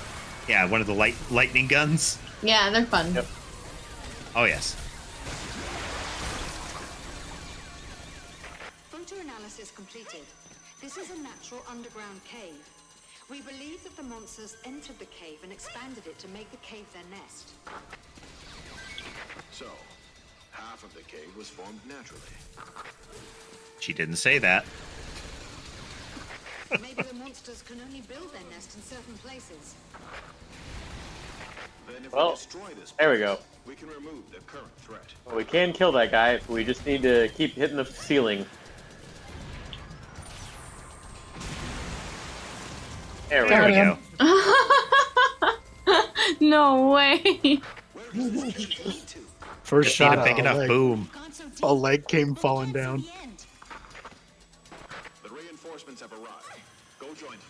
Speaker 4: yeah, one of the lightning guns.
Speaker 2: Yeah, they're fun.
Speaker 1: Yep.
Speaker 4: Oh, yes.
Speaker 6: Photo analysis completed. This is a natural underground cave. We believe that the monsters entered the cave and expanded it to make the cave their nest.
Speaker 5: So, half of the cave was formed naturally.
Speaker 4: She didn't say that.
Speaker 6: Maybe the monsters can only build their nest in certain places.
Speaker 5: Then if
Speaker 1: Well,
Speaker 5: we destroy this
Speaker 1: there we
Speaker 5: place,
Speaker 1: go.
Speaker 5: we can remove the current threat.
Speaker 1: Well, we can kill that guy. We just need to keep hitting the ceiling. There
Speaker 4: There
Speaker 1: we
Speaker 4: we
Speaker 1: go.
Speaker 4: go.
Speaker 2: No way.
Speaker 8: Where does this cave lead to?
Speaker 3: First
Speaker 4: Just need
Speaker 3: shot
Speaker 4: a
Speaker 3: out
Speaker 4: big
Speaker 3: a
Speaker 4: enough
Speaker 3: leg.
Speaker 4: boom.
Speaker 11: Gone so deep,
Speaker 3: A leg came
Speaker 11: we'll
Speaker 3: falling
Speaker 11: get to
Speaker 3: down.
Speaker 11: the end.
Speaker 5: The reinforcements have arrived. Go join them.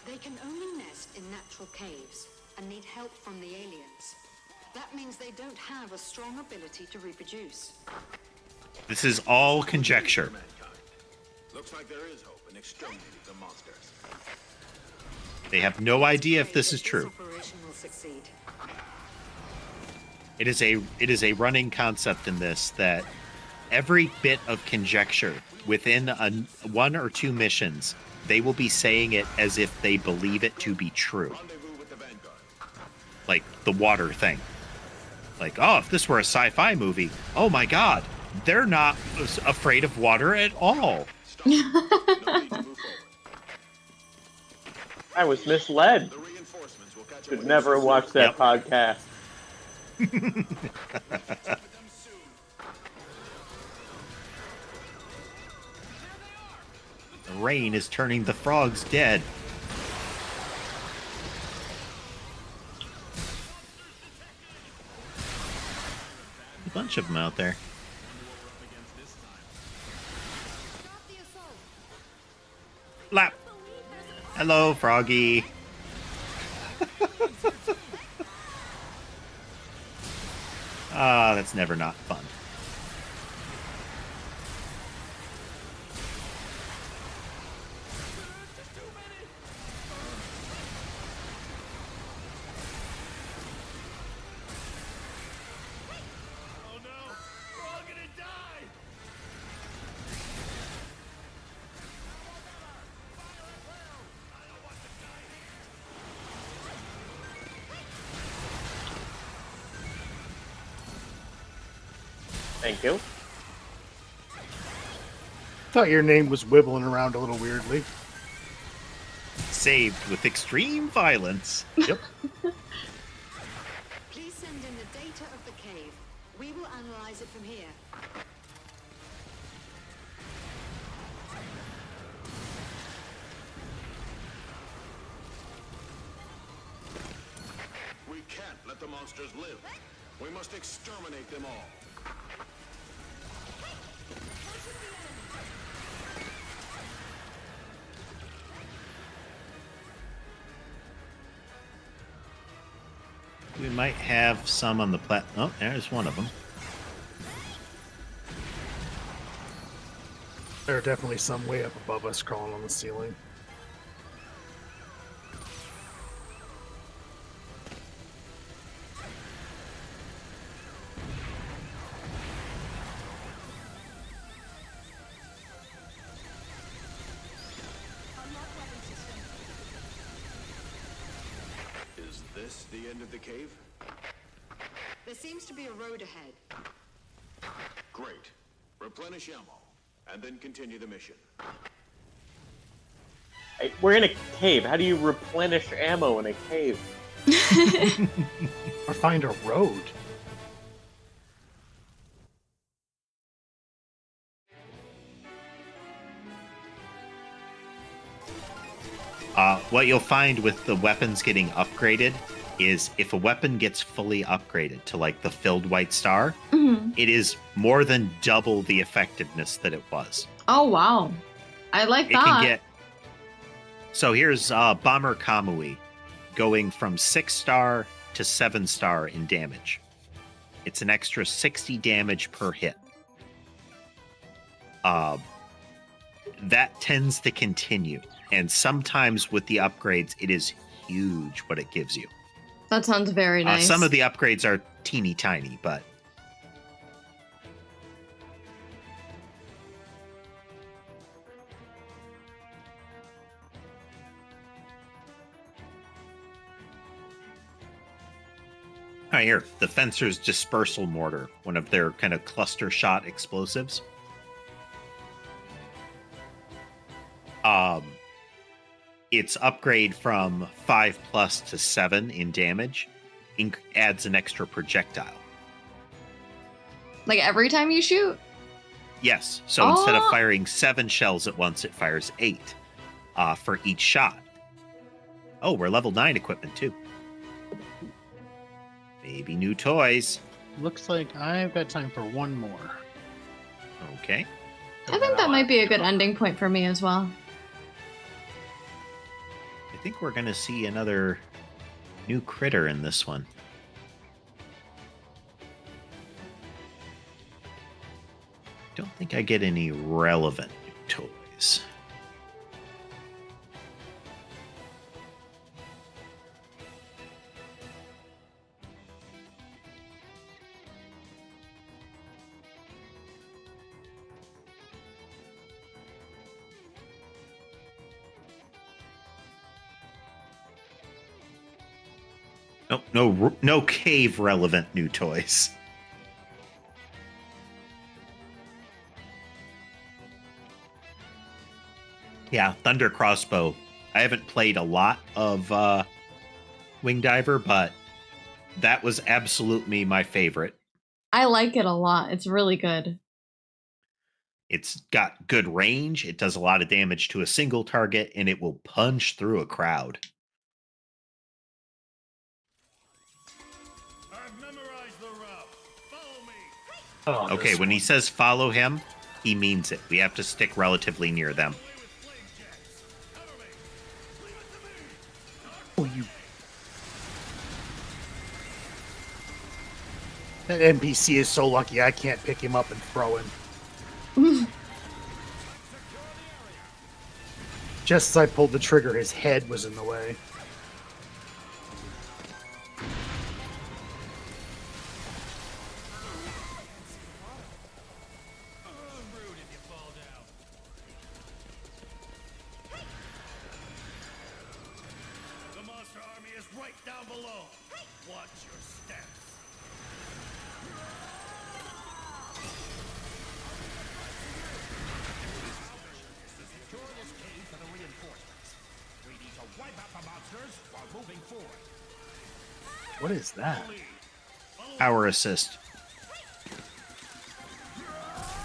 Speaker 6: They can only nest in natural caves. and need help from the aliens. That means they don't have a strong ability to reproduce.
Speaker 4: This is all conjecture.
Speaker 5: Looks like there is hope in exterminating the monsters.
Speaker 4: They have no idea if this is
Speaker 6: This
Speaker 4: true.
Speaker 6: operation will succeed.
Speaker 4: It is a running concept in this that every bit of conjecture within one or two missions, they will be saying it as if they believe it to be true.
Speaker 5: Rendezvous with the Vanguard.
Speaker 4: Like the water thing. Like, oh, if this were a sci-fi movie, oh my god, they're not afraid of water at all.
Speaker 5: Stop. No need to move forward.
Speaker 1: I was misled.
Speaker 5: The reinforcements will catch up
Speaker 1: Should
Speaker 5: with
Speaker 1: never
Speaker 5: us.
Speaker 1: watch that podcast.
Speaker 4: The rain is turning the frogs dead. A bunch of them out there. Lap. Hello, Froggy. Ah, that's never not fun.
Speaker 7: Oh no! We're all gonna die!
Speaker 1: Thank you.
Speaker 3: Thought your name was wibbling around a little weirdly.
Speaker 4: Saved with extreme violence.
Speaker 3: Yep.
Speaker 6: Please send in the data of the cave. We will analyze it from here.
Speaker 5: We can't let the monsters live. We must exterminate them all.
Speaker 4: We might have some on the Oh, there's one of them.
Speaker 3: There are definitely some way up above us crawling on the ceiling.
Speaker 5: Is this the end of the cave?
Speaker 6: There seems to be a road ahead.
Speaker 5: Great. Replenish ammo, and then continue the mission.
Speaker 1: Hey, we're in a cave. How do you replenish ammo in a cave?
Speaker 3: Or find a road.
Speaker 4: What you'll find with the weapons getting upgraded is if a weapon gets fully upgraded to like the filled white star, it is more than double the effectiveness that it was.
Speaker 2: Oh wow, I like
Speaker 4: It
Speaker 2: that.
Speaker 4: can get. So here's Bomber Kamui going from 6-star to 7-star in damage. It's an extra 60 damage per hit. That tends to continue. And sometimes with the upgrades, it is huge what it gives you.
Speaker 2: That sounds very nice.
Speaker 4: Some of the upgrades are teeny tiny, but all right, here, the Fencer's Dispersal Mortar, one of their kind of cluster shot explosives. Its upgrade from 5+ to 7 in damage adds an extra projectile.
Speaker 2: Like every time you shoot?
Speaker 4: Yes, so instead of firing 7 shells at once, it fires 8 for each shot. Oh, we're level 9 equipment too. Maybe new toys.
Speaker 3: Looks like I've got time for one more.
Speaker 4: Okay.
Speaker 2: I think that might be a good ending point for me as well.
Speaker 4: I think we're going to see another New critter in this one. Don't think I get any relevant new toys. Nope, no cave relevant new toys. Yeah, Thunder Crossbow. I haven't played a lot of Wing Diver, but that was absolutely my favorite.
Speaker 2: I like it a lot. It's really good.
Speaker 4: It's got good range, it does a lot of damage to a single target, and it will punch through a crowd.
Speaker 7: I've memorized the route. Follow me.
Speaker 3: Oh,
Speaker 4: Okay, when he says follow him, he means it. We have to stick relatively near them.
Speaker 3: Oh, you. That NPC is so lucky I can't pick him up and throw him. Just as I pulled the trigger, his head was in the way.
Speaker 7: The monster army is right down below. Watch your steps. Secure this cave for the reinforcements. We need to wipe out the monsters while moving forward.
Speaker 3: What is that?
Speaker 4: Power assist.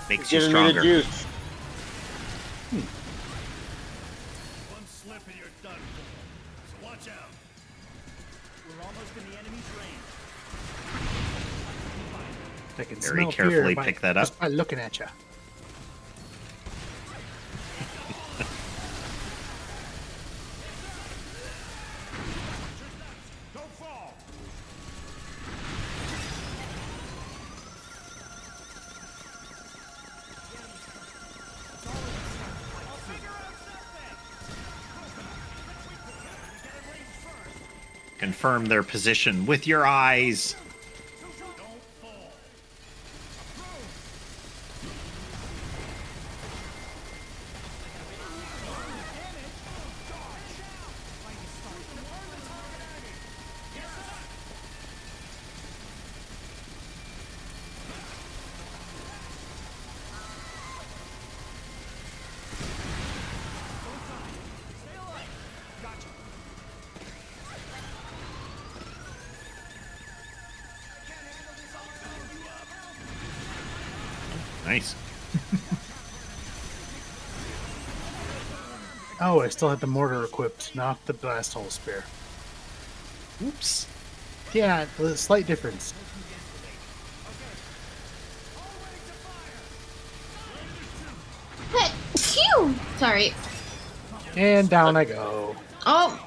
Speaker 4: Makes you
Speaker 1: Giving me the
Speaker 4: stronger.
Speaker 1: juice.
Speaker 7: One slip and you're done for. So watch out. We're almost in the enemy's range.
Speaker 3: I can
Speaker 4: Very
Speaker 3: smell
Speaker 4: carefully
Speaker 3: fear
Speaker 4: pick that up.
Speaker 3: just by looking at you.
Speaker 7: Don't fall.
Speaker 4: Confirm their position with your eyes. Nice.
Speaker 3: Oh, I still had the mortar equipped, not the blast hole spear.
Speaker 4: Oops.
Speaker 3: Yeah, a slight difference.
Speaker 2: Phew! Sorry.
Speaker 3: And down I go.
Speaker 2: Oh,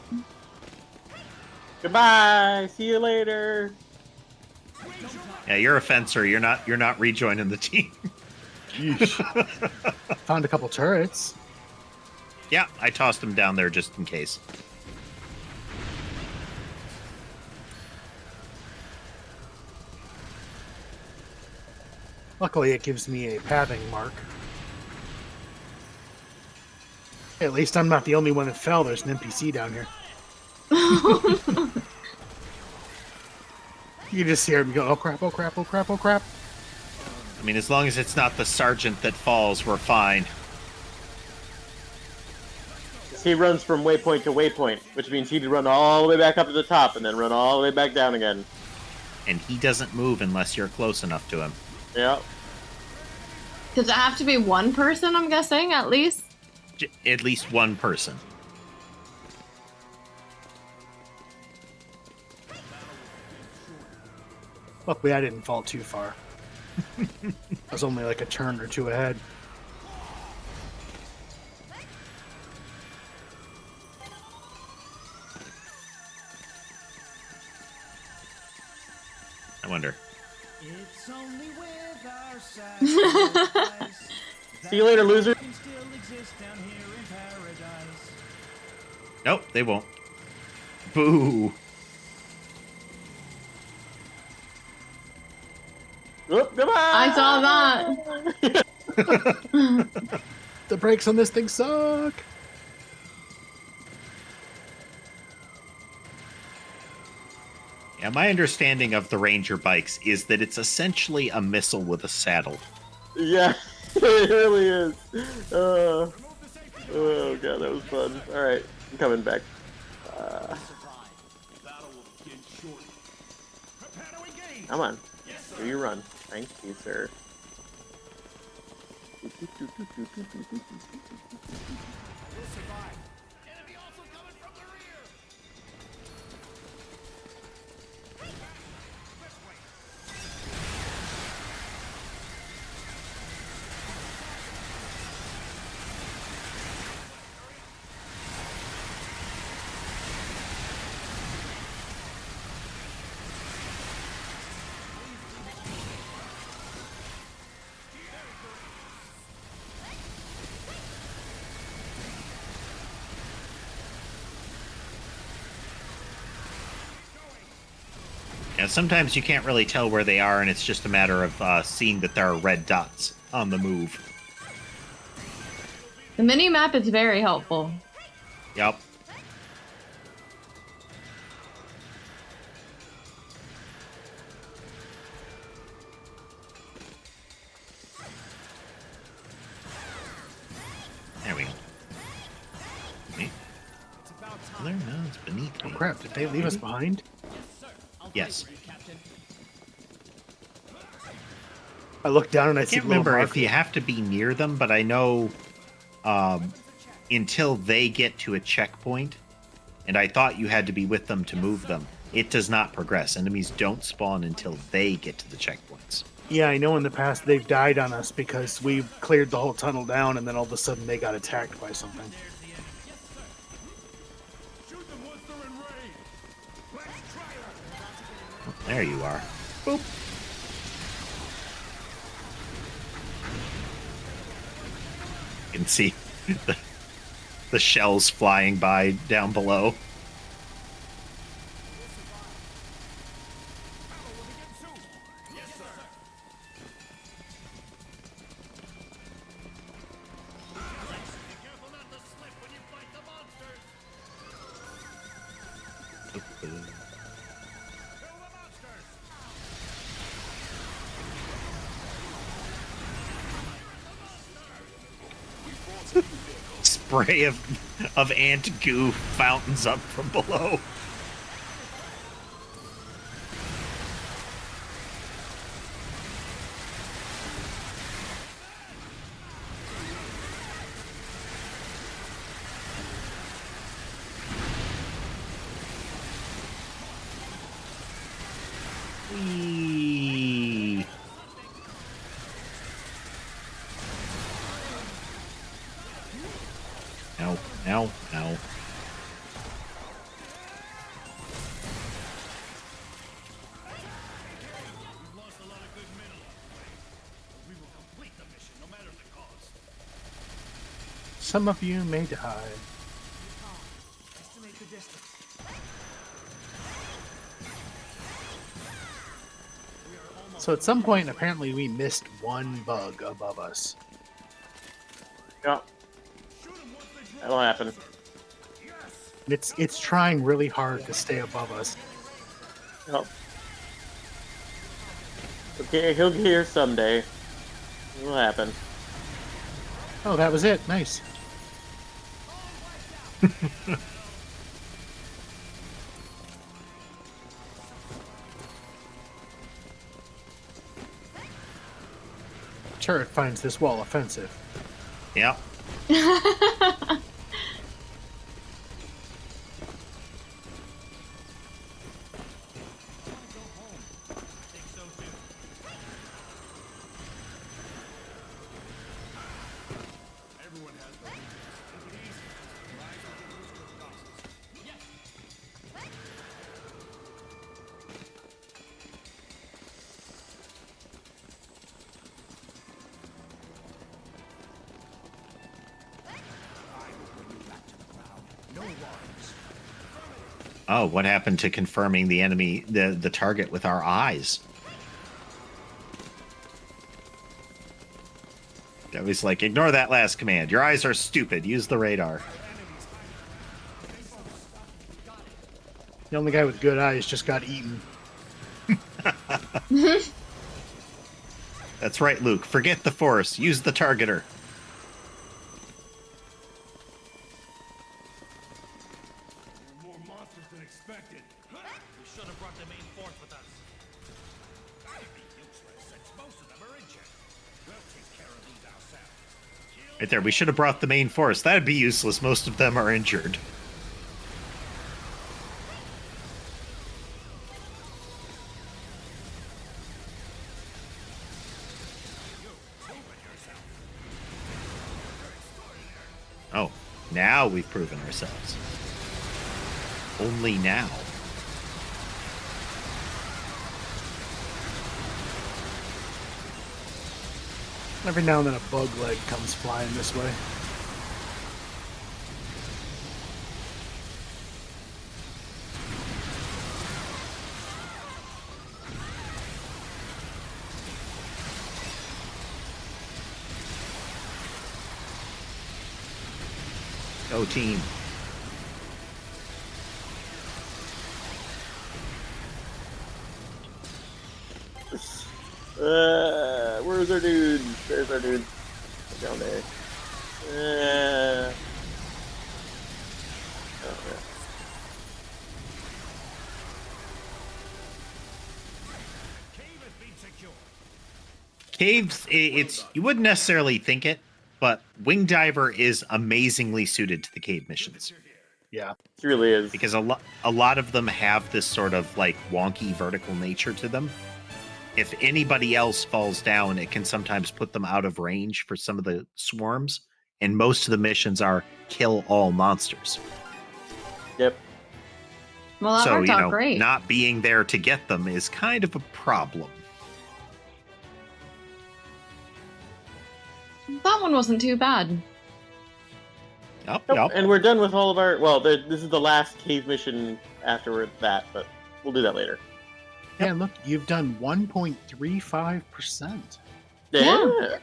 Speaker 1: Goodbye. See you later.
Speaker 4: Yeah, you're a fencer. You're not rejoining the team.
Speaker 3: Yeesh. Found a couple turrets.
Speaker 4: Yeah, I tossed them down there just in case.
Speaker 3: Luckily, it gives me a pathing mark. At least I'm not the only one that fell. There's an NPC down here. You just hear him go, oh crap, oh crap, oh crap, oh crap.
Speaker 4: I mean, as long as it's not the sergeant that falls, we're fine.
Speaker 1: He runs from waypoint to waypoint, which means he'd run all the way back up to the top and then run all the way back down again.
Speaker 4: And he doesn't move unless you're close enough to him.
Speaker 1: Yeah.
Speaker 2: does it have to be one person, I'm guessing, at least?
Speaker 4: At least one person.
Speaker 3: Luckily, I didn't fall too far. I was only like a turn or two ahead.
Speaker 4: I wonder.
Speaker 8: It's only with our sacrifice
Speaker 1: See you later, loser.
Speaker 8: can still exist down here in paradise.
Speaker 4: Nope, they won't. Boo.
Speaker 1: Oop, goodbye.
Speaker 2: I saw that.
Speaker 3: The brakes on this thing suck.
Speaker 4: Yeah, my understanding of the Ranger bikes is that it's essentially a missile with a saddle.
Speaker 1: Yeah, it really is. Oh god, that was fun. All right, I'm coming back. Come on, do you run? Thank you, sir.
Speaker 4: Yeah, sometimes you can't really tell where they are, and it's just a matter of seeing that there are red dots on the move.
Speaker 2: The mini map is very helpful.
Speaker 4: Yep. There we go. Wait. There? No, it's beneath
Speaker 3: Oh
Speaker 4: me.
Speaker 3: crap! Did they leave us behind?
Speaker 4: Yes.
Speaker 3: I look down and I
Speaker 4: I
Speaker 3: see
Speaker 4: can't
Speaker 3: a little
Speaker 4: remember if
Speaker 3: marker.
Speaker 4: you have to be near them, but I know until they get to a checkpoint, and I thought you had to be with them to move them, it does not progress. Enemies don't spawn until they get to the checkpoints.
Speaker 3: Yeah, I know in the past they've died on us because we cleared the whole tunnel down and then all of a sudden they got attacked by something.
Speaker 4: There you are. Boop. You can see the shells flying by down below. Spray of ant goo fountains up from below. Whee! Ow, ow, ow.
Speaker 3: Some of you may die.
Speaker 8: Estimate the distance.
Speaker 3: So at some point, apparently, we missed one bug above us.
Speaker 1: Yeah, that'll happen.
Speaker 3: It's trying really hard to stay above us.
Speaker 1: Yep. Okay, he'll get here someday. It'll happen.
Speaker 3: Oh, that was it. Nice. Turret finds this wall offensive.
Speaker 4: Yep. Oh, what happened to confirming the enemy, the target with our eyes? I was like, ignore that last command. Your eyes are stupid. Use the radar.
Speaker 3: The only guy with good eyes just got eaten.
Speaker 4: That's right, Luke. Forget the force. Use the targeter.
Speaker 7: More monsters than expected.
Speaker 11: We should have brought the main force with us.
Speaker 7: That'd be useless, since most of them are injured. We'll take care of these ourselves.
Speaker 4: Right there. We should have brought the main force. That'd be useless. Most of them are injured. Oh, now we've proven ourselves. Only now.
Speaker 3: Every now and then a bug leg comes flying this way.
Speaker 4: Go team.
Speaker 1: Where's our dude? There's our dude. Down there. Oh, yeah.
Speaker 4: Caves, it's you wouldn't necessarily think it, but Wing Diver is amazingly suited to the cave missions.
Speaker 3: Yeah,
Speaker 1: It really is.
Speaker 4: Because a lot of them have this sort of like wonky vertical nature to them. If anybody else falls down, it can sometimes put them out of range for some of the swarms. And most of the missions are kill all monsters.
Speaker 1: Yep.
Speaker 2: Well, that
Speaker 4: So,
Speaker 2: worked
Speaker 4: you
Speaker 2: out
Speaker 4: know,
Speaker 2: great.
Speaker 4: not being there to get them is kind of a problem.
Speaker 2: That one wasn't too bad.
Speaker 4: Yep,
Speaker 1: Nope.
Speaker 4: yep.
Speaker 1: And we're done with all of our. Well, this is the last cave mission after that, but we'll do that later.
Speaker 3: yeah. Look, you've done 1.35%.
Speaker 2: Yeah.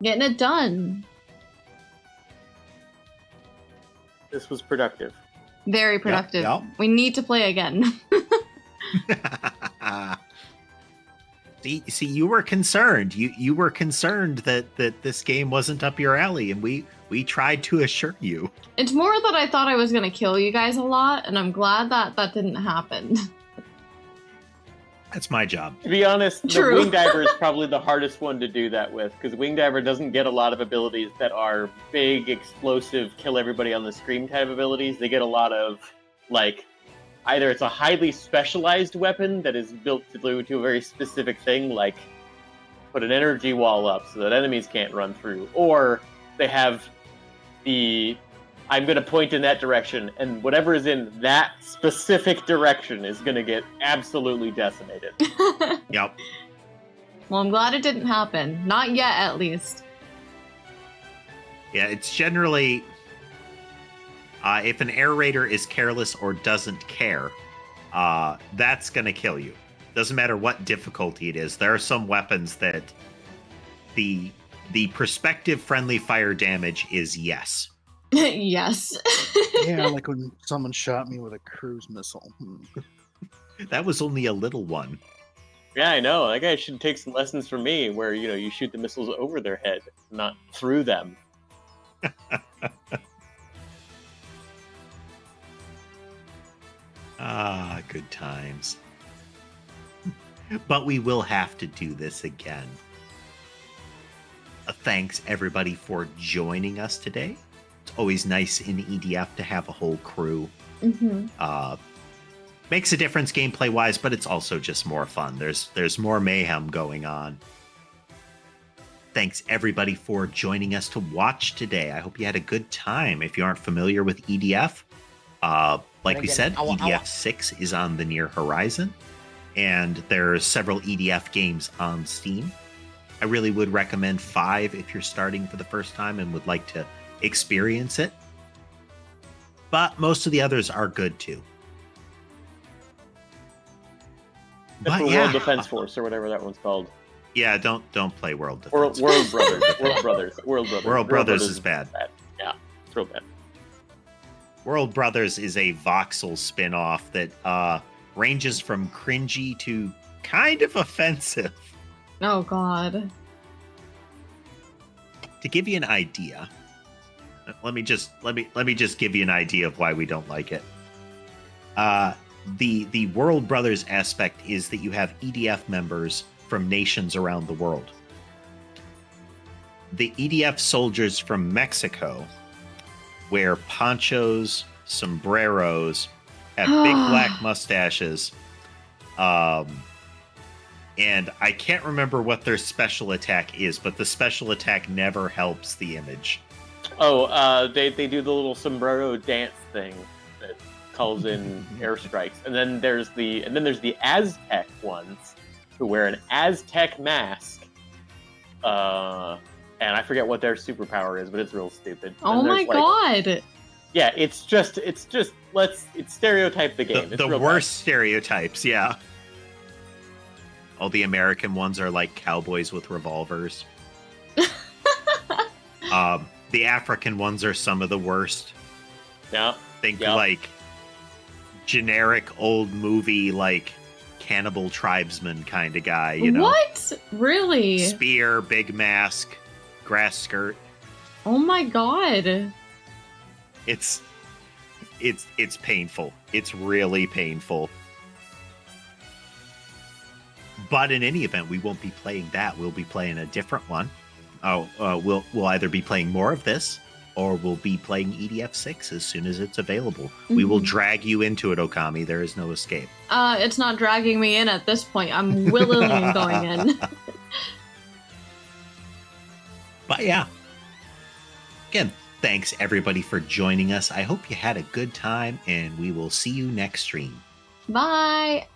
Speaker 2: Getting it done.
Speaker 1: This was productive.
Speaker 2: Very productive.
Speaker 4: yep.
Speaker 2: We need to play again.
Speaker 4: See, you were concerned. You were concerned that this game wasn't up your alley, and we tried to assure you.
Speaker 2: It's more that I thought I was going to kill you guys a lot, and I'm glad that that didn't happen.
Speaker 4: That's my job.
Speaker 1: To be honest,
Speaker 2: True.
Speaker 1: the Wing Diver is probably the hardest one to do that with, because Wing Diver doesn't get a lot of abilities that are big, explosive, kill everybody on the screen type abilities. They get a lot of, like, either it's a highly specialized weapon that is built to do to a very specific thing, like put an energy wall up so that enemies can't run through, or they have the I'm going to point in that direction, and whatever is in that specific direction is going to get absolutely decimated.
Speaker 4: Yep.
Speaker 2: Well, I'm glad it didn't happen. Not yet, at least.
Speaker 4: Yeah, it's generally if an air raider is careless or doesn't care, that's going to kill you. Doesn't matter what difficulty it is. There are some weapons that the perspective friendly fire damage is yes.
Speaker 2: Yes.
Speaker 3: Yeah, like when someone shot me with a cruise missile.
Speaker 4: That was only a little one.
Speaker 1: Yeah, I know. That guy should take some lessons from me, where you shoot the missiles over their head, not through them.
Speaker 4: Ah, good times. But we will have to do this again. Thanks everybody for joining us today. It's always nice in EDF to have a whole crew.
Speaker 2: Mm-hmm.
Speaker 4: Makes a difference gameplay wise, but it's also just more fun. There's more mayhem going on. Thanks everybody for joining us to watch today. I hope you had a good time. If you aren't familiar with EDF, like we said, EDF 6 is on the near horizon, and there are several EDF games on Steam. I really would recommend 5 if you're starting for the first time and would like to experience it. But most of the others are good too. But
Speaker 1: for
Speaker 4: yeah,
Speaker 1: World Defense Force or whatever that one's called.
Speaker 4: yeah, don't play World Defense.
Speaker 1: World Brothers. World Brothers. World Brothers.
Speaker 4: World Brothers is bad.
Speaker 1: Yeah, it's real bad.
Speaker 4: World Brothers is a voxel spin-off that ranges from cringy to kind of offensive.
Speaker 2: Oh God.
Speaker 4: To give you an idea, let me just give you an idea of why we don't like it. The World Brothers aspect is that you have EDF members from nations around the world. The EDF soldiers from Mexico wear ponchos, sombreros, have big black mustaches, and I can't remember what their special attack is, but the special attack never helps the image.
Speaker 1: Oh, they do the little sombrero dance thing that calls in airstrikes, and then there's the Aztec ones who wear an Aztec mask, and I forget what their superpower is, but it's real stupid.
Speaker 2: Oh my God!
Speaker 1: Yeah, it's just stereotype the game.
Speaker 4: The worst stereotypes, yeah. All the American ones are like cowboys with revolvers. The African ones are some of the worst.
Speaker 1: Yeah.
Speaker 4: Think like generic old movie like cannibal tribesman kind of guy, you know.
Speaker 2: What? Really?
Speaker 4: Spear, big mask, grass skirt.
Speaker 2: Oh my God.
Speaker 4: It's painful. It's really painful. But in any event, we won't be playing that. We'll be playing a different one. We'll either be playing more of this, or we'll be playing EDF 6 as soon as it's available. Mm-hmm. We will drag you into it, Okami. There is no escape.
Speaker 2: It's not dragging me in at this point. I'm willingly going in.
Speaker 4: But yeah. Again, thanks everybody for joining us. I hope you had a good time, and we will see you next stream.
Speaker 2: Bye.